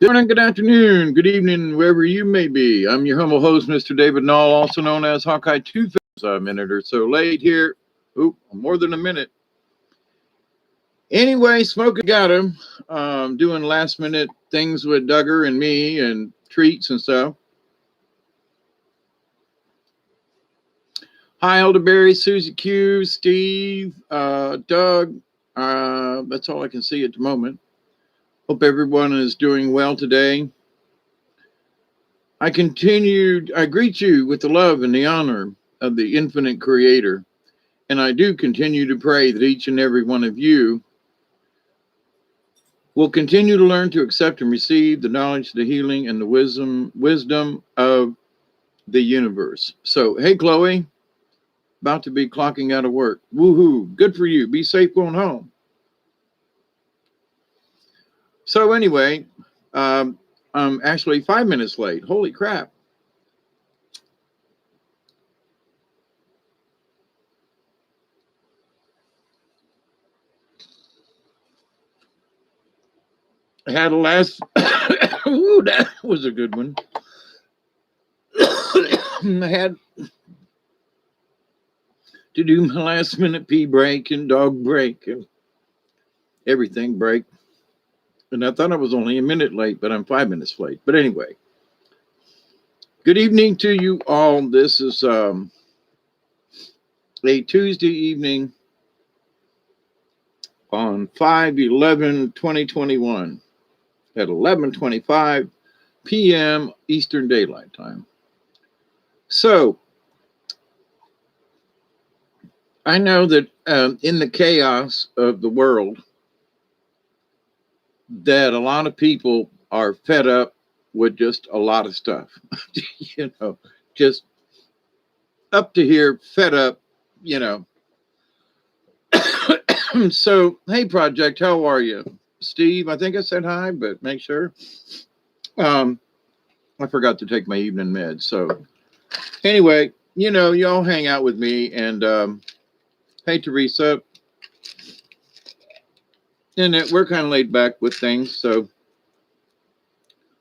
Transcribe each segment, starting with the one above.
Good morning, good afternoon, good evening, wherever you may be. I'm your humble host, Mr. David Knoll, also known as Hawkeye 2 a minute or so late here. Oop, more than a minute. Anyway, Smokey got him. Doing last minute things with Duggar and me and treats and stuff. Hi, Elderberry, Susie Q, Steve, Doug. That's all I can see at the moment. Hope everyone is doing well today. I greet you with the love and the honor of the infinite creator. And I do continue to pray that each and every one of you will continue to learn to accept and receive the knowledge, the healing, and the wisdom of the universe. So, hey, Chloe, about to be clocking out of work. Woohoo. Good for you. Be safe going home. So anyway, I'm actually 5 minutes late. Holy crap. I had a last, ooh, that was a good one. I had to do my last minute pee break and dog break and everything break. And I thought I was only a minute late, but I'm 5 minutes late. But anyway, good evening to you all. This is a Tuesday evening on 5/11/2021 at 11:25 p.m. Eastern Daylight Time. So I know that in the chaos of the world, that a lot of people are fed up with just a lot of stuff. Just up to here, fed up, you know. So, hey, Project, how are you? Steve, I think I said hi, but make sure. I forgot to take my evening meds. So, anyway, y'all hang out with me. And hey, Teresa. And we're kind of laid back with things. So,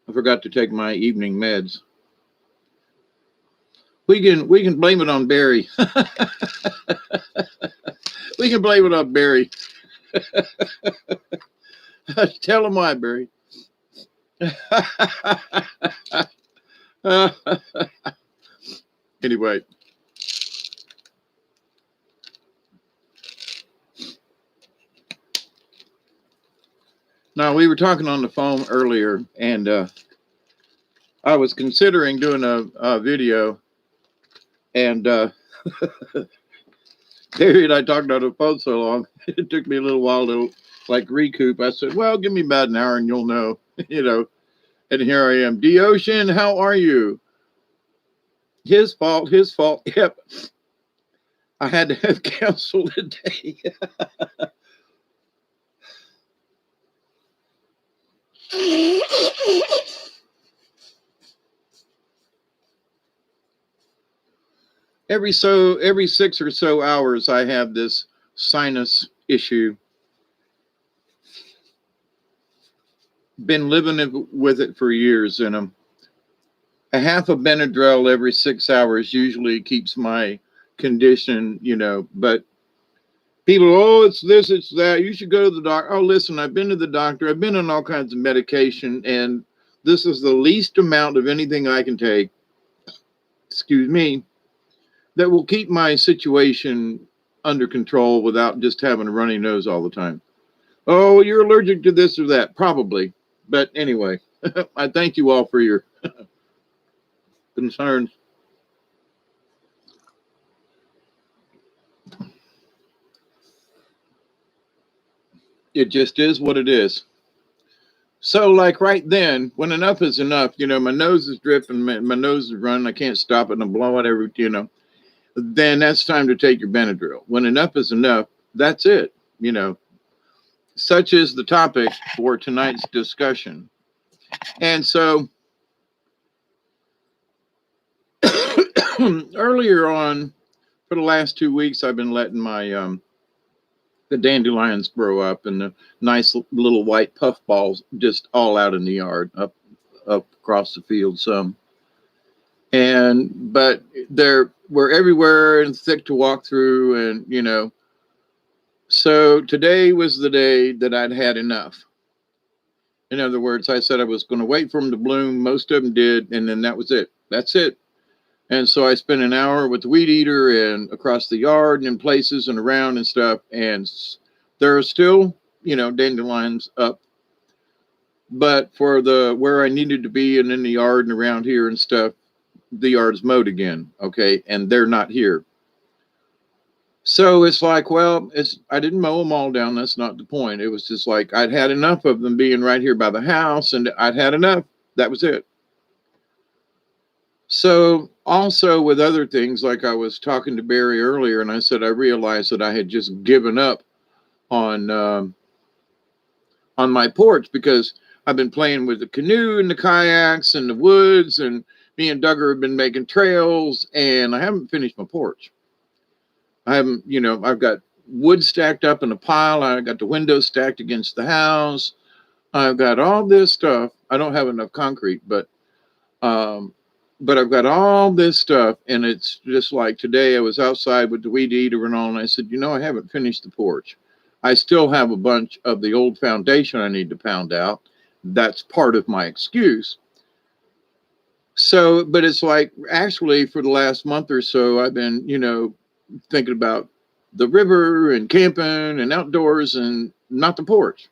I forgot to take my evening meds. We can blame it on Barry. We can blame it on Barry. Tell him why, Barry. Anyway. Now, we were talking on the phone earlier, and I was considering doing a video, and Barry and I talked on the phone so long, it took me a little while to recoup. I said, well, give me about an hour and you'll know, and here I am. D Ocean, how are you? His fault. Yep. I had to have counsel today. Every 6 or so hours, I have this sinus issue. Been living with it for years, and a half of Benadryl every 6 hours usually keeps my condition, but people, oh, it's this, it's that. You should go to the doctor. Oh, listen, I've been to the doctor. I've been on all kinds of medication, and this is the least amount of anything I can take, excuse me, that will keep my situation under control without just having a runny nose all the time. Oh, you're allergic to this or that. Probably. But anyway, I thank you all for your concerns. It just is what it is. So, right then, when enough is enough, my nose is dripping, my nose is running, I can't stop it, and I'm blowing every, then that's time to take your Benadryl. When enough is enough, that's it, Such is the topic for tonight's discussion. And so, earlier on, for the last 2 weeks, I've been letting my the dandelions grow up, and the nice little white puffballs just all out in the yard, up across the field some. And but we're everywhere and thick to walk through, and so today was the day that I'd had enough. In other words, I said I was going to wait for them to bloom. Most of them did, and then that was it. That's it. And so I spent an hour with the weed eater and across the yard and in places and around and stuff. And there are still, dandelions up. But for the where I needed to be and in the yard and around here and stuff, the yard's mowed again. Okay. And they're not here. So it's like, well, I didn't mow them all down. That's not the point. It was just like I'd had enough of them being right here by the house, and I'd had enough. That was it. So also with other things, like I was talking to Barry earlier, and I said I realized that I had just given up on my porch because I've been playing with the canoe and the kayaks and the woods, and me and Duggar have been making trails, and I haven't finished my porch. I haven't, I've got wood stacked up in a pile. I got the windows stacked against the house. I've got all this stuff. I don't have enough concrete, but I've got all this stuff, and it's just like today I was outside with the weed eater and all, and I said, I haven't finished the porch. I still have a bunch of the old foundation I need to pound out. That's part of my excuse. So, but it's like actually for the last month or so, I've been, thinking about the river and camping and outdoors and not the porch.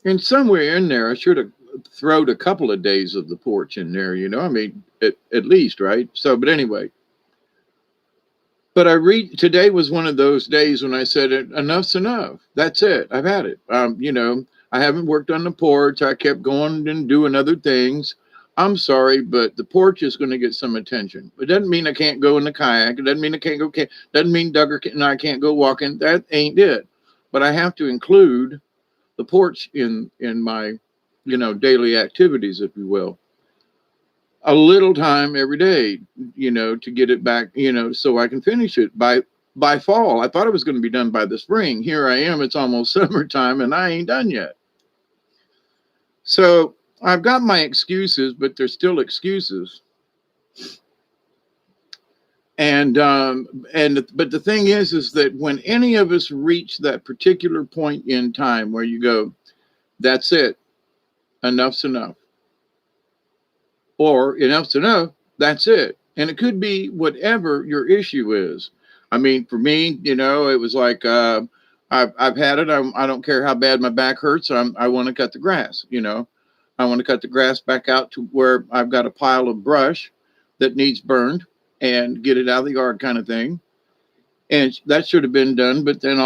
And somewhere in there, I should have thrown a couple of days of the porch in there, I mean, at least, right? So, but anyway, but today was one of those days when I said, enough's enough. That's it. I've had it. I haven't worked on the porch. I kept going and doing other things. I'm sorry, but the porch is going to get some attention. It doesn't mean I can't go in the kayak. It doesn't mean I can't go. Doesn't mean Duggar and I can't go walking. That ain't it. But I have to include the porch in my, daily activities, if you will. A little time every day, to get it back, so I can finish it by fall. I thought it was going to be done by the spring. Here I am. It's almost summertime, and I ain't done yet. So I've got my excuses, but they're still excuses. But the thing is that when any of us reach that particular point in time where you go, that's it, enough's enough, or enough's enough, that's it. And it could be whatever your issue is. I mean, for me, it was like I've had it. I don't care how bad my back hurts. I want to cut the grass. I want to cut the grass back out to where I've got a pile of brush that needs burned and get it out of the yard kind of thing. And that should have been done. But then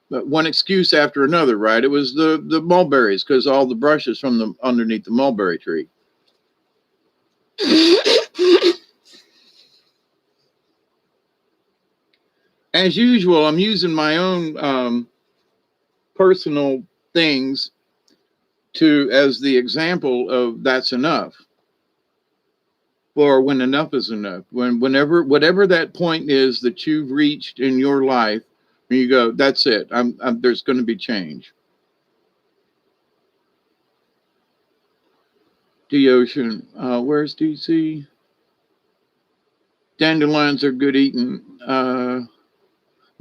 one excuse after another, right? It was the mulberries, because all the brushes from underneath the mulberry tree. As usual, I'm using my own personal things as the example of that's enough, or when enough is enough. Whatever that point is that you've reached in your life, and you go, that's it. There's going to be change. D-Ocean, where's DC? Dandelions are good eating.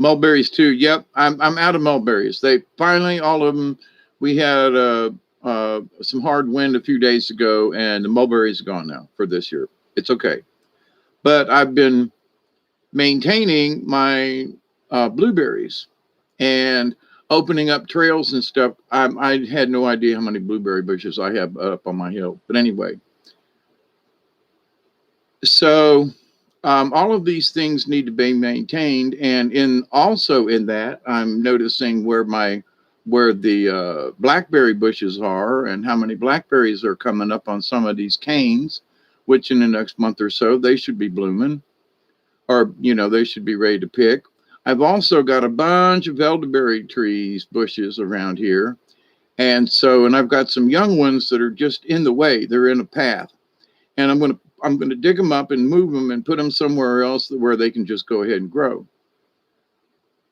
Mulberries too. Yep, I'm out of mulberries. They finally, all of them. We had some hard wind a few days ago, and the mulberries are gone now for this year. It's okay. But I've been maintaining my blueberries and opening up trails and stuff. I had no idea how many blueberry bushes I have up on my hill. But anyway, so all of these things need to be maintained. And also in that, I'm noticing where the blackberry bushes are and how many blackberries are coming up on some of these canes, which in the next month or so, they should be blooming, or, they should be ready to pick. I've also got a bunch of elderberry bushes around here. And I've got some young ones that are just in the way. They're in a path. And I'm going to dig them up and move them and put them somewhere else where they can just go ahead and grow.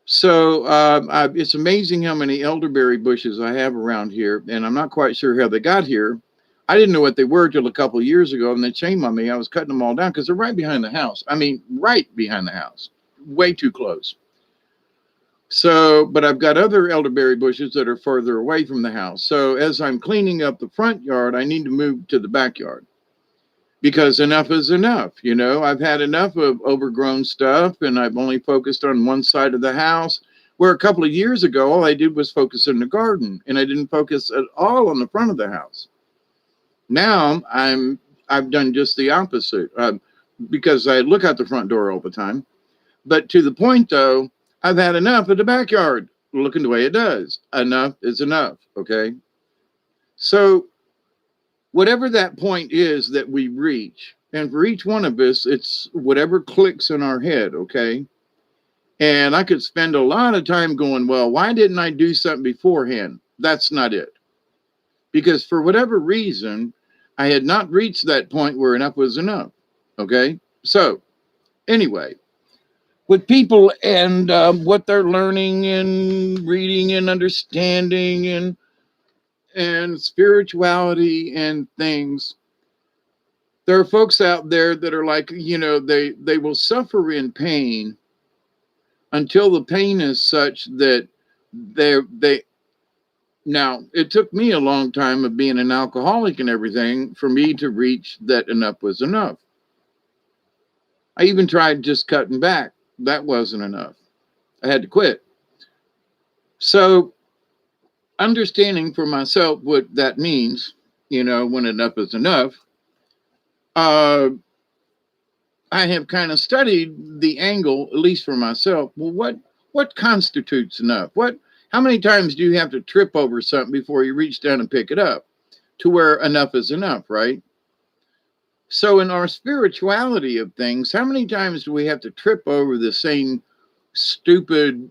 So it's amazing how many elderberry bushes I have around here, and I'm not quite sure how they got here. I didn't know what they were till a couple of years ago, and then shame on me, I was cutting them all down because they're right behind the house. I mean, right behind the house, way too close. So, but I've got other elderberry bushes that are further away from the house. So as I'm cleaning up the front yard, I need to move to the backyard because enough is enough. I've had enough of overgrown stuff and I've only focused on one side of the house. Where a couple of years ago, all I did was focus in the garden and I didn't focus at all on the front of the house. Now I've done just the opposite because I look out the front door all the time. But to the point though, I've had enough of the backyard looking the way it does. Enough is enough. Okay. So whatever that point is that we reach, and for each one of us, it's whatever clicks in our head, okay? And I could spend a lot of time going, well, why didn't I do something beforehand? That's not it. Because for whatever reason, I had not reached that point where enough was enough, okay? So, anyway, with people and what they're learning and reading and understanding and spirituality and things, there are folks out there that are like, they will suffer in pain until the pain is such that they now it took me a long time of being an alcoholic and everything for me to reach that enough was enough. I even tried just cutting back. That wasn't enough. I had to quit. So understanding for myself what that means, when enough is enough, uh I have kind of studied the angle, at least for myself. Well, what constitutes enough? How many times do you have to trip over something before you reach down and pick it up to where enough is enough, right? So in our spirituality of things, how many times do we have to trip over the same stupid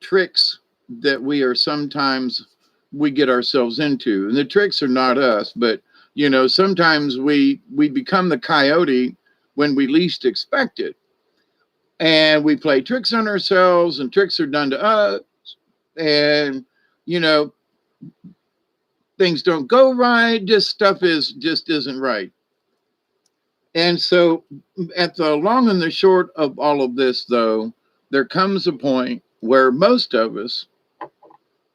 tricks that we get ourselves into? And the tricks are not us, but sometimes we become the coyote when we least expect it. And we play tricks on ourselves and tricks are done to us. And, you know, things don't go right. Just isn't right. And so at the long and the short of all of this, though, there comes a point where most of us,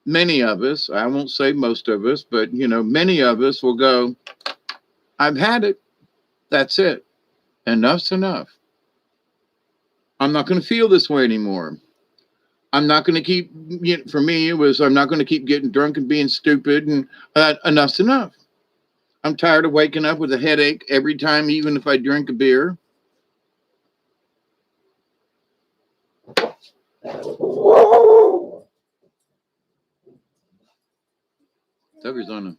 many of us, I won't say most of us, but, many of us will go, I've had it. That's it. Enough's enough. I'm not going to feel this way anymore. I'm not going to keep, for me, it was, I'm not going to keep getting drunk and being stupid, and enough's enough. I'm tired of waking up with a headache every time, even if I drink a beer. Tucker's on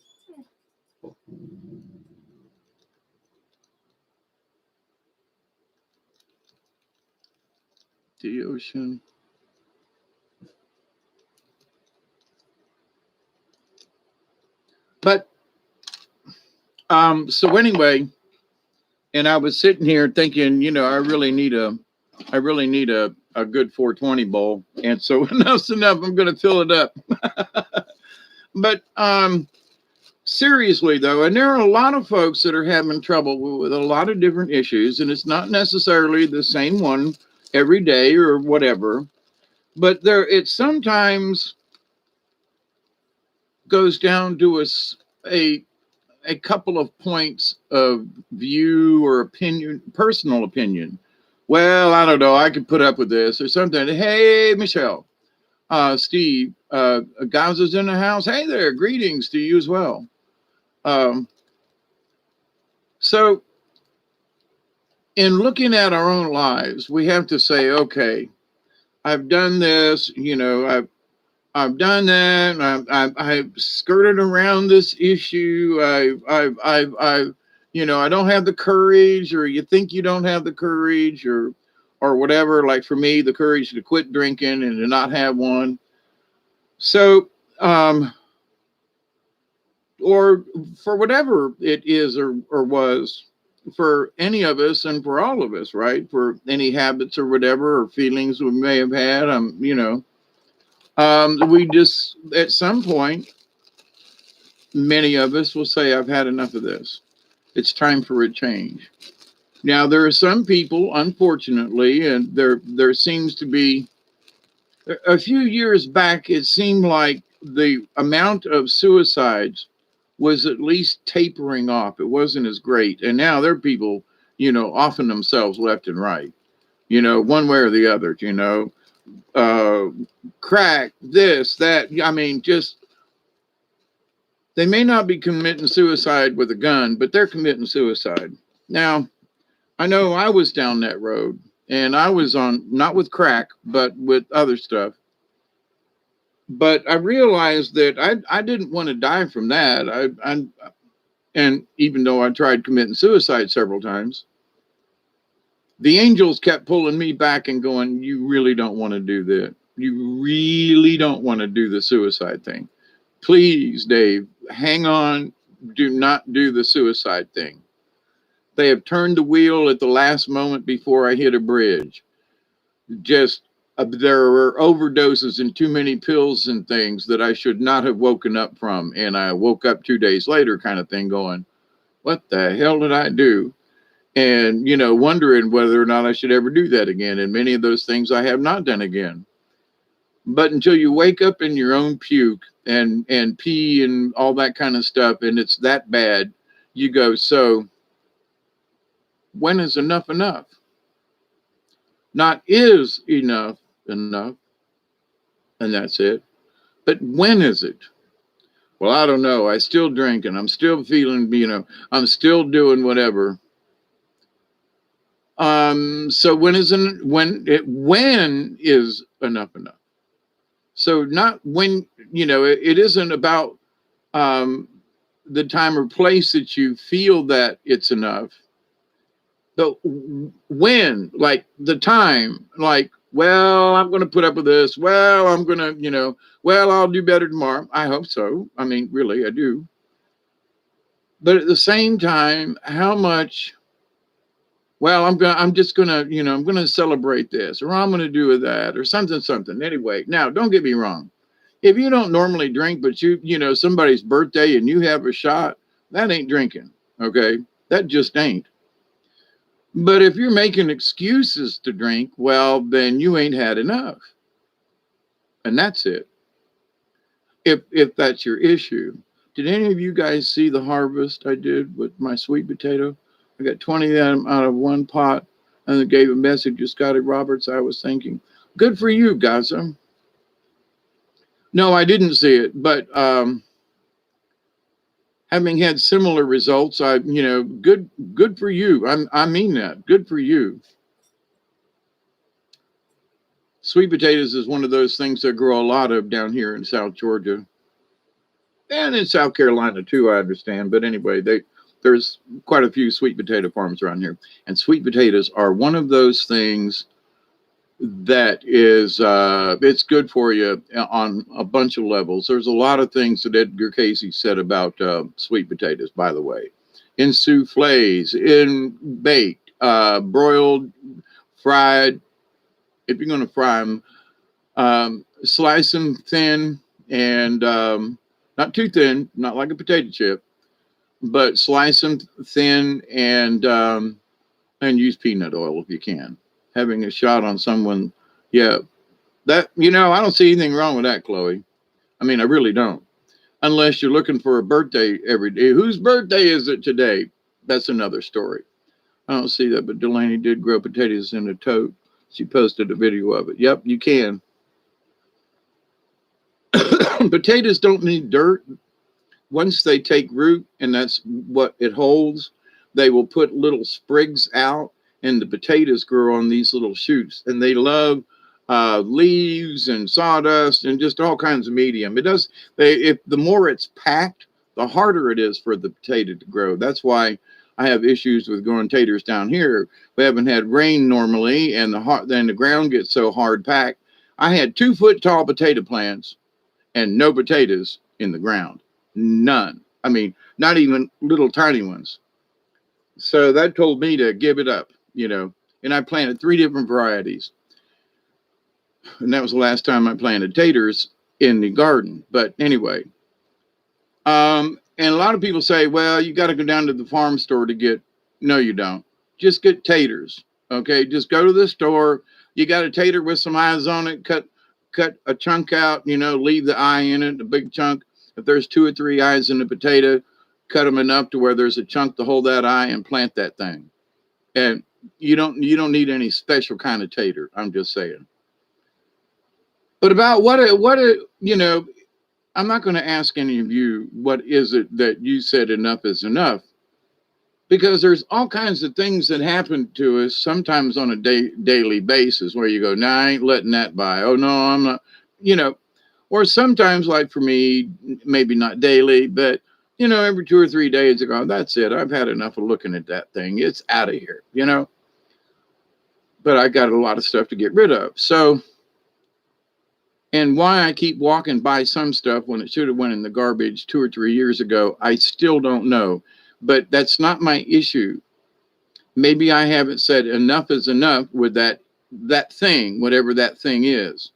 the ocean. But so anyway, and I was sitting here thinking, I really need a good 420 bowl, and so enough's enough. I'm going to fill it up. But seriously though, and there are a lot of folks that are having trouble with a lot of different issues, and it's not necessarily the same one every day or whatever, but it sometimes goes down to a couple of points of view or opinion, personal opinion. Well, I don't know, I could put up with this or something. Hey, Michelle, Steve, Gaza's in the house. Hey there, greetings to you as well. So in looking at our own lives, we have to say, okay, I've done this, I've done that. I've skirted around this issue. I've I don't have the courage, or you think you don't have the courage, or whatever. Like for me, the courage to quit drinking and to not have one. So, or for whatever it is or was, for any of us and for all of us, right? For any habits or whatever or feelings we may have had, we just at some point, many of us will say, "I've had enough of this. It's time for a change." Now, there are some people, unfortunately, and there seems to be a few years back, it seemed like the amount of suicides was at least tapering off. It wasn't as great. And now there are people, offing themselves left and right, one way or the other, uh, crack, this, that. I mean, just they may not be committing suicide with a gun, but they're committing suicide. Now, I know I was down that road and I was on, not with crack, but with other stuff. But I realized that I didn't want to die from that. And even though I tried committing suicide several times, the angels kept pulling me back and going, "You really don't want to do that. You really don't want to do the suicide thing. Please, Dave, hang on. Do not do the suicide thing." They have turned the wheel at the last moment before I hit a bridge. Just there were overdoses and too many pills and things that I should not have woken up from. And I woke up 2 days later, kind of thing, going, "What the hell did I do?" And, wondering whether or not I should ever do that again. And many of those things I have not done again. But until you wake up in your own puke and pee and all that kind of stuff, and it's that bad, you go, "So when is enough enough?" Not is enough enough, and that's it. But when is it? Well, I don't know. I still drink and I'm still feeling, I'm still doing whatever. So when is enough enough? So not when, it isn't about um the time or place that you feel that it's enough. But when, like the time, like, well, I'm going to put up with this. Well, I'm going to, well, I'll do better tomorrow. I hope so. I mean, really, I do. But at the same time, how much, well, I'm just going to, I'm going to celebrate this, or I'm going to do that, or something. Anyway, now, don't get me wrong. If you don't normally drink, but somebody's birthday and you have a shot, that ain't drinking. Okay. That just ain't. But if you're making excuses to drink, well, then you ain't had enough. And that's it. If that's your issue. Did any of you guys see the harvest I did with my sweet potato? I got 20 of them out of one pot and then gave a message to Scotty Roberts. I was thinking, good for you, Gaza. No, I didn't see it, but having had similar results, good for you. I mean that. Good for you. Sweet potatoes is one of those things that grow a lot of down here in South Georgia. And in South Carolina too, I understand. But anyway, there's quite a few sweet potato farms around here. And sweet potatoes are one of those things that is it's good for you on a bunch of levels. There's a lot of things that Edgar Casey said about sweet potatoes, by the way, in souffles, in baked, broiled, fried. If you're going to fry them, slice them thin and not too thin, not like a potato chip, but slice them thin and use peanut oil if you can. Having a shot on someone, yeah, that, I don't see anything wrong with that, Chloe. I mean, I really don't. Unless you're looking for a birthday every day. Whose birthday is it today? That's another story. I don't see that, but Delaney did grow potatoes in a tote. She posted a video of it. Yep, you can. Potatoes don't need dirt. Once they take root, and that's what it holds, they will put little sprigs out, and the potatoes grow on these little shoots. And they love leaves and sawdust and just all kinds of medium. It does. If the more it's packed, the harder it is for the potato to grow. That's why I have issues with growing taters down here. We haven't had rain normally, and then the ground gets so hard packed. I had 2-foot tall potato plants and no potatoes in the ground. None. I mean, not even little tiny ones. So that told me to give it up, and I planted three different varieties. And that was the last time I planted taters in the garden. But anyway, and a lot of people say, well, you got to go down to the farm store to get. No, you don't. Just get taters. Okay, just go to the store. You got a tater with some eyes on it. Cut a chunk out. Leave the eye in it, a big chunk. If there's two or three eyes in the potato, cut them enough to where there's a chunk to hold that eye and plant that thing. And you don't need any special kind of tater. I'm just saying. But about I'm not going to ask any of you what is it that you said enough is enough, because there's all kinds of things that happen to us sometimes on a daily basis where you go, nah, I ain't letting that by. Oh no, I'm not, or sometimes like for me, maybe not daily, but every 2 or 3 days ago, that's it. I've had enough of looking at that thing. It's out of here, but I got a lot of stuff to get rid of. So, and why I keep walking by some stuff when it should have went in the garbage 2 or 3 years ago, I still don't know. But that's not my issue. Maybe I haven't said enough is enough with that thing, whatever that thing is.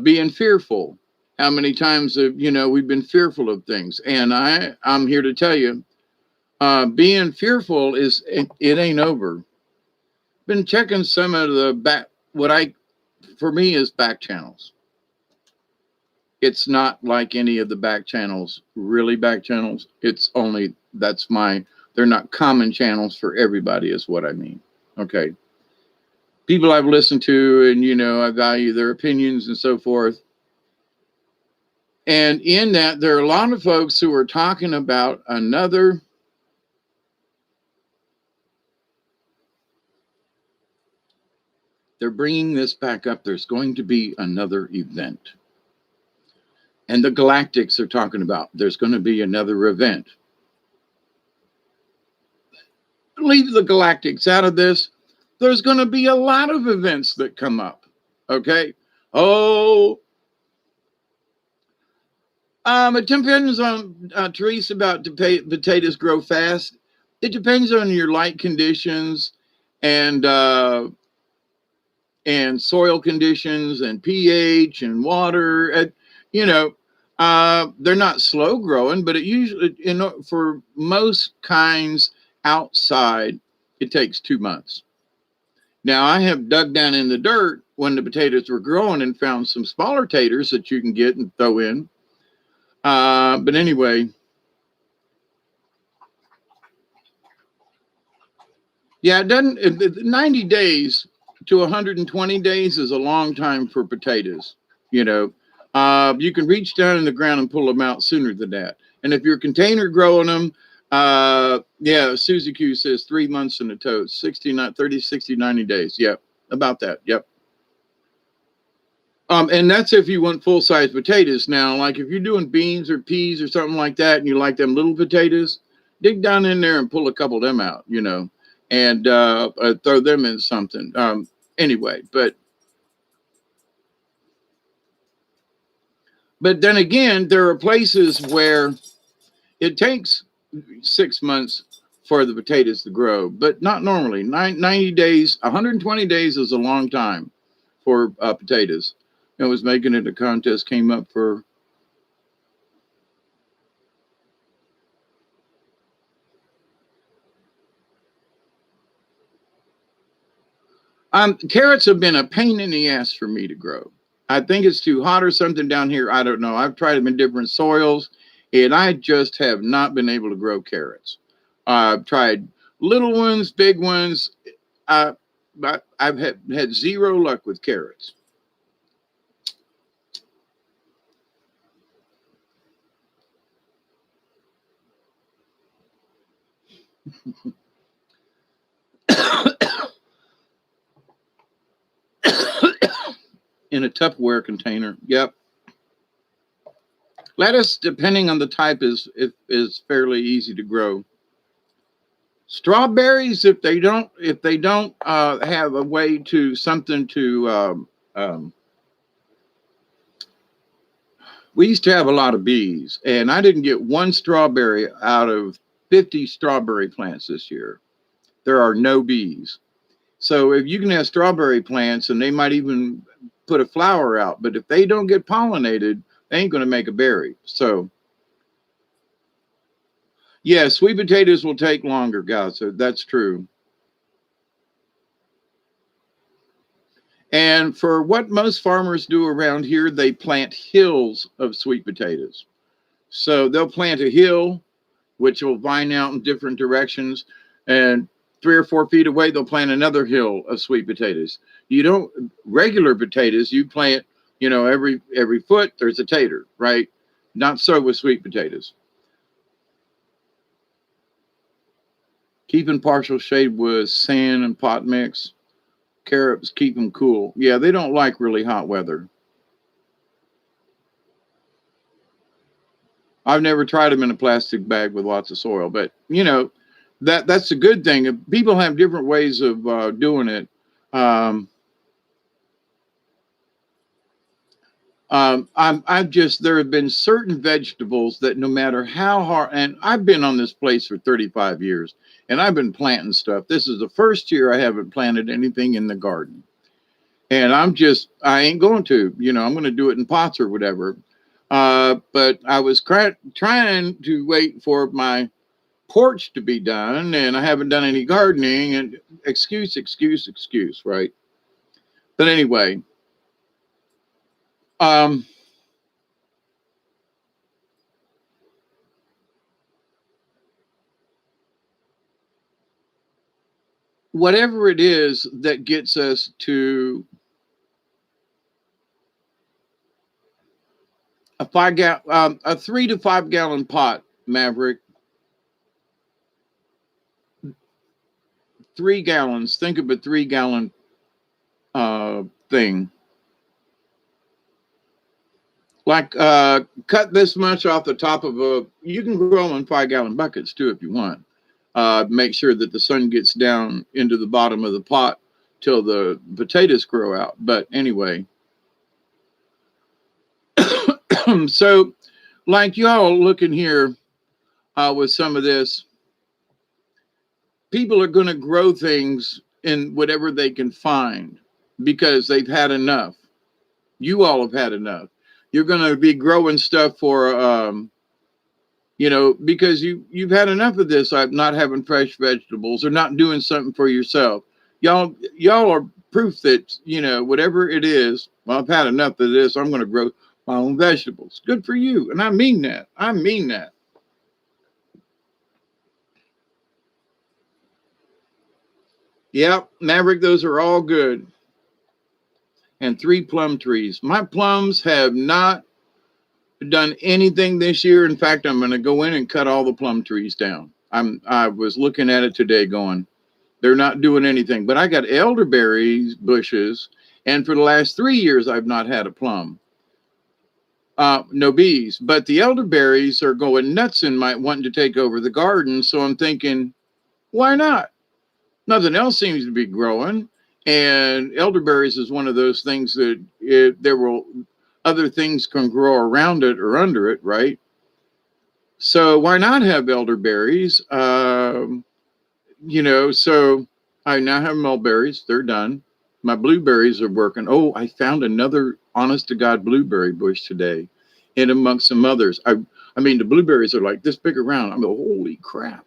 Being fearful. How many times have we've been fearful of things? And I'm here to tell you, being fearful it ain't over. Been checking some of the back for me is back channels. It's not like any of the back channels, really back channels. It's only, they're not common channels for everybody is what I mean. Okay. People I've listened to and, I value their opinions and so forth. And in that, there are a lot of folks who are talking about they're bringing this back up. There's going to be another event. And the Galactics are talking about there's going to be another event. Leave the Galactics out of this. There's going to be a lot of events that come up. Okay. Oh, it depends on Teresa about potatoes grow fast. It depends on your light conditions and soil conditions and pH and water. And, they're not slow growing, but it usually, for most kinds outside, it takes 2 months. Now, I have dug down in the dirt when the potatoes were growing and found some smaller taters that you can get and throw in. But anyway, yeah, it doesn't. 90 days to 120 days is a long time for potatoes. You can reach down in the ground and pull them out sooner than that. And if you're container growing them, Susie Q says 3 months in the toes, 30, 60, 90 days. Yep, about that. Yep. And that's if you want full-size potatoes. Now, like if you're doing beans or peas or something like that, and you like them little potatoes, dig down in there and pull a couple of them out, and throw them in something. Anyway, but then again, there are places where it takes 6 months for the potatoes to grow, but not normally. 90 days, 120 days is a long time for potatoes. I was making it a contest, came up for carrots have been a pain in the ass for me to grow. I think it's too hot or something down here. I don't know. I've tried them in different soils, and I just have not been able to grow carrots. I've tried little ones, big ones. I've had zero luck with carrots. In a Tupperware container. Yep. Lettuce, depending on the type, is fairly easy to grow. Strawberries, if they don't have a way to something to we used to have a lot of bees, and I didn't get one strawberry out of 50 strawberry plants this year. There are no bees. So if you can have strawberry plants and they might even put a flower out, but if they don't get pollinated, they ain't going to make a berry. So yeah, sweet potatoes will take longer, guys. So that's true. And for what most farmers do around here, they plant hills of sweet potatoes. So they'll plant a hill, which will vine out in different directions. And 3 or 4 feet away, they'll plant another hill of sweet potatoes. You don't regular potatoes, you plant, every foot there's a tater, right? Not so with sweet potatoes. Keeping partial shade with sand and pot mix. Carrots keep them cool. Yeah, they don't like really hot weather. I've never tried them in a plastic bag with lots of soil, but that's a good thing. People have different ways of doing it. There have been certain vegetables that no matter how hard, and I've been on this place for 35 years and I've been planting stuff. This is the first year I haven't planted anything in the garden. And I ain't going to, I'm going to do it in pots or whatever. But I was trying to wait for my porch to be done, and I haven't done any gardening, and excuse, right? But anyway, whatever it is that gets us to a 3 to 5 gallon pot, Maverick. 3 gallons. Think of a 3 gallon thing. Like cut this much off the top of you can grow them in 5 gallon buckets too if you want. Make sure that the sun gets down into the bottom of the pot till the potatoes grow out. But anyway, so like y'all looking here with some of this, people are going to grow things in whatever they can find because they've had enough. You all have had enough. You're going to be growing stuff for, because you've had enough of this. Not having fresh vegetables or not doing something for yourself. Y'all are proof that, whatever it is, well, I've had enough of this. I'm going to grow my own vegetables. Good for you. And I mean that. Yep, Maverick, those are all good. And 3 plum trees. My plums have not done anything this year. In fact, I'm going to go in and cut all the plum trees down. I was looking at it today going, they're not doing anything. But I got elderberry bushes, and for the last 3 years, I've not had a plum. No bees. But the elderberries are going nuts and might want to take over the garden. So I'm thinking, why not? Nothing else seems to be growing. And elderberries is one of those things that other things can grow around it or under it, right? So why not have elderberries? So I now have mulberries. They're done. My blueberries are working. Oh, I found another honest to God blueberry bush today in amongst some others. I mean, the blueberries are like this big around. I'm like, holy crap.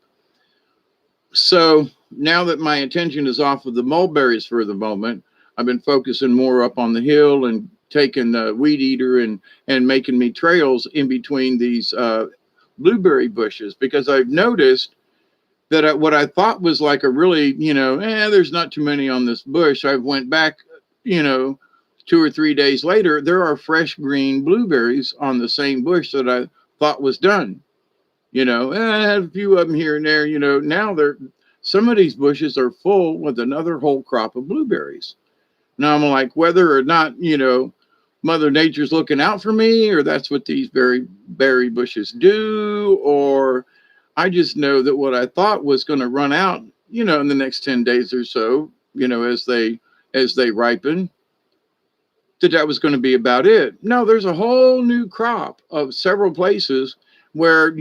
So now that my attention is off of the mulberries for the moment, I've been focusing more up on the hill and taking the weed eater and making me trails in between these blueberry bushes, because I've noticed that what I thought was like a really, there's not too many on this bush. I went back, 2 or 3 days later, there are fresh green blueberries on the same bush that I thought was done. I had a few of them here and there, now some of these bushes are full with another whole crop of blueberries. Now I'm like, whether or not, Mother Nature's looking out for me, or that's what these berry bushes do, or I just know that what I thought was going to run out, in the next 10 days or so, as they ripen, that was going to be about it. No, there's a whole new crop of several places where,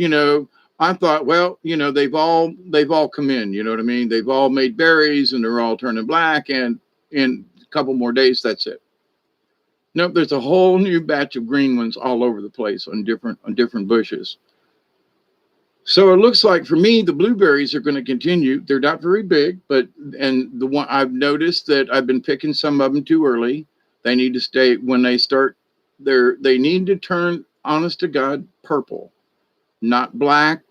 I thought, well, they've all come in, you know what I mean? They've all made berries and they're all turning black, and in a couple more days, that's it. Nope, there's a whole new batch of green ones all over the place on different bushes. So it looks like for me, the blueberries are going to continue. They're not very big, but and the one I've noticed that I've been picking some of them too early. They need to stay when they start. They need to turn, honest to God, purple, not black.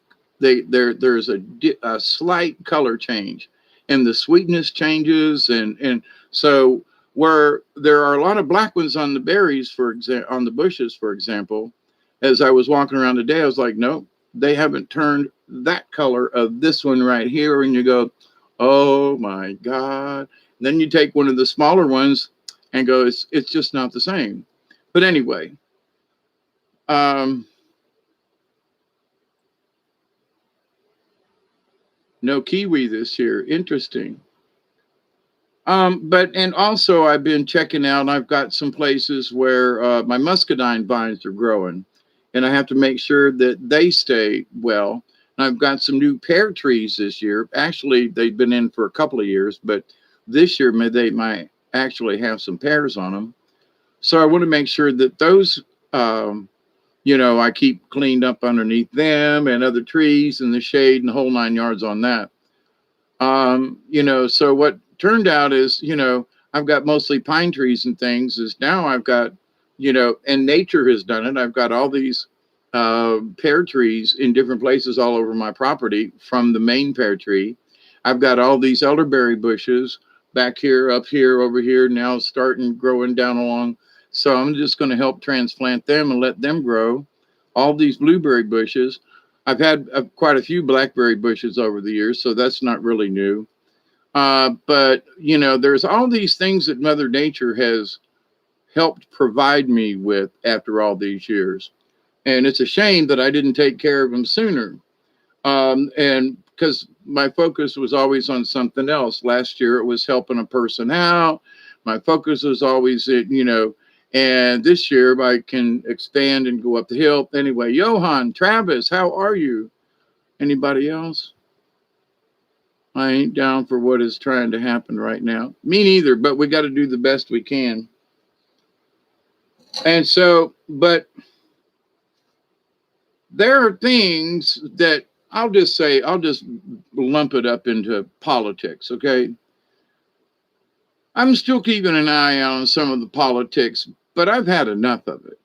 There's a slight color change, and the sweetness changes, and so where there are a lot of black ones on the berries, on the bushes, for example. As I was walking around today, I was like, nope, they haven't turned that color of this one right here, and you go, oh my God. Then you take one of the smaller ones and go, it's just not the same. But anyway, um, no kiwi this year. Interesting. But and also I've been checking out. I've got some places where my muscadine vines are growing, and I have to make sure that they stay well. And I've got some new pear trees this year. Actually, they've been in for a couple of years, but this year they might actually have some pears on them. So I want to make sure that those, I keep cleaned up underneath them and other trees and the shade and the whole 9 yards on that. So what turned out is, I've got mostly pine trees and things. Is now I've got, and nature has done it. I've got all these pear trees in different places all over my property from the main pear tree. I've got all these elderberry bushes back here, up here, over here, now starting growing down along. So I'm just going to help transplant them and let them grow. All these blueberry bushes. I've had quite a few blackberry bushes over the years, so that's not really new. But, there's all these things that Mother Nature has helped provide me with after all these years. And it's a shame that I didn't take care of them sooner. And because my focus was always on something else. Last year, it was helping a person out. My focus was always, and this year I can expand and go up the hill. Anyway, Johan, Travis, how are you? Anybody else? I ain't down for what is trying to happen right now. Me neither, but we got to do the best we can. And so, but there are things that I'll just lump it up into politics, okay? I'm still keeping an eye out on some of the politics, but I've had enough of it.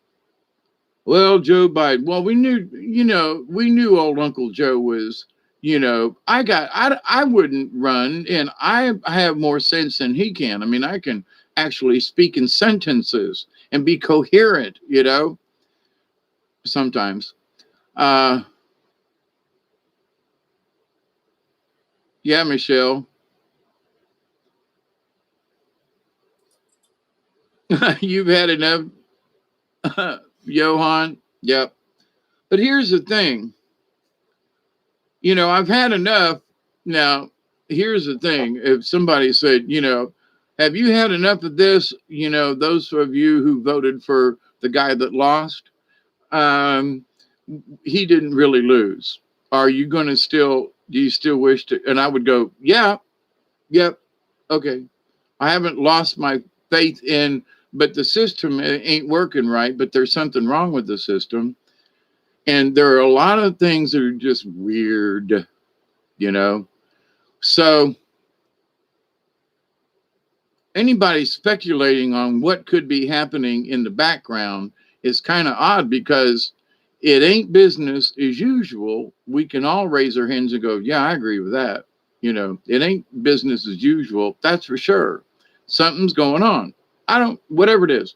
Well, Joe Biden. Well, we knew old Uncle Joe was, I wouldn't run, and I have more sense than he can. I mean, I can actually speak in sentences and be coherent, sometimes. Yeah, Michelle, you've had enough, Johan. Yep. But here's the thing. I've had enough. Now, here's the thing. If somebody said, have you had enough of this? Those of you who voted for the guy that lost, um, he didn't really lose. Are you going to do you still wish to? And I would go, yeah, yep, okay. I haven't lost my faith in, but the system ain't working right, but there's something wrong with the system. And there are a lot of things that are just weird, So anybody speculating on what could be happening in the background is kind of odd because it ain't business as usual. We can all raise our hands and go, yeah, I agree with that. It ain't business as usual. That's for sure. Something's going on. Whatever it is.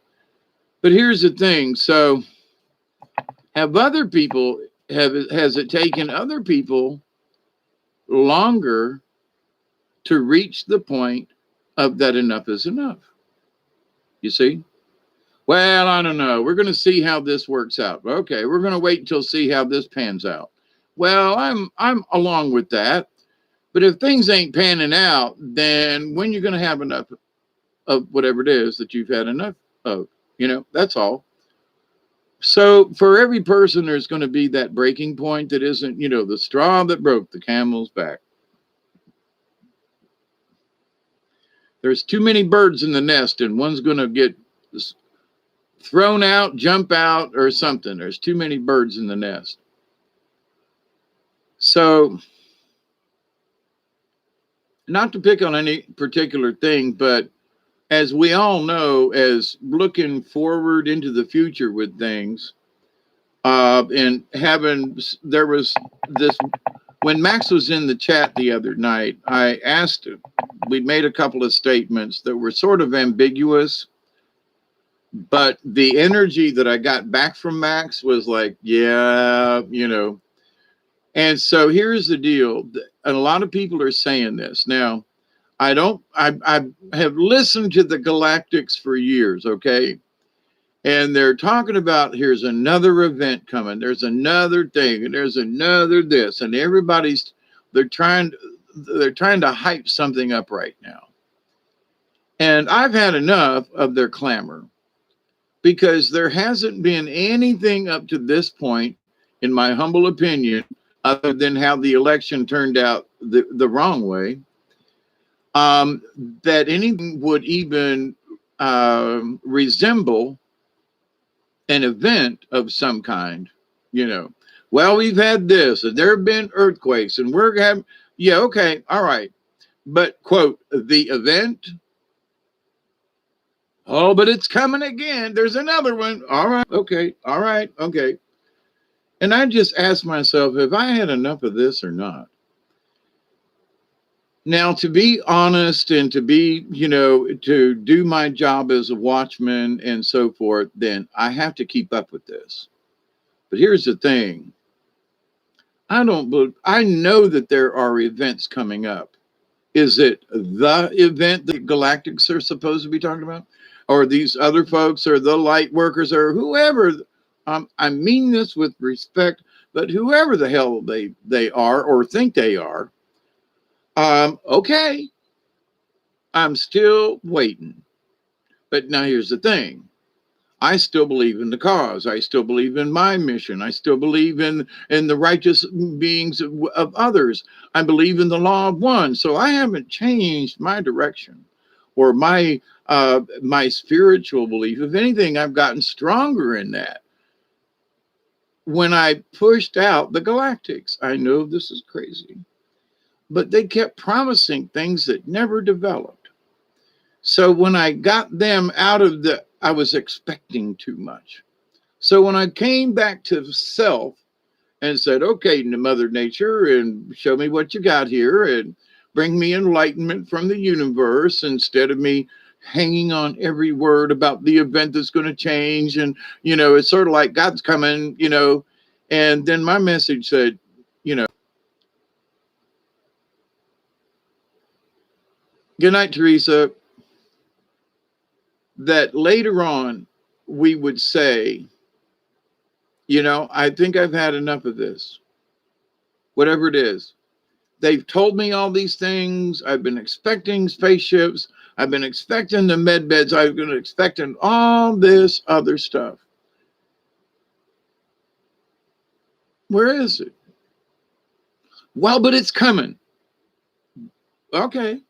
But here's the thing. So has it taken other people longer to reach the point of that enough is enough? You see? Well, I don't know. We're going to see how this works out. Okay, we're going to wait until see how this pans out. Well, I'm along with that. But if things ain't panning out, then when you're going to have enough of whatever it is that you've had enough of, that's all. So for every person, there's going to be that breaking point that isn't, the straw that broke the camel's back. There's too many birds in the nest, and one's going to get thrown out, jump out, or something. There's too many birds in the nest. So, not to pick on any particular thing, but as we all know, as looking forward into the future with things, and there was this, when Max was in the chat the other night, I asked him, we made a couple of statements that were sort of ambiguous, but the energy that I got back from Max was like, yeah, And so here's the deal. And a lot of people are saying this. Now, I have listened to the Galactics for years, okay? And they're talking about here's another event coming, there's another thing, and there's another this, and they're trying to hype something up right now. And I've had enough of their clamor because there hasn't been anything up to this point, in my humble opinion, other than how the election turned out the wrong way, that anything would even resemble an event of some kind. Well, we've had this, and there have been earthquakes, and we're having, yeah, okay, all right. But, quote, the event, oh, but it's coming again. There's another one. All right, okay, all right, okay. And I just asked myself, have I had enough of this or not? Now, to be honest and to be, to do my job as a watchman and so forth, then I have to keep up with this. But here's the thing. I know that there are events coming up. Is it the event that Galactics are supposed to be talking about? Or these other folks or the light workers or whoever? I mean this with respect, but whoever the hell they are or think they are, okay, I'm still waiting. But now here's the thing. I still believe in the cause. I still believe in my mission. I still believe in the righteous beings of others. I believe in the law of one. So I haven't changed my direction or my spiritual belief. If anything, I've gotten stronger in that. When I pushed out the Galactics, I know this is crazy, but they kept promising things that never developed. So when I got them out of I was expecting too much. So when I came back to self and said, okay, Mother Nature, and show me what you got here and bring me enlightenment from the universe instead of me hanging on every word about the event that's going to change. And, it's sort of like God's coming, and then my message said, good night, Teresa, that later on we would say, I think I've had enough of this, whatever it is. They've told me all these things. I've been expecting spaceships. I've been expecting the med beds. I've been expecting all this other stuff. Where is it? Well, but it's coming. Okay.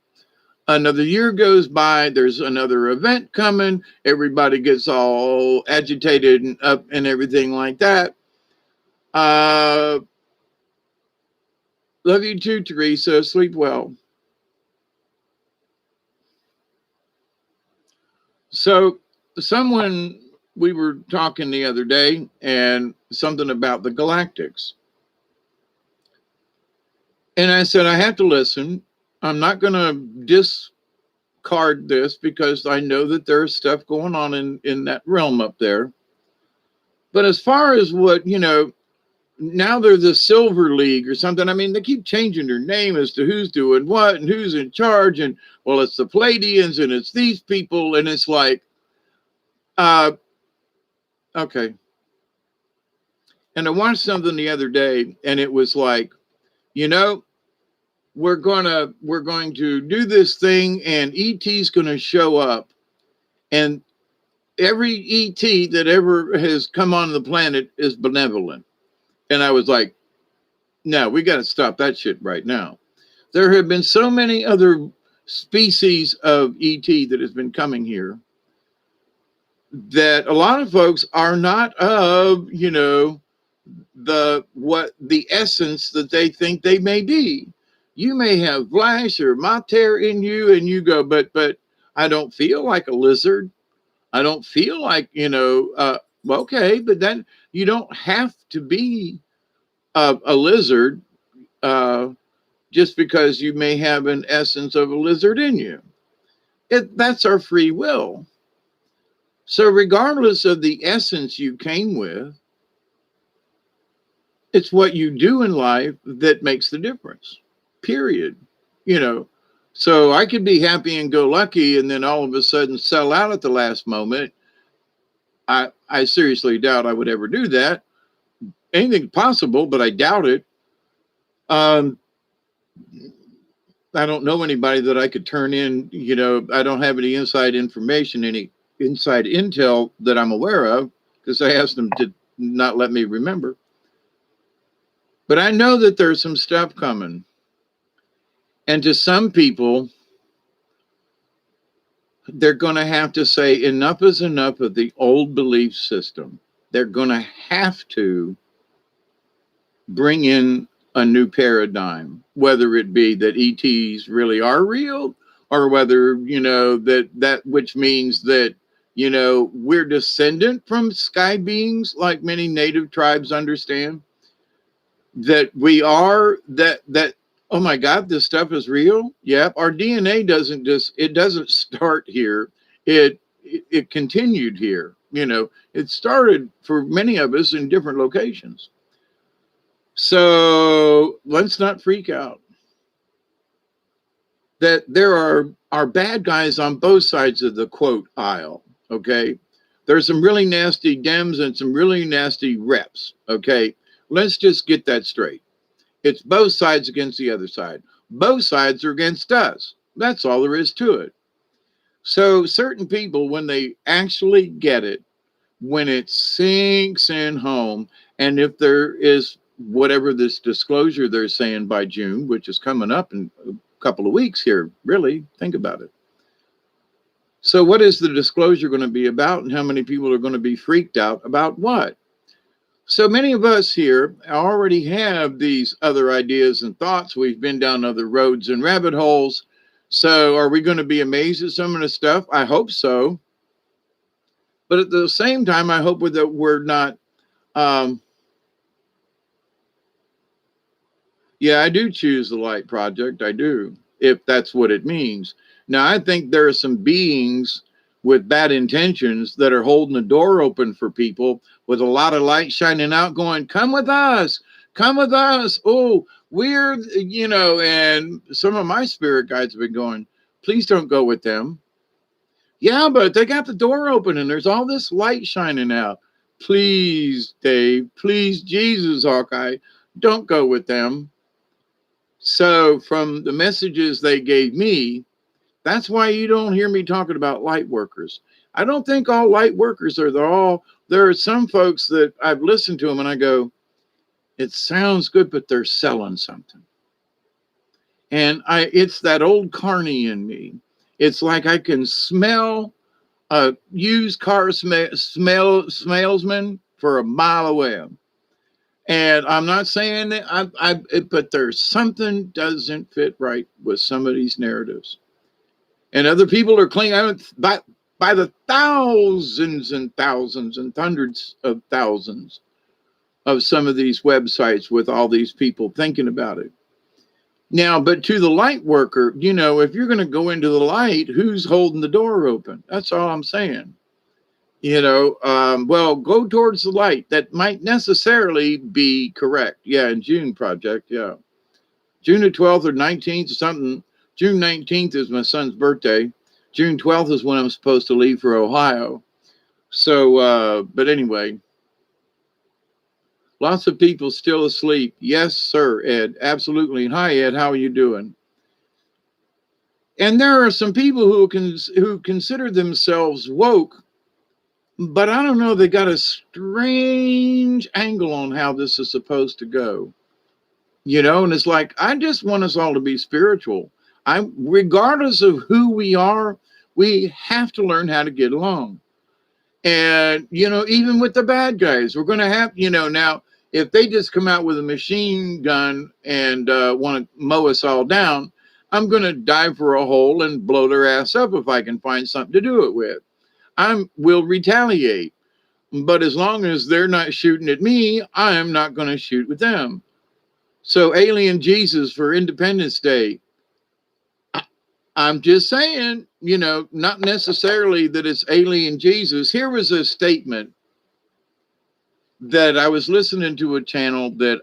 Another year goes by. There's another event coming. Everybody gets all agitated and up and everything like that. Love you too, Teresa. Sleep well. So we were talking the other day and something about the Galactics. And I said, I have to listen. I'm not going to discard this because I know that there's stuff going on in that realm up there. But as far as what, now they're the Silver League or something. I mean, they keep changing their name as to who's doing what and who's in charge. And, well, it's the Pleiadians and it's these people. And it's like, okay. And I watched something the other day and it was like, we're going to do this thing and ET's going to show up. And every ET that ever has come on the planet is benevolent. And I was like, no, we got to stop that shit right now. There have been so many other species of ET that has been coming here that a lot of folks are not of, the essence that they think they may be. You may have Flash or Mater in you, and you go, but I don't feel like a lizard. I don't feel like, well, okay, but then you don't have to be a lizard uh, just because you may have an essence of a lizard in you. That's our free will. So, regardless of the essence you came with, it's what you do in life that makes the difference, period. You know, so I could be happy and go lucky and then all of a sudden sell out at the last moment. I seriously doubt I would ever do that. Anything possible, but I doubt it. Um, I don't know anybody that I could turn in. I don't have any inside information, any inside intel that I'm aware of, because I asked them to not let me remember. But I know that there's some stuff coming. And to some people, they're going to have to say enough is enough of the old belief system. They're going to have to bring in a new paradigm, whether it be that ETs really are real, or whether, that which means that, we're descendant from sky beings, like many native tribes understand, that we are that oh my God, this stuff is real. Yep. Our DNA doesn't start here. It continued here. It started for many of us in different locations. So let's not freak out that there are bad guys on both sides of the quote aisle. Okay. There's some really nasty Dems and some really nasty reps. Okay. Let's just get that straight. It's both sides against the other side. Both sides are against us. That's all there is to it. So certain people, when they actually get it, when it sinks in home, and if there is whatever this disclosure they're saying by June, which is coming up in a couple of weeks here, really, think about it. So what is the disclosure going to be about, and how many people are going to be freaked out about what? So many of us here already have these other ideas and thoughts. We've been down other roads and rabbit holes. So are we going to be amazed at some of the stuff? I hope so. But at the same time, I hope that we're not. Yeah, I do choose the Light Project. I do, if that's what it means. Now, I think there are some beings with bad intentions that are holding the door open for people with a lot of light shining out going, come with us, come with us. Oh, we're, and some of my spirit guides have been going, please don't go with them. Yeah, but they got the door open and there's all this light shining out. Please, Dave, please, Jesus, Hawkeye, don't go with them. So from the messages they gave me, that's why you don't hear me talking about light workers. I don't think all light workers are there are some folks that I've listened to them and I go, it sounds good, but they're selling something. And it's that old carny in me. It's like I can smell a used car salesman for a mile away. And I'm not saying that but there's something doesn't fit right with some of these narratives. And other people are clinging by the thousands and thousands and hundreds of thousands of some of these websites with all these people thinking about it. Now, but to the light worker, if you're going to go into the light, who's holding the door open? That's all I'm saying. Well, go towards the light. That might necessarily be correct. Yeah, in June project, yeah. June the 12th or 19th or something. June 19th is my son's birthday. June 12th is when I'm supposed to leave for Ohio. So, but anyway, lots of people still asleep. Yes, sir, Ed. Absolutely. And hi, Ed. How are you doing? And there are some people who consider themselves woke But I don't know, they got a strange angle on how this is supposed to go. And it's like, I just want us all to be spiritual. Regardless of who we are, we have to learn how to get along. And, even with the bad guys, we're going to have, now, if they just come out with a machine gun and want to mow us all down, I'm going to dive for a hole and blow their ass up if I can find something to do it with. Will retaliate. But as long as they're not shooting at me, I'm not going to shoot with them. So Alien Jesus for Independence Day. I'm just saying, not necessarily that it's Alien Jesus. Here was a statement that I was listening to a channel that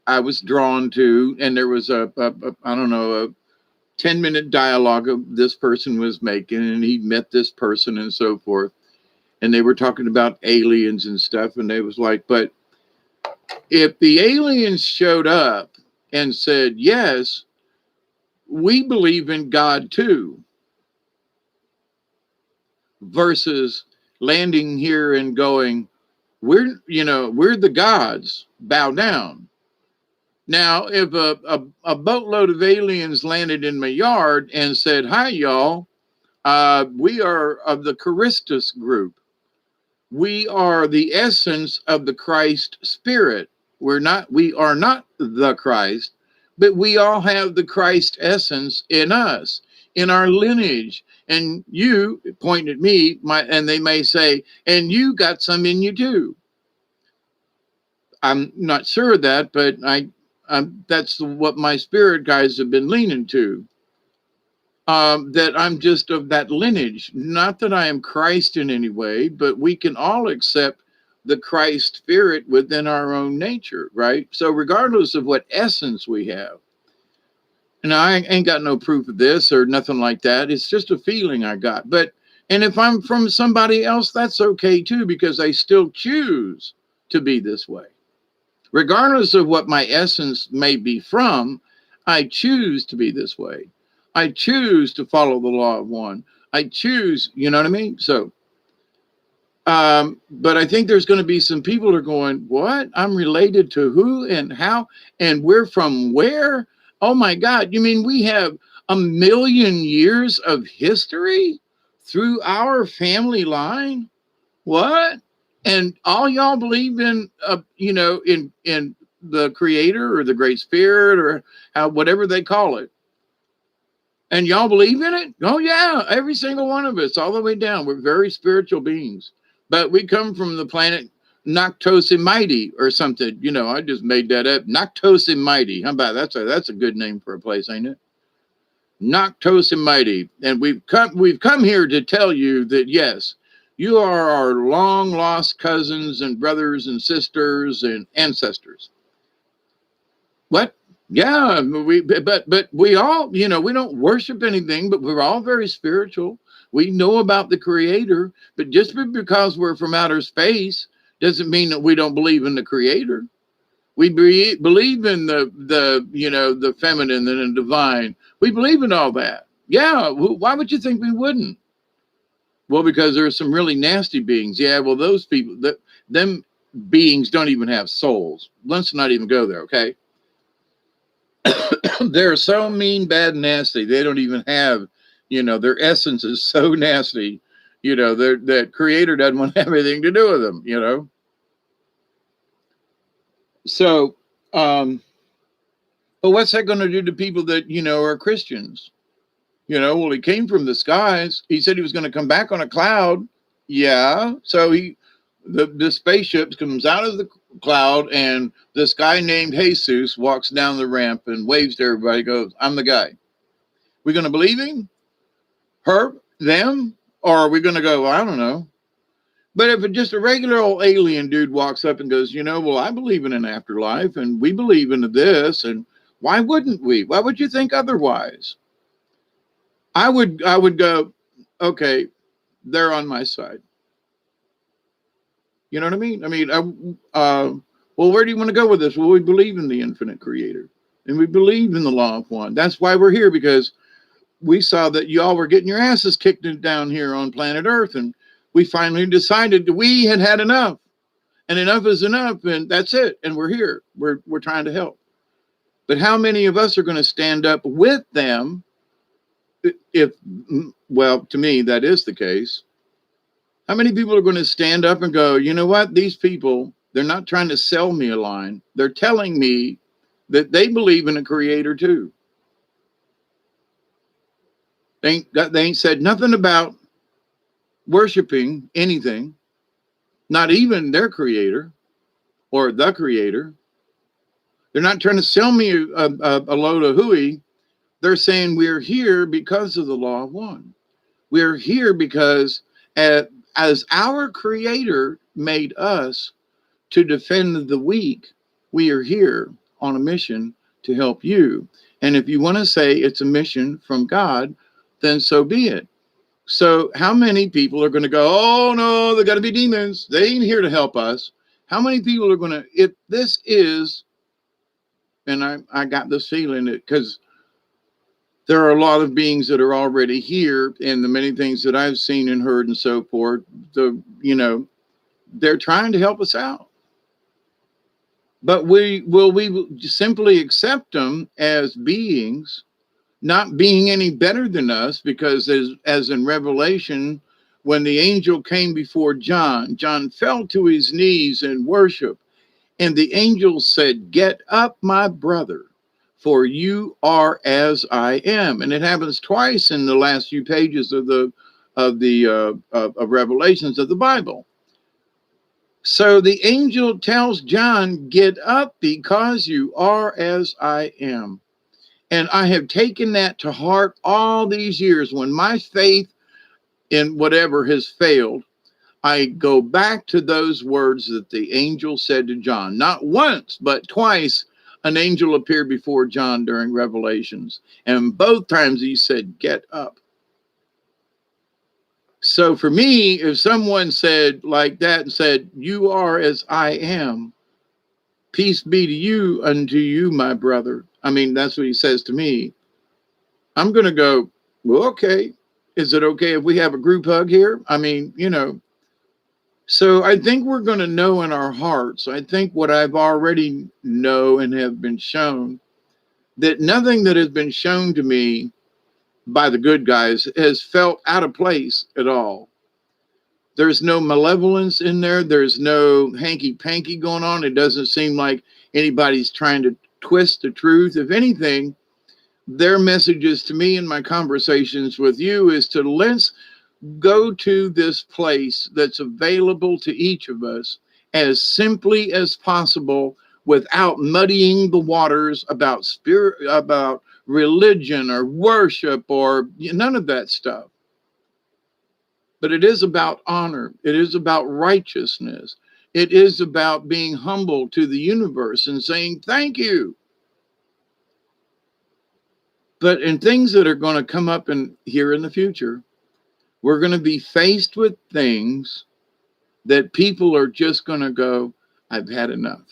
I was drawn to, and there was a I don't know, a 10-minute dialogue of this person was making, and he met this person and so forth. And they were talking about aliens and stuff, and they was like, but if the aliens showed up and said, yes, we believe in God too, versus landing here and going, we're the gods, bow down. Now, if a boatload of aliens landed in my yard and said, hi, y'all, we are of the Charistus group. We are the essence of the Christ spirit. We are not the Christ, but we all have the Christ essence in us, in our lineage. And you point at me, and they may say, and you got some in you too. I'm not sure of that, but that's what my spirit guides have been leaning to. That I'm just of that lineage. Not that I am Christ in any way, but we can all accept the Christ spirit within our own nature, right? So regardless of what essence we have, and I ain't got no proof of this or nothing like that. It's just a feeling I got. And if I'm from somebody else, that's okay too, because I still choose to be this way. Regardless of what my essence may be from, I choose to be this way. I choose to follow the law of one. I choose, you know what I mean? So, but I think there's going to be some people who are going, what? I'm related to who and how? And we're from where? Oh my God. You mean we have 1,000,000 years of history through our family line? What? And all y'all believe in, in the creator or the great spirit or whatever they call it. And y'all believe in it? Oh, yeah. Every single one of us, all the way down. We're very spiritual beings. But we come from the planet Noctosimite or something. I just made that up. Noctosimite. How about that's a good name for a place, ain't it? Noctosimite. And we've come here to tell you that, yes, you are our long lost cousins and brothers and sisters and ancestors. What? Yeah, but we all, we don't worship anything, but we're all very spiritual. We know about the creator, but just because we're from outer space doesn't mean that we don't believe in the creator. We believe in the feminine and the divine. We believe in all that. Yeah, why would you think we wouldn't? Well, because there are some really nasty beings. Yeah, well, those people, them beings don't even have souls. Let's not even go there, okay? They're so mean, bad, nasty. They don't even have, their essence is so nasty. That creator doesn't want to have anything to do with them, So, but what's that going to do to people that, are Christians? Well, he came from the skies. He said he was going to come back on a cloud. Yeah. So the spaceship comes out of the cloud, and this guy named Jesus walks down the ramp and waves to everybody, goes, I'm the guy. We going to believe him? Her? Them? Or are we going to go, I don't know. But if just a regular old alien dude walks up and goes, well, I believe in an afterlife, and we believe in this, and why wouldn't we? Why would you think otherwise? I would go, okay, they're on my side. You know what I mean? Well, where do you want to go with this? Well, we believe in the infinite creator, and we believe in the law of one. That's why we're here, because we saw that y'all were getting your asses kicked down here on planet Earth, and We finally decided that we had had enough, and enough is enough, and that's it. And we're here. We're trying to help. But how many of us are going to stand up with them? If, well, to me, that is the case. How many people are going to stand up and go, you know what? These people, they're not trying to sell me a line. They're telling me that they believe in a creator too. They ain't said nothing about worshiping anything, not even their creator or the creator. They're not trying to sell me a load of hooey. They're saying we're here because of the law of one. We're here because as our creator made us to defend the weak, we are here on a mission to help you. And if you want to say it's a mission from God, then so be it. So how many people are going to go, oh no, they got to be demons. They ain't here to help us. How many people are going to, if this is, and I got this feeling that because there are a lot of beings that are already here, and the many things that I've seen and heard and so forth, they're trying to help us out. But we simply accept them as beings, not being any better than us, because as in Revelation, when the angel came before John, John fell to his knees in worship, and the angel said, "Get up, my brother, for you are as I am." And it happens twice in the last few pages of Revelations of the Bible. So the angel tells John, "Get up, because you are as I am." And I have taken that to heart all these years. When my faith in whatever has failed, I go back to those words that the angel said to John. Not once, but twice, an angel appeared before John during Revelations. And both times he said, "Get up." So for me, if someone said like that and said, "You are as I am, peace be to you, unto you, my brother." I mean, that's what he says to me. I'm going to go, well, okay. Is it okay if we have a group hug here? I mean, So I think we're going to know in our hearts. I think what I've already know and have been shown, that nothing that has been shown to me by the good guys has felt out of place at all. There's no malevolence in there. There's no hanky-panky going on. It doesn't seem like anybody's trying to twist the truth. If anything, their messages to me in my conversations with you is to let's go to this place that's available to each of us as simply as possible, without muddying the waters about spirit, about religion or worship or none of that stuff. But it is about honor. It is about righteousness. It is about being humble to the universe and saying thank you. But in things that are going to come up here in the future, we're going to be faced with things that people are just going to go, "I've had enough."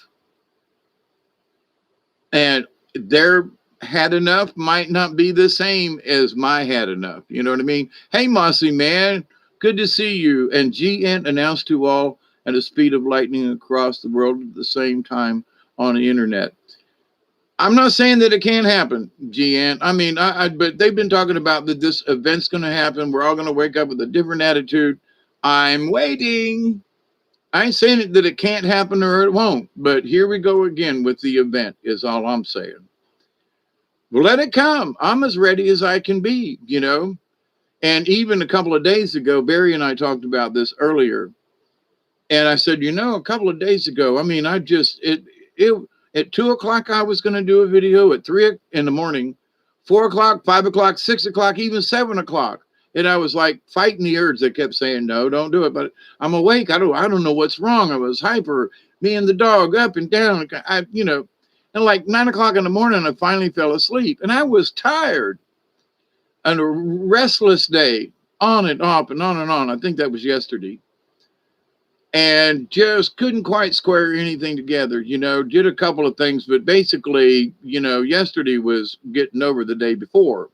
And their had enough might not be the same as my had enough. You know what I mean? "Hey, Mossy man, good to see you." And GN announced to all at the speed of lightning across the world at the same time on the internet. I'm not saying that it can't happen, GN. I mean, but they've been talking about that this event's going to happen. We're all going to wake up with a different attitude. I'm waiting. I ain't saying that it can't happen or it won't, but here we go again with the event is all I'm saying. Well, let it come. I'm as ready as I can be, And even a couple of days ago, Barry and I talked about this earlier. And I said, a couple of days ago, I mean, at 2:00, I was going to do a video. At 3 in the morning, 4:00, 5:00, 6:00, even 7:00. And I was like fighting the urge that kept saying, "No, don't do it." But I'm awake. I don't know what's wrong. I was hyper, me and the dog up and down. And like 9:00 in the morning, I finally fell asleep and I was tired. And a restless day, on and off and on and on. I think that was yesterday. And just couldn't quite square anything together, did a couple of things, but basically, yesterday was getting over the day before.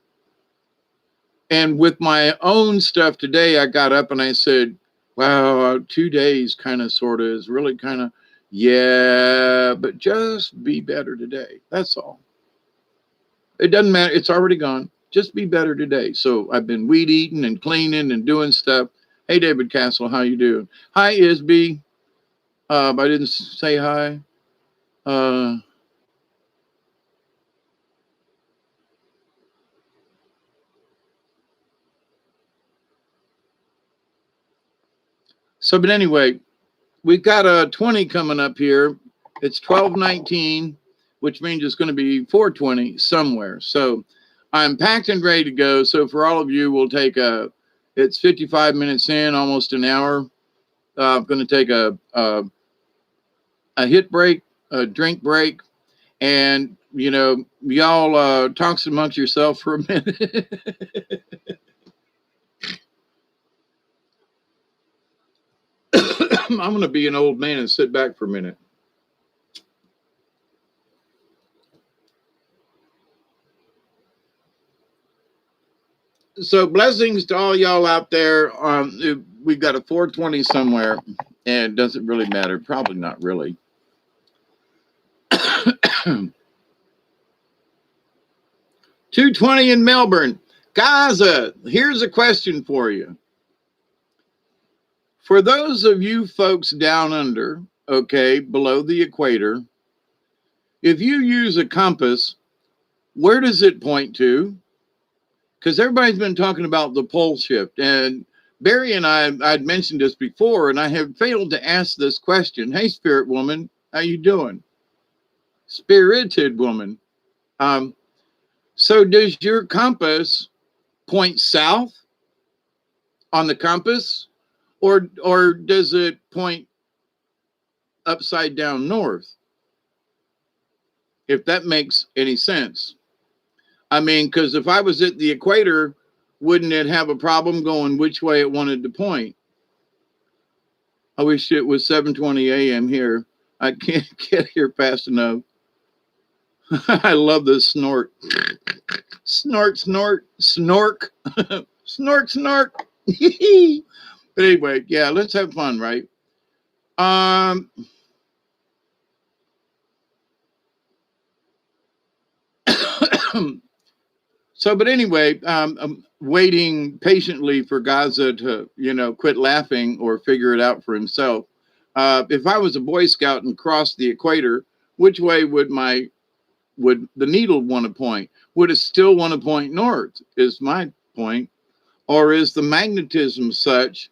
And with my own stuff today, I got up and I said, Wow, 2 days kind of sort of is really kind of, yeah, but just be better today. That's all. It doesn't matter. It's already gone. Just be better today. So I've been weed eating and cleaning and doing stuff. Hey, David Castle, how you doing? Hi, Isby. I didn't say hi. Uh, but anyway, we've got a 20 coming up here. It's 12:19, which means it's going to be 4:20 somewhere. So I'm packed and ready to go. So for all of you, we'll take it's 55 minutes in, almost an hour. I'm going to take a hit break, a drink break, and y'all talk amongst yourself for a minute. I'm going to be an old man and sit back for a minute. So blessings to all y'all out there. We've got a 420 somewhere, and it doesn't really matter. Probably not really. 220 in Melbourne. Gaza, here's a question for you. For those of you folks down under, okay, below the equator, if you use a compass, where does it point to? Because everybody's been talking about the pole shift, and Barry and I'd mentioned this before, and I have failed to ask this question. Hey, spirit woman, how you doing? Spirited woman. Um, so does your compass point south on the compass, or does it point upside down north? If that makes any sense. I mean, because if I was at the equator, wouldn't it have a problem going which way it wanted to point? I wish it was 7:20 a.m. here. I can't get here fast enough. I love this snort. Snort, snort, snork. Snort, snort. But anyway, yeah, let's have fun, right? Um, but anyway, I'm waiting patiently for Gaza to, quit laughing or figure it out for himself. If I was a Boy Scout and crossed the equator, which way would the needle want to point? Would it still want to point north? Is my point, or is the magnetism such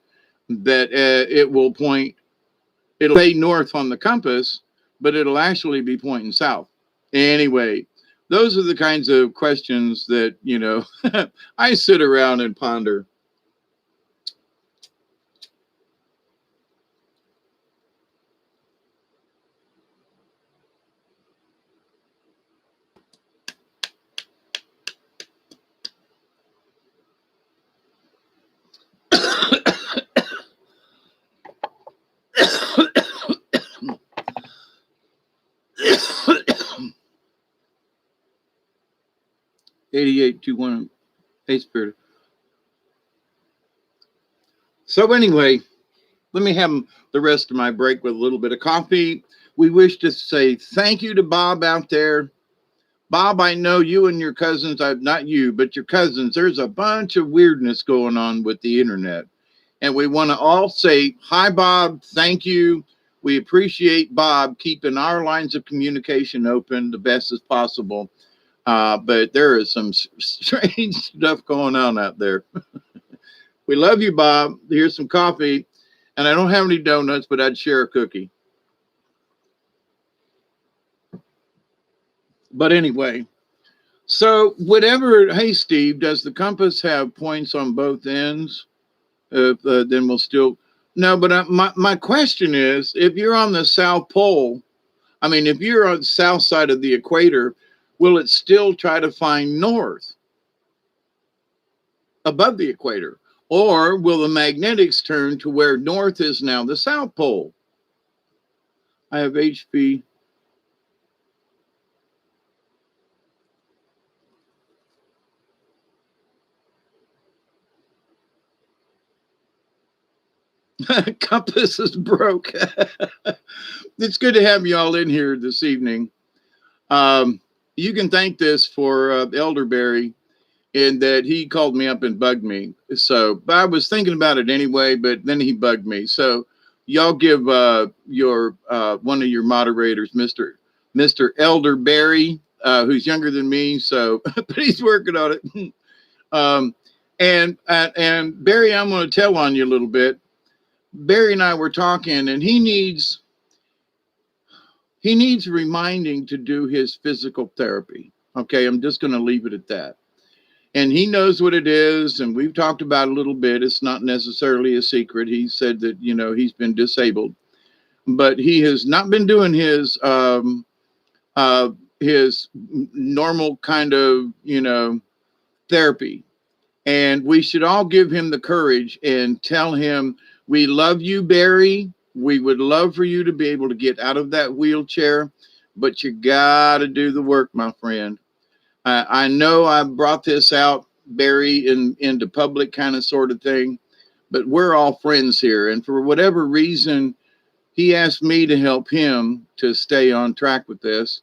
that it will point? It'll say north on the compass, but it'll actually be pointing south. Anyway, those are the kinds of questions that, I sit around and ponder. Eighty-eight to one, hey spirit. So anyway, let me have the rest of my break with a little bit of coffee. We wish to say thank you to Bob out there. Bob, I know you and your cousins, not you, but your cousins, there's a bunch of weirdness going on with the internet. And we want to all say, hi, Bob. Thank you. We appreciate Bob keeping our lines of communication open the best as possible. But there is some strange stuff going on out there. We love you, Bob. Here's some coffee. And I don't have any donuts, but I'd share a cookie. But anyway, so whatever, hey, Steve, does the compass have points on both ends? Then we'll still, no, but my question is, if you're on the South Pole, I mean, if you're on the south side of the equator, will it still try to find north above the equator? Or will the magnetics turn to where north is now the South Pole? I have HP. Compass is broke. It's good to have you all in here this evening. Um, you can thank this for Elderberry in that he called me up and bugged me. So, but I was thinking about it anyway, but then he bugged me. So, y'all give your one of your moderators, Mr. Elderberry, who's younger than me. So, but he's working on it. Um, and Barry, I'm going to tell on you a little bit. Barry and I were talking, and he needs reminding to do his physical therapy. Okay, I'm just going to leave it at that. And he knows what it is, and we've talked about it a little bit. It's not necessarily a secret. He said that he's been disabled, but he has not been doing his normal kind of therapy. And we should all give him the courage and tell him, we love you, Barry. We would love for you to be able to get out of that wheelchair, but you got to do the work, my friend. I know I brought this out, Barry, into public kind of sort of thing, but we're all friends here. And for whatever reason, he asked me to help him to stay on track with this.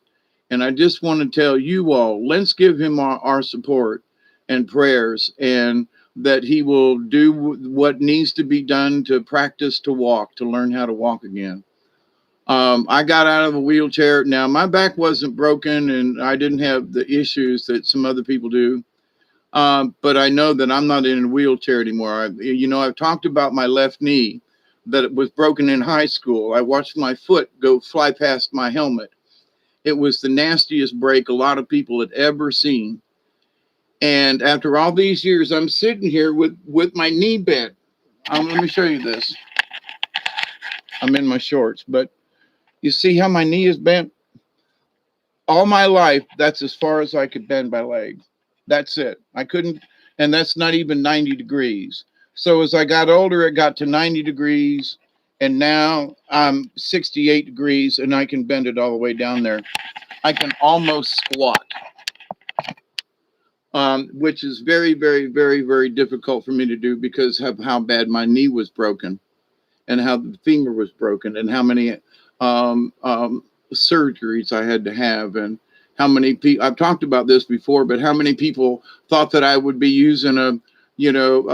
And I just want to tell you all, let's give him our support and prayers, and that he will do what needs to be done to practice to walk, to learn how to walk again. I got out of a wheelchair. Now, my back wasn't broken and I didn't have the issues that some other people do. But I know that I'm not in a wheelchair anymore. I've talked about my left knee, that it was broken in high school. I watched my foot go fly past my helmet. It was the nastiest break a lot of people had ever seen. And after all these years, I'm sitting here with my knee bent. Let me show you this. I'm in my shorts, but you see how my knee is bent? All my life, that's as far as I could bend my leg. That's it. I couldn't, and that's not even 90 degrees. So as I got older, it got to 90 degrees, and now I'm 68 degrees, and I can bend it all the way down there. I can almost squat. Which is very, very, very, very difficult for me to do because of how bad my knee was broken, and how the femur was broken, and how many surgeries I had to have, and how many people. I've talked about this before, but how many people thought that I would be using a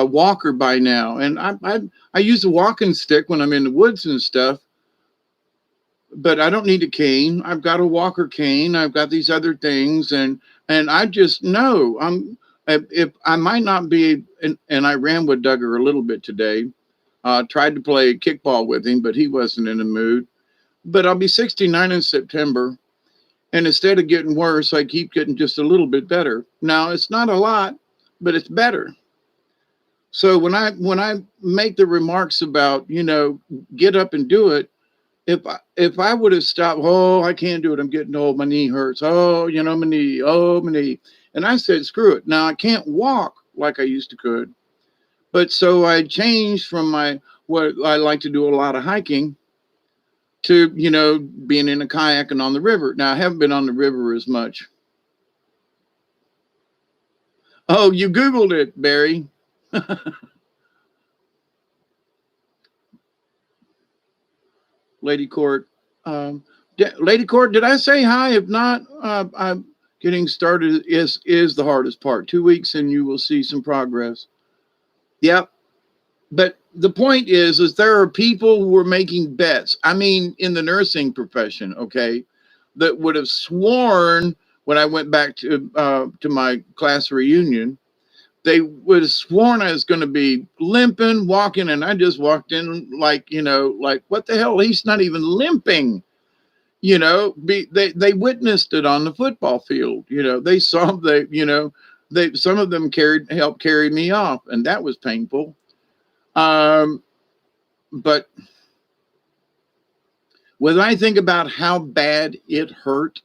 walker by now, and I use a walking stick when I'm in the woods and stuff. But I don't need a cane. I've got a walker cane. I've got these other things, and I just know if I might not be. And I ran with Duggar a little bit today. Tried to play kickball with him, but he wasn't in the mood. But I'll be 69 in September, and instead of getting worse, I keep getting just a little bit better. Now it's not a lot, but it's better. So when I make the remarks about get up and do it. If I would have stopped, oh, I can't do it. I'm getting old. My knee hurts. Oh, my knee. Oh, my knee. And I said, screw it. Now I can't walk like I used to could. But so I changed from what I like to do a lot of hiking to, being in a kayak and on the river. Now I haven't been on the river as much. Oh, you Googled it, Barry. Lady Court. Lady Court, did I say hi? If not, I'm getting started is the hardest part. 2 weeks and you will see some progress. Yep. But the point is there are people who are making bets. I mean, in the nursing profession, okay, that would have sworn when I went back to my class reunion, they would have sworn I was going to be limping, walking, and I just walked in like what the hell? He's not even limping. They witnessed it on the football field. They saw some of them helped carry me off, and that was painful. But when I think about how bad it hurt,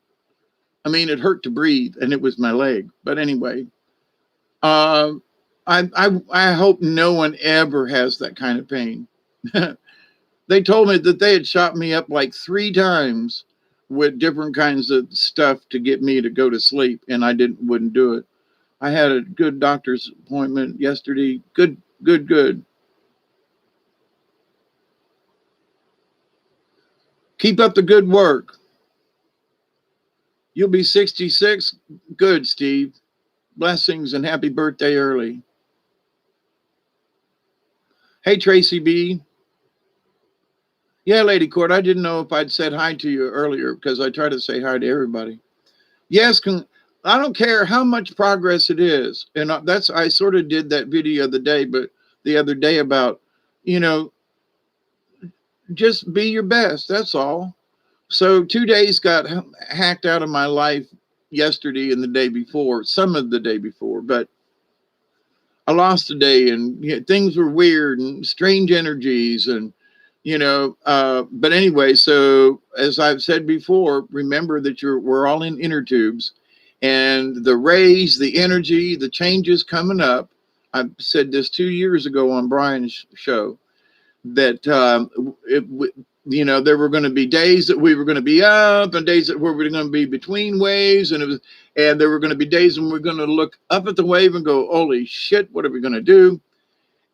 I mean, it hurt to breathe, and it was my leg. But anyway, I hope no one ever has that kind of pain. They told me that they had shot me up like 3 times with different kinds of stuff to get me to go to sleep, and I wouldn't do it. I had a good doctor's appointment yesterday. Good. Keep up the good work. You'll be 66. Good, Steve. Blessings and happy birthday early. Hey, Tracy B. Yeah, Lady Court, I didn't know if I'd said hi to you earlier because I try to say hi to everybody. Yes, I don't care how much progress it is. And that's, I sort of did that video the other day about, you know, just be your best. That's all. So 2 days got hacked out of my life yesterday and the day before, some of the day before, but I lost a day and things were weird and strange energies and, but anyway, so as I've said before, remember that we're all in inner tubes and the rays, the energy, the changes coming up. I said this 2 years ago on Brian's show that, there were going to be days that we were going to be up and days that we were going to be between waves. And there were going to be days when we're going to look up at the wave and go, holy shit, what are we going to do?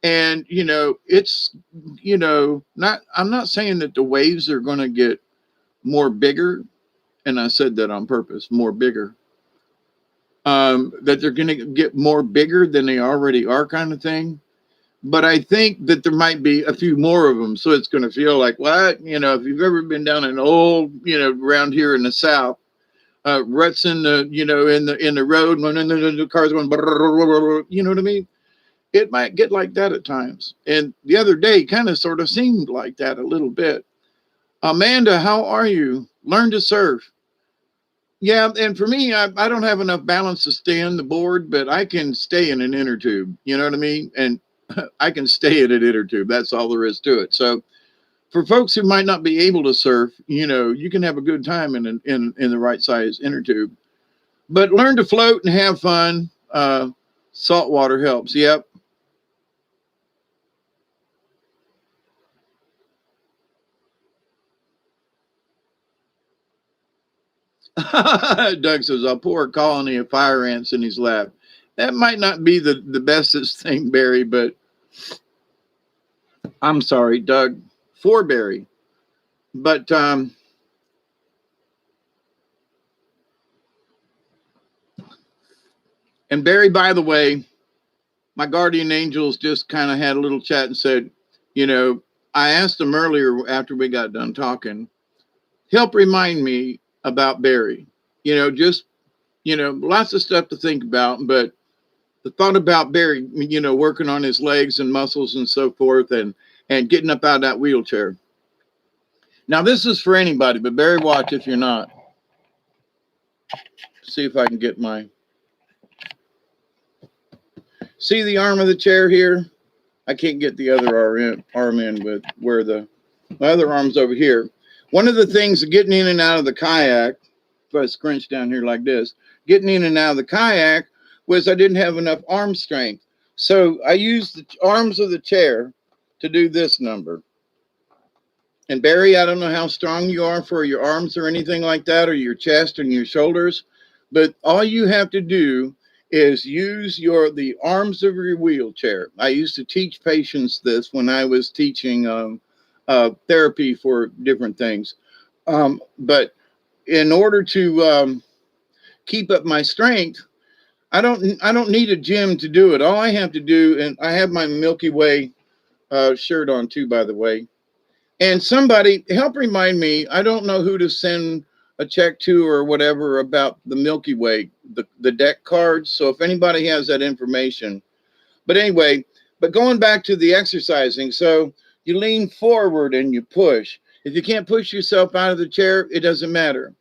And, it's, I'm not saying that the waves are going to get more bigger. And I said that on purpose, more bigger. That they're going to get more bigger than they already are kind of thing. But I think that there might be a few more of them. So it's going to feel like what, if you've ever been down an old, around here in the South, ruts in the, in the road, when the cars going, you know what I mean? It might get like that at times. And the other day kind of sort of seemed like that a little bit. Amanda, how are you? Learn to surf. Yeah, and for me, I don't have enough balance to stay on the board, but I can stay in an inner tube. You know what I mean? And I can stay in an inner tube. That's all there is to it. So for folks who might not be able to surf, you can have a good time in the right size inner tube. But learn to float and have fun. Salt water helps. Yep. Doug says, I'll pour a colony of fire ants in his lap. That might not be the bestest thing, Barry, but I'm sorry, Doug, for Barry. But and Barry, by the way, my guardian angels just kind of had a little chat and said, I asked them earlier after we got done talking, help remind me about Barry. Just, lots of stuff to think about, but the thought about Barry, working on his legs and muscles and so forth and getting up out of that wheelchair. Now, this is for anybody, but Barry, watch if you're not. See if I can get see the arm of the chair here? I can't get the other arm in with where my other arm's over here. One of the things getting in and out of the kayak, if I scrunch down here like this, getting in and out of the kayak was I didn't have enough arm strength. So I used the arms of the chair to do this number. And Barry, I don't know how strong you are for your arms or anything like that, or your chest and your shoulders, but all you have to do is use the arms of your wheelchair. I used to teach patients this when I was teaching therapy for different things. But in order to keep up my strength, I don't need a gym to do it. All I have to do, and I have my Milky Way shirt on too, by the way. And somebody help remind me. I don't know who to send a check to or whatever about the Milky Way, the deck cards. So if anybody has that information, but anyway, but going back to the exercising, so you lean forward and you push. If you can't push yourself out of the chair, it doesn't matter.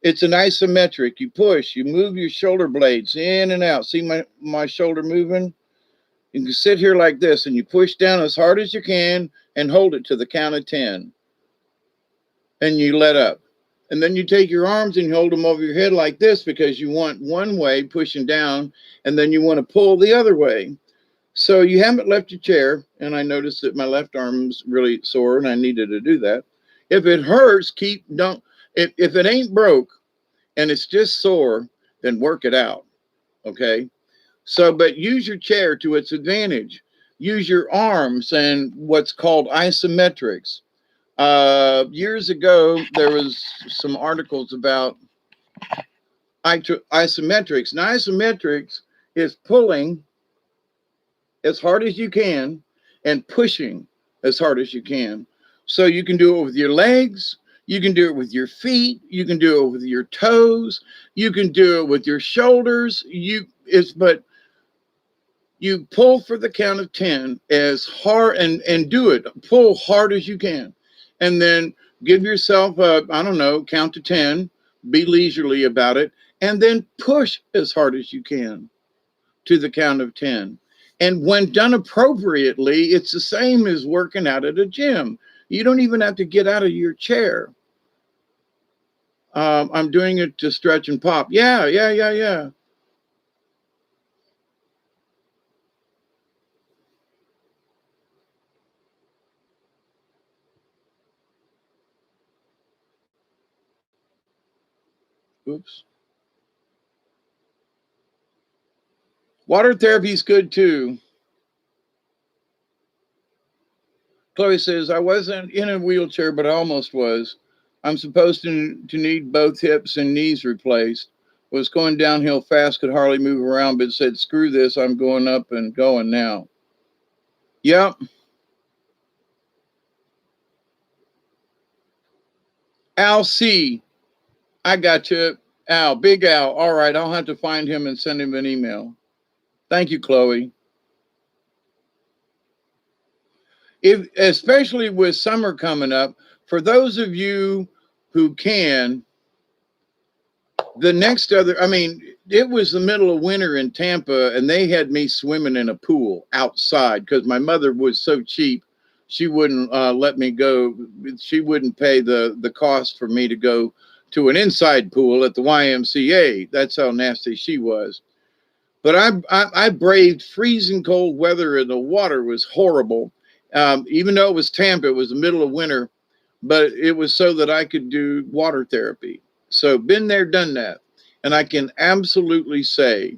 It's an isometric. You push, you move your shoulder blades in and out. See my shoulder moving? You can sit here like this and you push down as hard as you can and hold it to the count of 10. And you let up. And then you take your arms and you hold them over your head like this because you want one way pushing down and then you want to pull the other way. So you haven't left your chair. And I noticed that my left arm's really sore and I needed to do that. If it hurts, if it ain't broke and it's just sore, then work it out. Okay. So, but use your chair to its advantage. Use your arms and what's called isometrics. Years ago, there was some articles about isometrics. Now, isometrics is pulling as hard as you can and pushing as hard as you can. So you can do it with your legs, you can do it with your feet, you can do it with your toes, you can do it with your shoulders. But you pull for the count of 10 as hard and do it. Pull hard as you can. And then give yourself I don't know, count to 10, be leisurely about it, and then push as hard as you can to the count of 10. And when done appropriately, it's the same as working out at a gym. You don't even have to get out of your chair. I'm doing it to stretch and pop. Yeah, yeah, yeah, yeah. Oops. Water therapy is good too. Chloe says, I wasn't in a wheelchair, but I almost was. I'm supposed to need both hips and knees replaced. Was going downhill fast, could hardly move around, but said, screw this, I'm going up and going now. Yep. Al C. I got you. Al, Big Al. All right, I'll have to find him and send him an email. Thank you, Chloe. If especially with summer coming up, for those of you who can, the next other, I mean, it was the middle of winter in Tampa, and they had me swimming in a pool outside because my mother was so cheap. She wouldn't let me go. She wouldn't pay the cost for me to go to an inside pool at the YMCA. That's how nasty she was. But I braved freezing cold weather, and the water was horrible. Even though it was Tampa, it was the middle of winter, but it was so that I could do water therapy. So been there, done that. And I can absolutely say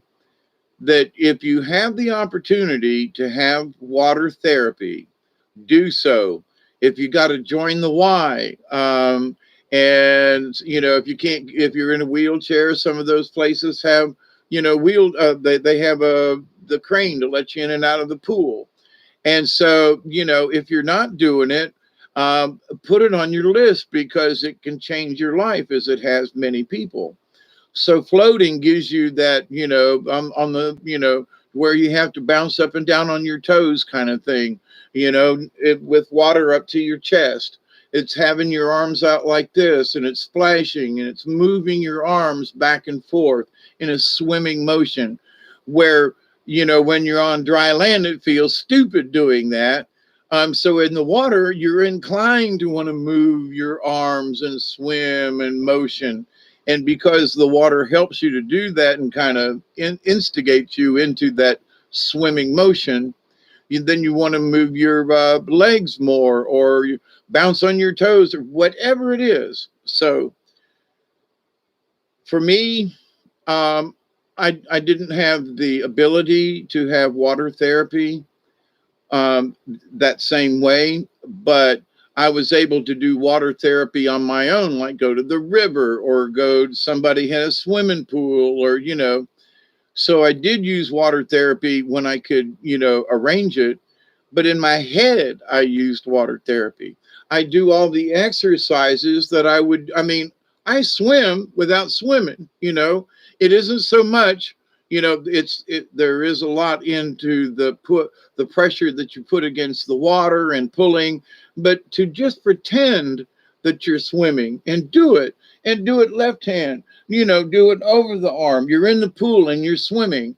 that if you have the opportunity to have water therapy, do so. If you got to join the Y, and you know, if you can't, if you're in a wheelchair, some of those places have, you know, they have the crane to let you in and out of the pool. And so, you know, if you're not doing it, put it on your list because it can change your life as it has many people. So floating gives you that, you know, on the, you know, where you have to bounce up and down on your toes kind of thing, you know, with water up to your chest. It's having your arms out like this and it's splashing and it's moving your arms back and forth in a swimming motion where, you know, when you're on dry land, it feels stupid doing that. So in the water, you're inclined to want to move your arms and swim and motion, and because the water helps you to do that and kind of instigates you into that swimming motion, then you want to move your legs more or you bounce on your toes or whatever it is. So for me, um, I didn't have the ability to have water therapy that same way, but I was able to do water therapy on my own, like go to the river or go to somebody had a swimming pool or, you know, so I did use water therapy when I could, you know, arrange it. But in my head, I used water therapy. I do all the exercises that I would, I mean, I swim without swimming, you know, it isn't so much, you know, there is a lot into the pressure that you put against the water and pulling, but to just pretend that you're swimming and do it left hand, you know, do it over the arm. You're in the pool and you're swimming,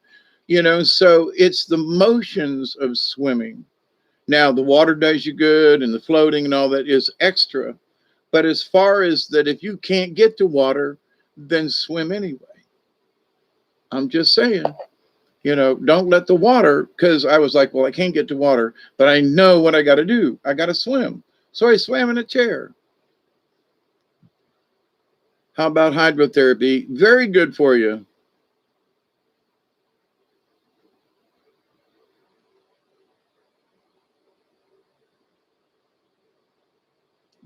you know, so it's the motions of swimming. Now, the water does you good and the floating and all that is extra. But as far as that, if you can't get to water, then swim anyway. I'm just saying, you know, don't let the water, because I was like, well, I can't get to water, but I know what I got to do. I got to swim. So I swam in a chair. How about hydrotherapy? Very good for you.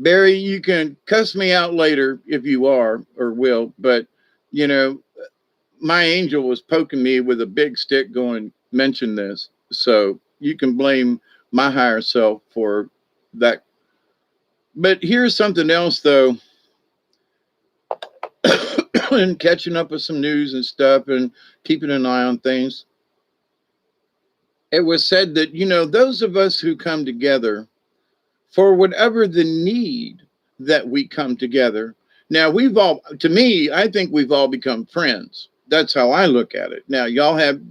Barry, you can cuss me out later if you are or will, but you know, my angel was poking me with a big stick going, mention this. So you can blame my higher self for that. But here's something else, though, and catching up with some news and stuff and keeping an eye on things. It was said that, those of us who come together for whatever the need that we come together. Now, to me, I think we've all become friends. That's how I look at it. Now, y'all have,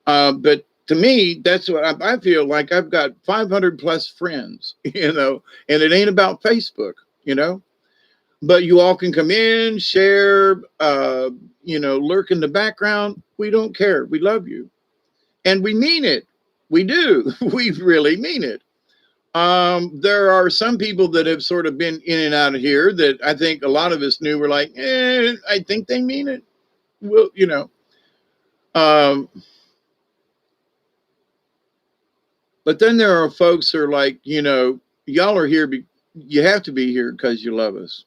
but to me, that's what I feel like. I've got 500 plus friends, and it ain't about Facebook, but you all can come in, share, lurk in the background. We don't care. We love you. And we mean it. We do. We really mean it. There are some people that have sort of been in and out of here that I think a lot of us knew were like, I think they mean it. Well, but then there are folks who are like, y'all are here. You have to be here because you love us.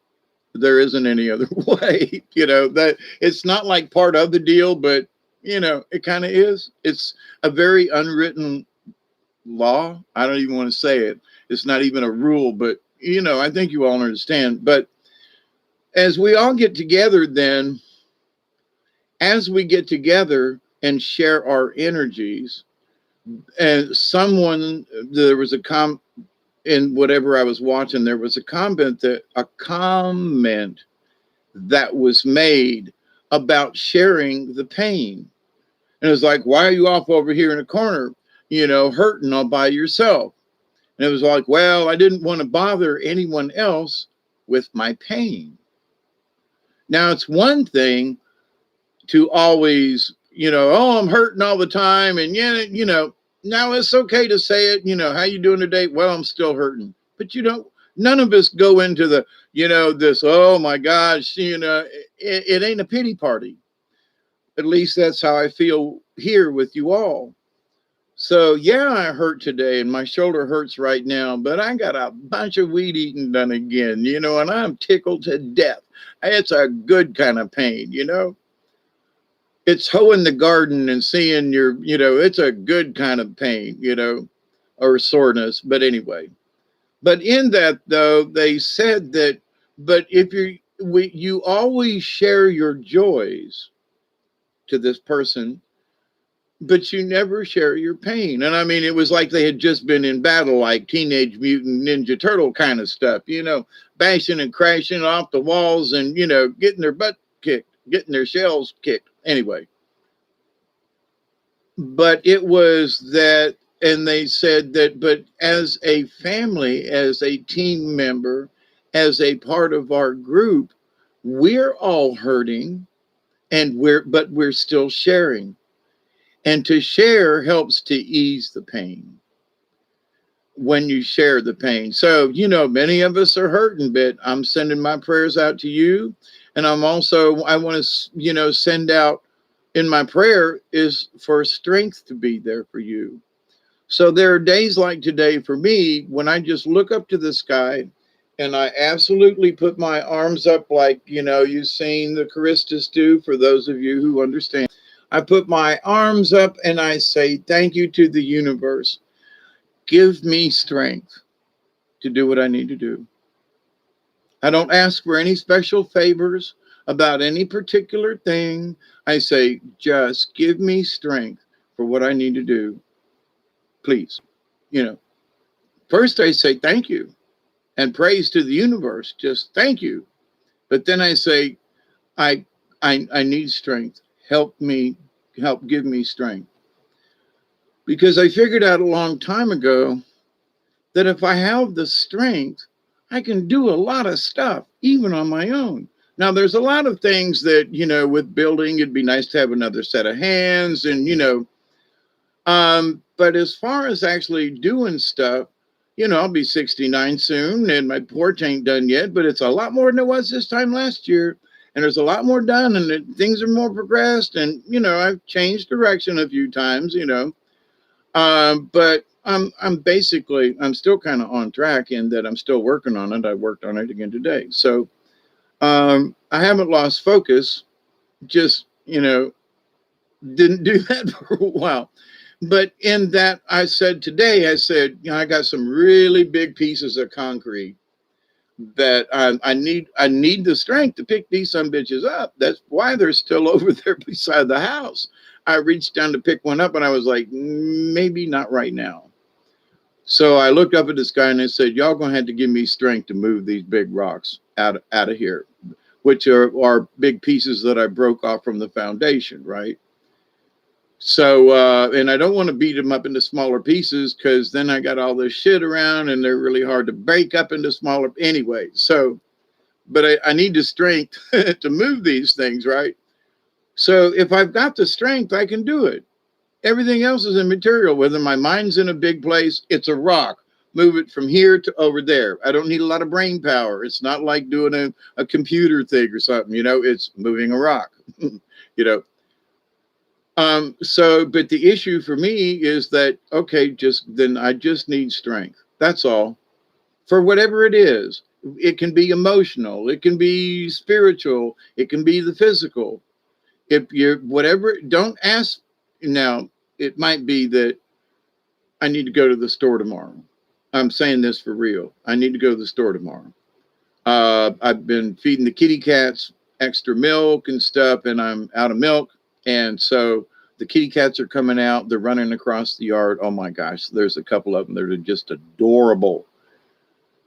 There isn't any other way, that it's not like part of the deal, but it kind of is. It's a very unwritten law. I don't even want to say it. It's not even a rule, but I think you all understand. But as we all get together, then as we get together and share our energies, and there was in whatever I was watching, there was a comment that was made about sharing the pain. And it was like, why are you off over here in a corner, hurting all by yourself? And it was like, well, I didn't want to bother anyone else with my pain. Now, it's one thing to always, oh, I'm hurting all the time. And now it's okay to say it, how you doing today? Well, I'm still hurting. But none of us go into the, this, oh my gosh, it ain't a pity party. At least that's how I feel here with you all. So yeah, I hurt today and my shoulder hurts right now, but I got a bunch of weed eating done again, and I'm tickled to death. It's a good kind of pain, It's hoeing the garden and seeing it's a good kind of pain, or soreness. But anyway, but in that though, they said that, but if you always share your joys to this person, but you never share your pain. And I mean, it was like they had just been in battle, like Teenage Mutant Ninja Turtle kind of stuff, bashing and crashing off the walls and, getting their butt kicked, getting their shells kicked. Anyway, but it was that, and they said that, but as a family, as a team member, as a part of our group, we're all hurting but we're still sharing. And to share helps to ease the pain when you share the pain. So, many of us are hurting, but I'm sending my prayers out to you. And I want to, send out in my prayer is for strength to be there for you. So there are days like today for me when I just look up to the sky and I absolutely put my arms up like, you've seen the Charistas do, for those of you who understand. I put my arms up and I say, thank you to the universe. Give me strength to do what I need to do. I don't ask for any special favors about any particular thing. I say, just give me strength for what I need to do. Please. First I say thank you and praise to the universe. Just thank you. But then I say, I need strength. Help give me strength. Because I figured out a long time ago that if I have the strength, I can do a lot of stuff, even on my own. Now, there's a lot of things that, with building, it'd be nice to have another set of hands and, but as far as actually doing stuff, I'll be 69 soon and my porch ain't done yet, but it's a lot more than it was this time last year. And there's a lot more done and things are more progressed. And, I've changed direction a few times, but I'm still kind of on track in that I'm still working on it. I worked on it again today. So I haven't lost focus, just, didn't do that for a while. But in that, I said today, I said, I got some really big pieces of concrete that I need the strength to pick these some bitches up. That's why they're still over there beside the house. I reached down to pick one up and I was like, maybe not right now. So I looked up at the sky and I said, y'all gonna have to give me strength to move these big rocks out of here, which are big pieces that I broke off from the foundation, right? So, and I don't want to beat them up into smaller pieces because then I got all this shit around and they're really hard to break up into smaller anyway. So, but I need the strength to move these things, right? So if I've got the strength, I can do it. Everything else is immaterial. Whether my mind's in a big place, it's a rock. Move it from here to over there. I don't need a lot of brain power. It's not like doing a computer thing or something, it's moving a rock, you know. So, but the issue for me is that, okay, then I just need strength. That's all. For whatever it is. It can be emotional, it can be spiritual, it can be the physical. If you're whatever, don't ask now. It might be that I need to go to the store tomorrow. I'm saying this for real. I need to go to the store tomorrow. I've been feeding the kitty cats extra milk and stuff, and I'm out of milk. And so the kitty cats are coming out. They're running across the yard. Oh my gosh, there's a couple of them that are just adorable.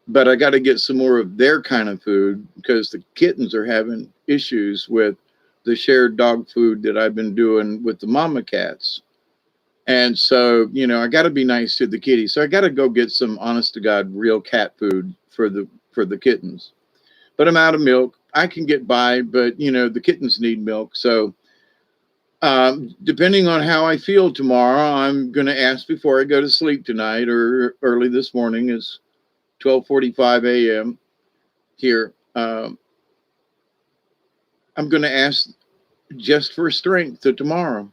But I got to get some more of their kind of food because the kittens are having issues with the shared dog food that I've been doing with the mama cats. And so, I got to be nice to the kitties. So I got to go get some honest to God real cat food for the kittens. But I'm out of milk. I can get by, but the kittens need milk. So depending on how I feel tomorrow, I'm going to ask before I go to sleep tonight or early this morning. Is 12:45 a.m. here. I'm going to ask just for strength to tomorrow.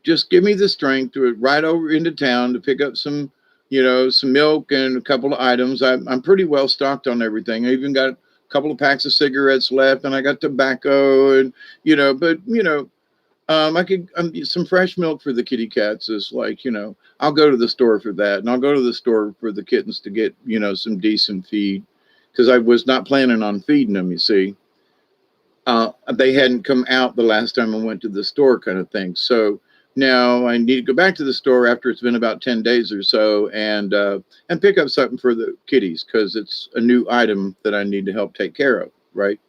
Just give me the strength to ride over into town to pick up some milk and a couple of items. I'm pretty well stocked on everything. I even got a couple of packs of cigarettes left, and I got tobacco, and but I could some fresh milk for the kitty cats is like I'll go to the store for that, and I'll go to the store for the kittens to get some decent feed because I was not planning on feeding them. You see, they hadn't come out the last time I went to the store, kind of thing. So now I need to go back to the store after it's been about 10 days or so and pick up something for the kitties because it's a new item that I need to help take care of, right?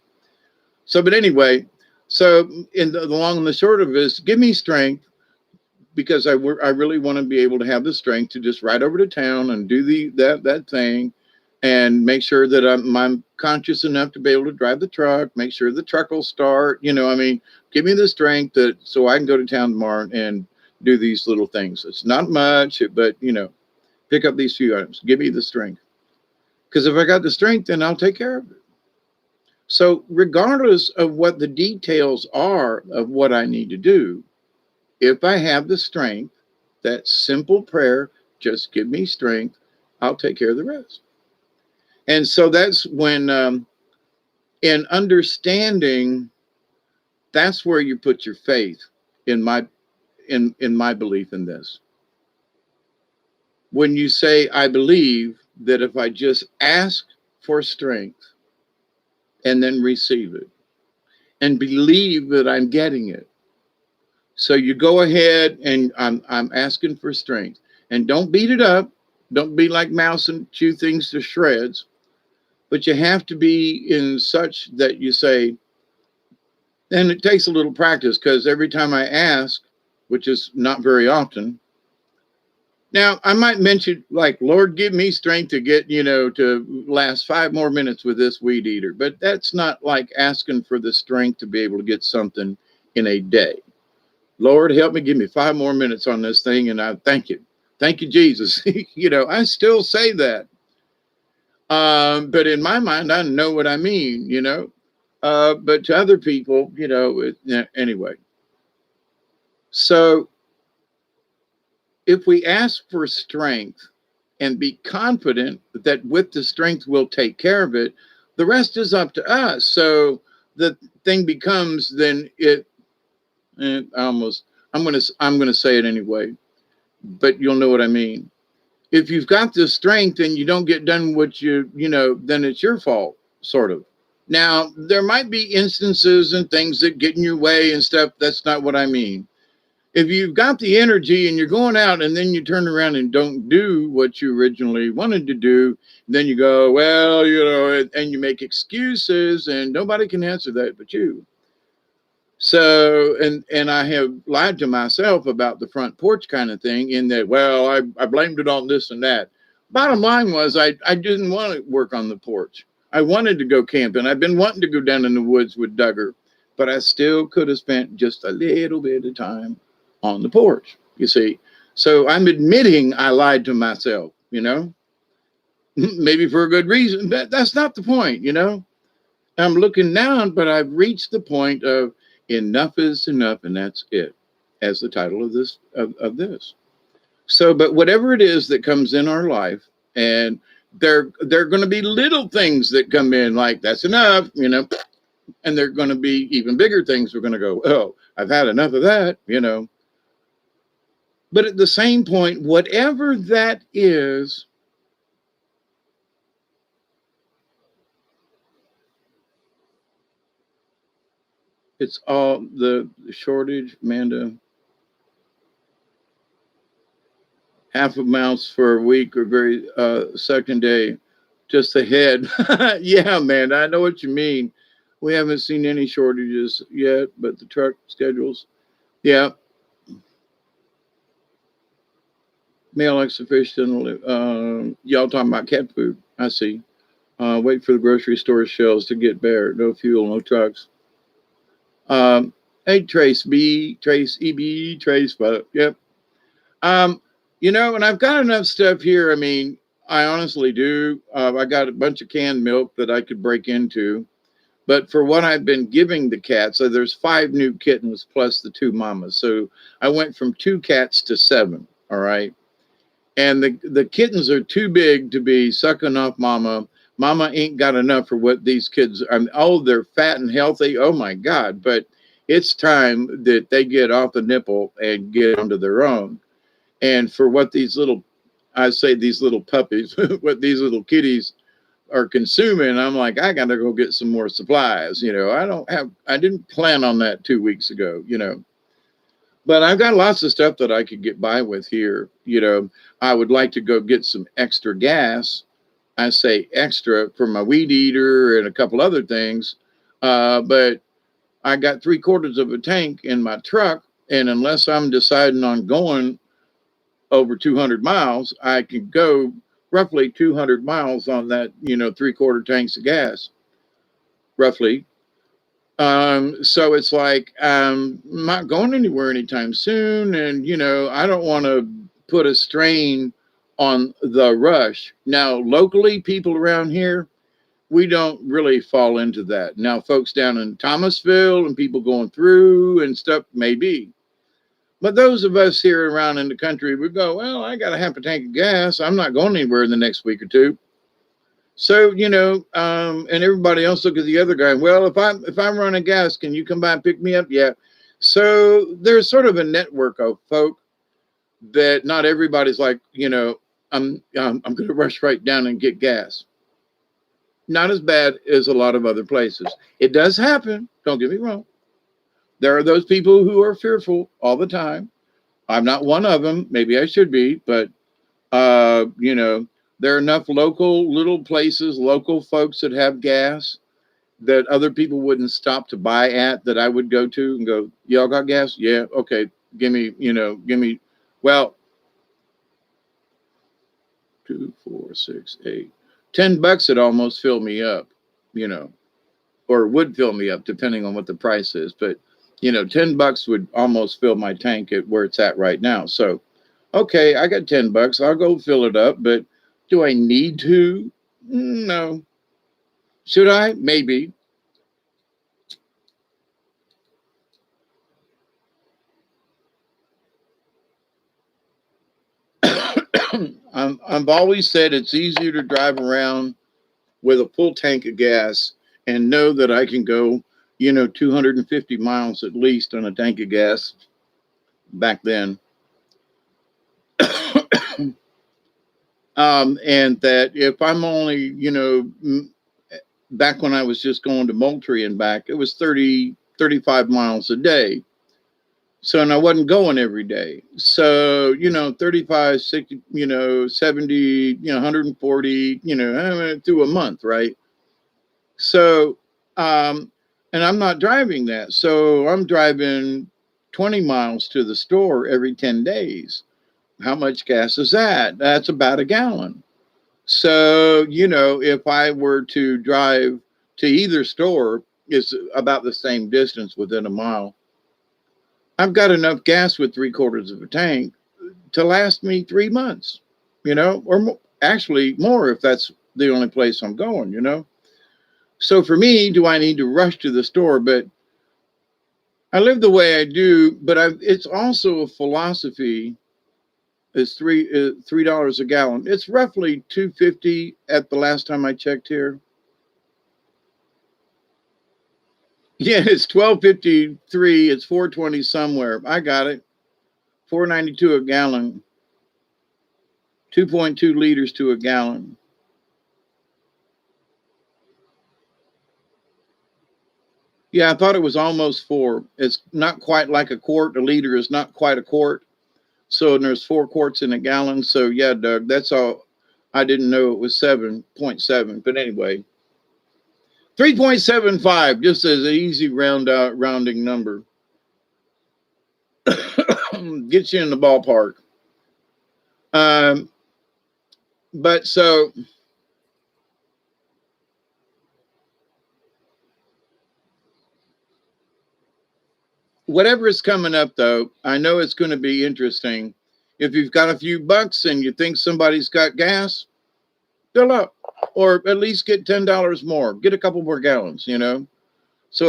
So, but anyway, so in the long and the short of it is give me strength because I really want to be able to have the strength to just ride over to town and do that thing and make sure that I'm conscious enough to be able to drive the truck, make sure the truck will start, give me the strength so I can go to town tomorrow and do these little things. It's not much, but pick up these few items, give me the strength. Because if I got the strength, then I'll take care of it. So regardless of what the details are of what I need to do, if I have the strength, that simple prayer, just give me strength, I'll take care of the rest. And so that's when, in understanding, that's where you put your faith in my belief in this. When you say, I believe that if I just ask for strength and then receive it and believe that I'm getting it. So you go ahead and I'm asking for strength and don't beat it up. Don't be like mouse and chew things to shreds. But you have to be in such that you say, and it takes a little practice because every time I ask, which is not very often. Now, I might mention, like, Lord, give me strength to get, to last 5 more minutes with this weed eater. But that's not like asking for the strength to be able to get something in a day. Lord, help me, give me 5 more minutes on this thing. And I thank you. Thank you, Jesus. I still say that. But in my mind, I know what I mean, but to other people, anyway. So if we ask for strength and be confident that with the strength we'll take care of it, the rest is up to us. So the thing becomes then it almost I'm gonna say it anyway, but you'll know what I mean. If you've got the strength and you don't get done what then it's your fault, sort of. Now, there might be instances and things that get in your way and stuff. That's not what I mean. If you've got the energy and you're going out and then you turn around and don't do what you originally wanted to do, then you go, well, and you make excuses and nobody can answer that but you. So, and I have lied to myself about the front porch kind of thing in that, well, I blamed it on this and that. Bottom line was I didn't want to work on the porch. I wanted to go camping. I've been wanting to go down in the woods with Duggar, but I still could have spent just a little bit of time on the porch, you see. So I'm admitting I lied to myself, maybe for a good reason. That's not the point. I'm looking down, but I've reached the point of enough is enough, and that's it, as the title of this. So, but whatever it is that comes in our life, and there are going to be little things that come in like that's enough, and there are going to be even bigger things. We're going to go, oh, I've had enough of that. But at the same point, whatever that is, it's all the shortage, Amanda. Half a mouse for a week or very second day, just ahead. Yeah, man, I know what you mean. We haven't seen any shortages yet, but the truck schedules, yeah. Male exhibition. Y'all talking about cat food? I see. Wait for the grocery store shelves to get bare. No fuel, no trucks. Hey, Trace B, Trace EB, Trace, but yep. Um, and I've got enough stuff here. I mean, I honestly do. I got a bunch of canned milk that I could break into. But for what I've been giving the cats, so there's 5 new kittens plus the 2 mamas. So I went from 2 cats to 7. All right. And the kittens are too big to be sucking off mama. Mama ain't got enough for what these kids are. Oh, they're fat and healthy. Oh my God. But it's time that they get off the nipple and get onto their own. And for what I say these little puppies, what these little kitties are consuming, I'm like, I got to go get some more supplies. I didn't plan on that 2 weeks ago. But I've got lots of stuff that I could get by with here. I would like to go get some extra gas. I say extra for my weed eater and a couple other things. But I got 3/4 of a tank in my truck. And unless I'm deciding on going over 200 miles, I can go roughly 200 miles on that, 3/4 tanks of gas, roughly. So it's like I'm not going anywhere anytime soon, and I don't want to put a strain on the rush. Now, locally, people around here, we don't really fall into that. Now, folks down in Thomasville and people going through and stuff, maybe. But those of us here around in the country, we go, well, I got a half a tank of gas. I'm not going anywhere in the next week or two. So, and everybody else look at the other guy. Well, if I'm running gas, can you come by and pick me up? Yeah. So there's sort of a network of folk that not everybody's like, I'm going to rush right down and get gas. Not as bad as a lot of other places. It does happen. Don't get me wrong. There are those people who are fearful all the time. I'm not one of them. Maybe I should be, but there are enough local little places, local folks that have gas that other people wouldn't stop to buy at that I would go to and go, y'all got gas? Yeah, okay. Give me, well, 2, 4, 6, 8, $10 would almost fill me up, you know, or would fill me up depending on what the price is. But $10 would almost fill my tank at where it's at right now. So, okay, I got $10. I'll go fill it up. But do I need to? No. Should I? Maybe. I've always said it's easier to drive around with a full tank of gas and know that I can go, 250 miles at least on a tank of gas back then. And that if I'm only, back when I was just going to Moultrie and back, it was 30, 35 miles a day. So, and I wasn't going every day. So, 35, 60, 70, 140, through a month, right? So, and I'm not driving that. So I'm driving 20 miles to the store every 10 days. How much gas is that? That's about a gallon. So, if I were to drive to either store, it's about the same distance within a mile. I've got enough gas with 3/4 of a tank to last me 3 months, or actually more if that's the only place I'm going. So for me, do I need to rush to the store? But I live the way I do, but it's also a philosophy. It's $3 a gallon. It's roughly 250 at the last time I checked here. Yeah, it's 1253. It's 420 somewhere. I got it. 492 a gallon. 2.2 liters to a gallon. Yeah, I thought it was almost 4. It's not quite like a quart. A liter is not quite a quart. So there's 4 quarts in a gallon. So yeah, Doug, that's all. I didn't know it was 7.7. But anyway, 3.75, just as an easy rounding number. Gets you in the ballpark. Um, but so whatever is coming up, though, I know it's going to be interesting. If you've got a few bucks and you think somebody's got gas, fill up, or at least get $10 more. Get a couple more gallons. So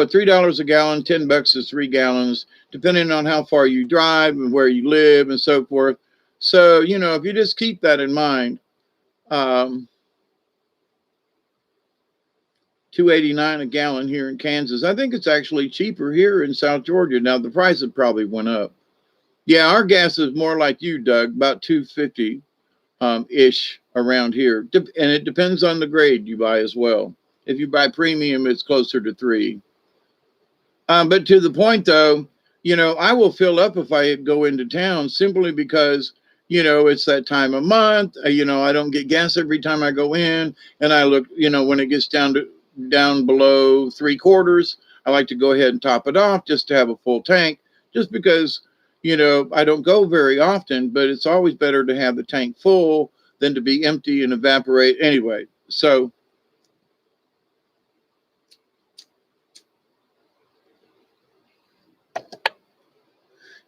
at $3 a gallon, $10 is 3 gallons, depending on how far you drive and where you live and so forth. So if you just keep that in mind, 2.89 a gallon here in Kansas. I think it's actually cheaper here in South Georgia. Now the price have probably went up. Yeah, our gas is more like you, Doug, about 250 ish around here, and it depends on the grade you buy as well. If you buy premium, it's closer to 3. But to the point, though, I will fill up if I go into town simply because, it's that time of month. I don't get gas every time I go in, and I look, when it gets down below 3/4, I like to go ahead and top it off just to have a full tank, just because, I don't go very often, but it's always better to have the tank full than to be empty and evaporate anyway. So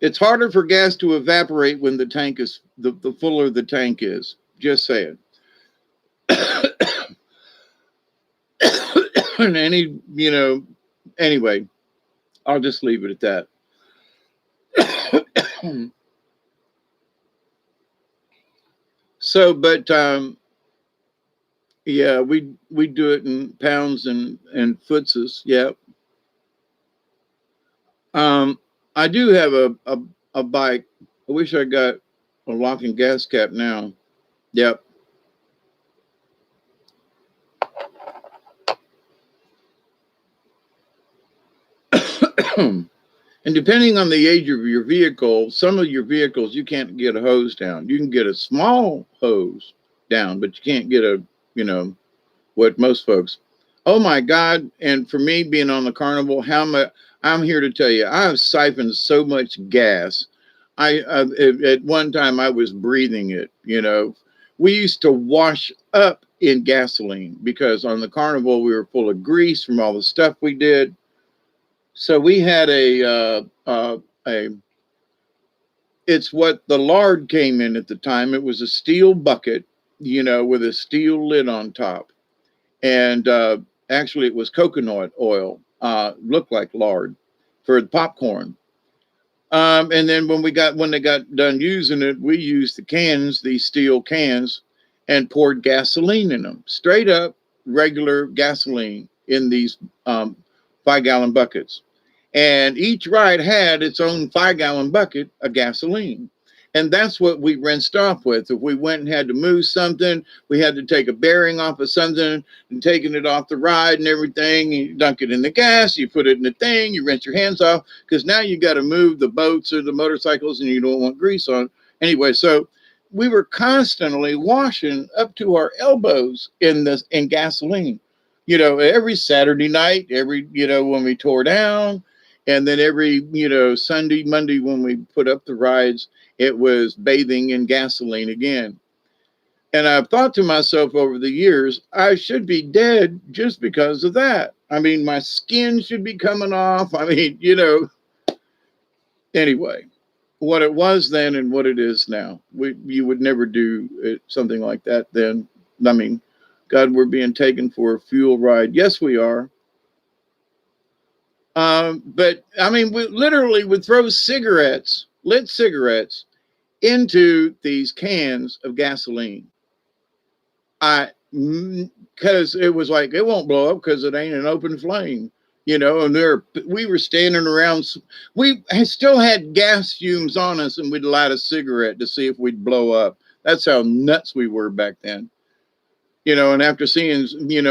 it's harder for gas to evaporate when the tank is the fuller the tank is. Just saying. And anyway, I'll just leave it at that. So, but yeah, we do it in pounds and footses. Yeah. I do have a bike. I wish I got a lock and gas cap now. Yep. And depending on the age of your vehicle, some of your vehicles you can't get a hose down. You can get a small hose down, but you can't get what most folks. Oh my God! And for me being on the Carnival, how much I'm here to tell you, I've siphoned so much gas. At one time I was breathing it. We used to wash up in gasoline because on the Carnival we were full of grease from all the stuff we did. So we had it's what the lard came in at the time. It was a steel bucket, with a steel lid on top. And actually it was coconut oil, looked like lard for the popcorn. And then when they got done using it, we used the cans, these steel cans, and poured gasoline in them, straight up regular gasoline in these 5 gallon buckets. And each ride had its own 5 gallon bucket of gasoline. And that's what we rinsed off with. If we went and had to move something, we had to take a bearing off of something and taking it off the ride and everything. You dunk it in the gas, you put it in the thing, you rinse your hands off because now you got to move the boats or the motorcycles and you don't want grease on. Anyway, so we were constantly washing up to our elbows in gasoline. Every Saturday night, when we tore down, and then every Sunday, Monday when we put up the rides, it was bathing in gasoline again. And I've thought to myself over the years, I should be dead just because of that. I mean, my skin should be coming off. I mean, anyway, what it was then and what it is now. You would never do something like that then. I mean, God, we're being taken for a fuel ride. Yes, we are. But I mean, we literally would throw lit cigarettes, into these cans of gasoline. Because it was like, it won't blow up because it ain't an open flame, and we were standing around. We still had gas fumes on us and we'd light a cigarette to see if we'd blow up. That's how nuts we were back then, and after seeing,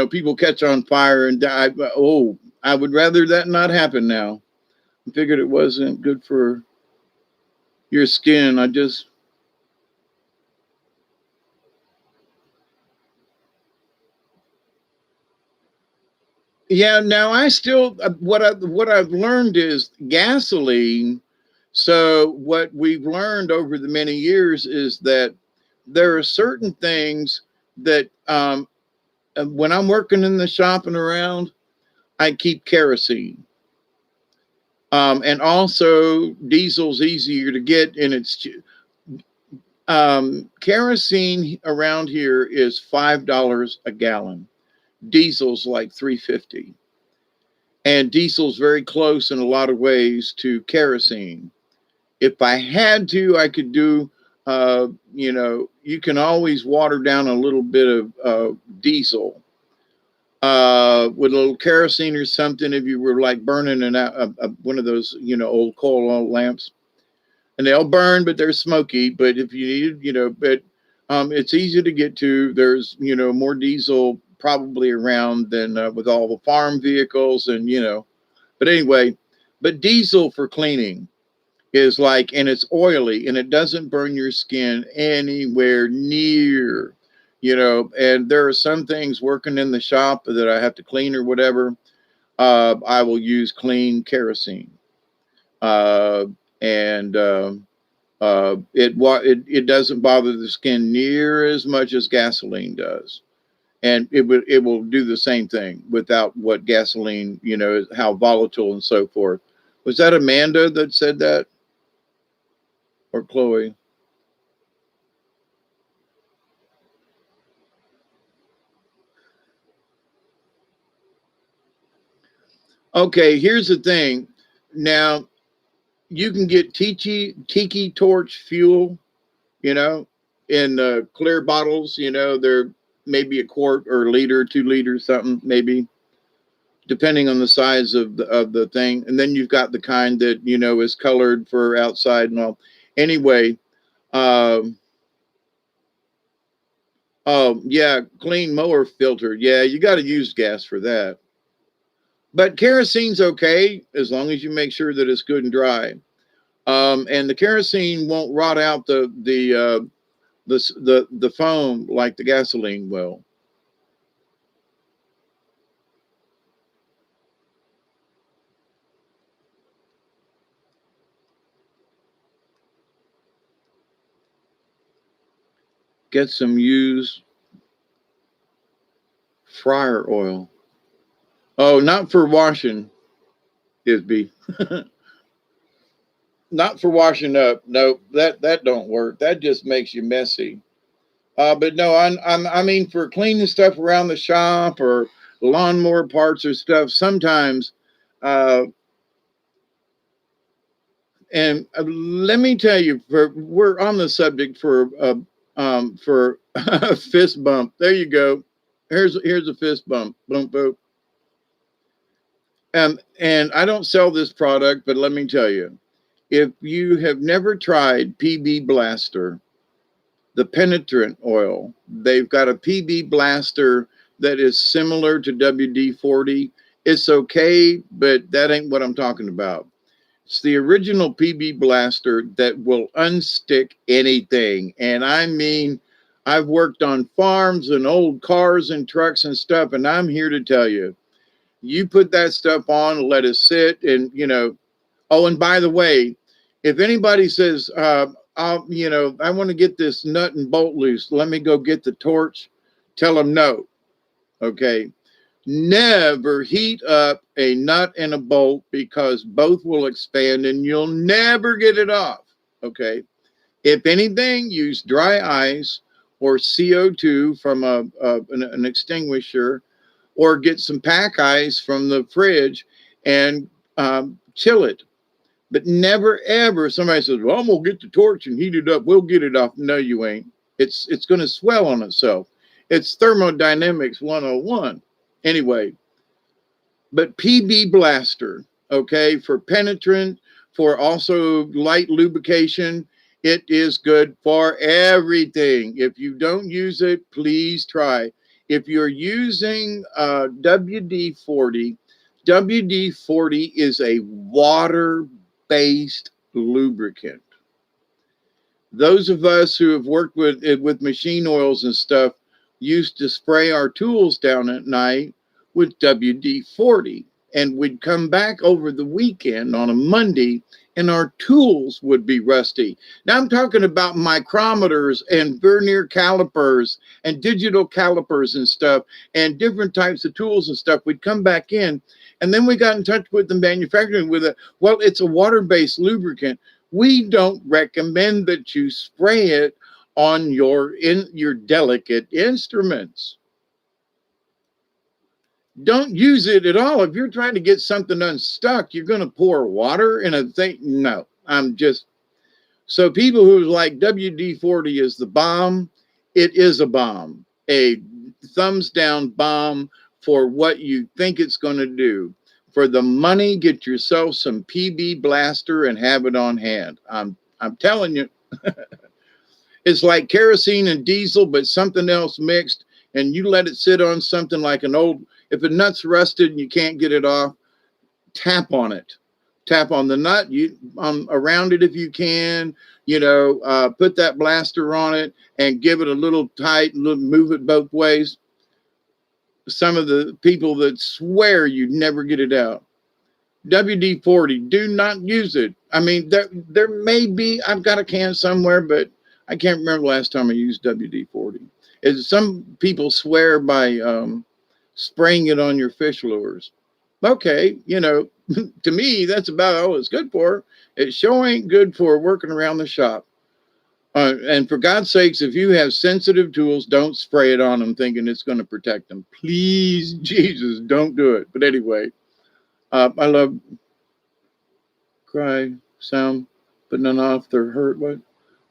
people catch on fire and die. Oh, I would rather that not happen now. I figured it wasn't good for your skin. Yeah, now I still what I've learned is gasoline. So what we've learned over the many years is that there are certain things that when I'm working in the shop and around, I keep kerosene. And also diesel's easier to get, and kerosene around here is $5 a gallon. Diesel's like 3.50. And diesel's very close in a lot of ways to kerosene. If I had to, I could do, you can always water down a little bit of diesel with a little kerosene or something. If you were like burning one of those, old coal oil lamps, and they'll burn, but they're smoky. But if you need, but it's easy to get to. There's, more diesel probably around than with all the farm vehicles and. But anyway, but diesel for cleaning is like, and it's oily and it doesn't burn your skin anywhere near, and there are some things working in the shop that I have to clean or whatever. I will use clean kerosene. Uh, and it doesn't bother the skin near as much as gasoline does, and it will do the same thing without what gasoline, how volatile and so forth. Was that Amanda that said that, or Chloe? Okay, here's the thing. Now you can get tiki torch fuel, you know, in clear bottles. They're maybe a quart or a liter, 2 liters, something maybe, depending on the size of the thing. And then you've got the kind that is colored for outside and all. Anyway, um, oh yeah, clean mower filter. Yeah, you got to use gas for that. But kerosene's okay as long as you make sure that it's good and dry. And the kerosene won't rot out the foam like the gasoline will. Get some used fryer oil. Oh, not for washing, Isby. Not for washing up. No, that don't work. That just makes you messy. But no, I mean for cleaning stuff around the shop or lawnmower parts or stuff. Sometimes, uh, And let me tell you, we're on the subject for a fist bump. There you go. Here's a fist bump. Bump, boom. And I don't sell this product, but let me tell you, if you have never tried PB Blaster, the penetrant oil, they've got a PB Blaster that is similar to WD-40. It's okay, but that ain't what I'm talking about. It's the original PB Blaster that will unstick anything. And I mean, I've worked on farms and old cars and trucks and stuff, and I'm here to tell you, you put that stuff on, let it sit, and oh, and by the way, if anybody says, I want to get this nut and bolt loose, let me go get the torch, tell them no. Okay. Never heat up a nut and a bolt, because both will expand and you'll never get it off. Okay. If anything, use dry ice or CO2 from an extinguisher, or get some pack ice from the fridge and chill it. But never ever somebody says, well, I'm gonna get the torch and heat it up, we'll get it off. No, you ain't. It's gonna swell on itself. It's thermodynamics 101. Anyway, but PB Blaster, okay, for penetrant, for also light lubrication, it is good for everything. If you don't use it, please try. If you're using WD-40, WD-40 is a water-based lubricant. Those of us who have worked with machine oils and stuff used to spray our tools down at night with WD-40, and we'd come back over the weekend on a Monday and our tools would be rusty. Now I'm talking about micrometers and vernier calipers and digital calipers and stuff, and different types of tools and stuff. We'd come back in, and then we got in touch with the manufacturer with it. Well, it's a water-based lubricant. We don't recommend that you spray it on your delicate instruments. Don't use it at all. If you're trying to get something unstuck, you're going to pour water in a thing. No, so people who like WD-40 is the bomb. It is a bomb, a thumbs down bomb for what you think it's going to do. For the money, get yourself some PB Blaster and have it on hand. I'm telling you, it's like kerosene and diesel, but something else mixed, and you let it sit on something like an old. If a nut's rusted and you can't get it off, tap on it. Tap on the nut, around it if you can. Put that blaster on it and give it a little tight, move it both ways. Some of the people that swear you'd never get it out. WD-40, do not use it. I mean, there may be, I've got a can somewhere, but I can't remember the last time I used WD-40. Some people swear by spraying it on your fish lures. Okay, to me, that's about all it's good for. It sure ain't good for working around the shop. And for God's sakes, if you have sensitive tools, don't spray it on them thinking it's going to protect them. Please, Jesus, don't do it. But anyway, I love cry sound, but none off their hurt. What?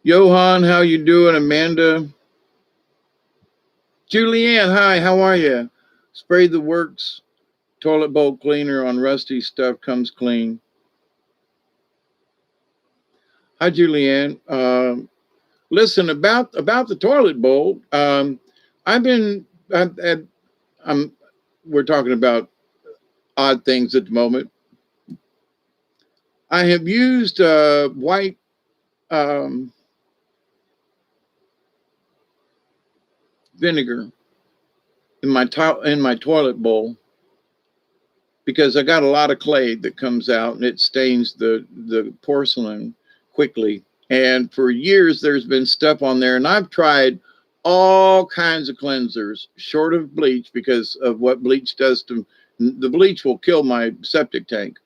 Johan, how you doing? Amanda? Julianne, hi, how are you? Spray the works toilet bowl cleaner on rusty stuff, comes clean. Hi, Julianne. Listen, about the toilet bowl. We're talking about odd things at the moment. I have used white vinegar in my toilet bowl, because I got a lot of clay that comes out and it stains the porcelain quickly. And for years, there's been stuff on there, and I've tried all kinds of cleansers short of bleach, because of what bleach does to the bleach will kill my septic tank,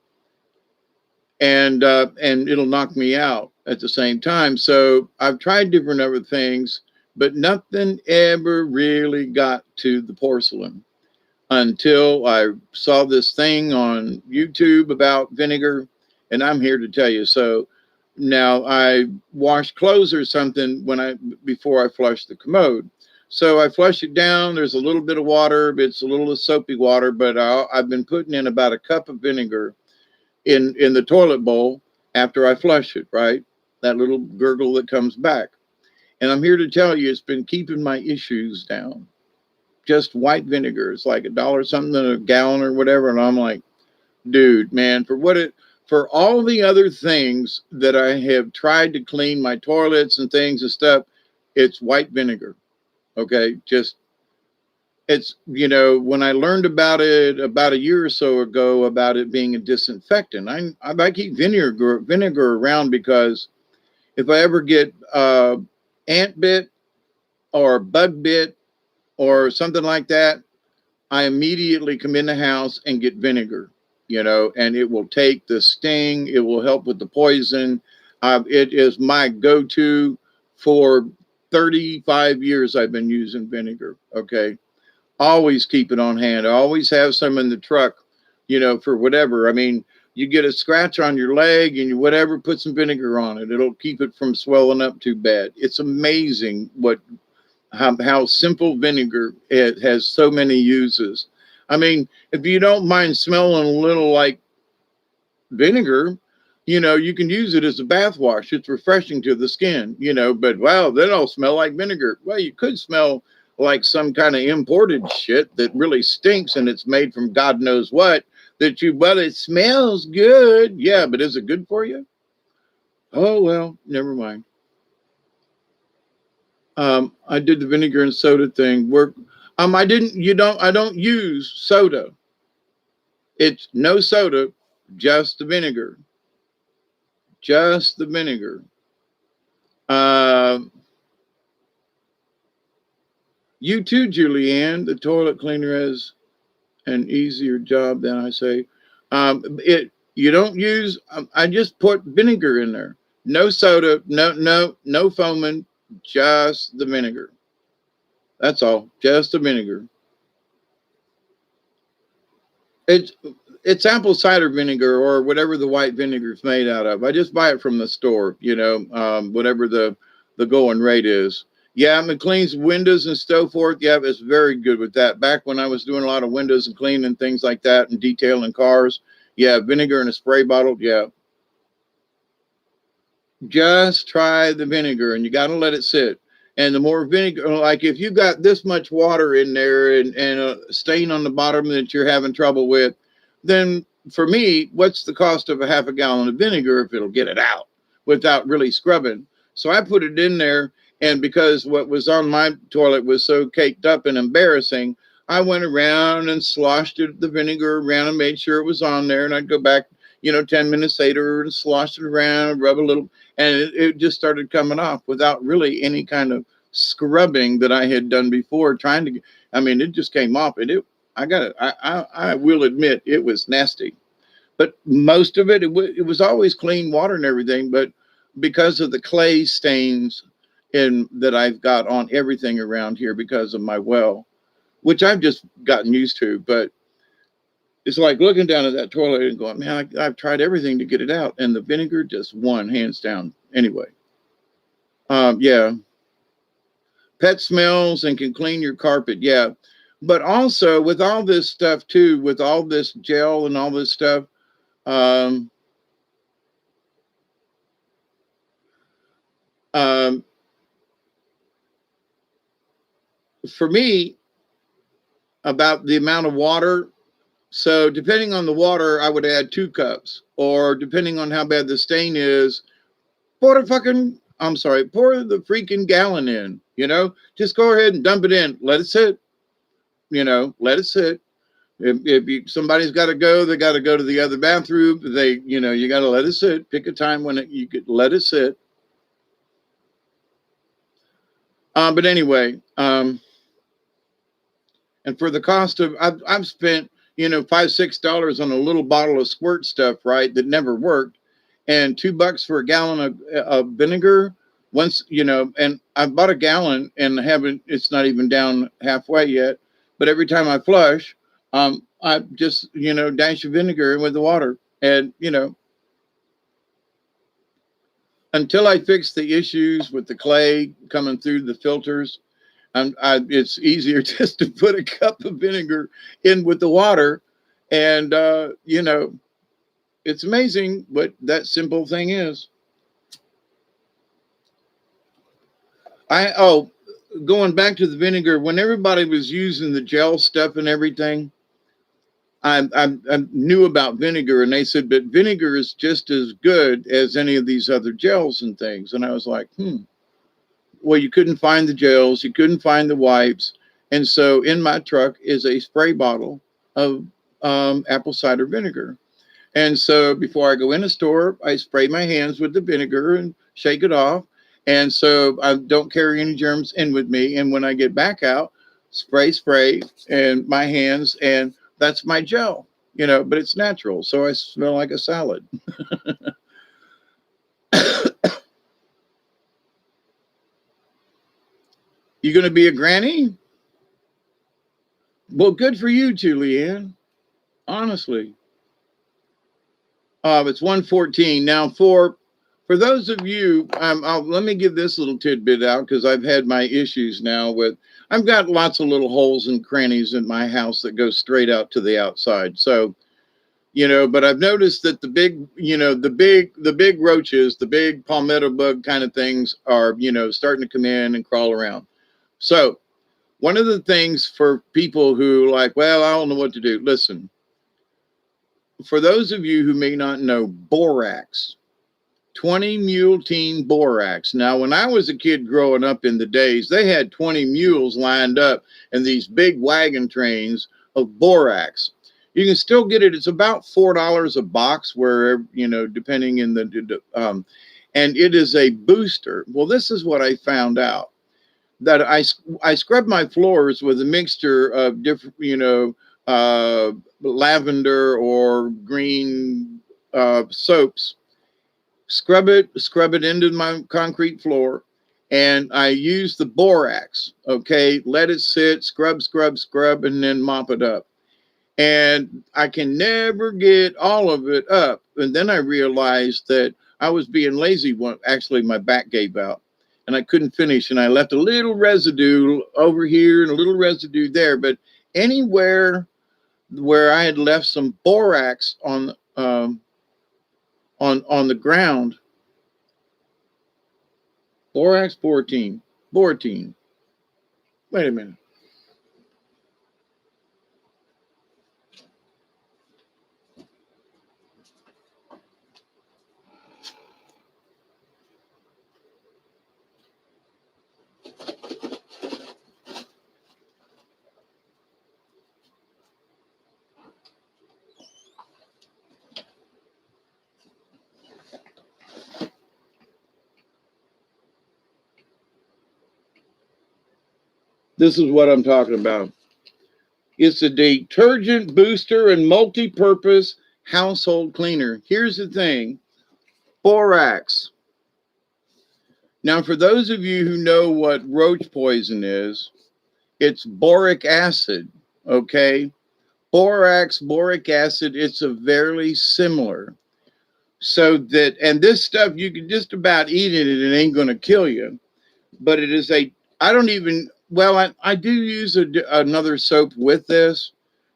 and it'll knock me out at the same time. So I've tried different other things, but nothing ever really got to the porcelain until I saw this thing on YouTube about vinegar, and I'm here to tell you. So Now I wash clothes or something before I flush the commode. So I flush it down. There's a little bit of water. It's a little soapy water, but I've been putting in about a cup of vinegar in the toilet bowl after I flush it, right? That little gurgle that comes back. And I'm here to tell you, it's been keeping my issues down. Just white vinegar. It's like $1 something a gallon or whatever. And I'm like, dude, man, for all the other things that I have tried to clean my toilets and things and stuff, it's white vinegar. Okay. Just it's, when I learned about it about a year or so ago about it being a disinfectant, I keep vinegar around because if I ever get ant bit or bug bit or something like that, I immediately come in the house and get vinegar, and it will take the sting. It will help with the poison. It is my go-to for 35 years. I've been using vinegar. Okay. Always keep it on hand. I always have some in the truck, for whatever. I mean, you get a scratch on your leg and you whatever, put some vinegar on it. It'll keep it from swelling up too bad. It's amazing how simple vinegar it has so many uses. I mean, if you don't mind smelling a little like vinegar, you can use it as a bath wash. It's refreshing to the skin, but wow, they don't smell like vinegar. Well, you could smell like some kind of imported shit that really stinks and it's made from God knows what well, it smells good. Yeah, but is it good for you? Oh, well, never mind. I did the vinegar and soda thing. I don't use soda. It's no soda, just the vinegar. Just the vinegar. Uh, you too, Julianne. The toilet cleaner has an easier job than I say. You don't use. I just put vinegar in there. No soda. No foaming. Just the vinegar. That's all. Just the vinegar. It's it's apple cider vinegar or whatever the white vinegar is made out of. I just buy it from the store, whatever the going rate is. Yeah, it cleans windows and so forth. Yeah, it's very good with that. Back when I was doing a lot of windows and cleaning and things like that and detailing cars, yeah, vinegar in a spray bottle. Yeah, just try the vinegar and you got to let it sit. And the more vinegar, like if you got this much water in there and a stain on the bottom that you're having trouble with, then for me, what's the cost of a half a gallon of vinegar if it'll get it out without really scrubbing? So I put it in there. And because what was on my toilet was so caked up and embarrassing, I went around and sloshed the vinegar around and made sure it was on there. And I'd go back, 10 minutes later and slosh it around, rub a little and it just started coming off without really any kind of scrubbing that I had done before. I mean, it just came off, and I will admit it was nasty, but most of it was always clean water and everything. But because of the clay stains in that I've got on everything around here because of my well, which I've just gotten used to, but it's like looking down at that toilet and going, man, I've tried everything to get it out. And the vinegar just won hands down. Anyway, yeah, pet smells and can clean your carpet. Yeah. But also with all this stuff too, with all this gel and all this stuff, um, um, for me, about the amount of water. So depending on the water, I would add 2 cups, or depending on how bad the stain is, pour the freaking gallon in, just go ahead and dump it in, let it sit, let it sit. Somebody's got to go, they got to go to the other bathroom. You got to let it sit, pick a time when you could let it sit. But anyway, and for the cost of, I've spent, $5-6 on a little bottle of squirt stuff, right? That never worked, and $2 for a gallon of vinegar. Once, and I bought a gallon and it's not even down halfway yet. But every time I flush, I just, dash of vinegar in with the water, and until I fix the issues with the clay coming through the filters, it's easier just to put a cup of vinegar in with the water. And, it's amazing what that simple thing is. Oh, going back to the vinegar, when everybody was using the gel stuff and everything, I knew about vinegar, and they said, but vinegar is just as good as any of these other gels and things. And I was like, well, you couldn't find the gels, you couldn't find the wipes. And so in my truck is a spray bottle of apple cider vinegar. And so before I go in a store, I spray my hands with the vinegar and shake it off. And so I don't carry any germs in with me. And when I get back out, spray, and my hands, and that's my gel, but it's natural. So I smell like a salad. You going to be a granny? Well, good for you too, Leanne. Honestly. It's 1:14 now. For those of you, let me give this little tidbit out because I've had my issues now with. I've got lots of little holes and crannies in my house that go straight out to the outside. So, but I've noticed that the big roaches, the big palmetto bug kind of things are, starting to come in and crawl around. So, one of the things for people who like, well, I don't know what to do. Listen, for those of you who may not know, borax. 20 mule team borax. Now, when I was a kid growing up in the days, they had 20 mules lined up in these big wagon trains of borax. You can still get it. It's about $4 a box, where, depending in and it is a booster. Well, this is what I found out, that I scrub my floors with a mixture of different, lavender or green soaps. Scrub it into my concrete floor, and I use the borax. Okay, let it sit, scrub, and then mop it up. And I can never get all of it up. And then I realized that I was being lazy. Actually, my back gave out, and I couldn't finish. And I left a little residue over here and a little residue there. But anywhere where I had left some borax on the ground. Borax 14. Wait a minute. This is what I'm talking about. It's a detergent booster and multi-purpose household cleaner. Here's the thing. Borax. Now, for those of you who know what roach poison is, it's boric acid, okay? Borax, boric acid, it's a very similar. So that, and this stuff, you can just about eat it and it ain't going to kill you. But it is I don't even, well, I do use another soap with this,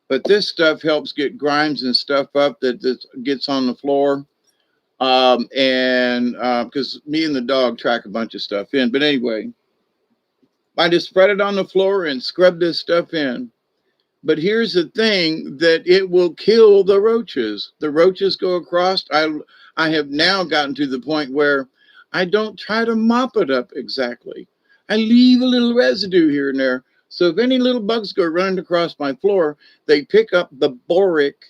but this stuff helps get grimes and stuff up that gets on the floor. And because me and the dog track a bunch of stuff in. But anyway, I just spread it on the floor and scrub this stuff in. But here's the thing, that it will kill the roaches. The roaches go across. I have now gotten to the point where I don't try to mop it up exactly. I leave a little residue here and there. So if any little bugs go running across my floor, they pick up the borax.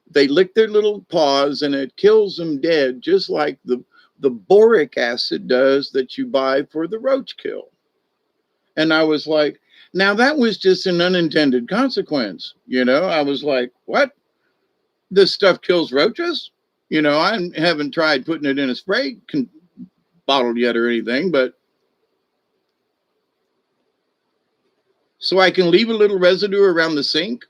They lick their little paws and it kills them dead, just like the boric acid does that you buy for the roach kill. And I was like, now that was just an unintended consequence. I was like, what? This stuff kills roaches? I haven't tried putting it in a spray bottle yet or anything, but so I can leave a little residue around the sink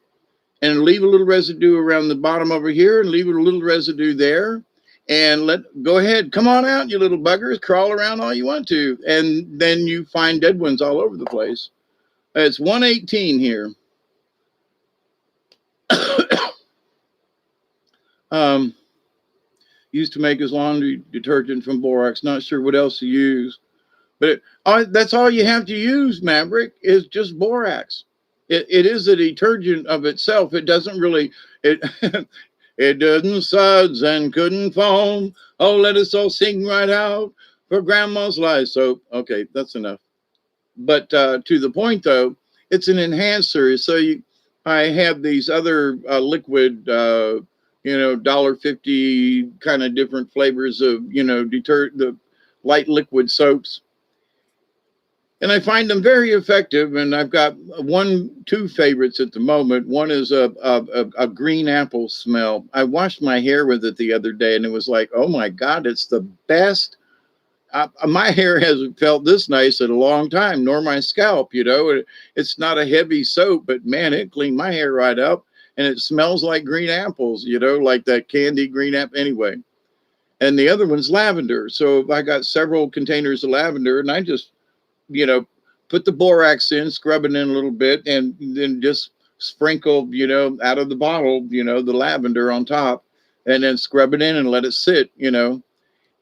and leave a little residue around the bottom over here and leave a little residue there. and go ahead, come on out, you little buggers, crawl around all you want to, and then you find dead ones all over the place. It's 118 here. um, Used to make his laundry detergent from borax. Not sure what else to use, but that's all you have to use, Maverick, is just borax. It is a detergent of itself. It doesn't really it it doesn't suds and couldn't foam. Oh, let us all sing right out for Grandma's life. So okay, that's enough. But to the point though, it's an enhancer. So I have these other liquid, $1.50 kind of different flavors of the light liquid soaps, and I find them very effective. And I've got two favorites at the moment. One is a green apple smell. I washed my hair with it the other day, and it was like, oh my God, it's the best. My hair hasn't felt this nice in a long time, nor my scalp. It's not a heavy soap, but man, it cleaned my hair right up, and it smells like green apples, like that candy green apple. Anyway, and the other one's lavender. So I got several containers of lavender, and I just, put the borax in, scrub it in a little bit, and then just sprinkle, out of the bottle, the lavender on top, and then scrub it in and let it sit.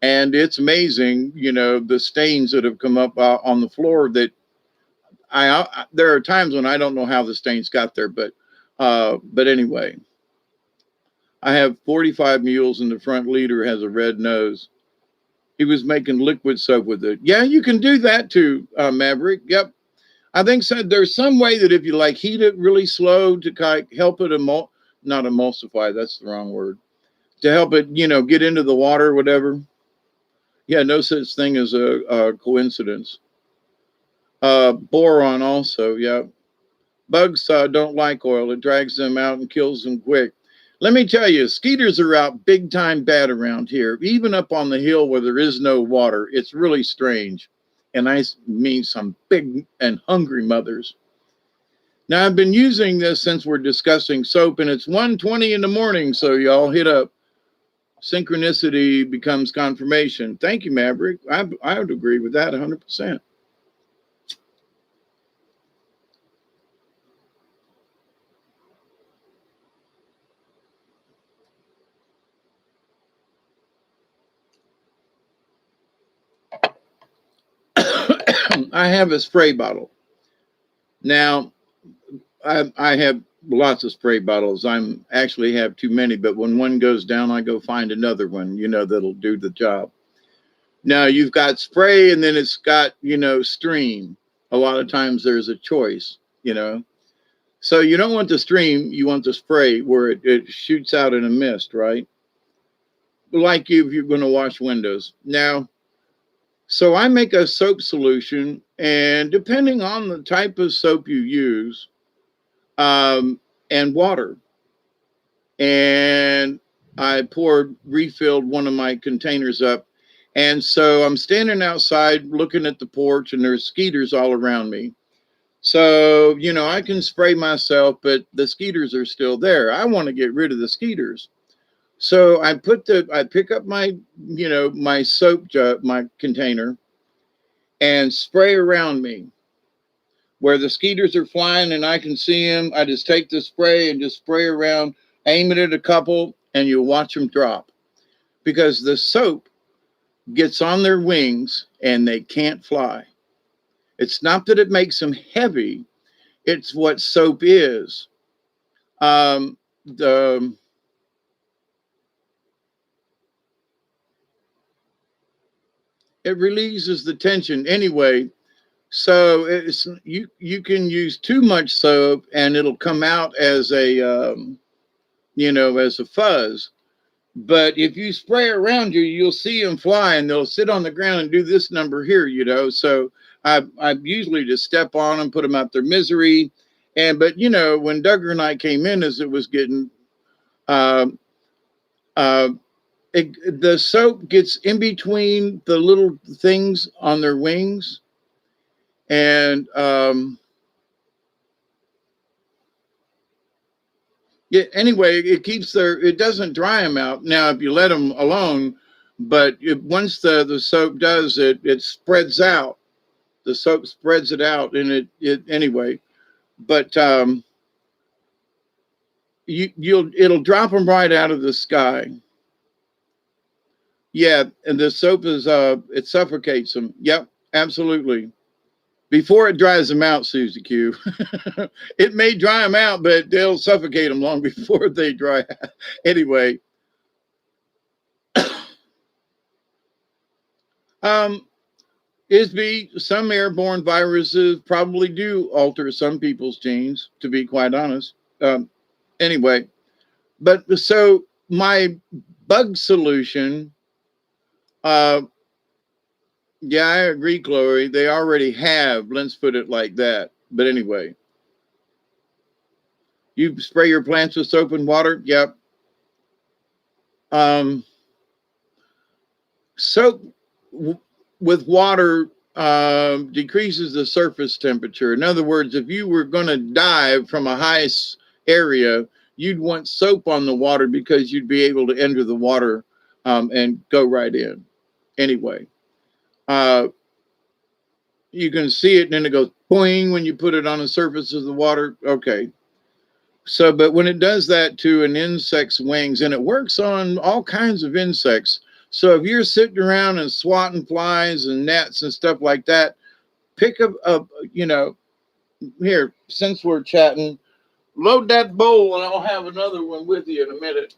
And it's amazing, the stains that have come up on the floor. That there are times when I don't know how the stains got there, but anyway, I have 45 mules, and the front leader has a red nose. He was making liquid soap with it. Yeah, you can do that too, Maverick. Yep. I think so. There's some way that if you heat it really slow to kind of help it not emulsify, that's the wrong word, to help it, get into the water or whatever. Yeah, no such thing as a coincidence. Boron also, yeah. Bugs don't like oil. It drags them out and kills them quick. Let me tell you, skeeters are out big time bad around here, even up on the hill where there is no water. It's really strange. And I mean some big and hungry mothers. Now, I've been using this since we're discussing soap, and it's 1:20 in the morning, so y'all hit up. Synchronicity becomes confirmation. Thank you, Maverick. I would agree with that 100%. I have a spray bottle. Now, I have lots of spray bottles. I'm actually have too many, but when one goes down, I go find another one, that'll do the job. Now you've got spray, and then it's got, stream. A lot of times there's a choice. So you don't want the stream, you want the spray where it shoots out in a mist, right? Like if you're going to wash windows. Now, so I make a soap solution, and depending on the type of soap you use, and water, and I refilled one of my containers up. And so I'm standing outside looking at the porch, and there's skeeters all around me. So, I can spray myself, but the skeeters are still there. I want to get rid of the skeeters. So I pick up my, my soap jug, my container, and spray around me where the skeeters are flying and I can see them. I just take the spray and just spray around, aim it at a couple, and you watch them drop, because the soap gets on their wings and they can't fly. It's not that it makes them heavy. It's what soap is. The It releases the tension anyway. So you can use too much soap and it'll come out as as a fuzz. But if you spray around you'll see them fly, and they'll sit on the ground and do this number here. So I usually just step on them, put them out their misery. But when Duggar and I came in, as it was getting uh, uh, the soap gets in between the little things on their wings, and Yeah, anyway, it keeps it doesn't dry them out. Now, if you let them alone, but once the soap does it, it spreads out. The soap spreads it out, and it anyway. But it'll drop them right out of the sky. Yeah, and the soap is it suffocates them. Yep, absolutely. Before it dries them out, Susie Q. It may dry them out, but they'll suffocate them long before they dry out. Anyway, um, some airborne viruses probably do alter some people's genes, to be quite honest. Anyway, but so my bug solution, uh, yeah, I agree, Chloe. They already have, let's put it like that. But anyway, you spray your plants with soap and water? Yep. Um, soap with water decreases the surface temperature. In other words, if you were going to dive from a high area, you'd want soap on the water because you'd be able to enter the water and go right in. Anyway, you can see it and then it goes boing when you put it on the surface of the water. Okay. So, but when it does that to an insect's wings, and it works on all kinds of insects. So if you're sitting around and swatting flies and gnats and stuff like that, pick up, here, since we're chatting, load that bowl and I'll have another one with you in a minute.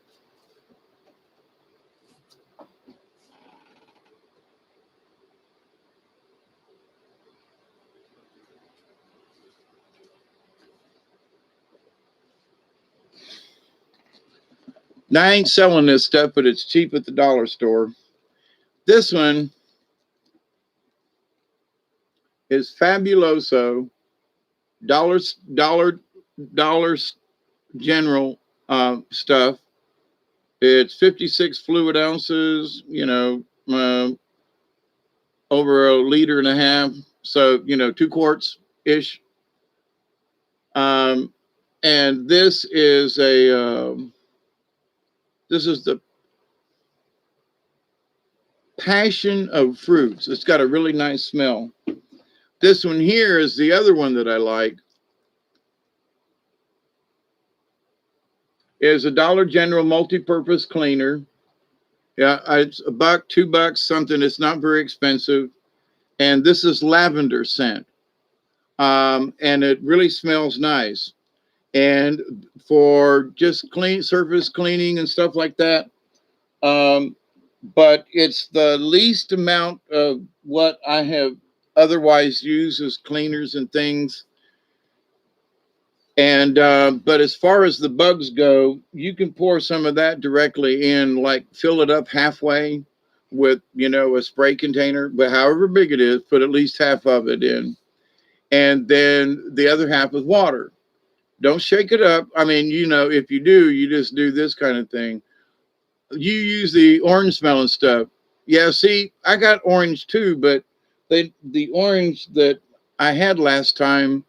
Now, I ain't selling this stuff, but it's cheap at the dollar store. This one is Fabuloso, dollars general stuff. It's 56 fluid ounces, over a liter and a half. So, 2 quarts ish. And this is the passion of fruits. It's got a really nice smell. This one here is the other one that I like. Is a Dollar General multi-purpose cleaner. Yeah, it's $1, $2, something. It's not very expensive. And this is lavender scent. And it really smells nice. And for just surface cleaning and stuff like that. But it's the least amount of what I have otherwise used as cleaners and things. And but as far as the bugs go, you can pour some of that directly in, like fill it up halfway with a spray container, but however big it is, put at least half of it in, and then the other half with water. Don't shake it up. I mean, if you do, you just do this kind of thing. You use the orange smelling stuff. Yeah, see, I got orange too, but the orange that I had last time,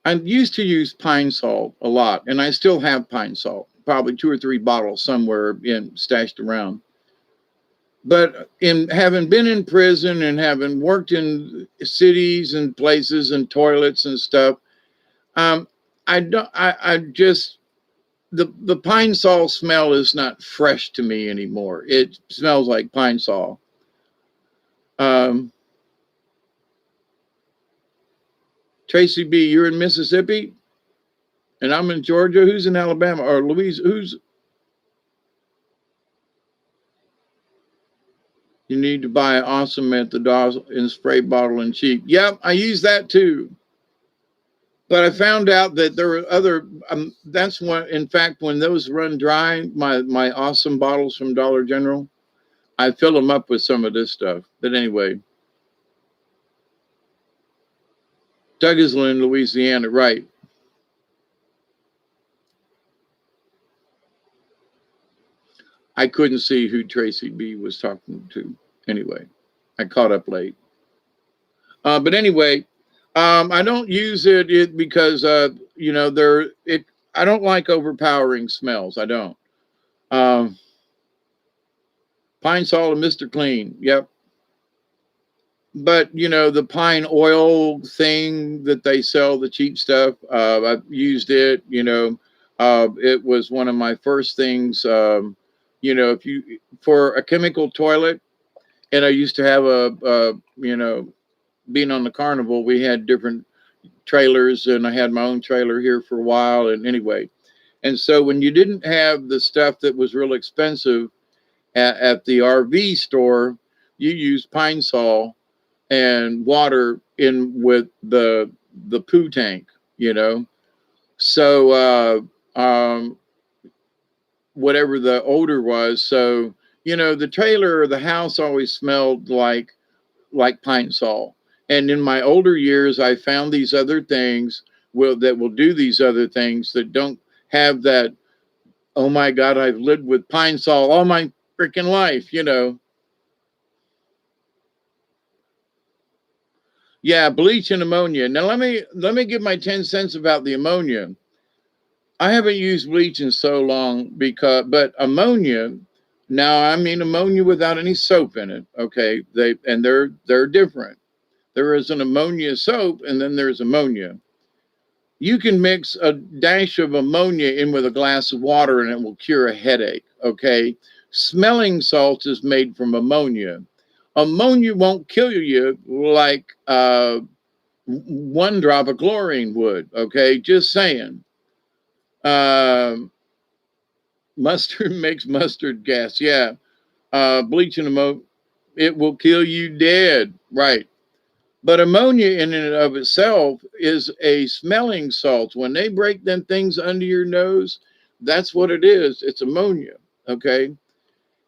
I used to use pine salt a lot, and I still have pine salt, probably 2 or 3 bottles somewhere stashed around. But in having been in prison and having worked in cities and places and toilets and stuff, I just the pine salt smell is not fresh to me anymore. It smells like pine salt. Tracy B, you're in Mississippi, and I'm in Georgia. Who's in Alabama or Louise? Who's You need to buy an awesome method in spray bottle and cheap. Yep, I use that too. But I found out that there are other. That's one. In fact, when those run dry, my awesome bottles from Dollar General, I fill them up with some of this stuff. But anyway, Doug is in Louisiana, right? I couldn't see who Tracy B was talking to. Anyway, I caught up late. But anyway, I don't use it because you know, I don't like overpowering smells. I don't. Um, Pine Sol and Mr. Clean. Yep. But you know, the pine oil thing that they sell, the cheap stuff, I've used it. You know, it was one of my first things. You know, if you for a chemical toilet, and I used to have you know, being on the carnival, we had different trailers, and I had my own trailer here for a while. And anyway, and so when you didn't have the stuff that was real expensive at the RV store, you used Pine Sol and water in with the poo tank, you know. So whatever the odor was, so you know, the trailer or the house always smelled like pine sol. And in my older years, I found these other things that will do these other things that don't have that. Oh my God, I've lived with pine sol all my freaking life, you know. Yeah, bleach and ammonia. Now let me give my 10 cents about the ammonia. I haven't used bleach in so long but ammonia, now I mean ammonia without any soap in it. Okay. They're different. There is an ammonia soap and then there's ammonia. You can mix a dash of ammonia in with a glass of water and it will cure a headache. Okay. Smelling salts is made from ammonia. Ammonia won't kill you like one drop of chlorine would. Okay. Just saying. Um, Mustard makes mustard gas. Yeah. Bleaching ammonia, it will kill you dead. Right. But ammonia in and of itself is a smelling salt. When they break them things under your nose, that's what it is. It's ammonia. Okay.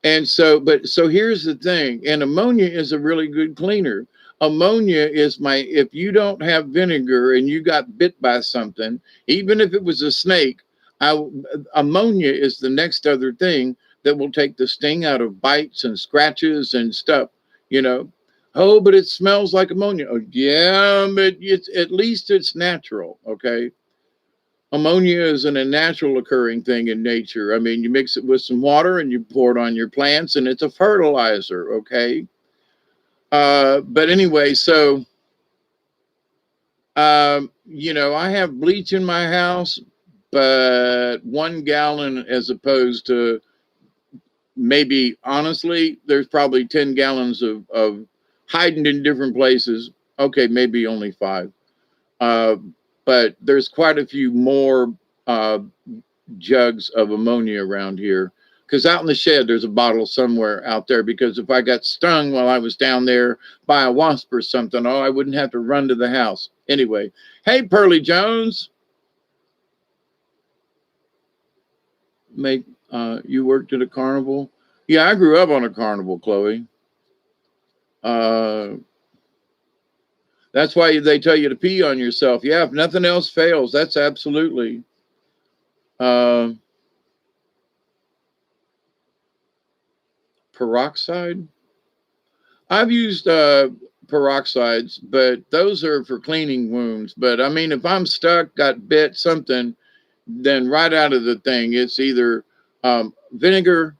And so, but so here's the thing, and ammonia is a really good cleaner. Ammonia is if you don't have vinegar and you got bit by something, even if it was a snake, I, ammonia is the next other thing that will take the sting out of bites and scratches and stuff, you know. Oh, but it smells like ammonia. Oh, yeah, but it's at least it's natural, okay? Ammonia is a natural occurring thing in nature. I mean, you mix it with some water and you pour it on your plants, and it's a fertilizer. Okay. But anyway, so you know, I have bleach in my house, but 1 gallon as opposed to maybe honestly, there's probably 10 gallons of hiding in different places. Okay, maybe only 5. Uh, but there's quite a few more uh, jugs of ammonia around here. Because out in the shed, there's a bottle somewhere out there. Because if I got stung while I was down there by a wasp or something, oh, I wouldn't have to run to the house. Anyway, hey, Pearly Jones, make you worked at a carnival? Yeah, I grew up on a carnival, Chloe. Uh, that's why they tell you to pee on yourself. Yeah, if nothing else fails, that's absolutely. Uh, Peroxide. I've used peroxides, but those are for cleaning wounds. But I mean, if I'm stuck, got bit, something, then right out of the thing, it's either vinegar,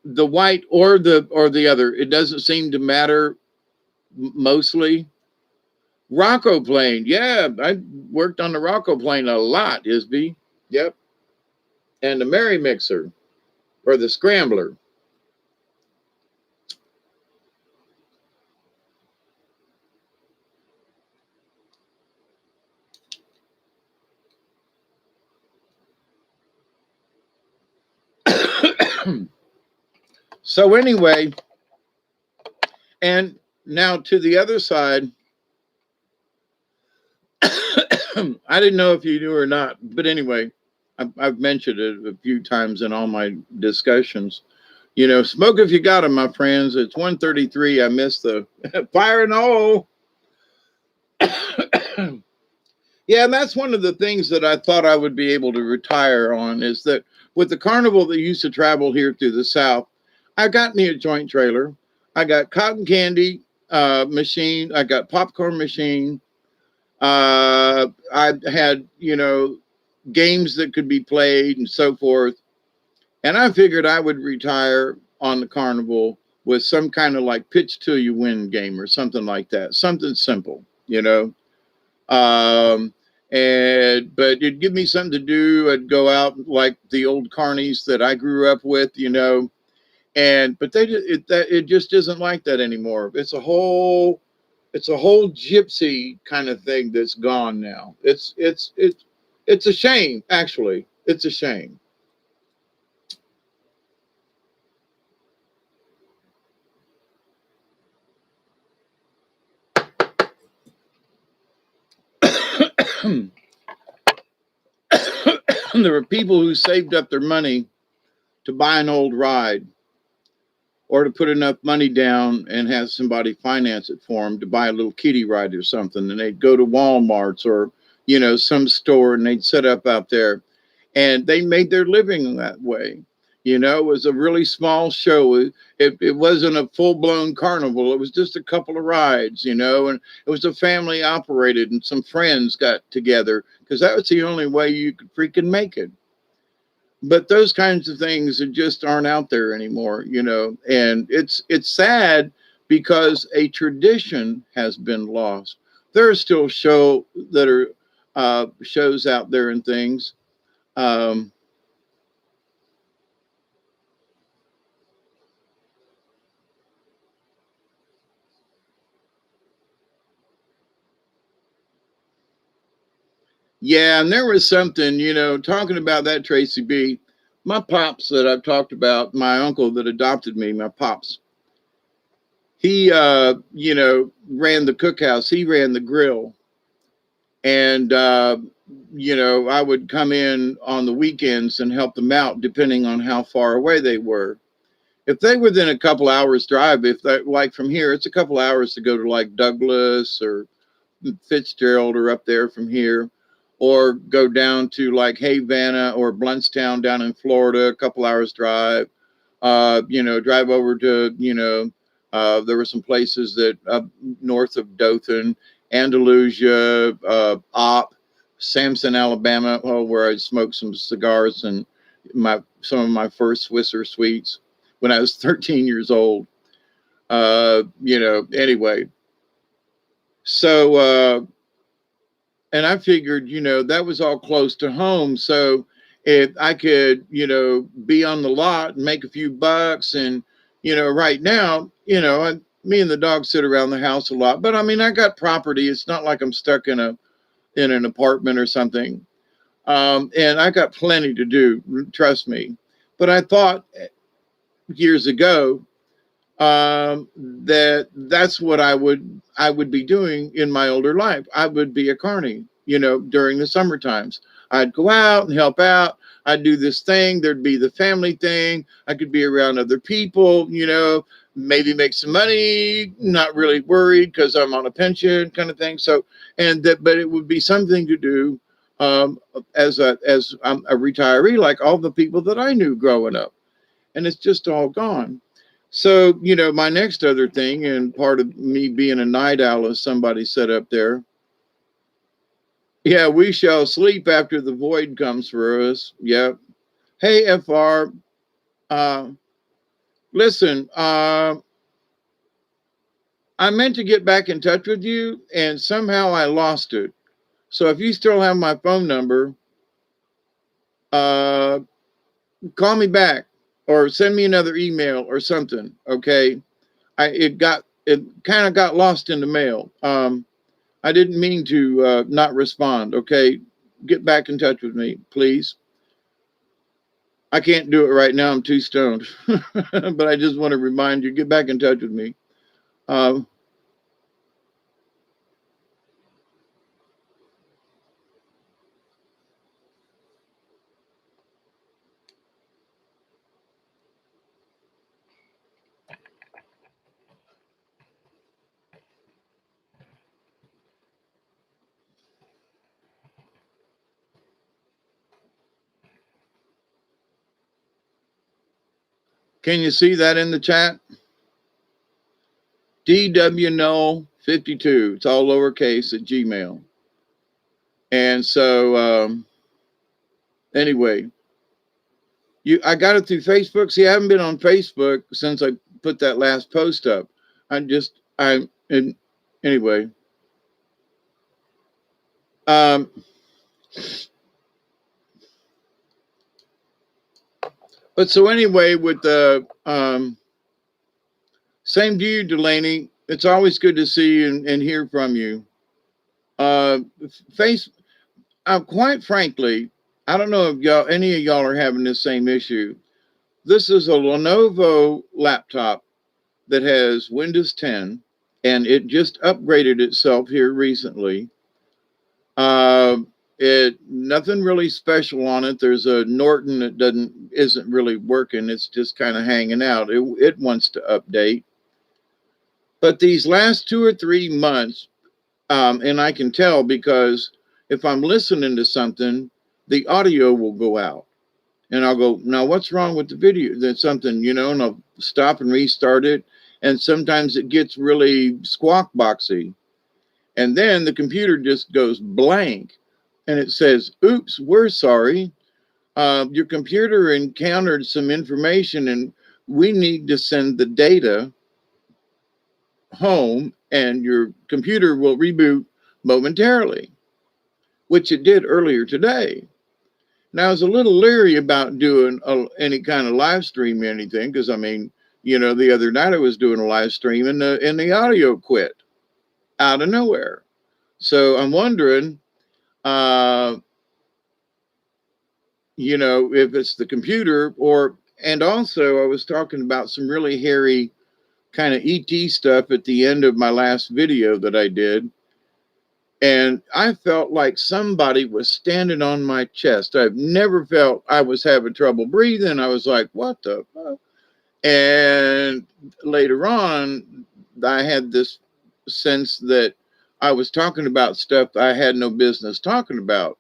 the white or the other. It doesn't seem to matter mostly. Rocco plane, yeah, I worked on the Rocco plane a lot, Isby. Yep, and the Merry Mixer or the Scrambler. So anyway, and now to the other side. I didn't know if you knew or not, but anyway, I've mentioned it a few times in all my discussions. You know, smoke if you got them, my friends. It's 1:33. I missed the fire and all. Yeah, and that's one of the things that I thought I would be able to retire on is that with the carnival that used to travel here through the South, I got me a joint trailer. I got cotton candy. machine. I got popcorn machine. I had, games that could be played and so forth. And I figured I would retire on the carnival with some kind of like pitch till you win game or something like that. Something simple, Um, but it'd give me something to do. I'd go out like the old carnies that I grew up with, but it just isn't like that anymore. It's a whole gypsy kind of thing that's gone now. It's a shame, actually. It's a shame. There were people who saved up their money to buy an old ride or to put enough money down and have somebody finance it for them to buy a little kiddie ride or something. And they'd go to Walmart's or, some store, and they'd set up out there, and they made their living that way. It was a really small show. It wasn't a full blown carnival. It was just a couple of rides, and it was a family operated, and some friends got together because that was the only way you could freaking make it. But those kinds of things that just aren't out there anymore, and it's sad because a tradition has been lost. There are still shows out there and things. um, yeah, and there was something, talking about that, Tracy B. My pops that I've talked about, my uncle that adopted me, my pops, he ran the cookhouse, he ran the grill. And I would come in on the weekends and help them out depending on how far away they were. If they were within a couple hours drive, if that, like from here, it's a couple hours to go to like Douglas or Fitzgerald or up there from here, or go down to like Havana or Bluntstown down in Florida, a couple hours drive. Drive over to, there were some places that up north of Dothan, Andalusia, Op, Samson, Alabama, where I smoked some cigars and some of my first Swisser sweets when I was 13 years old. Anyway, so and I figured, that was all close to home. So if I could, be on the lot and make a few bucks, and, right now, me and the dog sit around the house a lot. But I mean, I got property. It's not like I'm stuck in an apartment or something. And I got plenty to do, trust me. But I thought years ago, that's what I would be doing in my older life. I would be a carny, during the summer times. I'd go out and help out. I'd do this thing. There'd be the family thing. I could be around other people, maybe make some money, not really worried because I'm on a pension kind of thing. So, but it would be something to do as I'm a retiree, like all the people that I knew growing up, and it's just all gone. So, my next other thing, and part of me being a night owl, as somebody said up there, yeah, we shall sleep after the void comes for us. Yep. Hey, FR, uh, listen, I meant to get back in touch with you, and somehow I lost it. So if you still have my phone number, uh, call me back or send me another email or something. Okay. It kind of got lost in the mail. I didn't mean to not respond. Okay, get back in touch with me, please. I can't do it right now. I'm too stoned, but I just want to remind you, get back in touch with me. Uh, can you see that in the chat? DWNull52. It's all lowercase at Gmail. And so, anyway, I got it through Facebook. See, I haven't been on Facebook since I put that last post up. And anyway. But so anyway, with the same to you, Delaney. It's always good to see you and hear from you. Quite frankly, I don't know if any of y'all are having the same issue. This is a Lenovo laptop that has Windows 10, and it just upgraded itself here recently. Nothing really special on it. There's a Norton that isn't really working. It's just kind of hanging out. It wants to update. But these last 2 or 3 months, and I can tell because if I'm listening to something, the audio will go out. And I'll go, now what's wrong with the video? There's something, and I'll stop and restart it. And sometimes it gets really squawk boxy. And then the computer just goes blank. And it says, oops, we're sorry. Your computer encountered some information and we need to send the data home and your computer will reboot momentarily, which it did earlier today. Now, I was a little leery about doing any kind of live stream or anything because, the other night I was doing a live stream and the audio quit out of nowhere. So I'm wondering, if it's the computer and also I was talking about some really hairy kind of ET stuff at the end of my last video that I did. And I felt like somebody was standing on my chest. I've never felt I was having trouble breathing. I was like, what the fuck? And later on, I had this sense that I was talking about stuff I had no business talking about.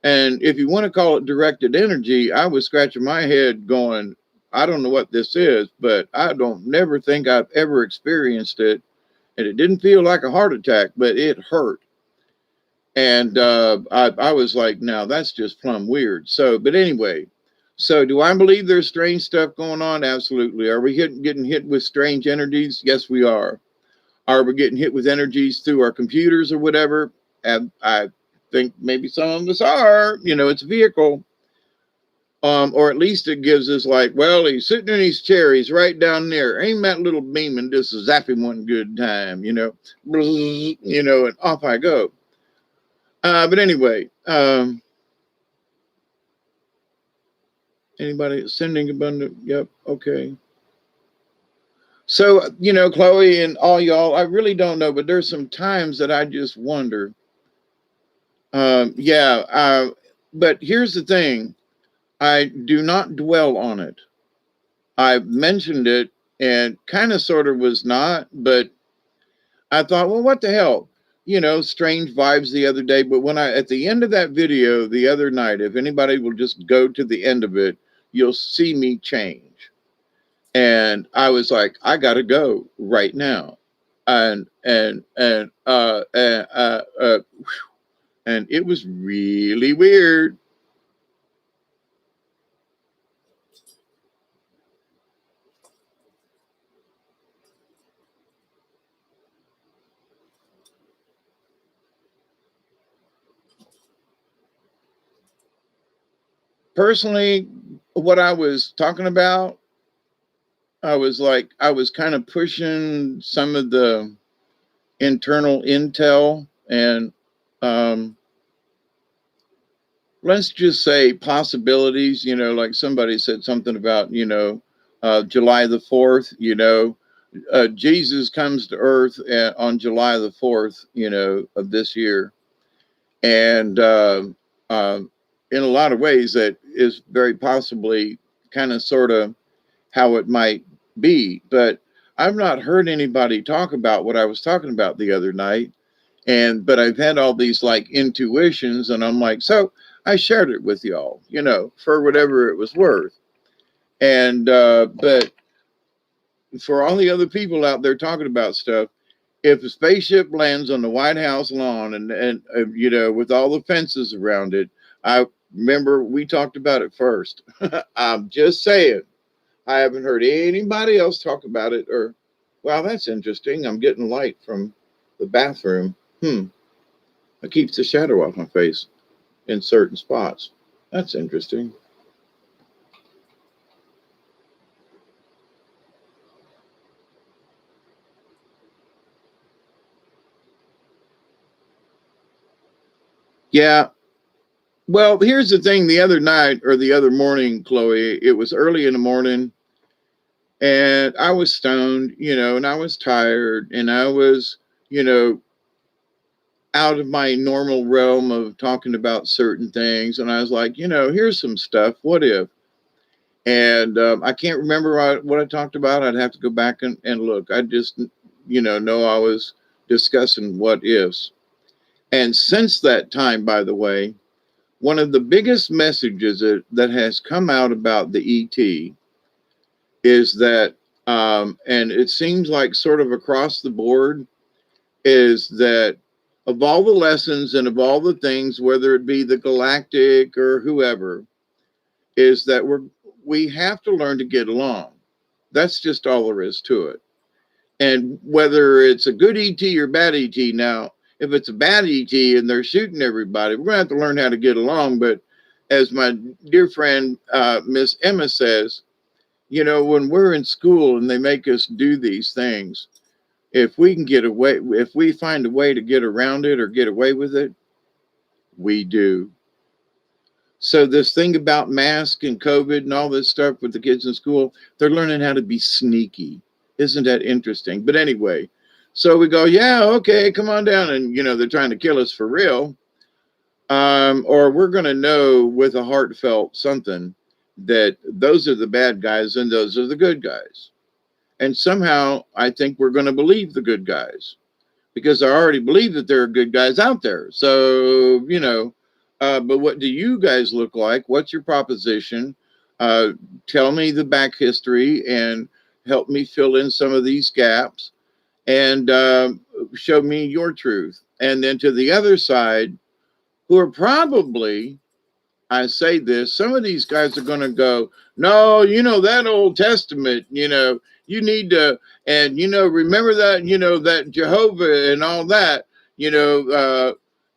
And if you want to call it directed energy, I was scratching my head going, I don't know what this is, but I don't never think I've ever experienced it. And it didn't feel like a heart attack, but it hurt. And I was like, now that's just plumb weird. But anyway, so do I believe there's strange stuff going on? Absolutely. Are we getting hit with strange energies? Yes, we are. Are we getting hit with energies through our computers or whatever? I think maybe some of us are. It's a vehicle. Or at least it gives us like, well, he's sitting in his chair, he's right down there. Ain't that little beaming just to zap him one good time, and off I go. But anyway, anybody sending abundant? Yep. Okay. So, Chloe and all y'all, I really don't know, but there's some times that I just wonder. But here's the thing. I do not dwell on it. I mentioned it and kind of sort of was not, but I thought, well, what the hell? Strange vibes the other day. But at the end of that video the other night, if anybody will just go to the end of it, you'll see me change. And I was like, I got to go right now. And it was really weird. Personally, what I was talking about, I was kind of pushing some of the internal intel and let's just say possibilities, like somebody said something about, July the 4th, Jesus comes to earth on July the 4th, of this year. And in a lot of ways, that is very possibly kind of sort of how it might be. But I've not heard anybody talk about what I was talking about the other night. But I've had all these like intuitions, and I'm like, so I shared it with y'all, for whatever it was worth. And but for all the other people out there talking about stuff, if a spaceship lands on the White House lawn and with all the fences around it, I remember we talked about it first. I'm just saying. I haven't heard anybody else talk about it. Or, wow, that's interesting. I'm getting light from the bathroom. It keeps the shadow off my face in certain spots. That's interesting. Yeah. Well, here's the thing. The other night or the other morning, Chloe, it was early in the morning and I was stoned, and I was tired and I was, you know, out of my normal realm of talking about certain things. And I was like, here's some stuff. What if? And I can't remember what I talked about. I'd have to go back and look. I just, know I was discussing what ifs. And since that time, by the way, one of the biggest messages that has come out about the ET is that, and it seems like sort of across the board, is that of all the lessons and of all the things, whether it be the galactic or whoever, is that we have to learn to get along. That's just all there is to it. And whether it's a good ET or bad ET, now, if it's a bad ET and they're shooting everybody, we're going to have to learn how to get along. But as my dear friend, Miss Emma says, when we're in school and they make us do these things, if we can get away, if we find a way to get around it or get away with it, we do. So this thing about mask and COVID and all this stuff with the kids in school, they're learning how to be sneaky. Isn't that interesting? But anyway, so we go, yeah, okay, come on down. And, they're trying to kill us for real. Or we're going to know with a heartfelt something that those are the bad guys and those are the good guys. And somehow I think we're going to believe the good guys because I already believe that there are good guys out there. So, but what do you guys look like? What's your proposition? Tell me the back history and help me fill in some of these gaps and show me your truth. And then to the other side, who are probably, I say this, some of these guys are going to go, no, that Old Testament, you need to, and, remember that, that Jehovah and all that,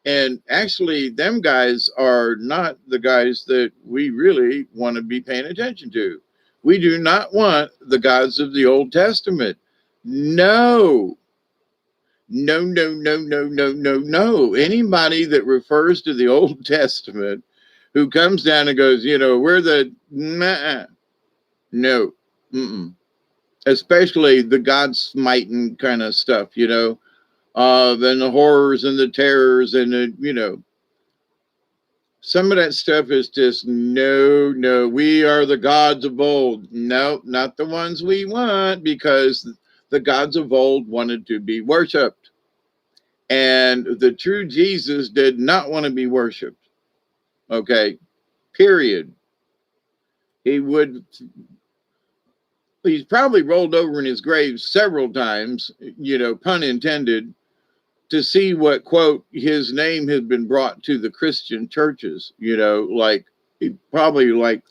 and actually, them guys are not the guys that we really want to be paying attention to. We do not want the gods of the Old Testament. No, no, no, no, no, no, no, no. Anybody that refers to the Old Testament who comes down and goes, we're the, nah, no, mm-mm. Especially the God smiting kind of stuff, then the horrors and the terrors and some of that stuff is just no, no, we are the gods of old. No, not the ones we want because the gods of old wanted to be worshiped. And the true Jesus did not want to be worshiped. Okay, period. He would, he's probably rolled over in his grave several times, pun intended, to see what, quote, his name has been brought to the Christian churches, like he probably like,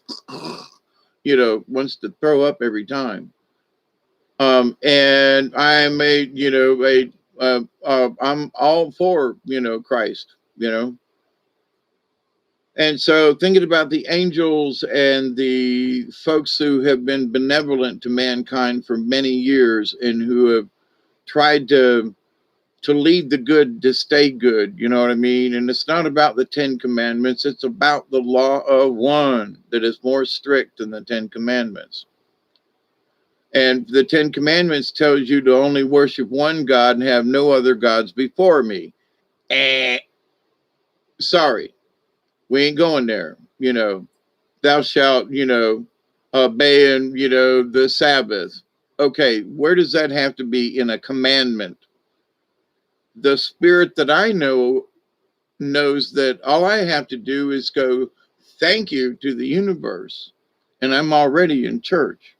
wants to throw up every time. And I made, I'm all for, Christ, And so thinking about the angels and the folks who have been benevolent to mankind for many years and who have tried to lead the good to stay good, you know what I mean? And it's not about the 10 commandments, it's about the law of one that is more strict than the 10 commandments. And the 10 commandments tells you to only worship one God and have no other gods before me. Sorry, we ain't going there, thou shalt, obey and, the Sabbath. Okay, where does that have to be in a commandment? The spirit that I know knows that all I have to do is go, thank you to the universe, and I'm already in church.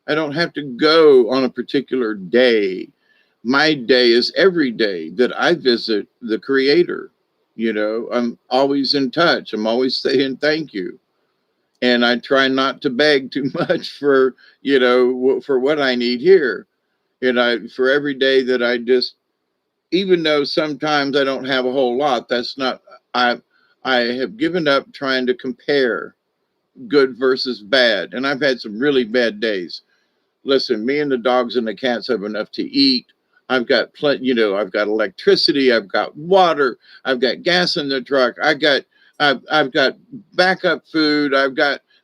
I don't have to go on a particular day. My day is every day that I visit the Creator. You know, I'm always in touch. I'm always saying thank you. And I try not to beg too much for, you know, for what I need here. And for every day that I just, even though sometimes I don't have a whole lot, that's not, I, I have given up trying to compare good versus bad. And I've had some really bad days. Listen, me and the dogs and the cats have enough to eat. I've got plenty, you know, I've got electricity, I've got water, I've got gas in the truck, I've got backup food,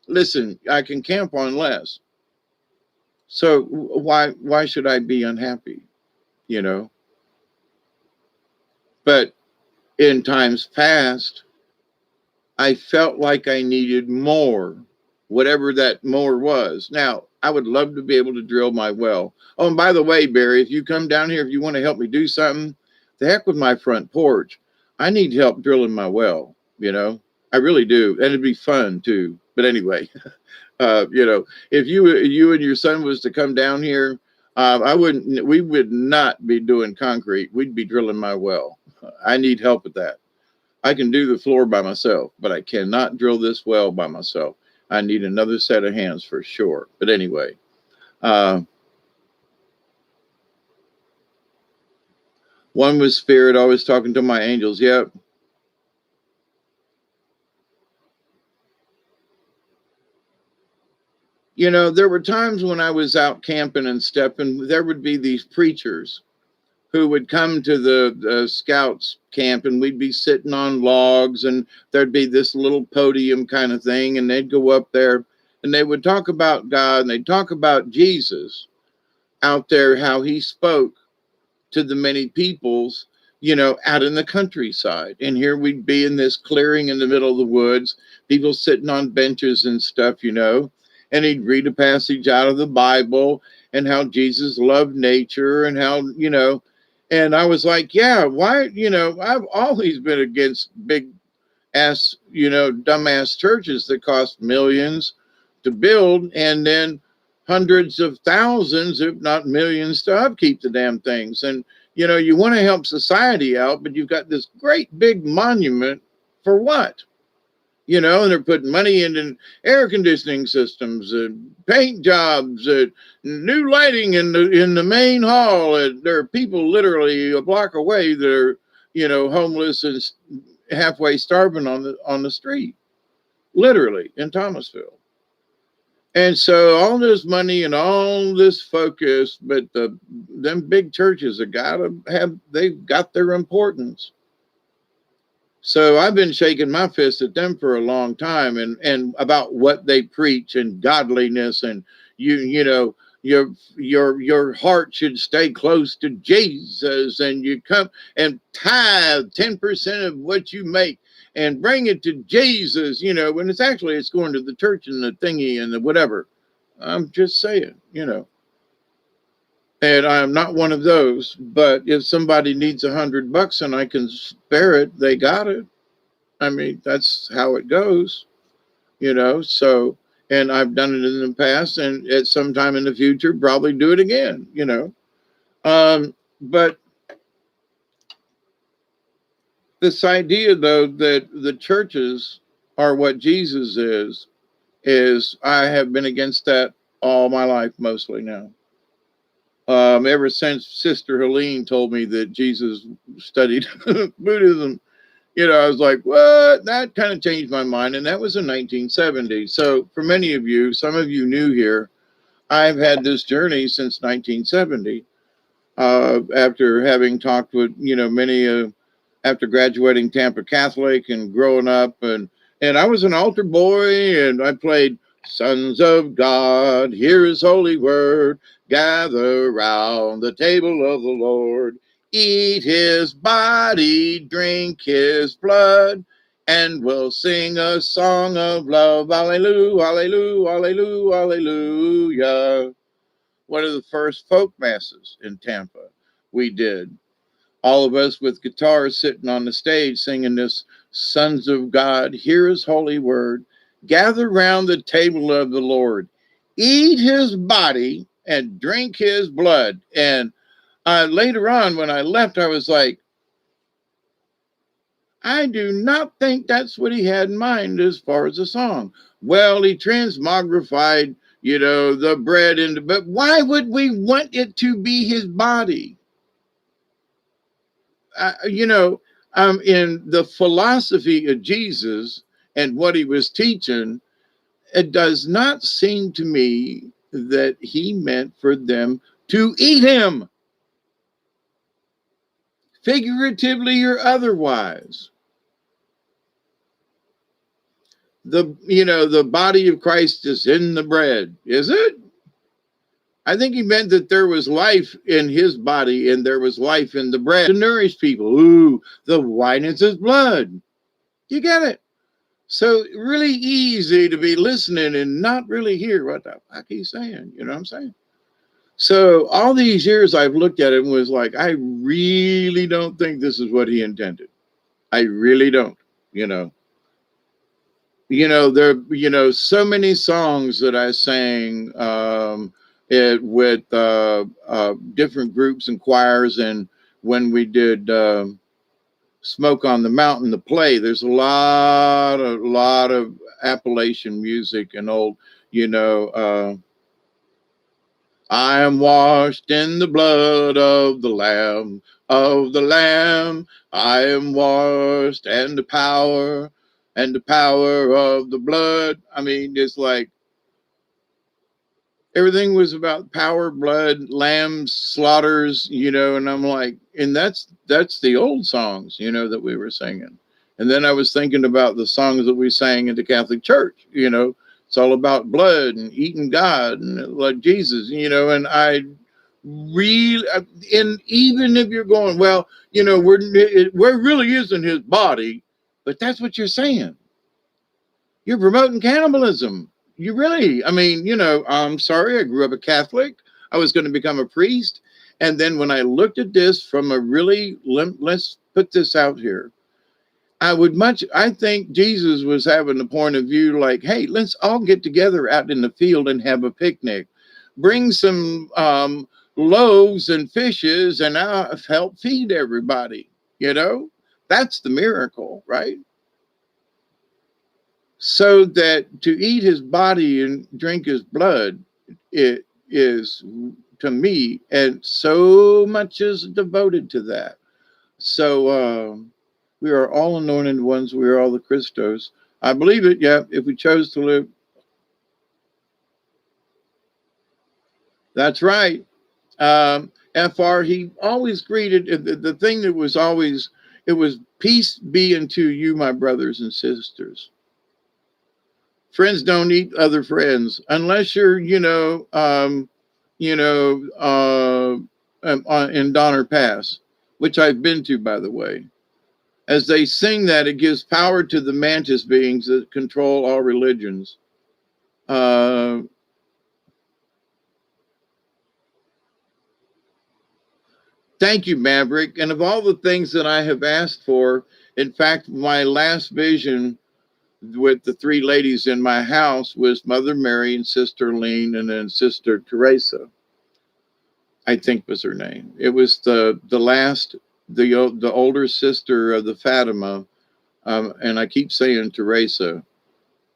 listen, I can camp on less. So why should I be unhappy? You know? But in times past, I felt like I needed more, whatever that more was. Now, I would love to be able to drill my well. Oh, and by the way, Barry, if you come down here, if you want to help me do something, the heck with my front porch. I need help drilling my well, you know? I really do. And it'd be fun too. But anyway, you know, if you and your son was to come down here, we would not be doing concrete. We'd be drilling my well. I need help with that. I can do the floor by myself, but I cannot drill this well by myself. I need another set of hands for sure. But anyway, uh, one was spirit, always talking to my angels. Yep. You know, there were times when I was out camping and stepping, there would be these preachers who would come to the scouts camp, and we'd be sitting on logs, and there'd be this little podium kind of thing, and they'd go up there and they would talk about God, and they'd talk about Jesus out there, how he spoke to the many peoples, you know, out in the countryside. And here we'd be in this clearing in the middle of the woods, people sitting on benches and stuff, you know, and he'd read a passage out of the Bible and how Jesus loved nature and how, you know, and I was like, yeah, why, you know, I've always been against big ass, you know, dumbass churches that cost millions to build and then hundreds of thousands, if not millions, to upkeep the damn things. And, you know, you want to help society out, but you've got this great big monument for what? You know, and they're putting money into air conditioning systems, paint jobs, new lighting in the main hall. There are people literally a block away that are, you know, homeless and halfway starving on the street, literally in Thomasville. And so all this money and all this focus, but them big churches have got to have, they've got their importance. So I've been shaking my fist at them for a long time, and about what they preach and godliness, and you know, your heart should stay close to Jesus, and you come and tithe 10% of what you make and bring it to Jesus, you know, when it's going to the church and the thingy and the whatever. I'm just saying, you know. And I'm not one of those, but if somebody needs $100 and I can spare it, they got it. I mean, that's how it goes, you know. So, and I've done it in the past, and at some time in the future, probably do it again, you know. But this idea, though, that the churches are what Jesus is I have been against that all my life, mostly now. Ever since Sister Helene told me that Jesus studied Buddhism, you know, I was like, what? That kind of changed my mind. And that was in 1970. So for many of you, some of you new here, I've had this journey since 1970. After having talked with, you know, many, after graduating Tampa Catholic and growing up. And I was an altar boy, and I played Sons of God, hear his holy word, gather round the table of the Lord. Eat his body, drink his blood, and we'll sing a song of love. Hallelujah, hallelujah, hallelujah, hallelujah. One of the first folk masses in Tampa we did. All of us with guitars sitting on the stage singing this Sons of God, hear his holy word, gather round the table of the Lord. eat his body and drink his blood. And later on, when I left, I was like, I do not think that's what he had in mind as far as the song. Well, he transmogrified, the bread into, but why would we want it to be his body? In the philosophy of Jesus and what he was teaching, it does not seem to me that he meant for them to eat him, figuratively or otherwise. The body of Christ is in the bread, is it? I think he meant that there was life in his body and there was life in the bread to nourish people. Ooh, the wine is his blood. You get it? So really easy to be listening and not really hear what the fuck he's saying. You know what I'm saying? So all these years I've looked at it and was like, I really don't think this is what he intended. I really don't, you know. There, so many songs that I sang with different groups and choirs, and when we did Smoke on the Mountain, the play, there's a lot of Appalachian music and old, I am washed in the blood of the Lamb, of the Lamb. I am washed, and the power of the blood. I mean, it's like everything was about power, blood, lambs, slaughters, and I'm like, and that's the old songs, that we were singing. And then I was thinking about the songs that we sang in the Catholic Church, it's all about blood and eating God and like Jesus, and I really, and even if you're going, well, where really isn't his body, but that's what you're saying. You're promoting cannibalism. You really, I mean, I'm sorry, I grew up a Catholic. I was going to become a priest. And then when I looked at this from a really, let's put this out here. I think Jesus was having the point of view like, hey, let's all get together out in the field and have a picnic. Bring some loaves and fishes and I'll help feed everybody. That's the miracle, right? So that to eat his body and drink his blood, it is to me, and so much is devoted to that. So we are all anointed ones. We are all the Christos. I believe it. Yeah, if we chose to live, that's right. Fr. He always greeted the thing that was always, it was peace be unto you, my brothers and sisters. Friends don't eat other friends unless you're, in Donner Pass, which I've been to, by the way. As they sing that, it gives power to the mantis beings that control all religions. Thank you, Maverick. And of all the things that I have asked for, in fact, my last vision with the three ladies in my house was Mother Mary and Sister Lean and then Sister Teresa, I think was her name. It was the last, the older sister of the Fatima, and I keep saying Teresa,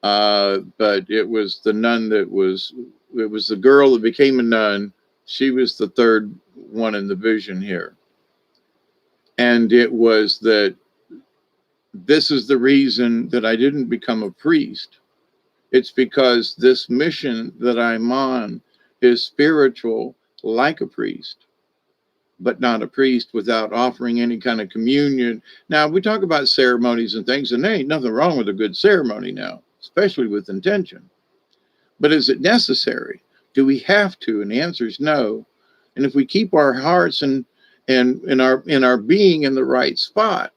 but it was the nun it was the girl that became a nun. She was the third one in the vision here. And it was that this is the reason that I didn't become a priest. It's because this mission that I'm on is spiritual, like a priest, but not a priest without offering any kind of communion. Now, we talk about ceremonies and things, and there ain't nothing wrong with a good ceremony now, especially with intention. But is it necessary? Do we have to? And the answer is no. And if we keep our hearts and in our being in the right spot.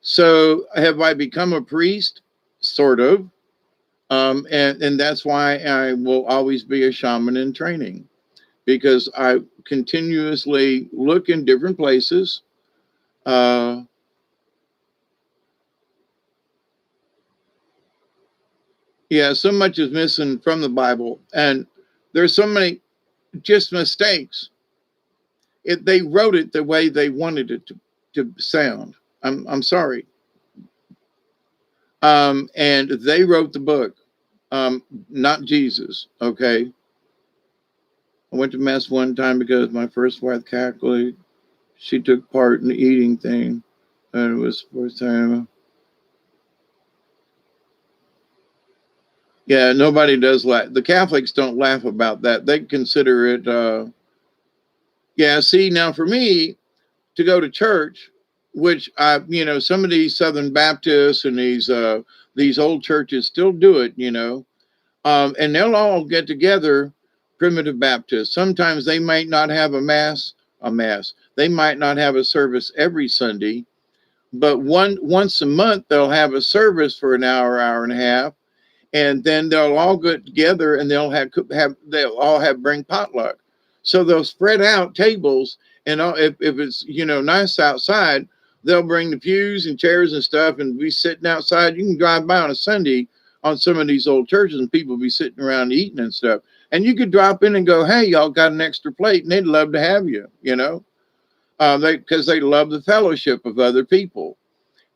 So have I become a priest? Sort of. And that's why I will always be a shaman in training, because I continuously look in different places. Yeah, so much is missing from the Bible. And There's so many just mistakes. They wrote it the way they wanted it to sound. I'm sorry. And they wrote the book, not Jesus. Okay. I went to mass one time because my first wife, Catholic, she took part in the eating thing. And it was the first time. Yeah, nobody does laugh. The Catholics don't laugh about that. They consider it, yeah, see, now for me to go to church, which some of these Southern Baptists and these old churches still do it, and they'll all get together, primitive Baptists. Sometimes they might not have a mass. They might not have a service every Sunday, but once a month they'll have a service for an hour, hour and a half, and then they'll all get together and they'll all have bring potluck. So they'll spread out tables, and if it's nice outside, they'll bring the pews and chairs and stuff and be sitting outside. You can drive by on a Sunday on some of these old churches and people be sitting around eating and stuff. And you could drop in and go, hey, y'all got an extra plate, and they'd love to have you, because they love the fellowship of other people.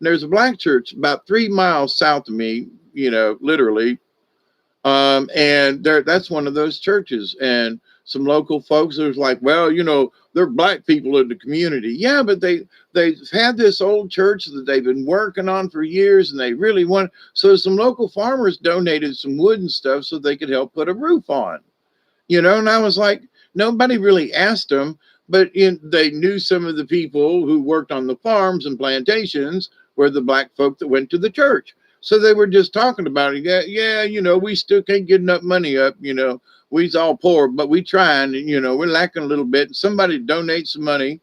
And there's a black church about 3 miles south of me, literally. And that's one of those churches. And some local folks are like, well, they're black people in the community. Yeah, but they've had this old church that they've been working on for years, and they really want. So some local farmers donated some wood and stuff so they could help put a roof on. And I was like, nobody really asked them, but they knew some of the people who worked on the farms and plantations were the black folk that went to the church. So they were just talking about it. Yeah, we still can't get enough money up. We's all poor, but we trying. We're lacking a little bit. Somebody donate some money,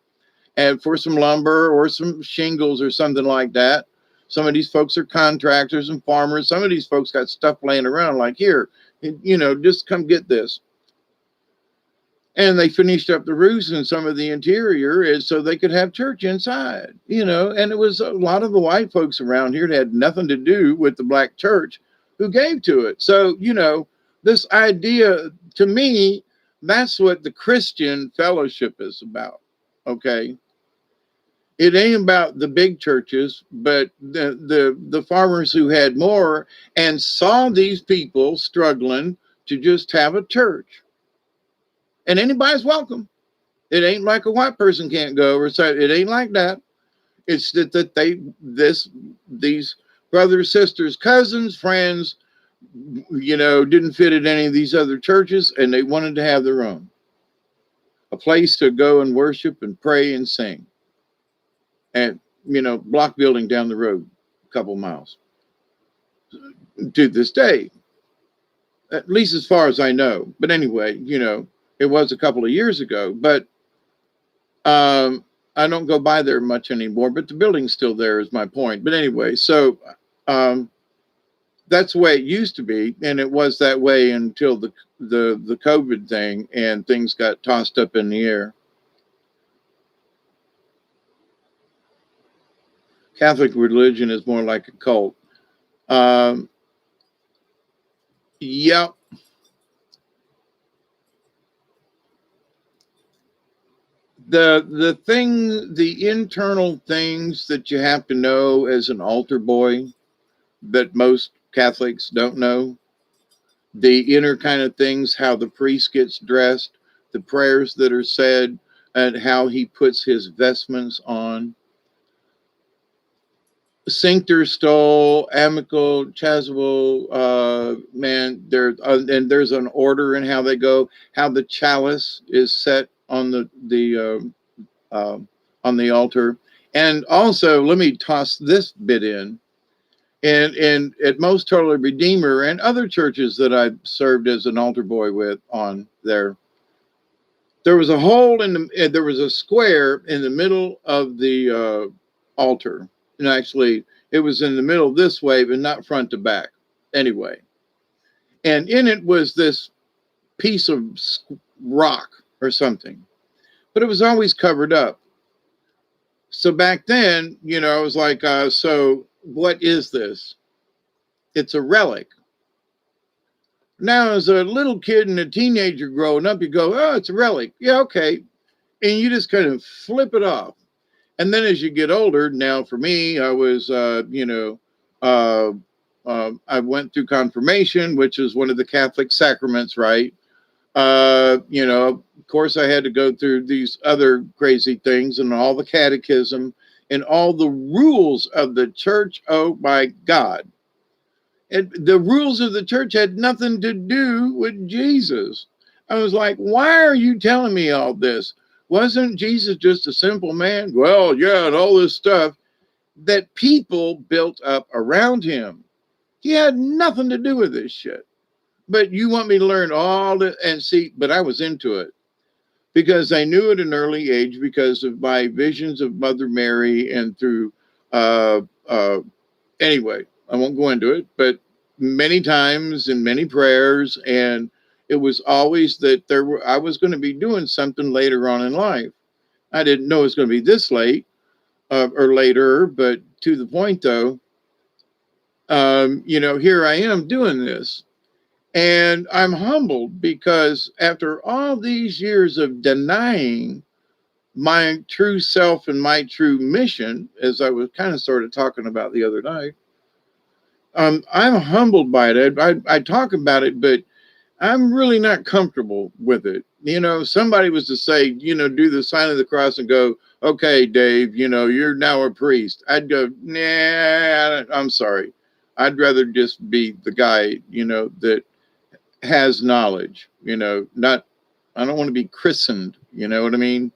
and for some lumber or some shingles or something like that. Some of these folks are contractors and farmers. Some of these folks got stuff laying around. Like, here, just come get this. And they finished up the roofs and some of the interior is so they could have church inside, and it was a lot of the white folks around here that had nothing to do with the black church who gave to it. So, this idea, to me, that's what the Christian fellowship is about. Okay. It ain't about the big churches, but the farmers who had more and saw these people struggling to just have a church. And anybody's welcome. It ain't like a white person can't go or so. It ain't like that. It's that these brothers, sisters, cousins, friends, didn't fit in any of these other churches, and they wanted to have their own, a place to go and worship and pray and sing. And block building down the road, a couple miles. To this day, at least as far as I know. But anyway, it was a couple of years ago, but I don't go by there much anymore, but the building's still there is my point. But anyway, so that's the way it used to be. And it was that way until the COVID thing and things got tossed up in the air. Catholic religion is more like a cult. Yep. The internal things that you have to know as an altar boy that most Catholics don't know, the inner kind of things, how the priest gets dressed, the prayers that are said, and how he puts his vestments on. Cinctor, stole, amical, chasuble, man, and there's an order in how they go, how the chalice is set on on the altar. And also, let me toss this bit in. And at Most Holy Redeemer and other churches that I served as an altar boy with on there was a hole there was a square in the middle of the altar. And actually, it was in the middle this way, but not front to back. Anyway. And in it was this piece of rock or something. But it was always covered up. So back then, I was like, so what is this? It's a relic. Now, as a little kid and a teenager growing up, you go, oh, it's a relic. Yeah, okay. And you just kind of flip it off. And then as you get older, now for me, I was, uh, I went through confirmation, which is one of the Catholic sacraments, right? Of course, I had to go through these other crazy things and all the catechism and all the rules of the church. Oh my God. And the rules of the church had nothing to do with Jesus. I was like, why are you telling me all this? Wasn't Jesus just a simple man? Well, yeah, and all this stuff that people built up around him. He had nothing to do with this shit. But you want me to learn all the and see, but I was into it because I knew at an early age because of my visions of Mother Mary and through uh uh anyway, I won't go into it, but many times in many prayers, and it was always that I was going to be doing something later on in life. I didn't know it was going to be this late or later, but to the point though, here I am doing this. And I'm humbled because after all these years of denying my true self and my true mission, as I was kind of sort of talking about the other night, I'm humbled by it. I talk about it, but I'm really not comfortable with it. Somebody was to say, do the sign of the cross and go, okay, Dave, you're now a priest. I'd go, nah, I'm sorry. I'd rather just be the guy, that has knowledge, not, I don't want to be christened, you know what I mean?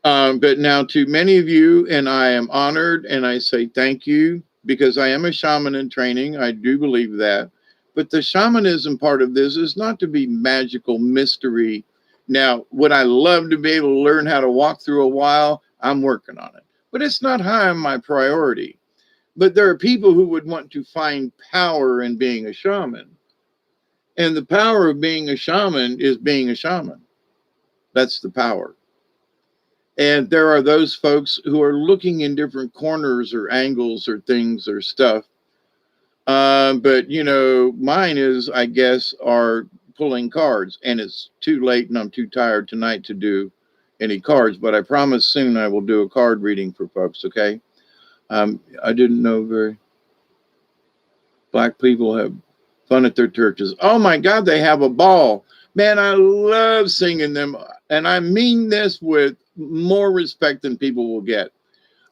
But now to many of you, and I am honored and I say thank you because I am a shaman in training. I do believe that. But the shamanism part of this is not to be magical mystery. Now, would I love to be able to learn how to walk through a while? I'm working on it. But it's not high on my priority. But there are people who would want to find power in being a shaman. And the power of being a shaman is being a shaman. That's the power. And there are those folks who are looking in different corners or angles or things or stuff. But, mine is, I guess, are pulling cards. And it's too late and I'm too tired tonight to do any cards. But I promise soon I will do a card reading for folks, okay? I didn't know black people have fun at their churches. Oh my God, they have a ball. Man, I love singing them. And I mean this with more respect than people will get.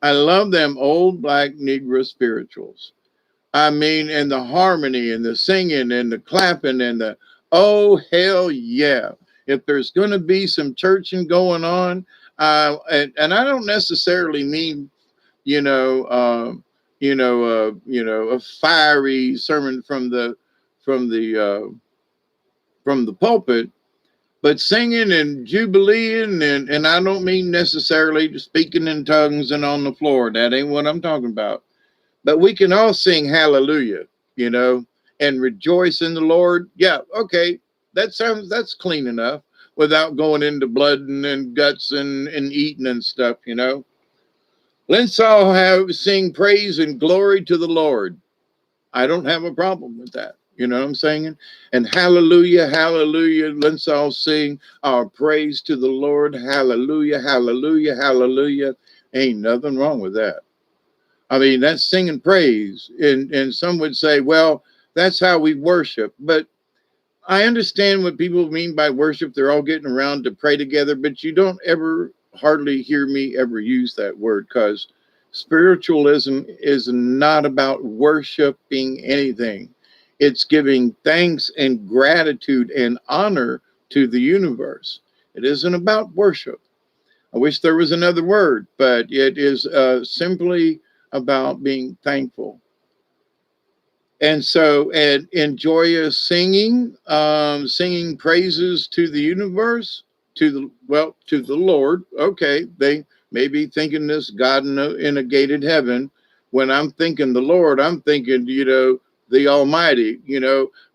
I love them old black Negro spirituals. I mean, and the harmony and the singing and the clapping and the, oh, hell yeah. If there's going to be some churching going on, and I don't necessarily mean, a fiery sermon from the pulpit, but singing and jubileeing, and I don't mean necessarily speaking in tongues and on the floor. That ain't what I'm talking about. But we can all sing hallelujah, and rejoice in the Lord. Yeah, okay. That's clean enough without going into blood and guts and eating and stuff. Let's all sing praise and glory to the Lord. I don't have a problem with that. You know what I'm saying? And hallelujah, hallelujah. Let's all sing our praise to the Lord. Hallelujah, hallelujah, hallelujah. Ain't nothing wrong with that. I mean, that's singing praise. And some would say, well, that's how we worship. But I understand what people mean by worship. They're all getting around to pray together, but you don't ever hardly hear me ever use that word because spiritualism is not about worshiping anything. It's giving thanks and gratitude and honor to the universe. It isn't about worship. I wish there was another word, but it is simply about being thankful. And so, and joyous singing, singing praises to the universe, to the Lord. Okay, they may be thinking this God in a gated heaven. When I'm thinking the Lord, I'm thinking, the Almighty.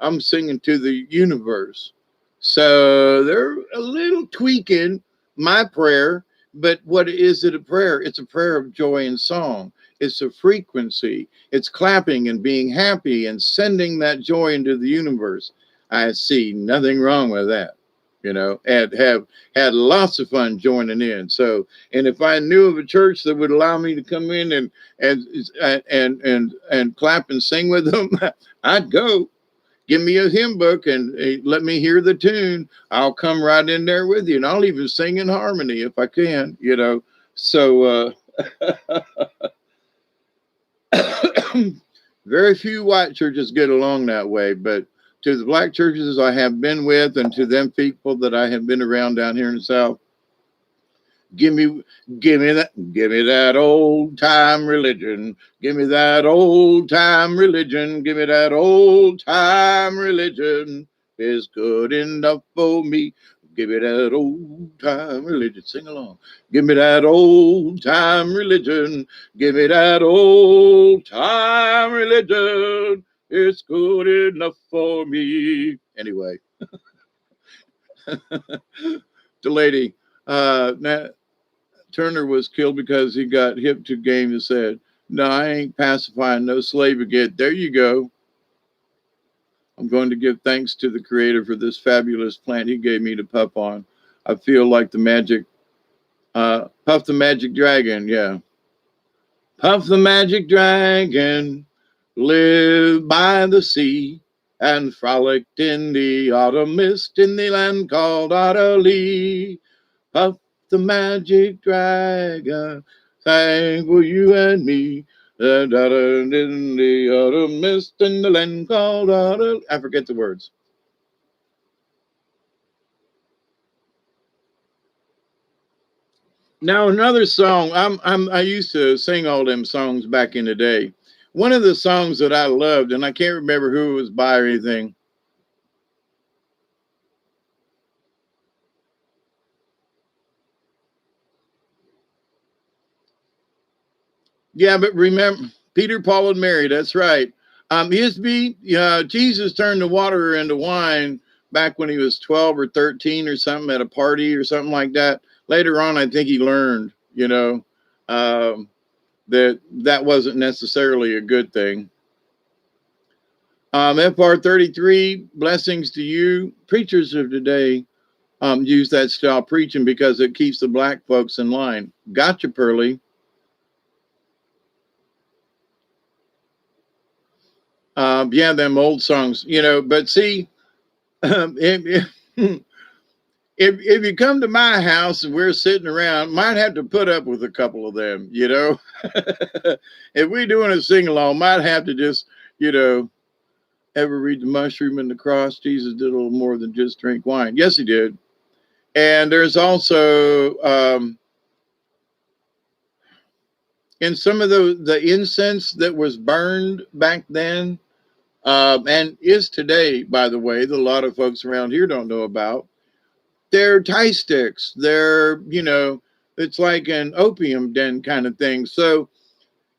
I'm singing to the universe. So they're a little tweaking my prayer, but what is it a prayer? It's a prayer of joy and song. It's a frequency. It's clapping and being happy and sending that joy into the universe. I see nothing wrong with that, and have had lots of fun joining in. So, and if I knew of a church that would allow me to come in and and clap and sing with them, I'd go. Give me a hymn book and let me hear the tune. I'll come right in there with you, and I'll even sing in harmony if I can. So very few white churches get along that way, but to the black churches I have been with, and to them people that I have been around down here in the South, Give me, give me that old time religion. Give me that old time religion. Give me that old time religion. It's good enough for me. Give me that old time religion. Sing along. Give me that old time religion. Give me that old time religion. It's good enough for me. Anyway, the lady, Turner was killed because he got hip to game and said, "No, I ain't pacifying no slave again." There you go. I'm going to give thanks to the creator for this fabulous plant he gave me to puff on. I feel like the magic, Puff the Magic Dragon. Yeah. Puff the Magic Dragon lived by the sea and frolicked in the autumn mist in the land called Otterly. Puff the Magic Dragon sang for you and me. In the autumn mist in the land called Otter. I forget the words. Now another song. I used to sing all them songs back in the day. One of the songs that I loved, and I can't remember who it was by or anything. Yeah, but remember Peter, Paul, and Mary. That's right. He used to be Jesus turned the water into wine back when he was 12 or 13 or something at a party or something like that. Later on, I think he learned, um, that wasn't necessarily a good thing. FR 33, blessings to you. Preachers of today use that style preaching because it keeps the black folks in line. Gotcha, Pearly. Yeah, them old songs, but see, if you come to my house and we're sitting around, might have to put up with a couple of them. If we're doing a sing along, might have to just, ever read the mushroom and the cross? Jesus did a little more than just drink wine. Yes, he did. And there's also in some of the incense that was burned back then, and is today, by the way, that a lot of folks around here don't know about. They're tie sticks. It's like an opium den kind of thing. So,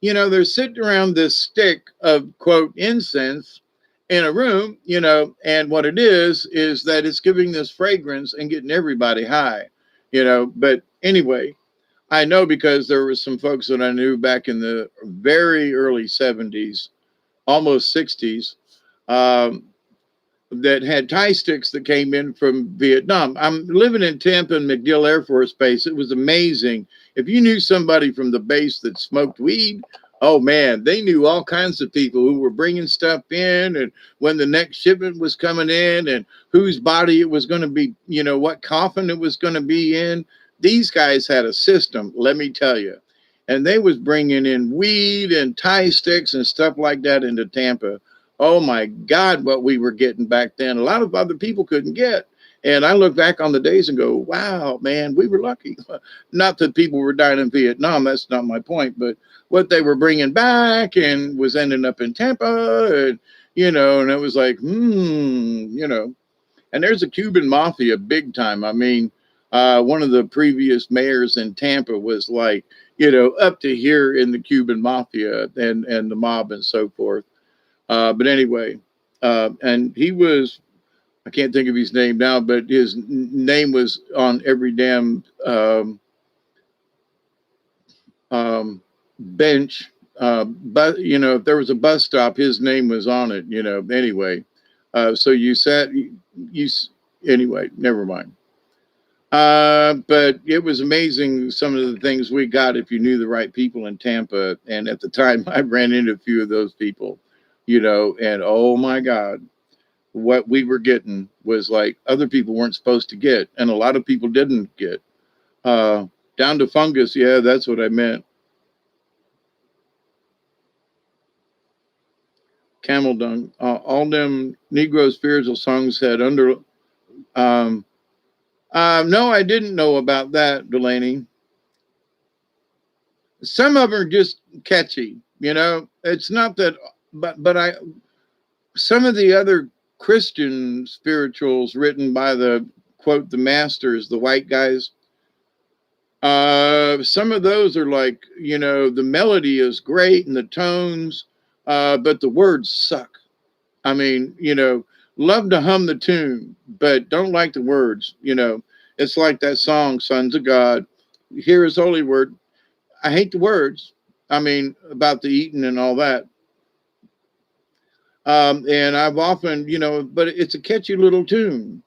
they're sitting around this stick of quote incense in a room, and what it is that it's giving this fragrance and getting everybody high, But anyway, I know because there were some folks that I knew back in the very early 70s, almost 60s. Um, that had tie sticks that came in from Vietnam. I'm living in Tampa and MacDill Air Force Base. It was amazing. If you knew somebody from the base that smoked weed, oh man, they knew all kinds of people who were bringing stuff in and when the next shipment was coming in and whose body it was going to be, what coffin it was going to be in. These guys had a system, let me tell you. And they was bringing in weed and tie sticks and stuff like that into Tampa. Oh my God, what we were getting back then, a lot of other people couldn't get. And I look back on the days and go, wow, man, we were lucky. Not that people were dying in Vietnam. That's not my point. But what they were bringing back and was ending up in Tampa. And it was like, And there's a Cuban mafia big time. I mean, one of the previous mayors in Tampa was like, up to here in the Cuban mafia and the mob and so forth. But anyway, and he was, I can't think of his name now, but his name was on every damn bench but if there was a bus stop, his name was on it. Anyway, so you sat you anyway. Never mind. But it was amazing some of the things we got if you knew the right people in Tampa. And at the time, I ran into a few of those people, and oh my God, what we were getting was like other people weren't supposed to get, and a lot of people didn't get. Down to fungus, yeah, that's what I meant. Camel dung. All them Negro spiritual songs had under. Um, no, I didn't know about that, Delaney. Some of them are just catchy, It's not that, but some of the other Christian spirituals written by the quote the masters, the white guys. Some of those are like, the melody is great and the tones, but the words suck. I mean, love to hum the tune, but don't like the words. It's like that song, Sons of God. Hear his holy word. I hate the words. I mean, about the eating and all that. And I've often, but it's a catchy little tune,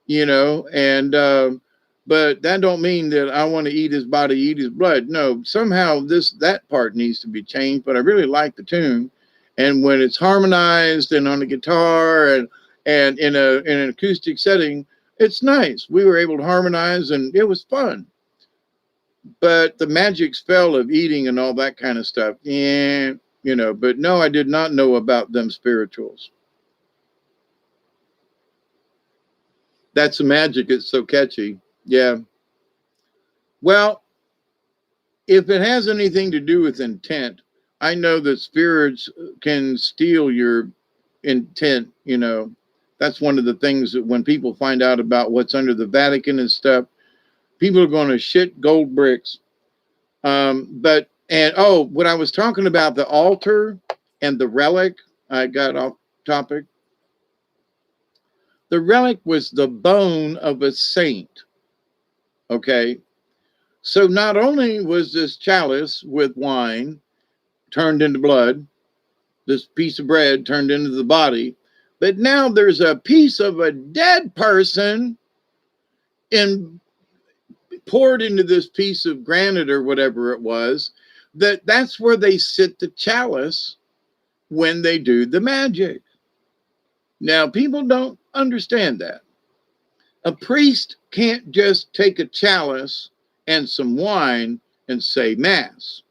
and but that don't mean that I want to eat his body, eat his blood. No, somehow that part needs to be changed. But I really like the tune, and when it's harmonized and on the guitar and in an acoustic setting, it's nice. We were able to harmonize, and it was fun. But the magic spell of eating and all that kind of stuff, yeah, But no, I did not know about them spirituals. That's the magic. It's so catchy. Yeah. Well, if it has anything to do with intent, I know that spirits can steal your intent. That's one of the things that when people find out about what's under the Vatican and stuff, people are going to shit gold bricks. When I was talking about the altar and the relic, I got off topic. The relic was the bone of a saint. Okay. So not only was this chalice with wine turned into blood, this piece of bread turned into the body, but now there's a piece of a dead person poured into this piece of granite or whatever it was. That's where they sit the chalice when they do the magic. Now, people don't understand that. A priest can't just take a chalice and some wine and say mass.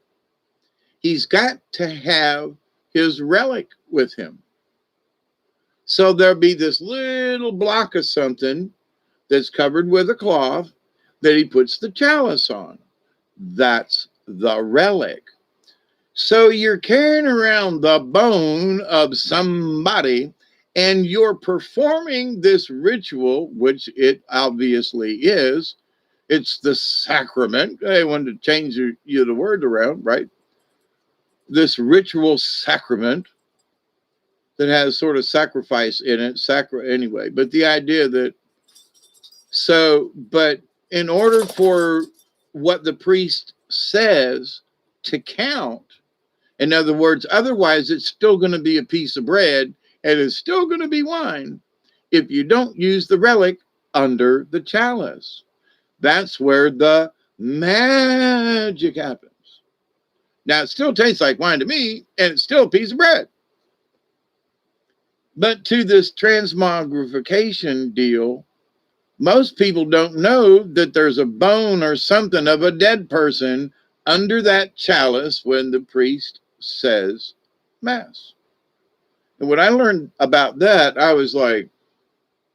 He's got to have his relic with him. So there'll be this little block of something that's covered with a cloth that he puts the chalice on. That's the relic. So you're carrying around the bone of somebody and you're performing this ritual, which it obviously is. It's the sacrament. I wanted to change the word around, right? This ritual sacrament that has sort of sacrifice in it. Anyway, but the idea that but in order for what the priest says to count, in other words, otherwise it's still going to be a piece of bread and it's still going to be wine if you don't use the relic under the chalice. That's where the magic happens. Now, it still tastes like wine to me, and it's still a piece of bread. But to this transmogrification deal, most people don't know that there's a bone or something of a dead person under that chalice when the priest says mass. And when I learned about that, I was like,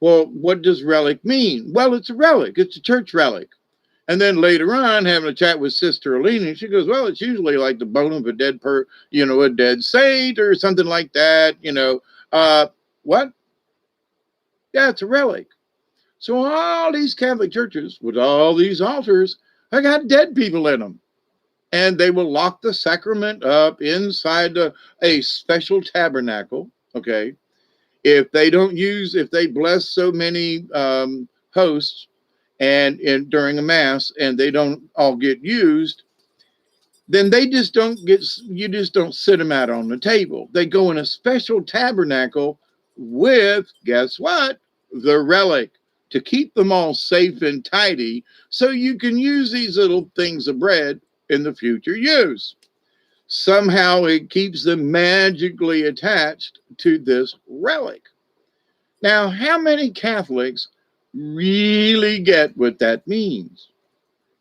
well, what does relic mean? Well, it's a relic. It's a church relic. And then later on, having a chat with Sister Alina, she goes, well, it's usually like the bone of a dead a dead saint or something like that, what? Yeah, it's a relic. So all these Catholic churches with all these altars, I got dead people in them. And they will lock the sacrament up inside a special tabernacle, okay? If they bless so many hosts, and during a mass, and they don't all get used, then they just don't get, you just don't sit them out on the table. They go in a special tabernacle with, guess what? The relic, to keep them all safe and tidy so you can use these little things of bread in the future use. Somehow it keeps them magically attached to this relic. Now, how many Catholics really get what that means?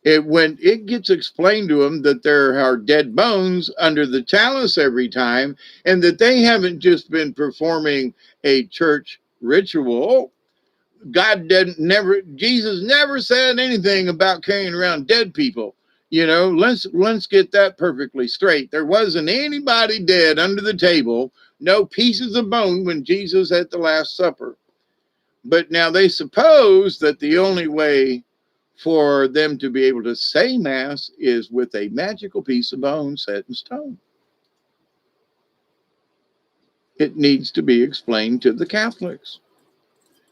When it gets explained to them that there are dead bones under the chalice every time, and that they haven't just been performing a church ritual. Jesus never said anything about carrying around dead people. Let's get that perfectly straight. There wasn't anybody dead under the table, no pieces of bone when Jesus at the Last Supper. But now they suppose that the only way for them to be able to say Mass is with a magical piece of bone set in stone. It needs to be explained to the Catholics.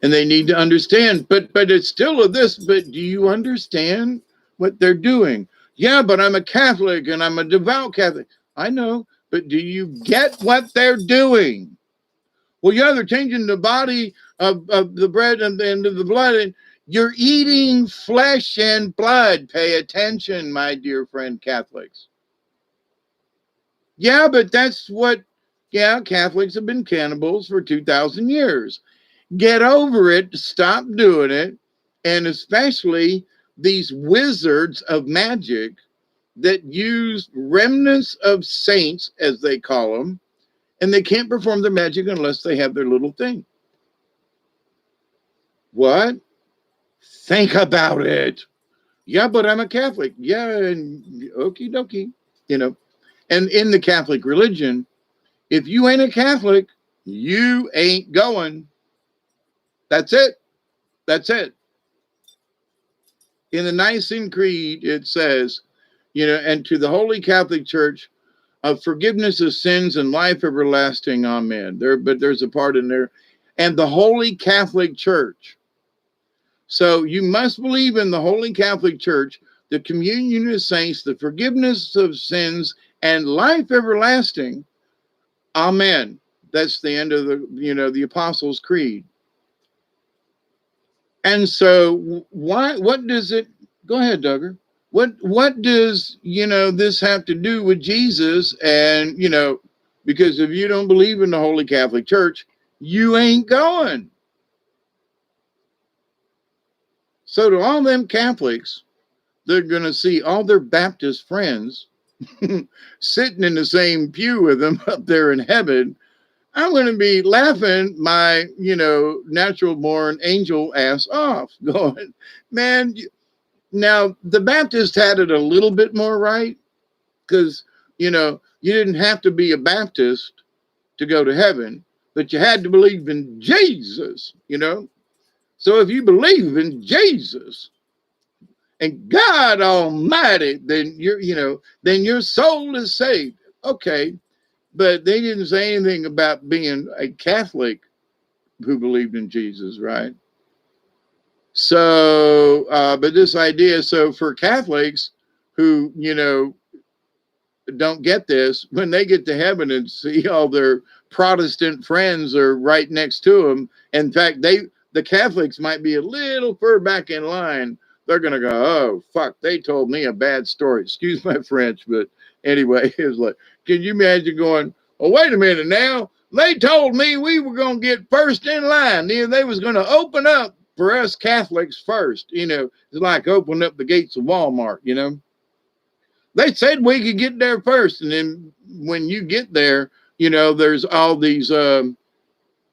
And they need to understand, but it's still of this, but do you understand what they're doing? Yeah, but I'm a Catholic and I'm a devout Catholic. I know, but do you get what they're doing? Well, yeah, they're changing the body of the bread and the blood, and you're eating flesh and blood. Pay attention, my dear friend Catholics. Yeah, but Catholics have been cannibals for 2,000 years. Get over it, stop doing it, and especially these wizards of magic that use remnants of saints, as they call them, and they can't perform their magic unless they have their little thing. What? Think about it. Yeah, but I'm a Catholic. Yeah, and okie dokie, And in the Catholic religion, if you ain't a Catholic, you ain't going. That's it. That's it. In the Nicene Creed, it says, and to the Holy Catholic Church, of forgiveness of sins and life everlasting, amen. But there's a part in there, and the Holy Catholic Church. So you must believe in the Holy Catholic Church, the communion of saints, the forgiveness of sins, and life everlasting, amen. That's the end of the Apostles' Creed. And so what does it, go ahead, Duggar. What does, this have to do with Jesus? And, because if you don't believe in the Holy Catholic Church, you ain't going. So to all them Catholics, they're going to see all their Baptist friends sitting in the same pew with them up there in heaven. I'm going to be laughing my, natural born angel ass off, going, man. Now, the Baptists had it a little bit more right, because, you didn't have to be a Baptist to go to heaven, but you had to believe in Jesus, So if you believe in Jesus and God Almighty, then then your soul is saved. Okay, but they didn't say anything about being a Catholic who believed in Jesus, right? So, but this idea, so for Catholics who, don't get this, when they get to heaven and see all their Protestant friends are right next to them, in fact, the Catholics might be a little further back in line. They're going to go, oh, fuck, they told me a bad story. Excuse my French, but anyway, it's like, can you imagine going, oh, wait a minute now. They told me we were going to get first in line. They was going to open up for us Catholics first. It's like opening up the gates of Walmart, They said we could get there first. And then when you get there, there's all these, I'm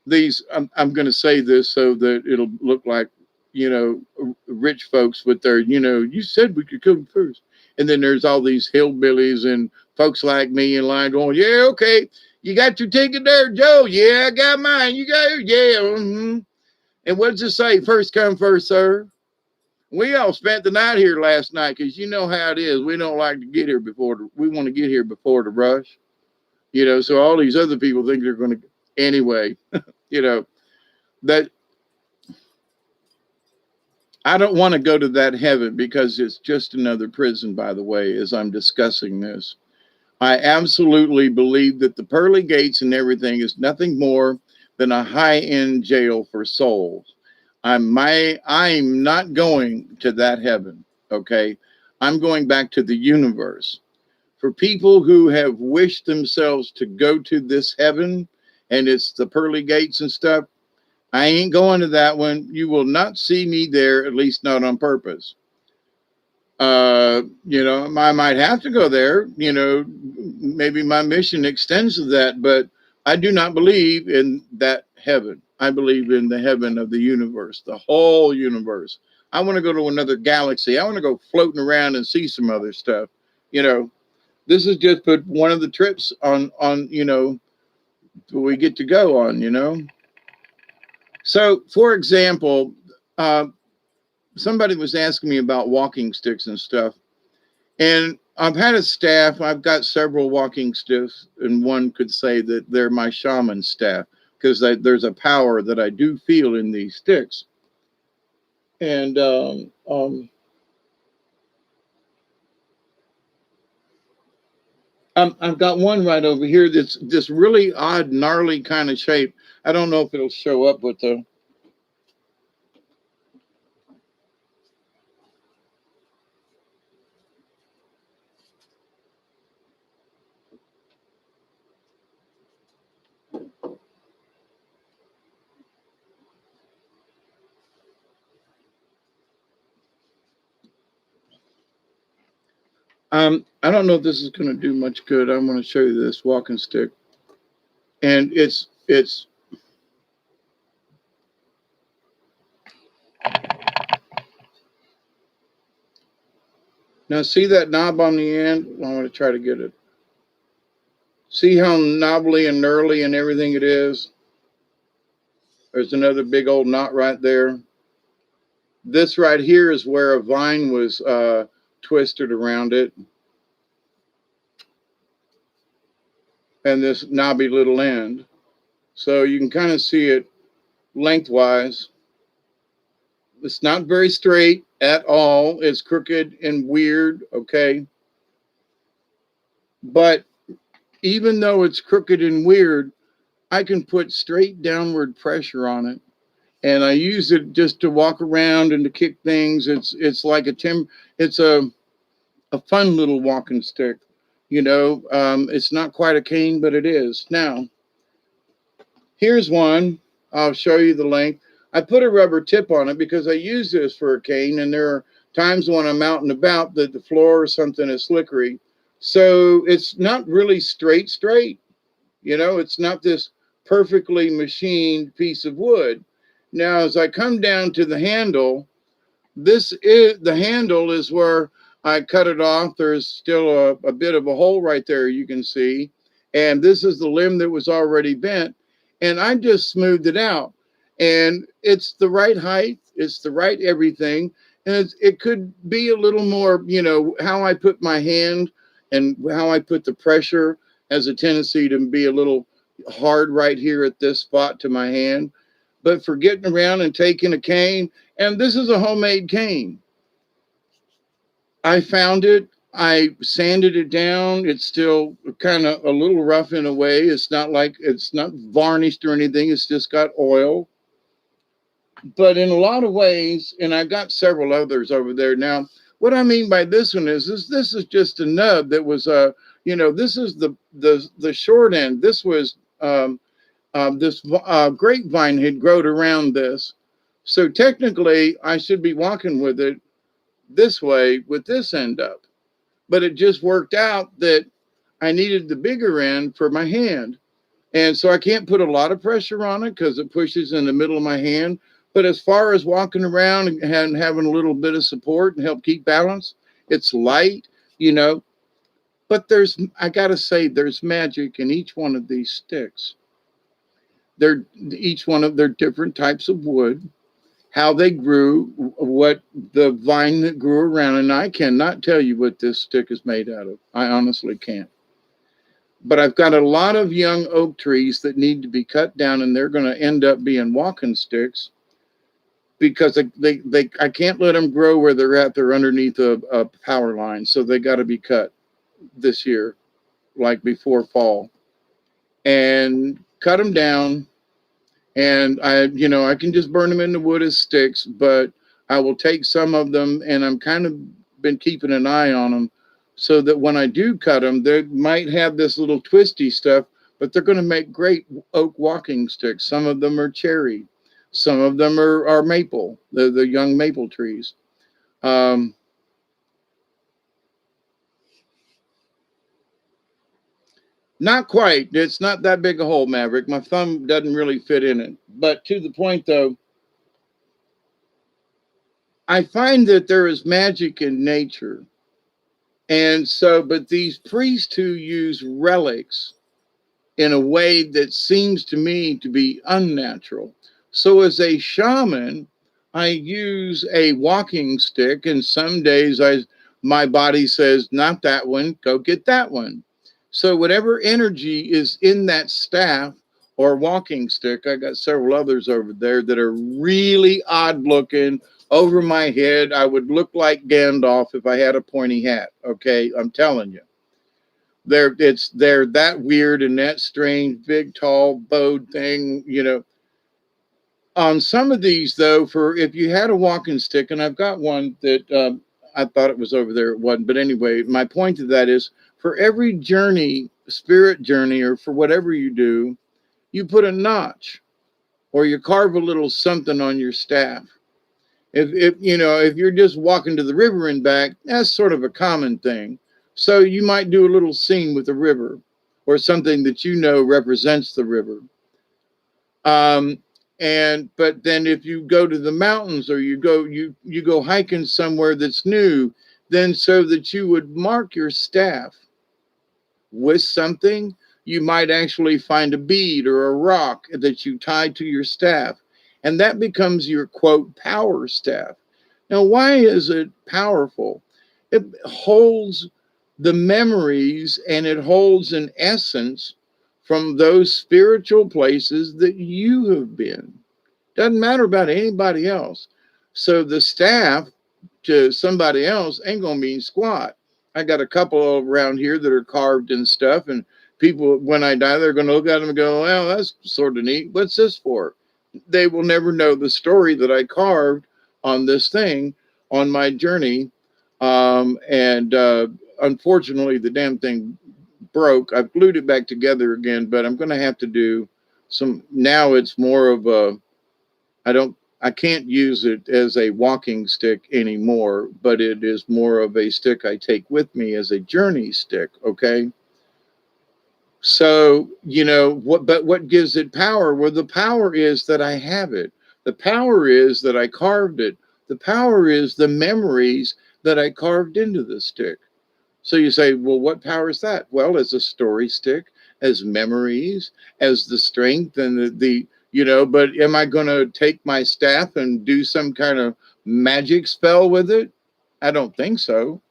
going to say this so that it'll look like, rich folks with their, you said we could come first. And then there's all these hillbillies and folks like me in line going, yeah, okay. You got your ticket there, Joe? Yeah, I got mine. You got yours? Yeah. Mm-hmm. And what does it say? First come, first serve. We all spent the night here last night because you know how it is. We don't like to get here we want to get here before the rush. So all these other people think they're going to, anyway, that I don't want to go to that heaven because it's just another prison, by the way, as I'm discussing this. I absolutely believe that the pearly gates and everything is nothing more than a high-end jail for souls. I'm not going to that heaven, okay? I'm going back to the universe. For people who have wished themselves to go to this heaven and it's the pearly gates and stuff, I ain't going to that one. You will not see me there, at least not on purpose. I might have to go there. Maybe my mission extends to that, but I do not believe in that heaven. I believe in the heaven of the universe, the whole universe. I want to go to another galaxy. I want to go floating around and see some other stuff. You know, this is just but one of the trips on we get to go on. So, for example, uh, somebody was asking me about walking sticks and stuff. And I've had a staff, I've got several walking sticks, and one could say that they're my shaman staff because there's a power that I do feel in these sticks. And I've got one right over here that's this really odd, gnarly kind of shape. I don't know if it'll show up with the. I don't know if this is going to do much good. I'm going to show you this walking stick, and it's now see that knob on the end. I'm going to try to get it. See how knobbly and gnarly and everything it is. There's another big old knot right there. This right here is where a vine was twisted around it, and this knobby little end. So you can kind of see it lengthwise. It's not very straight at all. It's crooked and weird, okay? But even though it's crooked and weird, I can put straight downward pressure on it. And I use it just to walk around and to kick things. It's like it's a fun little walking stick. It's not quite a cane, but it is. Now, here's one. I'll show you the length. I put a rubber tip on it because I use this for a cane, and there are times when I'm out and about that the floor or something is slickery. So it's not really straight. It's not this perfectly machined piece of wood. Now, as I come down to the handle, the handle is where I cut it off. There's still a bit of a hole right there, you can see. And this is the limb that was already bent. And I just smoothed it out. And it's the right height, it's the right everything. And it could be a little more, how I put my hand and how I put the pressure has a tendency to be a little hard right here at this spot to my hand. But for getting around and taking a cane, and this is a homemade cane. I found it. I sanded it down. It's still kind of a little rough in a way. It's not varnished or anything. It's just got oil. But in a lot of ways, and I got several others over there. Now, what I mean by this one is this is just a nub that was this is the short end. This was this grapevine had grown around this. So technically, I should be walking with it this way with this end up. But it just worked out that I needed the bigger end for my hand. And so I can't put a lot of pressure on it because it pushes in the middle of my hand. But as far as walking around and having a little bit of support and help keep balance, it's light. But I got to say, there's magic in each one of these sticks. They're different types of wood, how they grew, what the vine that grew around. And I cannot tell you what this stick is made out of. I honestly can't. But I've got a lot of young oak trees that need to be cut down, and they're going to end up being walking sticks. because I can't let them grow where they're at. They're underneath a power line, so they got to be cut this year, like before fall, and cut them down. And I can just burn them in the wood as sticks, but I will take some of them, and I'm kind of been keeping an eye on them, so that when I do cut them, they might have this little twisty stuff, but they're going to make great oak walking sticks. Some of them are cherry, some of them are maple, the young maple trees. Um, Not quite. It's not that big a hole, Maverick. My thumb doesn't really fit in it. But to the point, though, I find that there is magic in nature. And so, but these priests who use relics in a way that seems to me to be unnatural. So, as a shaman, I use a walking stick, and some days my body says, "Not that one, go get that one." So, whatever energy is in that staff or walking stick, I got several others over there that are really odd looking. Over my head, I would look like Gandalf if I had a pointy hat. Okay, I'm telling you. They're that weird and that strange, big, tall, bowed thing. On some of these, though, for if you had a walking stick, and I've got one that I thought it was over there, it wasn't. But anyway, my point to that is, for every journey, spirit journey, or for whatever you do, you put a notch or you carve a little something on your staff. If you're just walking to the river and back, that's sort of a common thing. So you might do a little scene with the river or something that represents the river. But then if you go to the mountains, or you go hiking somewhere that's new, then so that you would mark your staff with something, you might actually find a bead or a rock that you tie to your staff, and that becomes your quote power staff. Now, why is it powerful? It holds the memories, and it holds an essence from those spiritual places that you have been. Doesn't matter about anybody else. So the staff to somebody else ain't gonna mean squat. I got a couple around here that are carved and stuff, and people, when I die, they're gonna look at them and go, "Well, that's sort of neat. What's this for?" They will never know the story that I carved on this thing on my journey. And Unfortunately, the damn thing broke. I glued it back together again, but I'm going to have to do some. Now it's more of a, I can't use it as a walking stick anymore, but it is more of a stick I take with me as a journey stick. Okay. So, but what gives it power? Well, the power is that I have it. The power is that I carved it. The power is the memories that I carved into the stick. So you say, well, what power is that? Well, as a story stick, as memories, as the strength and but am I going to take my staff and do some kind of magic spell with it? I don't think so.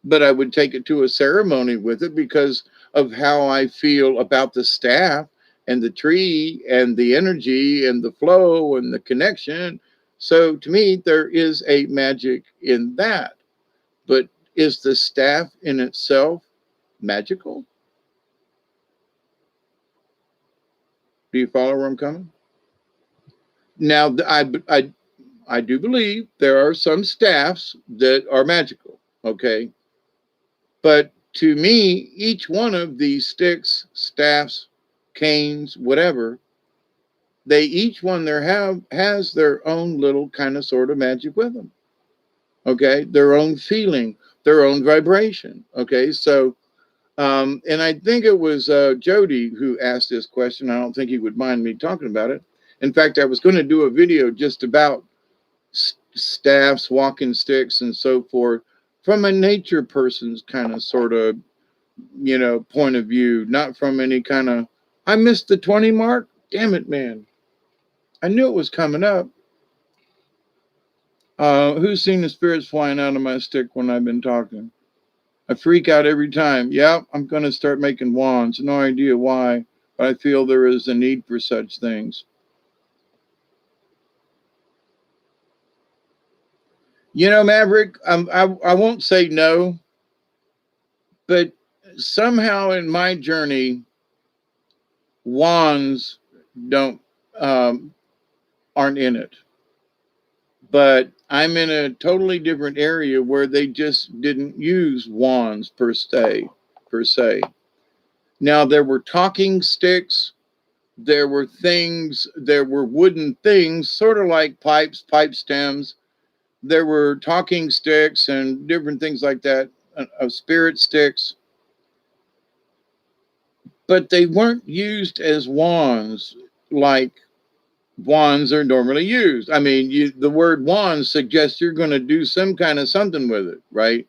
But I would take it to a ceremony with it because of how I feel about the staff and the tree and the energy and the flow and the connection. So to me, there is a magic in that. But is the staff in itself magical? Do you follow where I'm coming? Now, I do believe there are some staffs that are magical, okay? But to me, each one of these sticks, staffs, canes, whatever, they each one has their own little kind of sort of magic with them. Okay, their own feeling, their own vibration. Okay, so and I think it was Jody who asked this question. I don't think he would mind me talking about it. In fact, I was going to do a video just about staffs, walking sticks, and so forth from a nature person's kind of sort of point of view, not from any kind of. I missed the 20 mark. Damn it, man! I knew it was coming up. Who's seen the spirits flying out of my stick when I've been talking? I freak out every time. Yeah, I'm going to start making wands. No idea why, but I feel there is a need for such things. You know, Maverick, I won't say no, but somehow in my journey, wands don't um, aren't in it. But I'm in a totally different area where they just didn't use wands per se. Now there were talking sticks, there were things, there were wooden things, sort of like pipes, pipe stems. There were talking sticks and different things like that, of spirit sticks, but they weren't used as wands like wands are normally used. I mean, the word wand suggests you're going to do some kind of something with it, right?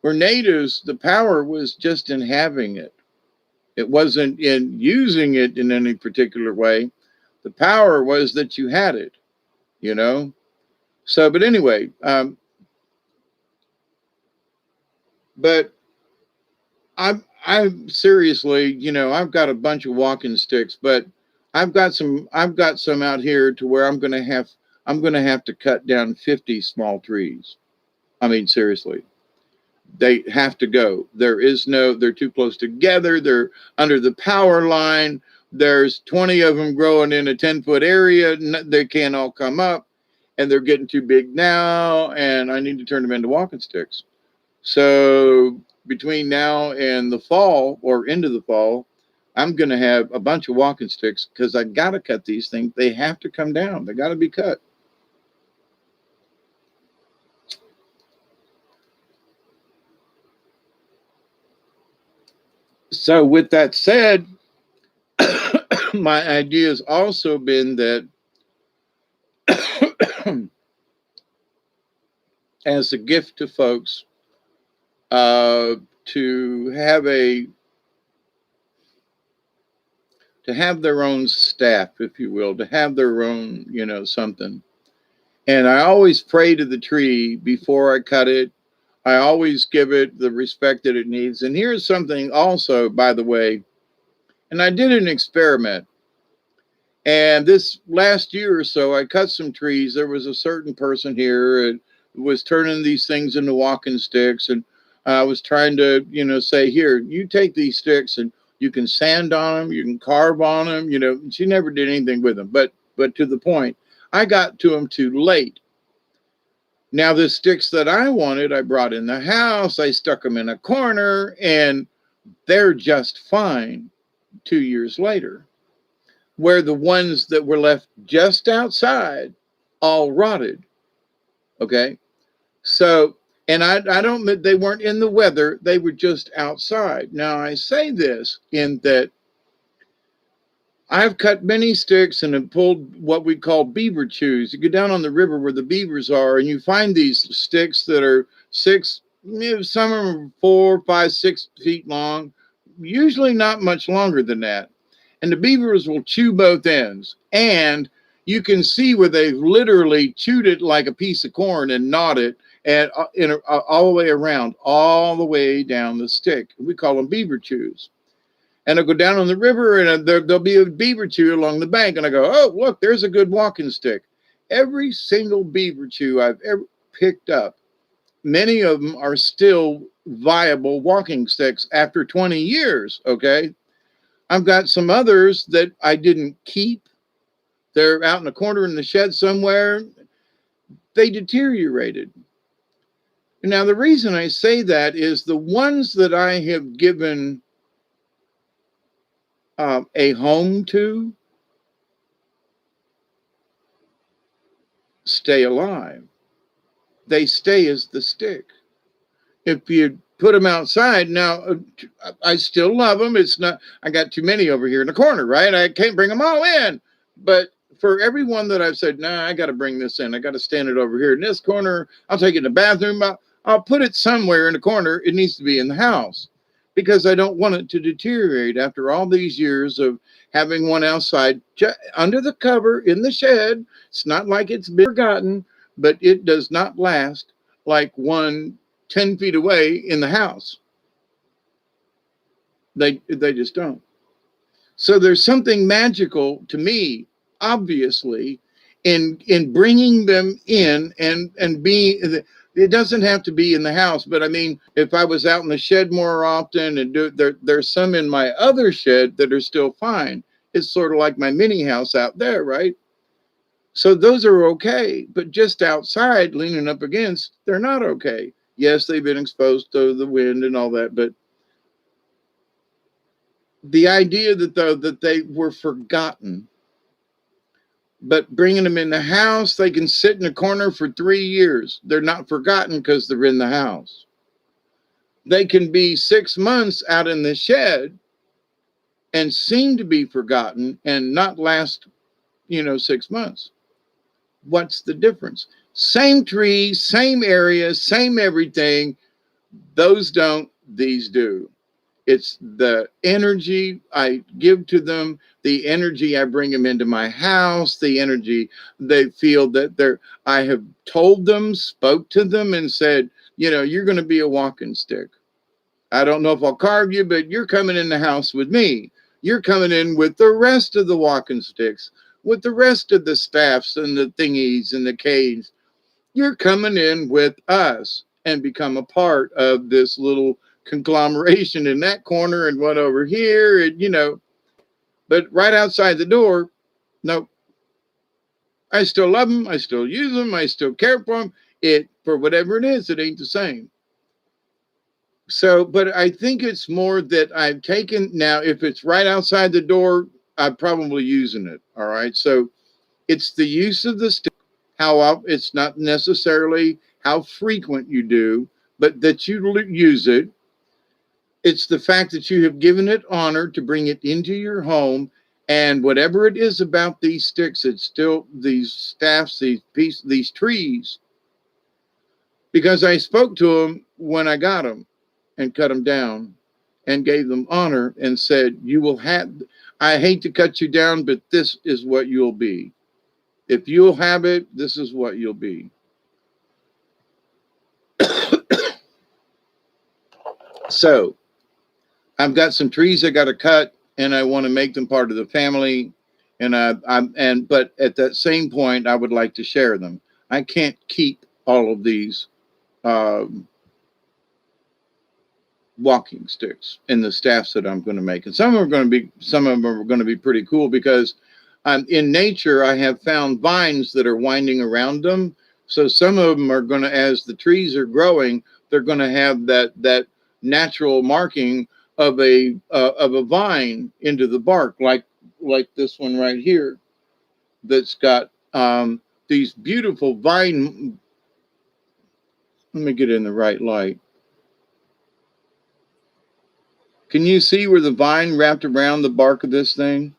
For natives, the power was just in having it. It wasn't in using it in any particular way. The power was that you had it, you know? So, but anyway, but I'm seriously, you know, I've got a bunch of walking sticks, but I've got some out here to where I'm going to have to cut down 50 small trees. I mean, seriously, they have to go. There is no, they're too close together. They're under the power line. There's 20 of them growing in a 10-foot area. They can't all come up, and they're getting too big now, and I need to turn them into walking sticks. So between now and the fall or into the fall, I'm going to have a bunch of walking sticks because I got to cut these things. They have to come down. They got to be cut. So with that said, my idea has also been that as a gift to folks, to have their own staff, if you will, to have their own, you know, something. And I always pray to the tree before I cut it. I always give it the respect that it needs. And here's something also, by the way, and I did an experiment. And this last year or so, I cut some trees. There was a certain person here and was turning these things into walking sticks. And I was trying to, you know, say, here, you take these sticks and you can sand on them, you can carve on them. You know, she never did anything with them. But to the point, I got to them too late. Now, the sticks that I wanted, I brought in the house. I stuck them in a corner, and they're just fine 2 years later. Where the ones that were left just outside all rotted. Okay. So, and I don't, they weren't in the weather, they were just outside. Now, I say this in that I've cut many sticks and have pulled what we call beaver chews. You go down on the river where the beavers are, and you find these sticks that are six, some of them are 4, 5, 6 feet long, usually not much longer than that. And the beavers will chew both ends. And you can see where they've literally chewed it like a piece of corn and gnawed it and all the way around, all the way down the stick. We call them beaver chews. And I go down on the river, and there'll be a beaver chew along the bank. And I go, oh, look, there's a good walking stick. Every single beaver chew I've ever picked up, many of them are still viable walking sticks after 20 years, okay? I've got some others that I didn't keep. They're out in the corner in the shed somewhere. They deteriorated. Now, the reason I say that is the ones that I have given a home to stay alive. They stay as the stick. If you put them outside, now I still love them. It's not, I got too many over here in the corner, right? I can't bring them all in. But for everyone that I've said, nah, I got to bring this in. I got to stand it over here in this corner. I'll take it in the bathroom. I'll put it somewhere in the corner. It needs to be in the house because I don't want it to deteriorate after all these years of having one outside under the cover in the shed. It's not like it's been forgotten, but it does not last like one 10 feet away in the house. They just don't. So there's something magical to me, obviously, in bringing them in and being, it doesn't have to be in the house, but I mean, if I was out in the shed more often and there's some in my other shed that are still fine. It's sort of like my mini house out there, right? So those are okay, but just outside leaning up against, they're not okay. Yes, they've been exposed to the wind and all that, but the idea that though that they were forgotten, but bringing them in the house, they can sit in a corner for 3 years. They're not forgotten because they're in the house. They can be 6 months out in the shed and seem to be forgotten and not last, 6 months. What's the difference? Same trees, same area, same everything. Those don't, these do. It's the energy I give to them, the energy I bring them into my house, the energy they feel that I have told them, spoke to them, and said, you're going to be a walking stick. I don't know if I'll carve you, but you're coming in the house with me. You're coming in with the rest of the walking sticks, with the rest of the staffs and the thingies and the canes. You're coming in with us and become a part of this little conglomeration in that corner and one over here. And, but right outside the door, no, I still love them. I still use them. I still care for them. For whatever it is, it ain't the same. So, but I think it's more that I've taken now, if it's right outside the door, I'm probably using it. All right. So it's the use of the stick, it's not necessarily how frequent you do, but that you use it. It's the fact that you have given it honor to bring it into your home. And whatever it is about these sticks, it's still these staffs, these trees, because I spoke to them when I got them and cut them down and gave them honor and said, I hate to cut you down, but this is what you'll be. If you'll have it, this is what you'll be. So I've got some trees I got to cut, and I want to make them part of the family. But at that same point, I would like to share them. I can't keep all of these walking sticks and the staffs that I'm going to make. And some of them are going to be pretty cool because in nature, I have found vines that are winding around them. So some of them are going to, as the trees are growing, they're going to have that natural marking of a vine into the bark, like this one right here, that's got these beautiful vine. Let me get in the right light. Can you see where the vine wrapped around the bark of this thing?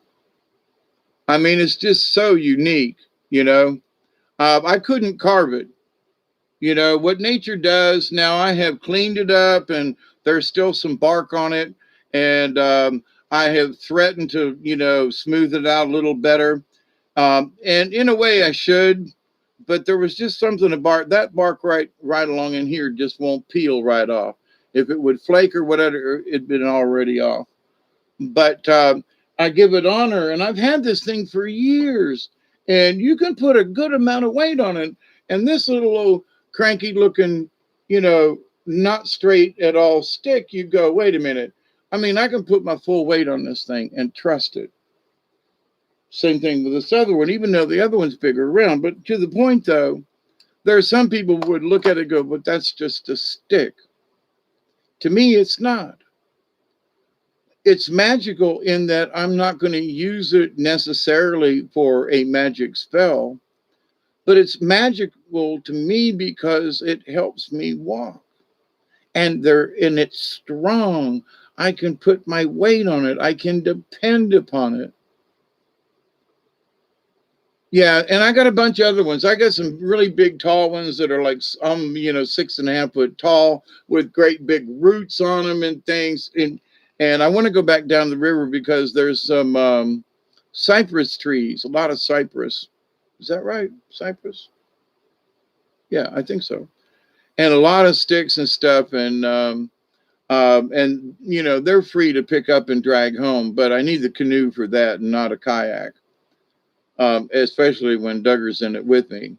I mean, it's just so unique, I couldn't carve it. What nature does, now I have cleaned it up and there's still some bark on it. And I have threatened to, smooth it out a little better. And in a way I should, but there was just something about that bark right along in here just won't peel right off. If it would flake or whatever, it'd been already off. But I give it honor, and I've had this thing for years, and you can put a good amount of weight on it. And this little old cranky looking, not straight at all stick, you go, wait a minute. I mean, I can put my full weight on this thing and trust it. Same thing with this other one, even though the other one's bigger around. But to the point, though, there are some people who would look at it and go, but that's just a stick. To me, it's not. It's magical in that I'm not going to use it necessarily for a magic spell, but it's magical to me because it helps me walk. And it's strong. I can put my weight on it. I can depend upon it. Yeah, and I got a bunch of other ones. I got some really big, tall ones that are like 6.5 foot tall with great big roots on them and things. And I want to go back down the river because there's some cypress trees, a lot of cypress. Is that right? Cypress? Yeah, I think so. And a lot of sticks and stuff. And they're free to pick up and drag home, but I need the canoe for that and not a kayak. especially when Duggar's in it with me.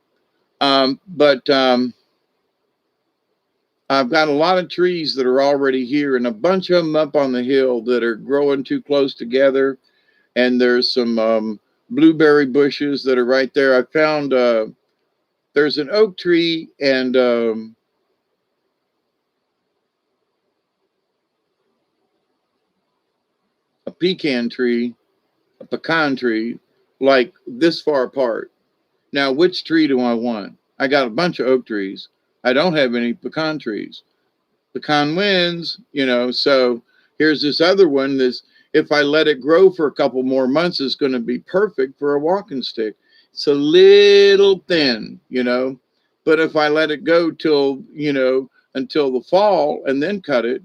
But I've got a lot of trees that are already here, and a bunch of them up on the hill that are growing too close together. And there's some blueberry bushes that are right there. I found there's an oak tree and a pecan tree, a pecan tree, like this far apart. Now, which tree do I want? I got a bunch of oak trees. I don't have any pecan trees. Pecan wins, you know. So here's this other one. This, if I let it grow for a couple more months, is going to be perfect for a walking stick. It's a little thin, you know, but if I let it go till, you know, until the fall and then cut it,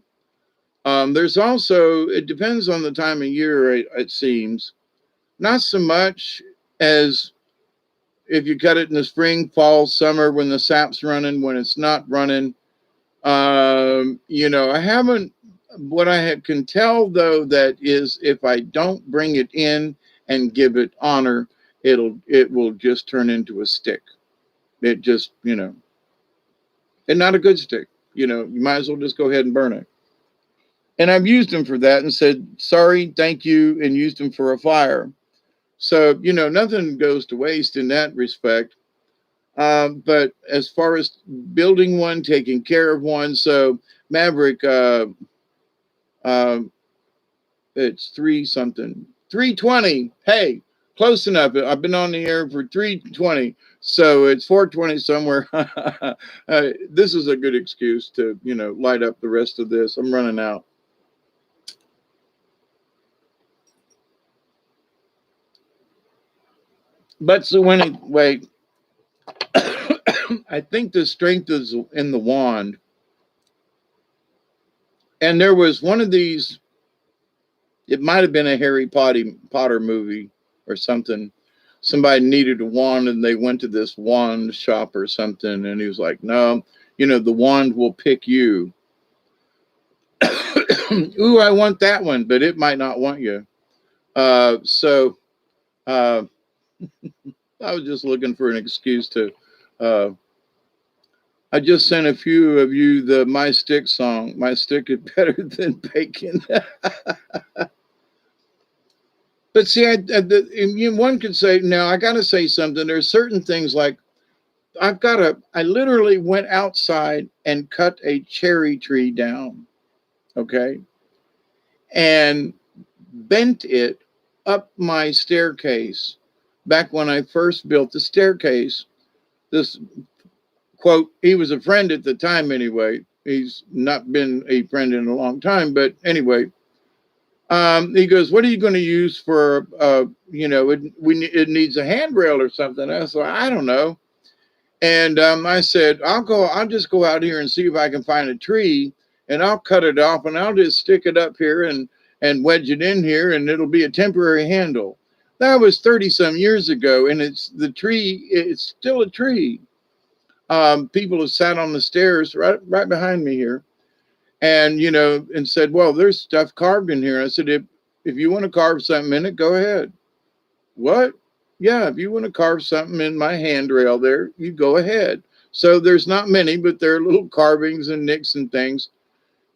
there's also, it depends on the time of year, it seems. Not so much as if you cut it in the spring, fall, summer, when the sap's running, when it's not running. You know, I haven't, what can tell though, that is if I don't bring it in and give it honor, it will just turn into a stick. It just, you know, and not a good stick. You know, you might as well just go ahead and burn it. And I've used them for that and said, sorry, thank you, and used them for a fire. So, you know, nothing goes to waste in that respect. But as far as building one, taking care of one, so Maverick, uh, it's 320. Hey, close enough. I've been on the air for 320, so it's 420 somewhere. This is a good excuse to, you know, light up the rest of this. I'm running out. But so anyway, I think the strength is in the wand. And there was one of these, it might have been a Harry Potter movie or something. Somebody needed a wand and they went to this wand shop or something. And he was like, no, you know, the wand will pick you. Ooh, I want that one, but it might not want you. So I was just looking for an excuse to. Uh, I just sent a few of you the My Stick song. My stick is better than bacon. But see, one could say, now I got to say something. There's certain things like I literally went outside and cut a cherry tree down, okay, and bent it up my staircase. Back when I first built the staircase, this quote, he was a friend at the time anyway. He's not been a friend in a long time, but anyway, he goes, "What are you going to use for? You know, it needs a handrail or something." I said, "I don't know." And I said, I'll just go out here and see if I can find a tree, and I'll cut it off, and I'll just stick it up here and wedge it in here, and it'll be a temporary handle. That was 30 some years ago, and it's still a tree. People have sat on the stairs right behind me here, and you know, and said, "Well, there's stuff carved in here." I said, "If you want to carve something in it, go ahead." What? Yeah, if you want to carve something in my handrail there, you go ahead. So there's not many, but there are little carvings and nicks and things.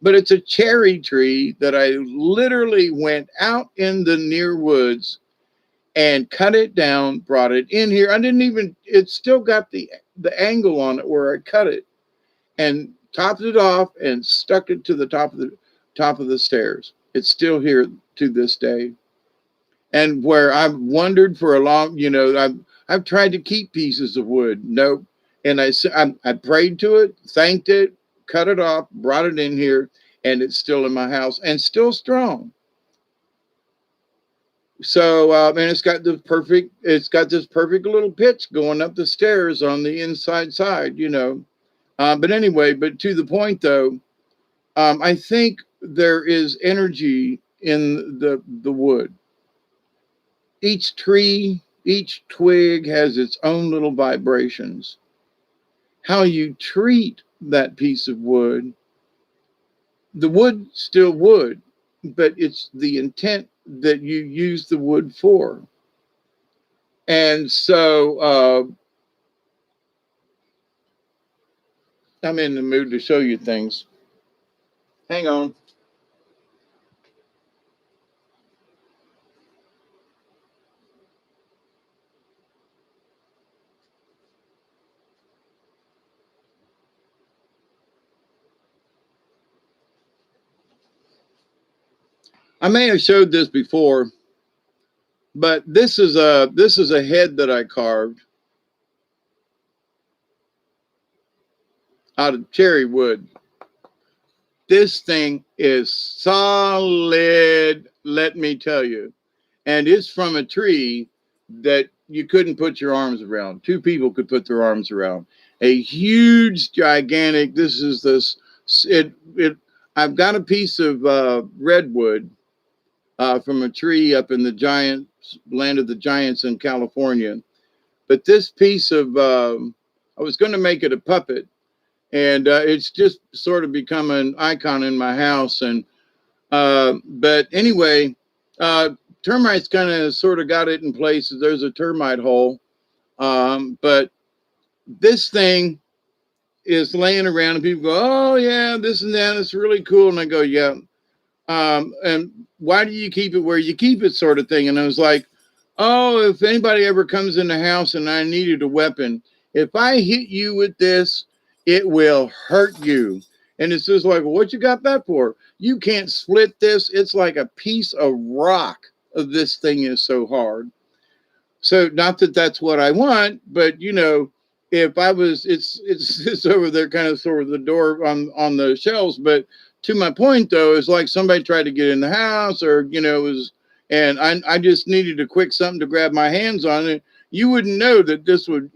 But it's a cherry tree that I literally went out in the near woods and cut it down, brought it in here. I didn't even, it still got the angle on it where I cut it, and topped it off and stuck it to the top of the stairs. It's still here to this day. And where I've wondered for a long, you know, I've tried to keep pieces of wood. Nope. And I prayed to it, thanked it, cut it off, brought it in here, and it's still in my house and still strong. So and it's got this perfect little pitch going up the stairs on the inside side, you know. But anyway, but to the point though, I think there is energy in the wood. Each tree, each twig has its own little vibrations. How you treat that piece of wood, the wood still wood, but it's the intent that you use the wood for. And so I'm in the mood to show you things. Hang on. I may have showed this before, but this is a head that I carved out of cherry wood. This thing is solid, let me tell you. And it's from a tree that you couldn't put your arms around. Two people could put their arms around. A huge, gigantic. This is this. It. I've got a piece of redwood from a tree up in the giant land of the giants in California. But this piece of, I was going to make it a puppet, and it's just sort of become an icon in my house. And but anyway, termites kind of sort of got it in place. There's a termite hole, but this thing is laying around, and people go, "Oh yeah, this and that. It's really cool." And I go, "Yeah." And why do you keep it where you keep it, sort of thing? And I was like, "Oh, if anybody ever comes in the house and I needed a weapon, if I hit you with this, it will hurt you." And it's just like, well, what you got that for? You can't split this. It's like a piece of rock. This thing is so hard. So not that that's what I want, but if I was, it's over there, kind of sort of the door on the shelves. But to my point though, it's like somebody tried to get in the house, or it was, and I just needed a quick something to grab my hands on it. You wouldn't know that this would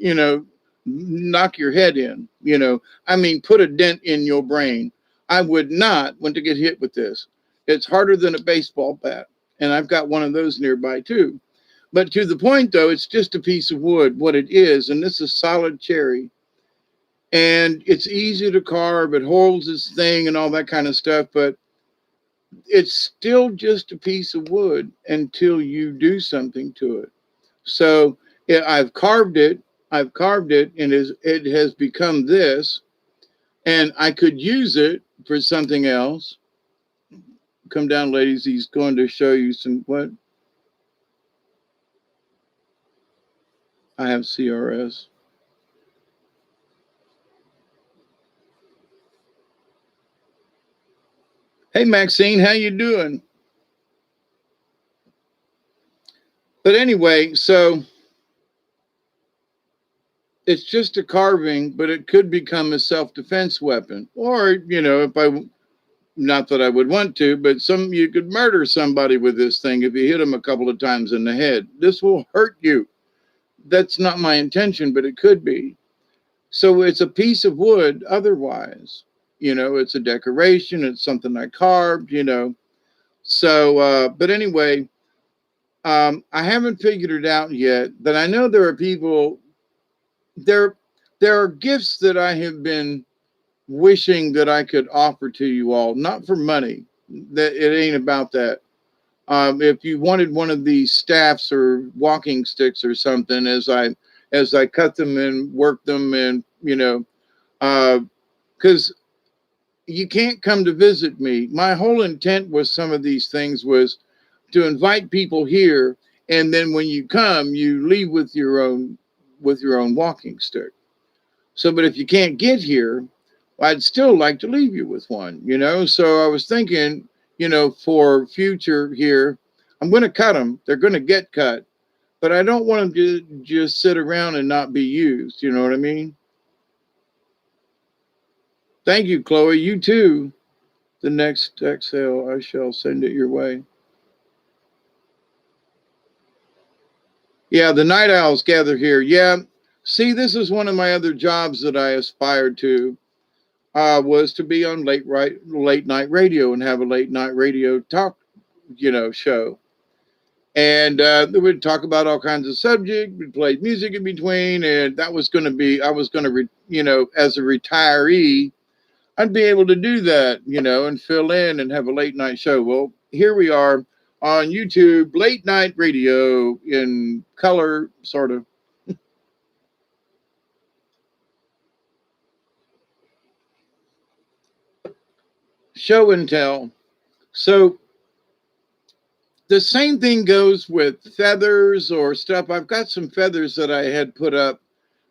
knock your head in. I mean, put a dent in your brain. I would not want to get hit with this. It's harder than a baseball bat, and I've got one of those nearby too. But to the point, though, it's just a piece of wood, what it is. And this is solid cherry. And it's easy to carve. It holds its thing and all that kind of stuff. But it's still just a piece of wood until you do something to it. So I've carved it. And it has become this. And I could use it for something else. Come down, ladies. He's going to show you some what? I have CRS. Hey, Maxine, how you doing? But anyway, so it's just a carving, but it could become a self-defense weapon. Or, if not that I would want to, but you could murder somebody with this thing if you hit them a couple of times in the head. This will hurt you. That's not my intention, but it could be. So it's a piece of wood otherwise. It's a decoration. It's something I carved, So, but anyway, I haven't figured it out yet, but I know there are people, there are gifts that I have been wishing that I could offer to you all, not for money. That it ain't about that. If you wanted one of these staffs or walking sticks or something, as I cut them and work them, and because you can't come to visit me. My whole intent with some of these things was to invite people here, and then when you come, you leave with your own walking stick. So, but if you can't get here, I'd still like to leave you with one. So I was thinking, for future here, I'm going to cut them. They're going to get cut, but I don't want them to just sit around and not be used. You know what I mean? Thank you, Chloe. You too. The next exhale, I shall send it your way. Yeah, the night owls gather here. Yeah. See, this is one of my other jobs that I aspired to, was to be on late night radio and have a late night radio talk, show. And we'd talk about all kinds of subjects. We'd play music in between, and that was going to be. I was going to, as a retiree, I'd be able to do that, and fill in and have a late night show. Well, here we are. on YouTube, late night radio in color, sort of. Show and tell. So the same thing goes with feathers or stuff. I've got some feathers that I had put up,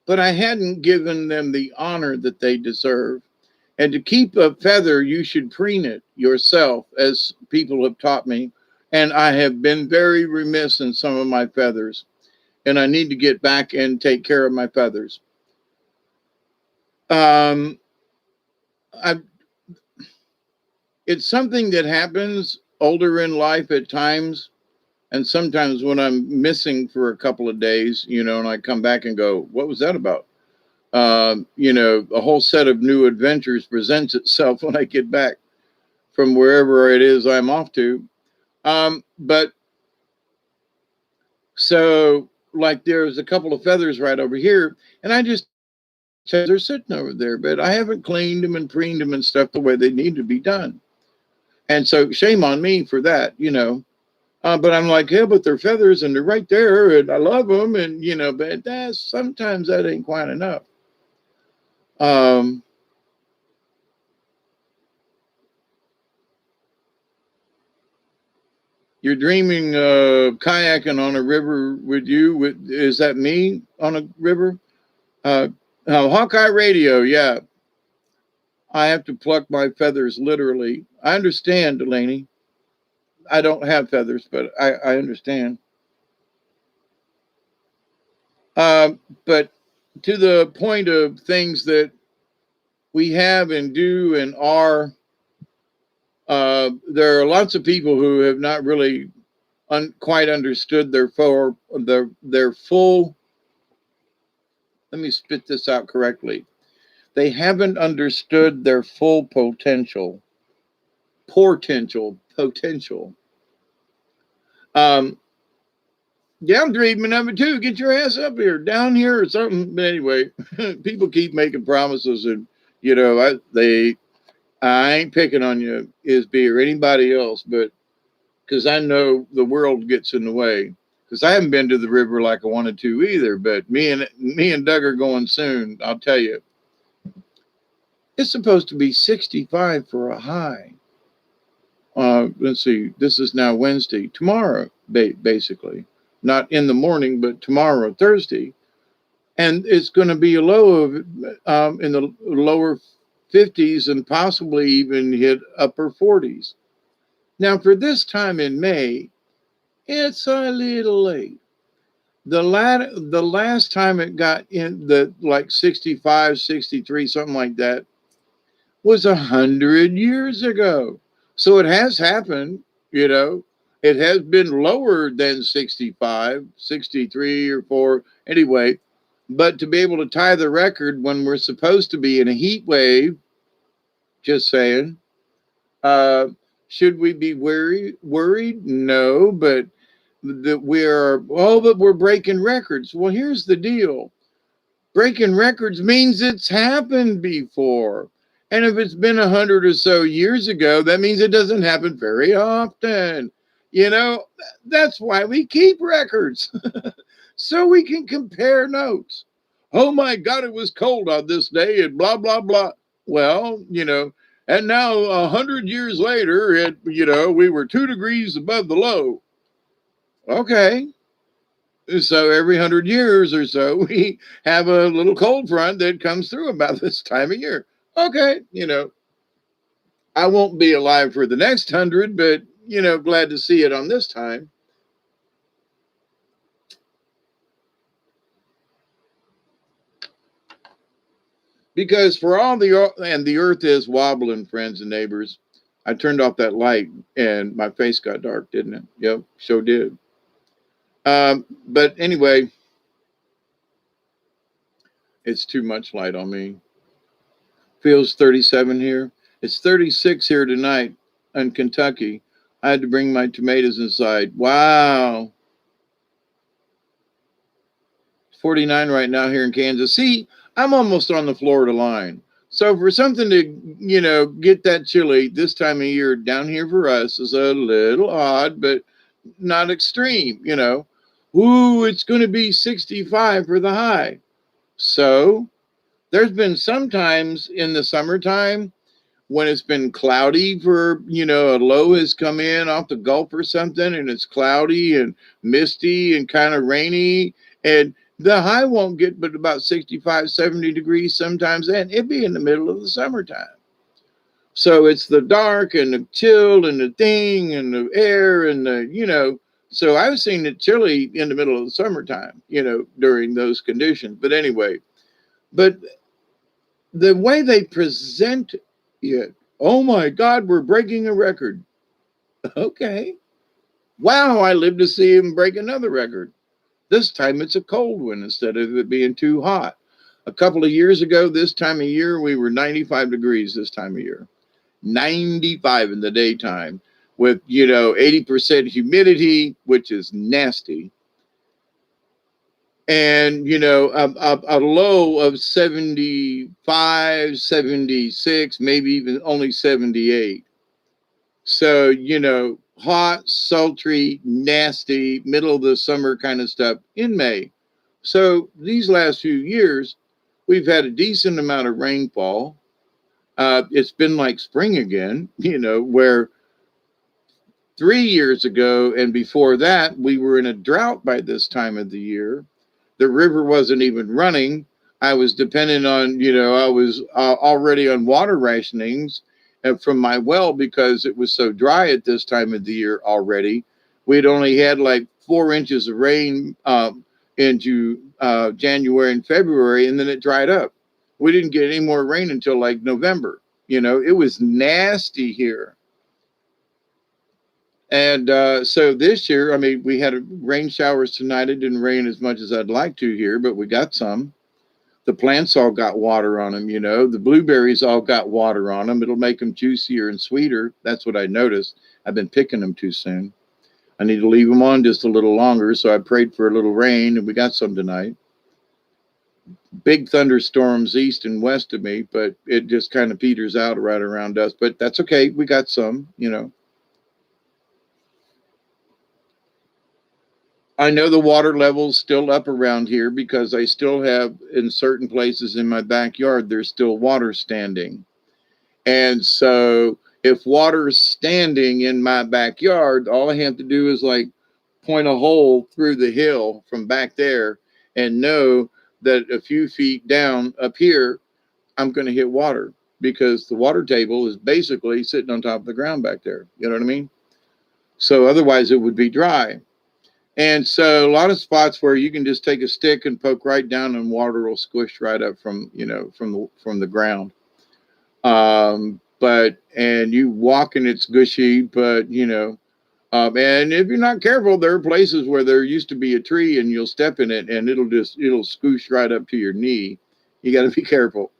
but I hadn't given them the honor that they deserve. And to keep a feather, you should preen it yourself, as people have taught me. And I have been very remiss in some of my feathers. And I need to get back and take care of my feathers. Um, I, it's something that happens older in life at times. And sometimes when I'm missing for a couple of days, and I come back and go, what was that about? A whole set of new adventures presents itself when I get back from wherever it is I'm off to. But so, like, there's a couple of feathers right over here, and I just, they're sitting over there, but I haven't cleaned them and preened them and stuff the way they need to be done. And so, shame on me for that, But I'm like, yeah, but they're feathers and they're right there, and I love them, and but sometimes that ain't quite enough. You're dreaming kayaking on a river with you. Is that me on a river? Hawkeye radio, yeah. I have to pluck my feathers literally. I understand, Delaney. I don't have feathers, but I understand. But to the point of things that we have and do and are, there are lots of people who have not really quite understood their full. Let me spit this out correctly. They haven't understood their full potential. Potential. Yeah, I'm dreaming of it too. Get your ass up here, down here, or something. But anyway, people keep making promises, and I ain't picking on you, Isby, or anybody else, but because I know the world gets in the way. Because I haven't been to the river like I wanted to either. But me and Doug are going soon. I'll tell you. It's supposed to be 65 for a high. Let's see. This is now Wednesday. Tomorrow, basically, not in the morning, but tomorrow, Thursday, and it's going to be a low of in the lower 50s and possibly even hit upper 40s. Now, for this time in May, it's a little late. The last time it got in the like 65, 63, something like that, was 100 years ago. So it has happened, It has been lower than 65, 63 or 4, anyway. But to be able to tie the record when we're supposed to be in a heat wave, just saying, should we be worried? No, but that but we're breaking records. Well, here's the deal. Breaking records means it's happened before. And if it's been 100 or so years ago, that means it doesn't happen very often. That's why we keep records. So we can compare notes. Oh my God, it was cold on this day and blah, blah, blah. Well, and now 100 years later, we were 2 degrees above the low. Okay. So every 100 years or so, we have a little cold front that comes through about this time of year. Okay, I won't be alive for the next 100, but, glad to see it on this time. Because for all the earth is wobbling, friends and neighbors. I turned off that light and my face got dark, didn't it? Yep, sure did. But anyway, it's too much light on me. Feels 37 here. It's 36 here tonight in Kentucky. I had to bring my tomatoes inside. Wow. 49 right now here in Kansas. See, I'm almost on the Florida line. So for something to, get that chilly this time of year down here for us is a little odd, but not extreme, you know. Ooh, it's going to be 65 for the high. So there's been sometimes in the summertime when it's been cloudy for, you know, a low has come in off the Gulf or something, and it's cloudy and misty and kind of rainy, and the high won't get but about 65, 70 degrees sometimes, and it'd be in the middle of the summertime. So it's the dark and the chill and the thing and the air and the, you know, so I've seen it chilly in the middle of the summertime, you know, during those conditions. But anyway, but the way they present it, oh my God, we're breaking a record. Okay. Wow, I live to see him break another record. This time it's a cold one instead of it being too hot. A couple of years ago, this time of year, we were 95 degrees this time of year. 95 in the daytime with, you know, 80% humidity, which is nasty. And, you know, a low of 75, 76, maybe even only 78. So, you know, hot, sultry, nasty, middle of the summer kind of stuff in May. So these last few years, we've had a decent amount of rainfall. It's been like spring again, you know, where 3 years ago and before that, we were in a drought by this time of the year. The river wasn't even running. I was dependent on, you know, I was already on water rationings from my well because it was so dry at this time of the year already. We'd only had like 4 inches of rain into January and February, and then it dried up. We didn't get any more rain until like November. You know, it was nasty here. And so this year, I mean, we had rain showers tonight. It didn't rain as much as I'd like to here, but we got some. The plants all got water on them, you know. The blueberries all got water on them. It'll make them juicier and sweeter. That's what I noticed. I've been picking them too soon. I need to leave them on just a little longer. So I prayed for a little rain, and we got some tonight. Big thunderstorms east and west of me, but it just kind of peters out right around us. But that's okay. We got some, you know. I know the water level's still up around here because I still have in certain places in my backyard, there's still water standing. And so if water's standing in my backyard, all I have to do is like point a hole through the hill from back there and know that a few feet down up here, I'm going to hit water because the water table is basically sitting on top of the ground back there. You know what I mean? So otherwise it would be dry. And so a lot of spots where you can just take a stick and poke right down and water will squish right up from, you know, from the ground. But and you walk and it's gushy, but you know, and if you're not careful, there are places where there used to be a tree and you'll step in it and it'll scoosh right up to your knee. You got to be careful.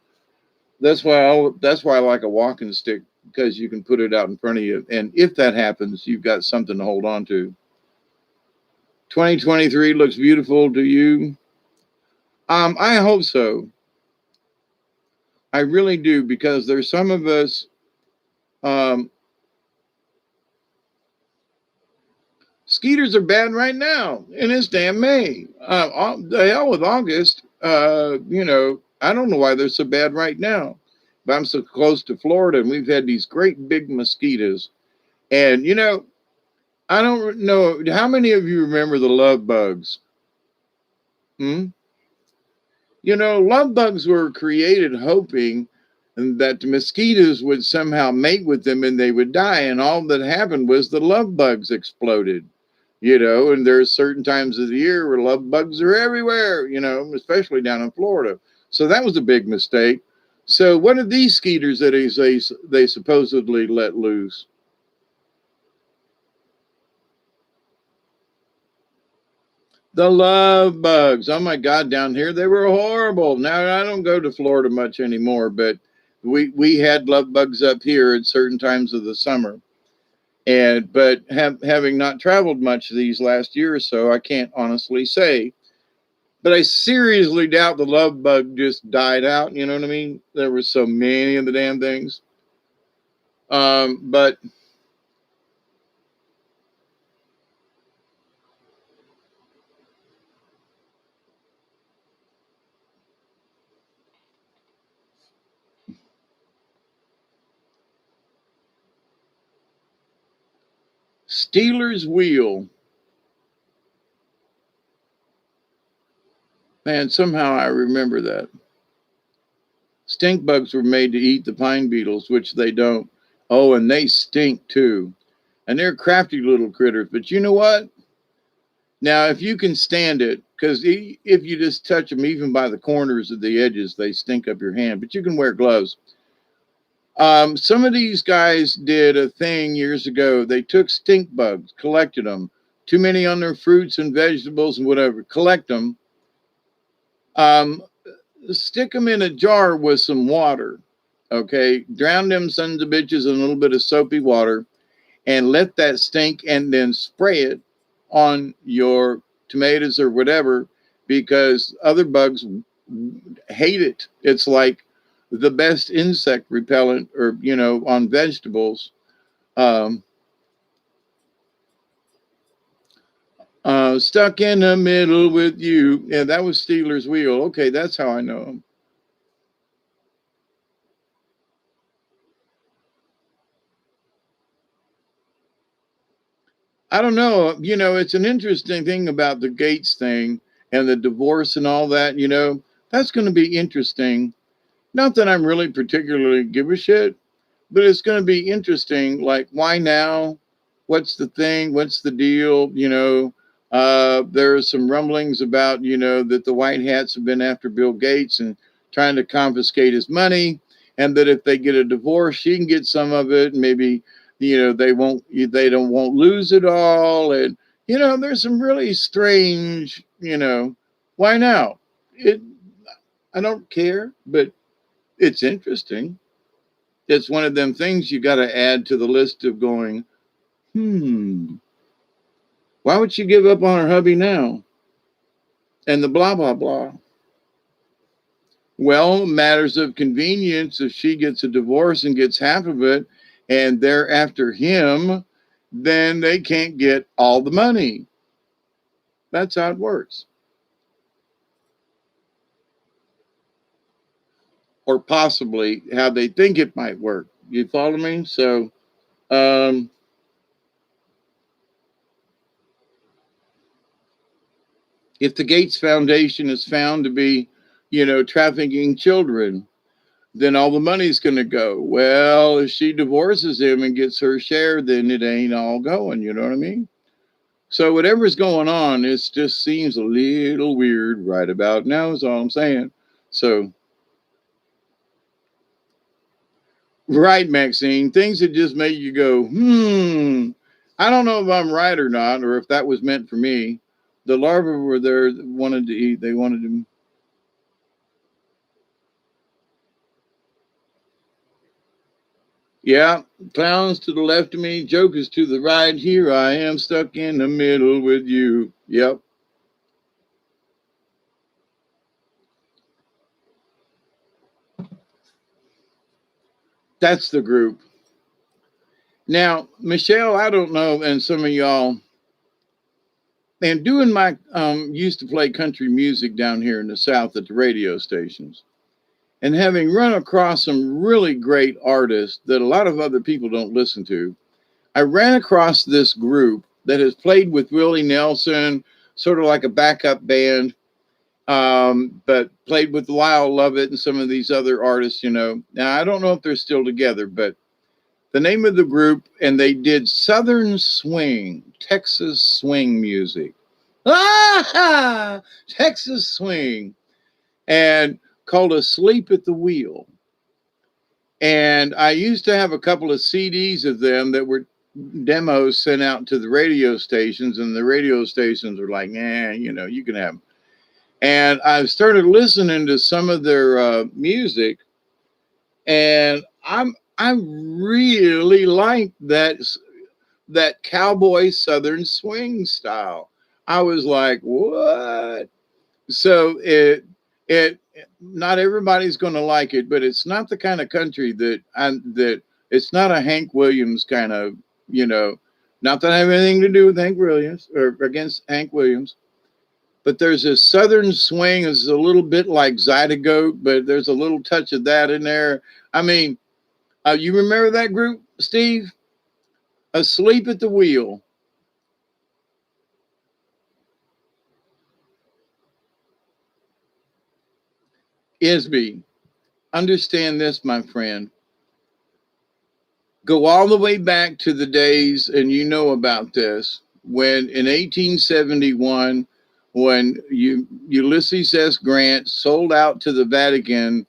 That's why I like a walking stick because you can put it out in front of you, and if that happens, you've got something to hold on to. 2023 looks beautiful to you. I hope so. I really do because there's some of us. Um, Skeeters are bad right now, and it's damn May. The hell with August. You know, I don't know why they're so bad right now. But I'm so close to Florida, and we've had these great big mosquitoes. And you know, I don't know how many of you remember the love bugs. Hmm? You know, love bugs were created hoping that the mosquitoes would somehow mate with them and they would die. And all that happened was the love bugs exploded, you know, and there's certain times of the year where love bugs are everywhere, you know, especially down in Florida. So that was a big mistake. So what are these skeeters that they supposedly let loose? The love bugs. Oh my God, down here they were horrible. Now I don't go to Florida much anymore, but we had love bugs up here at certain times of the summer. And but having not traveled much these last year or so, I can't honestly say. But I seriously doubt the love bug just died out. You know what I mean? There were so many of the damn things. But Steelers wheel. Man, somehow I remember that. Stink bugs were made to eat the pine beetles, which they don't. Oh, and they stink too. And they're crafty little critters. But you know what? Now, if you can stand it, because if you just touch them, even by the corners of the edges, they stink up your hand. But you can wear gloves. Some of these guys did a thing years ago. They took stink bugs, collected them, too many on their fruits and vegetables and whatever, collect them, um, stick them in a jar with some water, okay? Drown them sons of bitches in a little bit of soapy water and let that stink and then spray it on your tomatoes or whatever because other bugs hate it. It's like the best insect repellent or, on vegetables. Um, Stuck in the middle with you. Yeah, that was Steeler's Wheel. Okay, that's how I know him. I don't know. It's an interesting thing about the Gates thing and the divorce and all that. That's going to be interesting. Not that I'm really particularly give a shit, but it's going to be interesting. Like, why now? What's the thing? What's the deal? There are some rumblings about, that the White Hats have been after Bill Gates and trying to confiscate his money. And that if they get a divorce, she can get some of it. And maybe, they won't lose it all. And, there's some really strange, why now? I don't care, but it's interesting. It's one of them things you got to add to the list of going, why would she give up on her hubby now? And the blah, blah, blah. Well, matters of convenience. If she gets a divorce and gets half of it and they're after him, then they can't get all the money. That's how it works. Or possibly how they think it might work. You follow me? So, um, if the Gates Foundation is found to be, trafficking children, then all the money's going to go. Well, if she divorces him and gets her share, then it ain't all going. You know what I mean? So whatever's going on, it just seems a little weird right about now is all I'm saying. So, right, Maxine, things that just make you go, I don't know if I'm right or not, or if that was meant for me. The larvae were there, wanted to eat. They wanted to. Yeah, clowns to the left of me, jokers to the right. Here I am stuck in the middle with you. Yep, that's the group. Now, Michelle, I don't know, and some of y'all, and doing my used to play country music down here in the South at the radio stations, and having run across some really great artists that a lot of other people don't listen to. I ran across this group that has played with Willie Nelson, sort of like a backup band, but played with Lyle Lovett and some of these other artists. Now I don't know if they're still together, but the name of the group, and they did Southern Swing, Texas swing music. Ah, Texas swing, and called Asleep at the Wheel. And I used to have a couple of CDs of them that were demos sent out to the radio stations, and the radio stations were like, you can have them. And I started listening to some of their music, and I really like that cowboy Southern swing style. I was like, what? So it not everybody's going to like it, but it's not the kind of country that it's not a Hank Williams kind of, not that I have anything to do with Hank Williams or against Hank Williams, but there's a Southern swing is a little bit like Zydeco, but there's a little touch of that in there. I mean, you remember that group, Steve? Asleep at the Wheel. Isby, understand this, my friend. Go all the way back to the days, and you know about this, when in 1871, when Ulysses S. Grant sold out to the Vatican,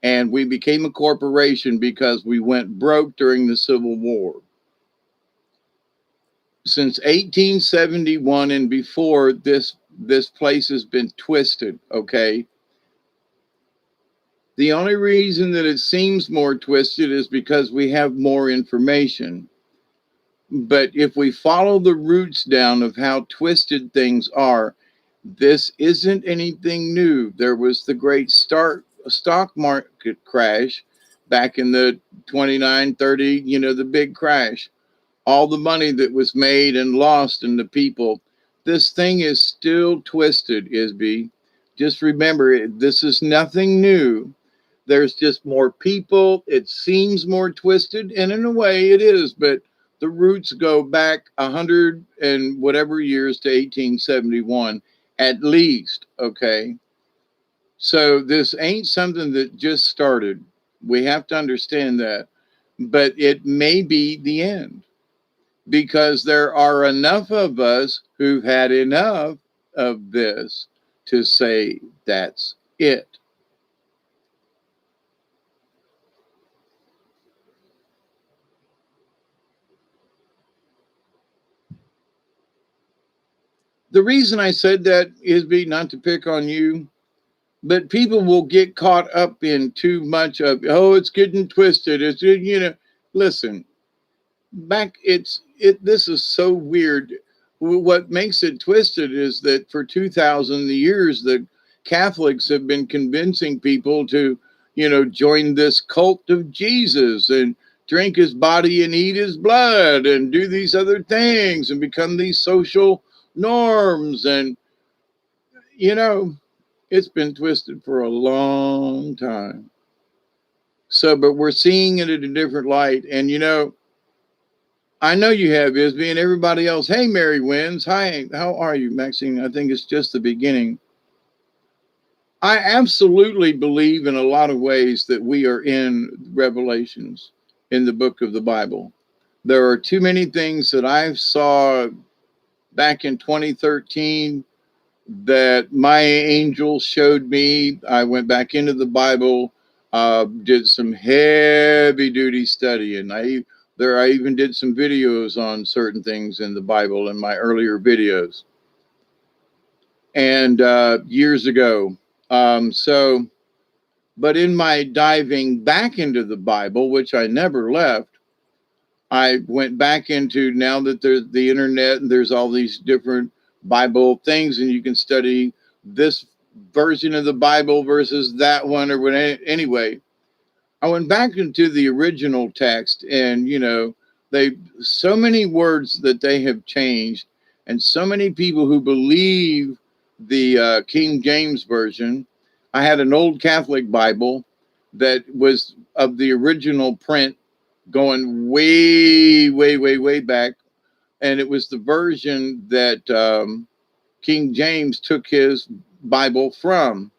and we became a corporation because we went broke during the Civil War. Since 1871 and before, this place has been twisted, okay? The only reason that it seems more twisted is because we have more information. But if we follow the roots down of how twisted things are, this isn't anything new. There was the great stock market crash back in the 29, 30, the big crash. All the money that was made and lost in the people. This thing is still twisted, Isby. Just remember, this is nothing new. There's just more people. It seems more twisted, and in a way it is, but the roots go back 100 and whatever years to 1871 at least, okay? So this ain't something that just started. We have to understand that. But it may be the end because there are enough of us who've had enough of this to say that's it. The reason I said that is not to pick on you, but people will get caught up in too much of, oh, it's getting twisted. Listen, back this is so weird. What makes it twisted is that for 2,000 years the Catholics have been convincing people to join this cult of Jesus and drink his body and eat his blood and do these other things and become these social norms. And you know it's been twisted for a long time. So but we're seeing it in a different light. And I know you have, Isby, and everybody else. Hey, Mary Wins. Hi, how are you, Maxine? I think it's just the beginning. I absolutely believe in a lot of ways that we are in Revelations in the book of the Bible. There are too many things that I saw back in 2013 that my angel showed me. I went back into the Bible, did some heavy duty studying. I even did some videos on certain things in the Bible in my earlier videos and years ago. But in my diving back into the Bible, which I never left, I went back into, now that there's the internet and there's all these different Bible things, and you can study this version of the Bible versus that one or whatever. Anyway, I went back into the original text, and they so many words that they have changed, and so many people who believe the King James version. I had an old Catholic Bible that was of the original print, going way, way, way, way back, and it was the version that King James took his Bible from.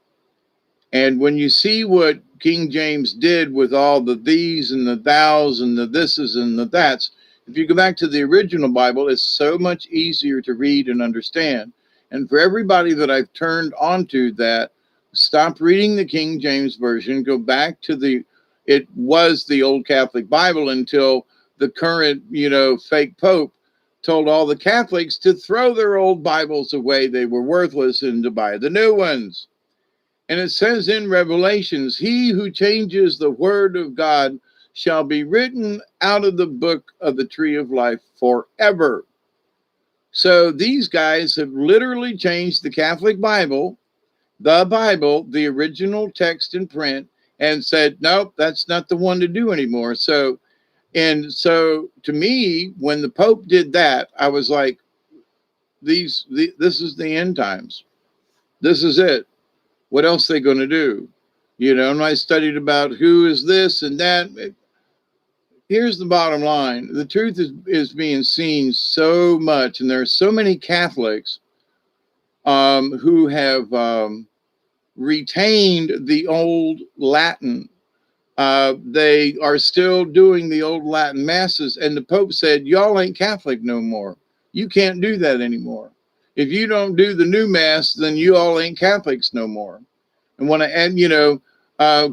And when you see what King James did with all the these and the thous and the thises and the that's, if you go back to the original Bible, it's so much easier to read and understand. And for everybody that I've turned onto that, stop reading the King James Version, go back to it was the old Catholic Bible until the current, fake Pope told all the Catholics to throw their old Bibles away. They were worthless and to buy the new ones. And it says in Revelations, he who changes the word of God shall be written out of the book of the tree of life forever. So these guys have literally changed the Catholic Bible, the original text in print, and said, nope, that's not the one to do anymore. So to me, when the Pope did that, I was like, this is the end times. This is it. What else are they going to do? And I studied about who is this and that. Here's the bottom line. The truth is being seen so much, and there are so many Catholics who have retained the old Latin. They are still doing the old Latin masses, and the Pope said, "Y'all ain't Catholic no more. You can't do that anymore. If you don't do the new mass, then you all ain't Catholics no more." And want to, and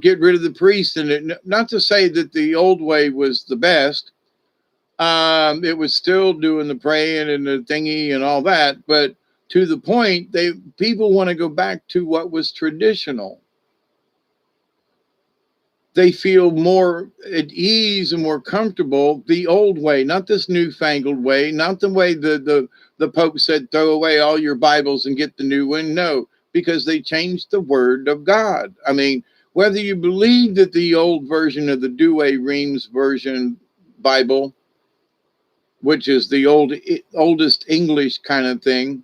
get rid of the priest. And not to say that the old way was the best. It was still doing the praying and the thingy and all that, but to the point, people want to go back to what was traditional. They feel more at ease and more comfortable the old way, not this newfangled way, not the way the Pope said, throw away all your Bibles and get the new one. No, because they changed the word of God. I mean, whether you believe that the old version of the Douay Rheims version Bible, which is the oldest English kind of thing,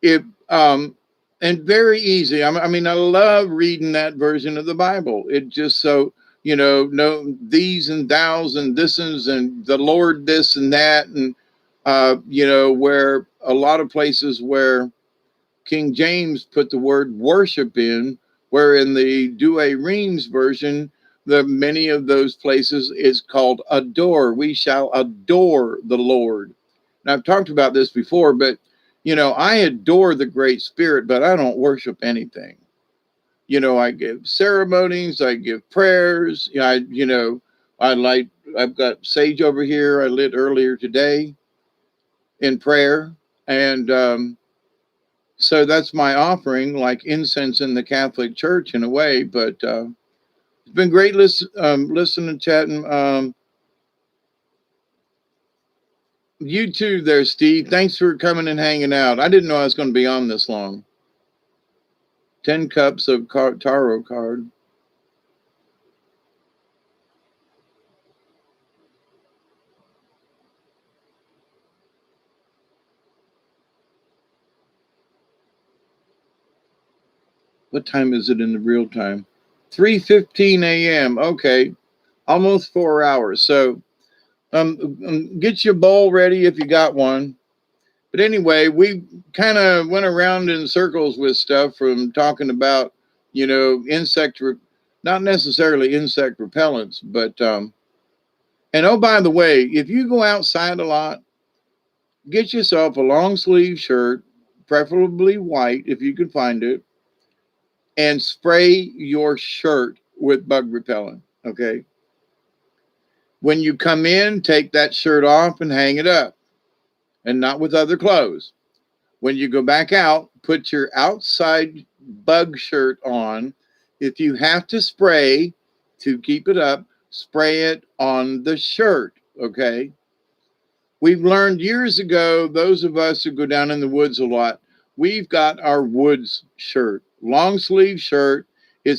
it and very easy. I mean, I love reading that version of the Bible. It just so no these and thous and this's and the Lord this and that, and where a lot of places where King James put the word worship in, where in the Douay Rheims version, the many of those places is called adore. We shall adore the Lord. And I've talked about this before, but I adore the Great Spirit, but I don't worship anything. I give ceremonies, I give prayers. I've got sage over here I lit earlier today in prayer, and so that's my offering, like incense in the Catholic Church in a way. But it's been great listening, chatting. You too there, Steve. Thanks for coming and hanging out. I didn't know I was going to be on this long. 10 cups of tarot card. What time is it in the real time? 3:15 a.m. Okay, almost 4 hours. So get your bowl ready if you got one. But anyway, we kind of went around in circles with stuff, from talking about, not necessarily insect repellents, but, and oh, by the way, if you go outside a lot, get yourself a long sleeve shirt, preferably white if you can find it, and spray your shirt with bug repellent. Okay. When you come in, take that shirt off and hang it up, and not with other clothes. When you go back out, put your outside bug shirt on. If you have to spray to keep it up, spray it on the shirt. Okay. We've learned years ago, those of us who go down in the woods a lot, we've got our woods shirt, long sleeve shirt. You're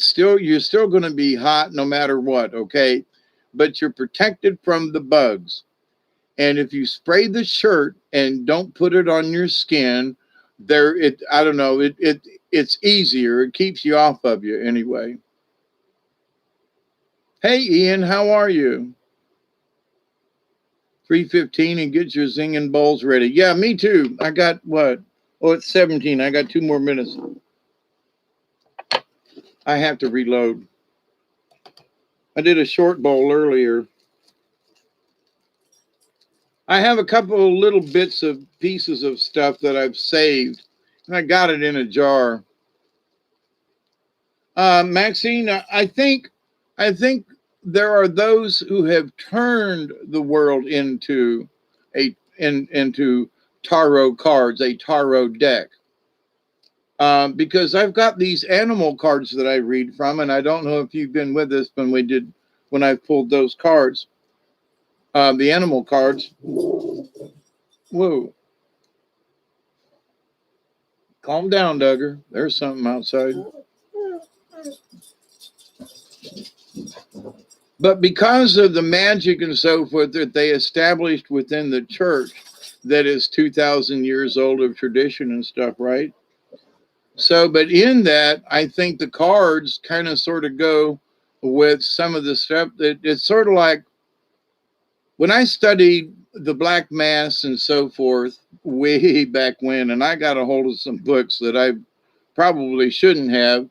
still going to be hot no matter what. Okay. But you're protected from the bugs. And if you spray the shirt and don't put it on your skin, I don't know, it's easier. It keeps you off of you anyway. Hey Ian, how are you? 3:15 and get your zinging bowls ready. Yeah, me too. I got what? Oh, it's 17. I got 2 more minutes. I have to reload. I did a short bowl earlier. I have a couple of little bits of pieces of stuff that I've saved, and I got it in a jar. Maxine, I think there are those who have turned the world into into tarot cards, a tarot deck. Because I've got these animal cards that I read from, and I don't know if you've been with us when I pulled those cards. The animal cards. Whoa. Calm down, Duggar. There's something outside. But because of the magic and so forth that they established within the church, that is 2,000 years old of tradition and stuff, right? So, but in that, I think the cards kind of sort of go with some of the stuff that it's sort of like when I studied the Black Mass and so forth way back when, and I got a hold of some books that I've probably shouldn't have.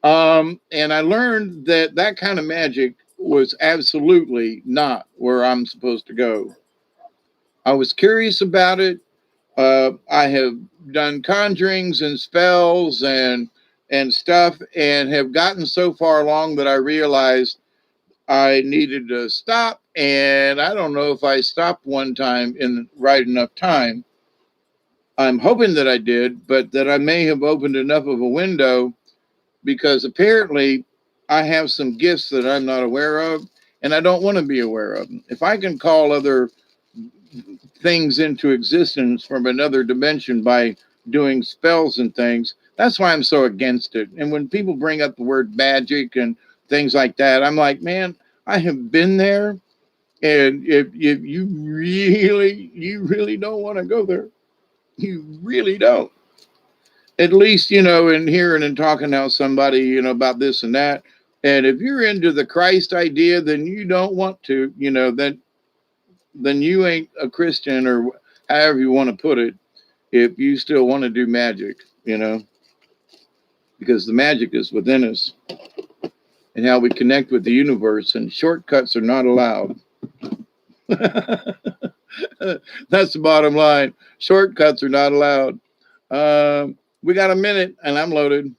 And I learned that that kind of magic was absolutely not where I'm supposed to go. I was curious about it. I have done conjurings and spells and stuff, and have gotten so far along that I realized I needed to stop. And I don't know if I stopped one time in right enough time. I'm hoping that I did, but that I may have opened enough of a window, because apparently I have some gifts that I'm not aware of, and I don't want to be aware of them. If I can call other things into existence from another dimension by doing spells and things, that's why I'm so against it. And when people bring up the word magic and things like that, I'm like, man, I have been there. And if you really don't want to go there, you really don't. At least, in hearing and talking to somebody, about this and that. And if you're into the Christ idea, then you don't want to, then you ain't a Christian, or however you want to put it, if you still want to do magic, because the magic is within us and how we connect with the universe, and shortcuts are not allowed. That's the bottom line. Shortcuts are not allowed. We got a minute and I'm loaded.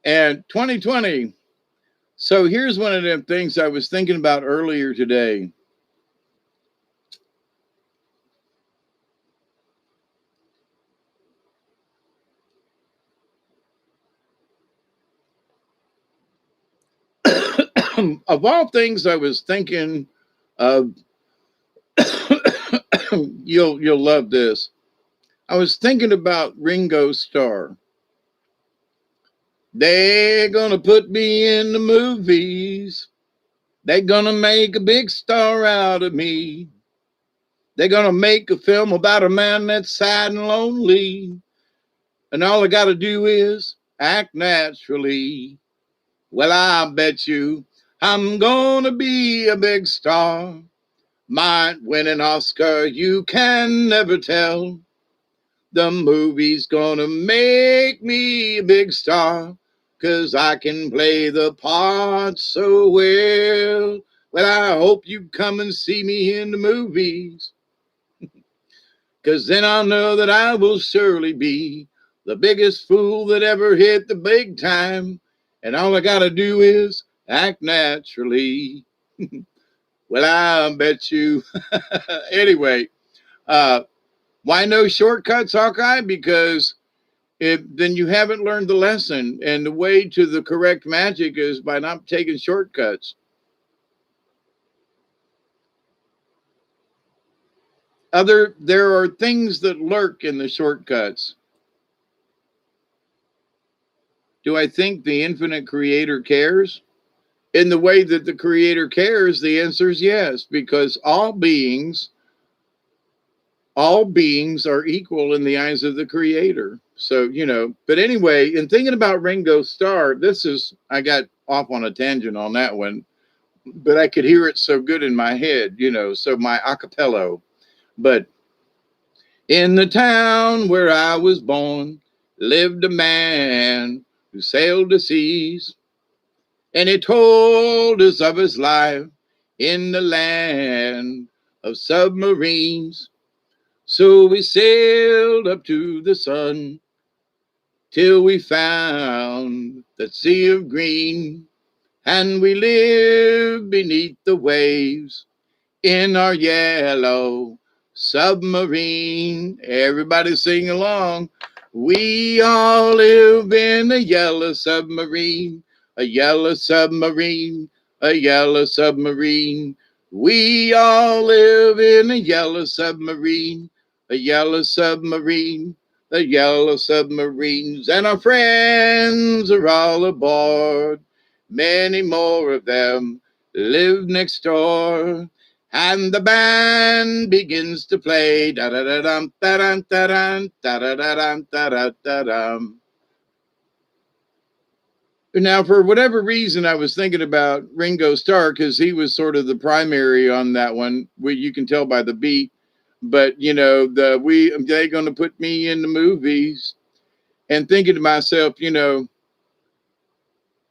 And 2020. So here's one of the things I was thinking about earlier today. Of all things I was thinking of, you'll love this. I was thinking about Ringo Starr. They're gonna put me in the movies. They're gonna make a big star out of me. They're gonna make a film about a man that's sad and lonely. And all I gotta do is act naturally. Well, I bet you I'm gonna be a big star. Might win an Oscar, you can never tell. The movie's gonna make me a big star, 'cause I can play the part so well. Well, I hope you come and see me in the movies, 'cause then I'll know that I will surely be the biggest fool that ever hit the big time. And all I gotta do is act naturally. Well, I bet you. Anyway, uh, why no shortcuts, Hawkeye? Because then you haven't learned the lesson. And the way to the correct magic is by not taking shortcuts. There are things that lurk in the shortcuts. Do I think the infinite creator cares? In the way that the creator cares, the answer is yes, because all beings are equal in the eyes of the creator. So, but anyway, in thinking about Ringo Starr, I got off on a tangent on that one, but I could hear it so good in my head, so my acapello. But in the town where I was born lived a man who sailed the seas, and he told us of his life in the land of submarines. So we sailed up to the sun till we found that sea of green, and we lived beneath the waves in our yellow submarine. Everybody sing along. We all live in a yellow submarine, a yellow submarine, a yellow submarine. We all live in a yellow submarine, a yellow submarine, the yellow submarines. And our friends are all aboard. Many more of them live next door. And the band begins to play. Da da da dum da dum da dum da da da dum da da da dum. Now, for whatever reason, I was thinking about Ringo Starr because he was sort of the primary on that one. You can tell by the beat, but they're going to put me in the movies, and thinking to myself, not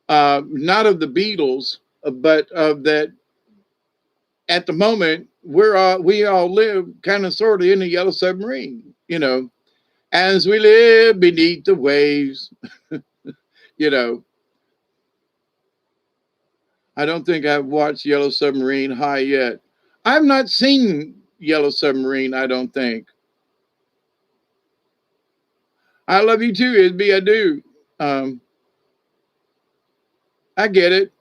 of the Beatles, but of that. At the moment, we all live kind of sort of in a yellow submarine, as we live beneath the waves, you know. I don't think I've watched Yellow Submarine High yet. I've not seen Yellow Submarine, I don't think. I love you too, Isby. I do. Um, I get it.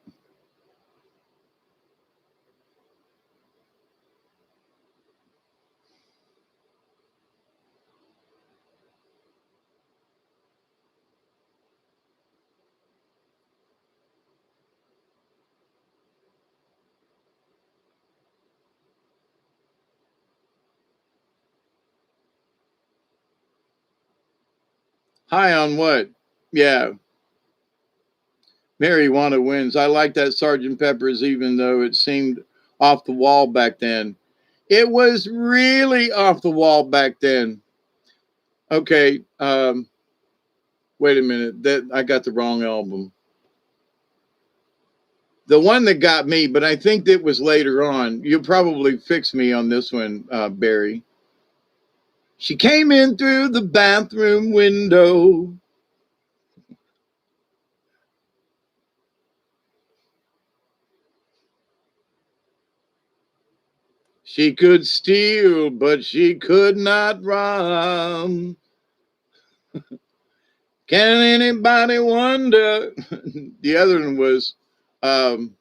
High on what? Yeah, Marijuana wins. I like that Sergeant Pepper's, even though it seemed off the wall back then. It was really off the wall back then. Okay, wait a minute. That I got the wrong album. The one that got me, but I think that was later on. You'll probably fix me on this one, Barry. She came in through the bathroom window. She could steal, but she could not rob. Can anybody wonder? The other one was um,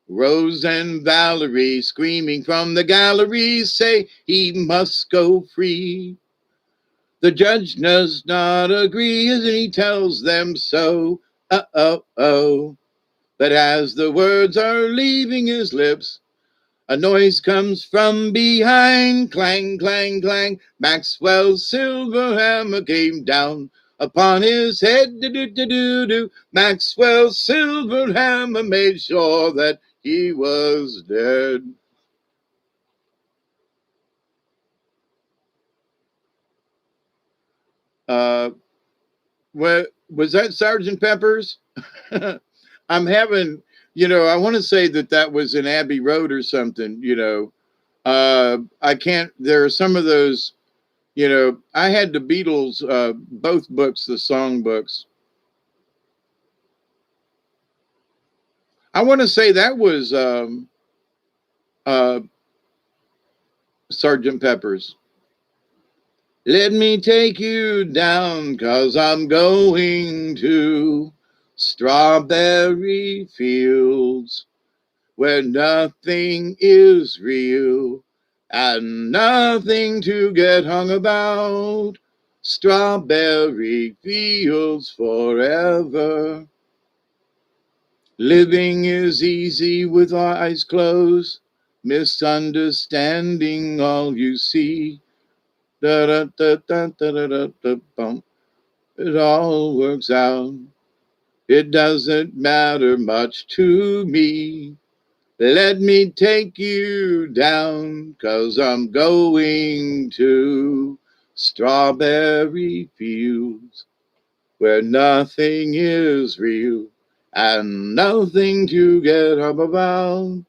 Rose and Valerie screaming from the gallery, say he must go free. The judge does not agree, and he tells them so. Oh, oh. But as the words are leaving his lips, a noise comes from behind. Clang, clang, clang. Maxwell's silver hammer came down upon his head. Do, do, do, do, do. Maxwell's silver hammer made sure that he was dead. Uh, what was that, Sergeant Pepper's? I'm having, I want to say that was in Abbey Road or something. I can't. There are some of those. I had the Beatles, both books, the song books. I want to say that was uh, Sergeant Pepper's. Let me take you down, 'cause I'm going to strawberry fields where nothing is real and nothing to get hung about. Strawberry fields forever. Living is easy with our eyes closed, misunderstanding all you see. Da, da, da, da, da, da, da, da, bum. It all works out. It doesn't matter much to me. Let me take you down, 'cause I'm going to strawberry fields where nothing is real and nothing to get up about.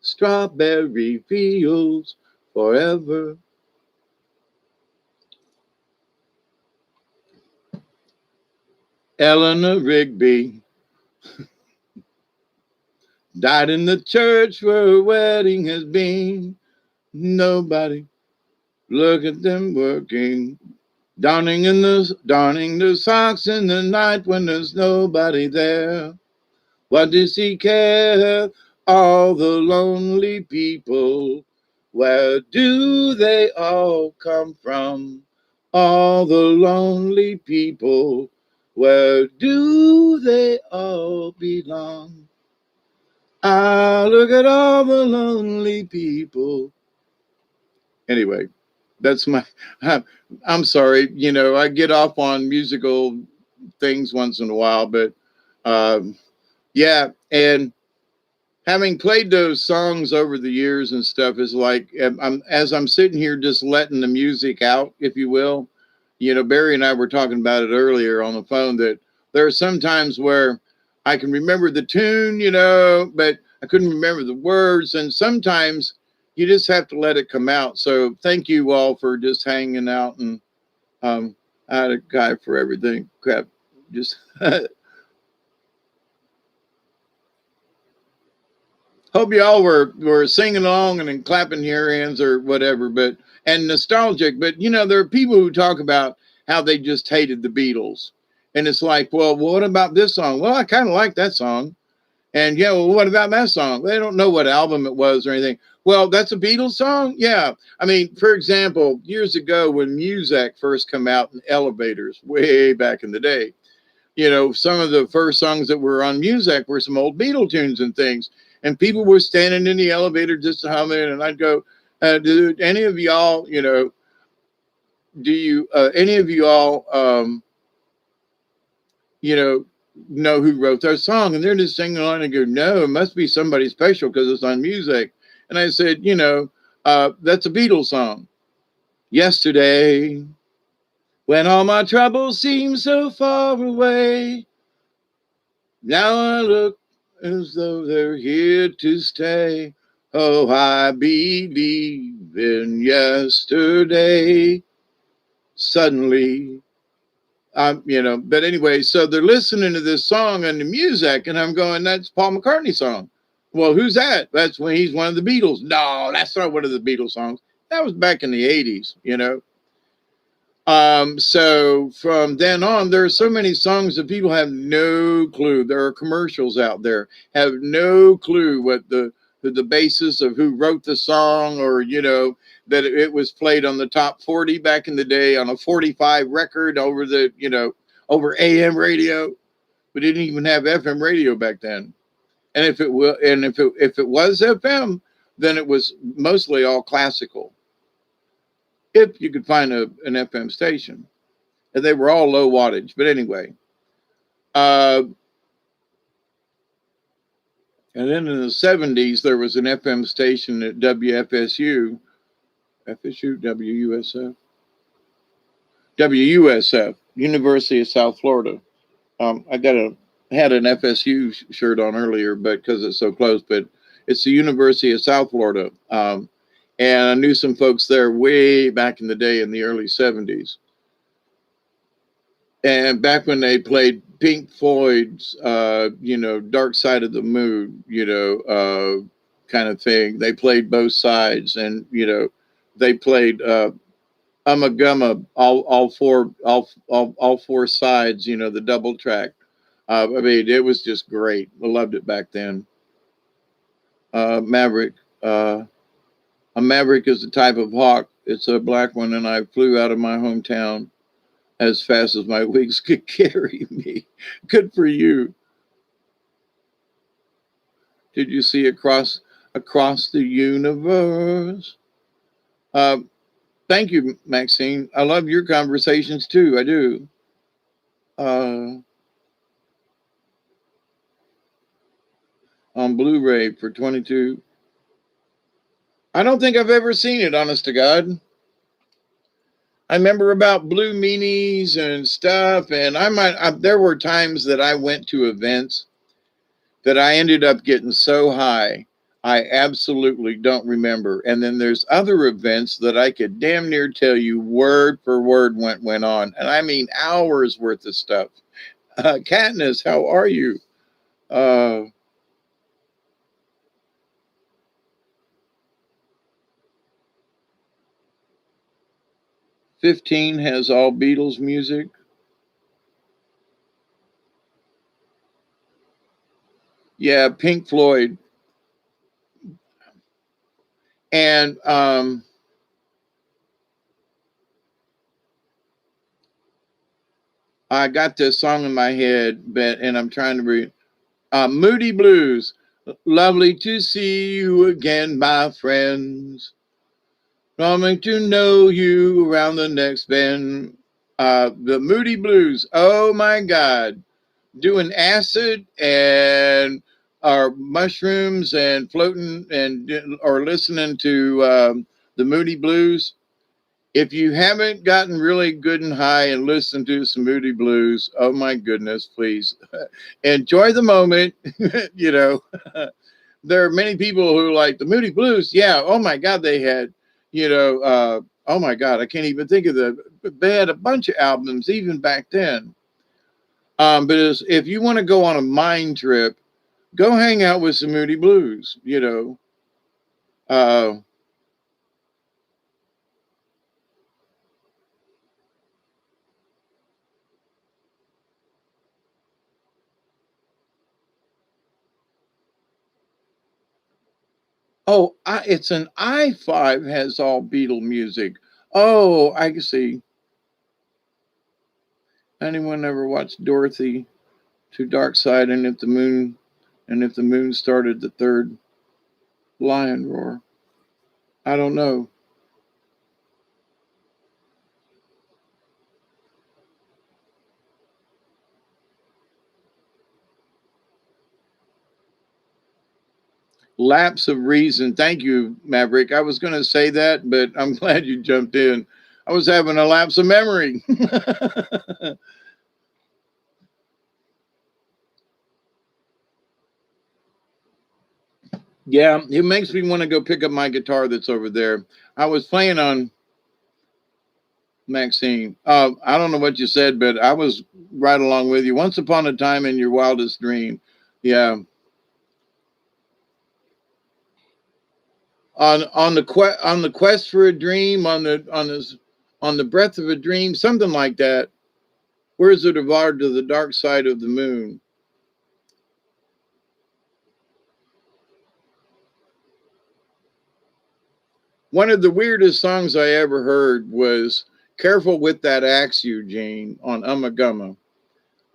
Strawberry fields forever. Eleanor Rigby died in the church where her wedding has been. Nobody look at them working. Darning the socks in the night when there's nobody there. What does he care? All the lonely people. Where do they all come from? All the lonely people. Where do they all belong? Ah, look at all the lonely people. Anyway, that's my. I'm sorry. You know, I get off on musical things once in a while, but um, yeah. And having played those songs over the years and stuff is like, as I'm sitting here just letting the music out, if you will. You know, Barry and I were talking about it earlier on the phone that there are some times where I can remember the tune, you know, but I couldn't remember the words. And sometimes you just have to let it come out. So thank you all for just hanging out, and um, I had a guy for everything. Crap. Just hope y'all were singing along and then clapping your hands or whatever, but and nostalgic. But you know, there are people who talk about how they just hated the Beatles, and it's like, well, what about this song? Well, I kind of like that song, and yeah, well, what about that song? They don't know what album it was or anything. Well, that's a Beatles song, yeah. I mean, for example, years ago when Muzak first come out in elevators, way back in the day, you know, some of the first songs that were on music were some old Beatle tunes and things. And people were standing in the elevator just to hum it. And I'd go, do any of y'all, you know, any of you all, you know who wrote that song? And they're just singing along and go, no, it must be somebody special because it's on music. And I said, you know, that's a Beatles song. Yesterday, when all my troubles seem so far away, now I look as though they're here to stay. Oh, I believe in yesterday. Suddenly, you know, but anyway, so they're listening to this song and the music, and I'm going, that's Paul McCartney's song. Well, who's that? That's when he's one of the Beatles. No, that's not one of the Beatles songs. That was back in the 80s, you know. So from then on, there are so many songs that people have no clue. There are commercials out there, have no clue what the basis of who wrote the song, or you know that it was played on the top 40 back in the day on a 45 record over the over AM radio. We didn't even have FM radio back then, and if it was FM, then it was mostly all classical. If you could find an FM station, and they were all low wattage. But anyway, uh, and then in the 70s, there was an FM station at WFSU, FSU, WUSF, WUSF, University of South Florida. Had an FSU shirt on earlier, but because it's so close, but it's the University of South Florida. And I knew some folks there way back in the day in the early 70s. And back when they played Pink Floyd's, Dark Side of the Moon, kind of thing, they played both sides, and they played Gumma, all four sides, the double track. I mean, it was just great. I loved it back then. Maverick, a Maverick is a type of hawk. It's a black one, and I flew out of my hometown as fast as my wings could carry me. Good for you. Did you see across the universe? Uh, Thank you, Maxine. I love your conversations too. I do. Uh, on Blu-ray for 22. I don't think I've ever seen it, honest to God. I remember about blue meanies and stuff, and there were times that I went to events that I ended up getting so high, I absolutely don't remember. And then there's other events that I could damn near tell you word for word what went on. And I mean hours worth of stuff. Katniss, how are you? Uh, 15 has all Beatles music. Yeah, Pink Floyd. And I got this song in my head, and I'm trying to read Moody Blues. Lovely to see you again, my friends. Longing to know you around the next bend. The Moody Blues. Oh my God. Doing acid and our mushrooms and floating and or listening to the Moody Blues. If you haven't gotten really good and high and listened to some Moody Blues, oh my goodness, please enjoy the moment. you know, there are many people who like the Moody Blues. Yeah. Oh my God, they had, oh my God, I can't even think of they had a bunch of albums even back then. But if you want to go on a mind trip, go hang out with some Moody Blues, Uh, it's an i5 has all Beatle music. Oh, I can see. Anyone ever watched Dorothy to Dark Side and if the moon started the third lion roar? I don't know. Lapse of reason. Thank you, Maverick. I was going to say that, but I'm glad you jumped in. I was having a lapse of memory. Yeah, it makes me want to go pick up my guitar that's over there. I was playing on Maxine. I don't know what you said, but I was right along with you. Once upon a time in your wildest dream. Yeah. On the quest for a dream, on the breath of a dream, something like that. Where's the divide to the dark side of the moon? One of the weirdest songs I ever heard was "Careful with That Axe, Eugene" on Ummagumma.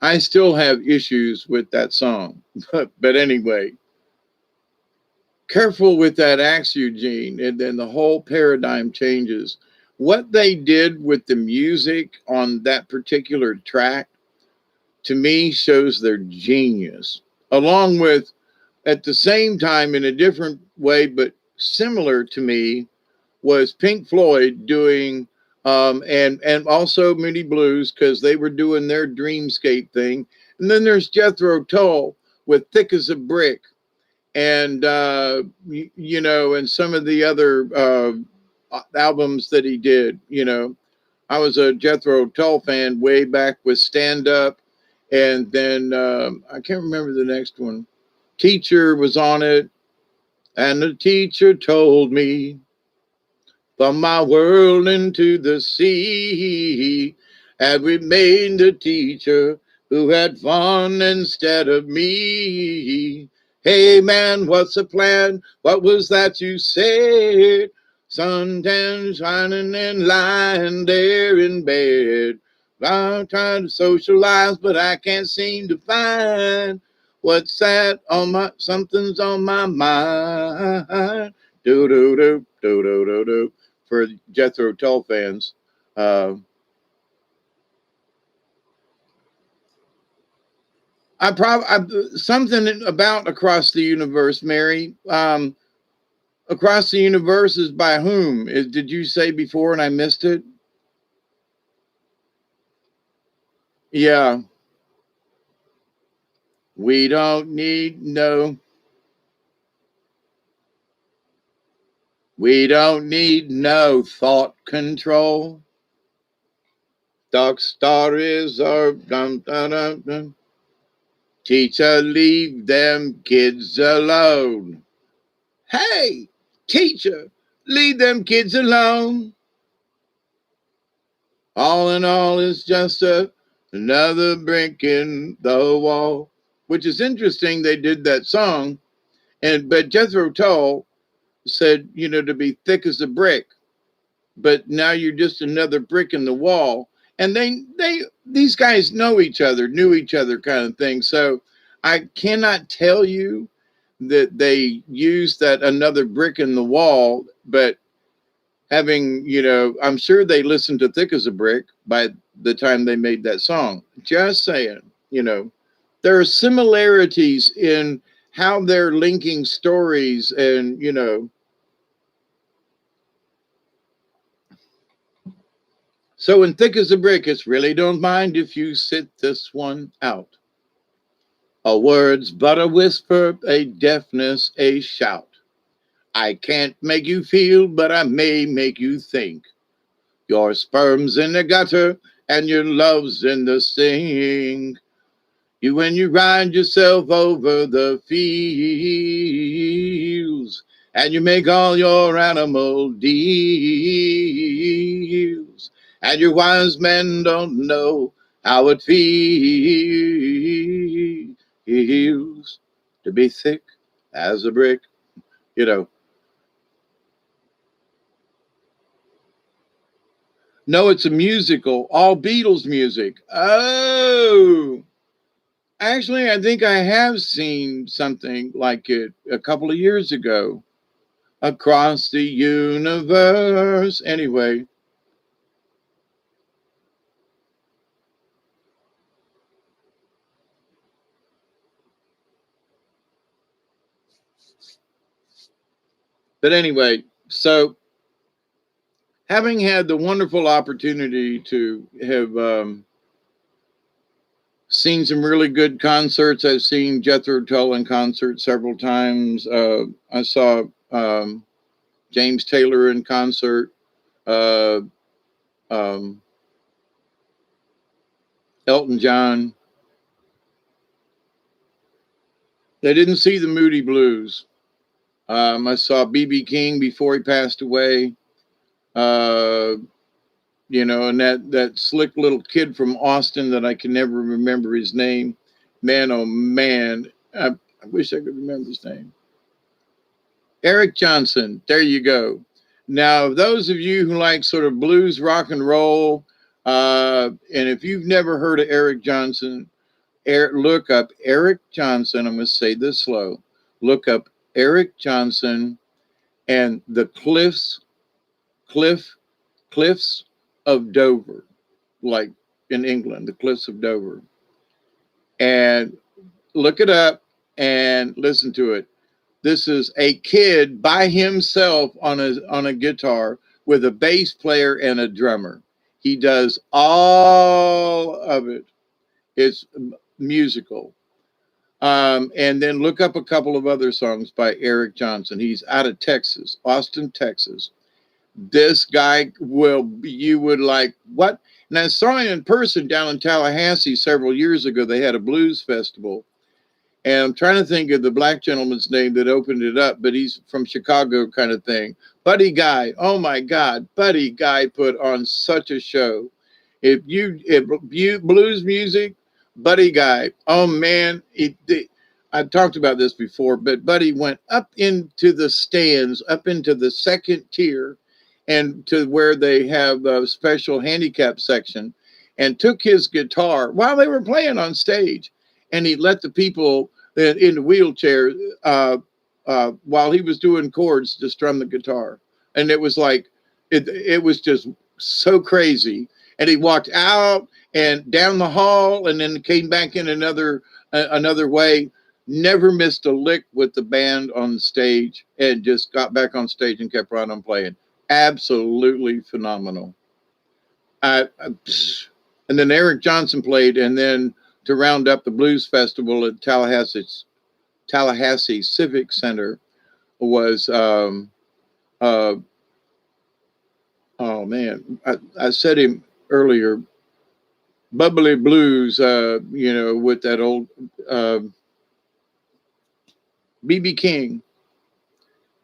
I still have issues with that song, but anyway, careful with that axe, Eugene, and then the whole paradigm changes. What they did with the music on that particular track to me shows their genius, along with at the same time in a different way, but similar to me, was Pink Floyd doing and also Moody Blues because they were doing their dreamscape thing. And then there's Jethro Tull with Thick as a Brick and and some of the other albums that he did. I was a Jethro Tull fan way back with Stand Up, and then I can't remember the next one. Teacher was on it, and the teacher told me from my world into the sea. And we made the teacher who had fun instead of me. Hey man, what's the plan? What was that you said? Suntan shining and lying there in bed. I'm trying to socialize, but I can't seem to find what's that on my something's on my mind. Do do do do do do do for Jethro Tull fans. Uh, I probably something about Across the Universe, Mary. Across the Universe is by whom? Did you say before and I missed it? Yeah, we don't need no. We don't need no thought control. Dark stories are dum dum dum dum. Teacher, leave them kids alone. Hey, teacher, leave them kids alone. All in all, it's just another brick in the wall. Which is interesting. They did that song, but Jethro Tull said, to be thick as a brick. But now you're just another brick in the wall. And these guys know each other, knew each other, kind of thing. So I cannot tell you that they used that another brick in the wall, but having, I'm sure they listened to Thick as a Brick by the time they made that song. Just saying, there are similarities in how they're linking stories and, so in Thick as a Brick, it's really don't mind if you sit this one out. A word's but a whisper, a deafness, a shout. I can't make you feel, but I may make you think. Your sperm's in the gutter and your love's in the sink. When you ride yourself over the fields and you make all your animal deals, and your wise men don't know how it feels to be thick as a brick, you know. No, it's a musical, all Beatles music. Oh, actually, I think I have seen something like it a couple of years ago. Across the universe. Anyway, but anyway, so having had the wonderful opportunity to have seen some really good concerts, I've seen Jethro Tull in concert several times. I saw James Taylor in concert. Uh, um, Elton John. I didn't see the Moody Blues. I saw B.B. King before he passed away. Uh, and that slick little kid from Austin that I can never remember his name. Man, oh man, I wish I could remember his name. Eric Johnson. There you go. Now, those of you who like sort of blues, rock and roll, and if you've never heard of Eric Johnson, look up Eric Johnson. I'm going to say this slow. Look up Eric Johnson and the cliffs of Dover, like in England, the cliffs of Dover. And look it up and listen to it. This is a kid by himself on a guitar with a bass player and a drummer. He does all of it. It's musical. And then look up a couple of other songs by Eric Johnson. He's out of Texas, Austin, Texas. This guy you would like, what? And I saw him in person down in Tallahassee several years ago. They had a blues festival. And I'm trying to think of the black gentleman's name that opened it up, but he's from Chicago kind of thing. Buddy Guy. Oh my God. Buddy Guy put on such a show. If you blues music, Buddy Guy. Oh man. I've talked about this before, but Buddy went up into the stands, up into the second tier, and to where they have a special handicap section, and took his guitar while they were playing on stage, and he let the people in the wheelchair while he was doing chords to strum the guitar. And it was like, it was just so crazy. And he walked out and down the hall and then came back in another way. Never missed a lick with the band on stage, and just got back on stage and kept right on playing. Absolutely phenomenal. And then Eric Johnson played, and then to round up the blues festival at Tallahassee Civic Center was oh man, I said him earlier, Bubbly Blues, with that old B.B. King.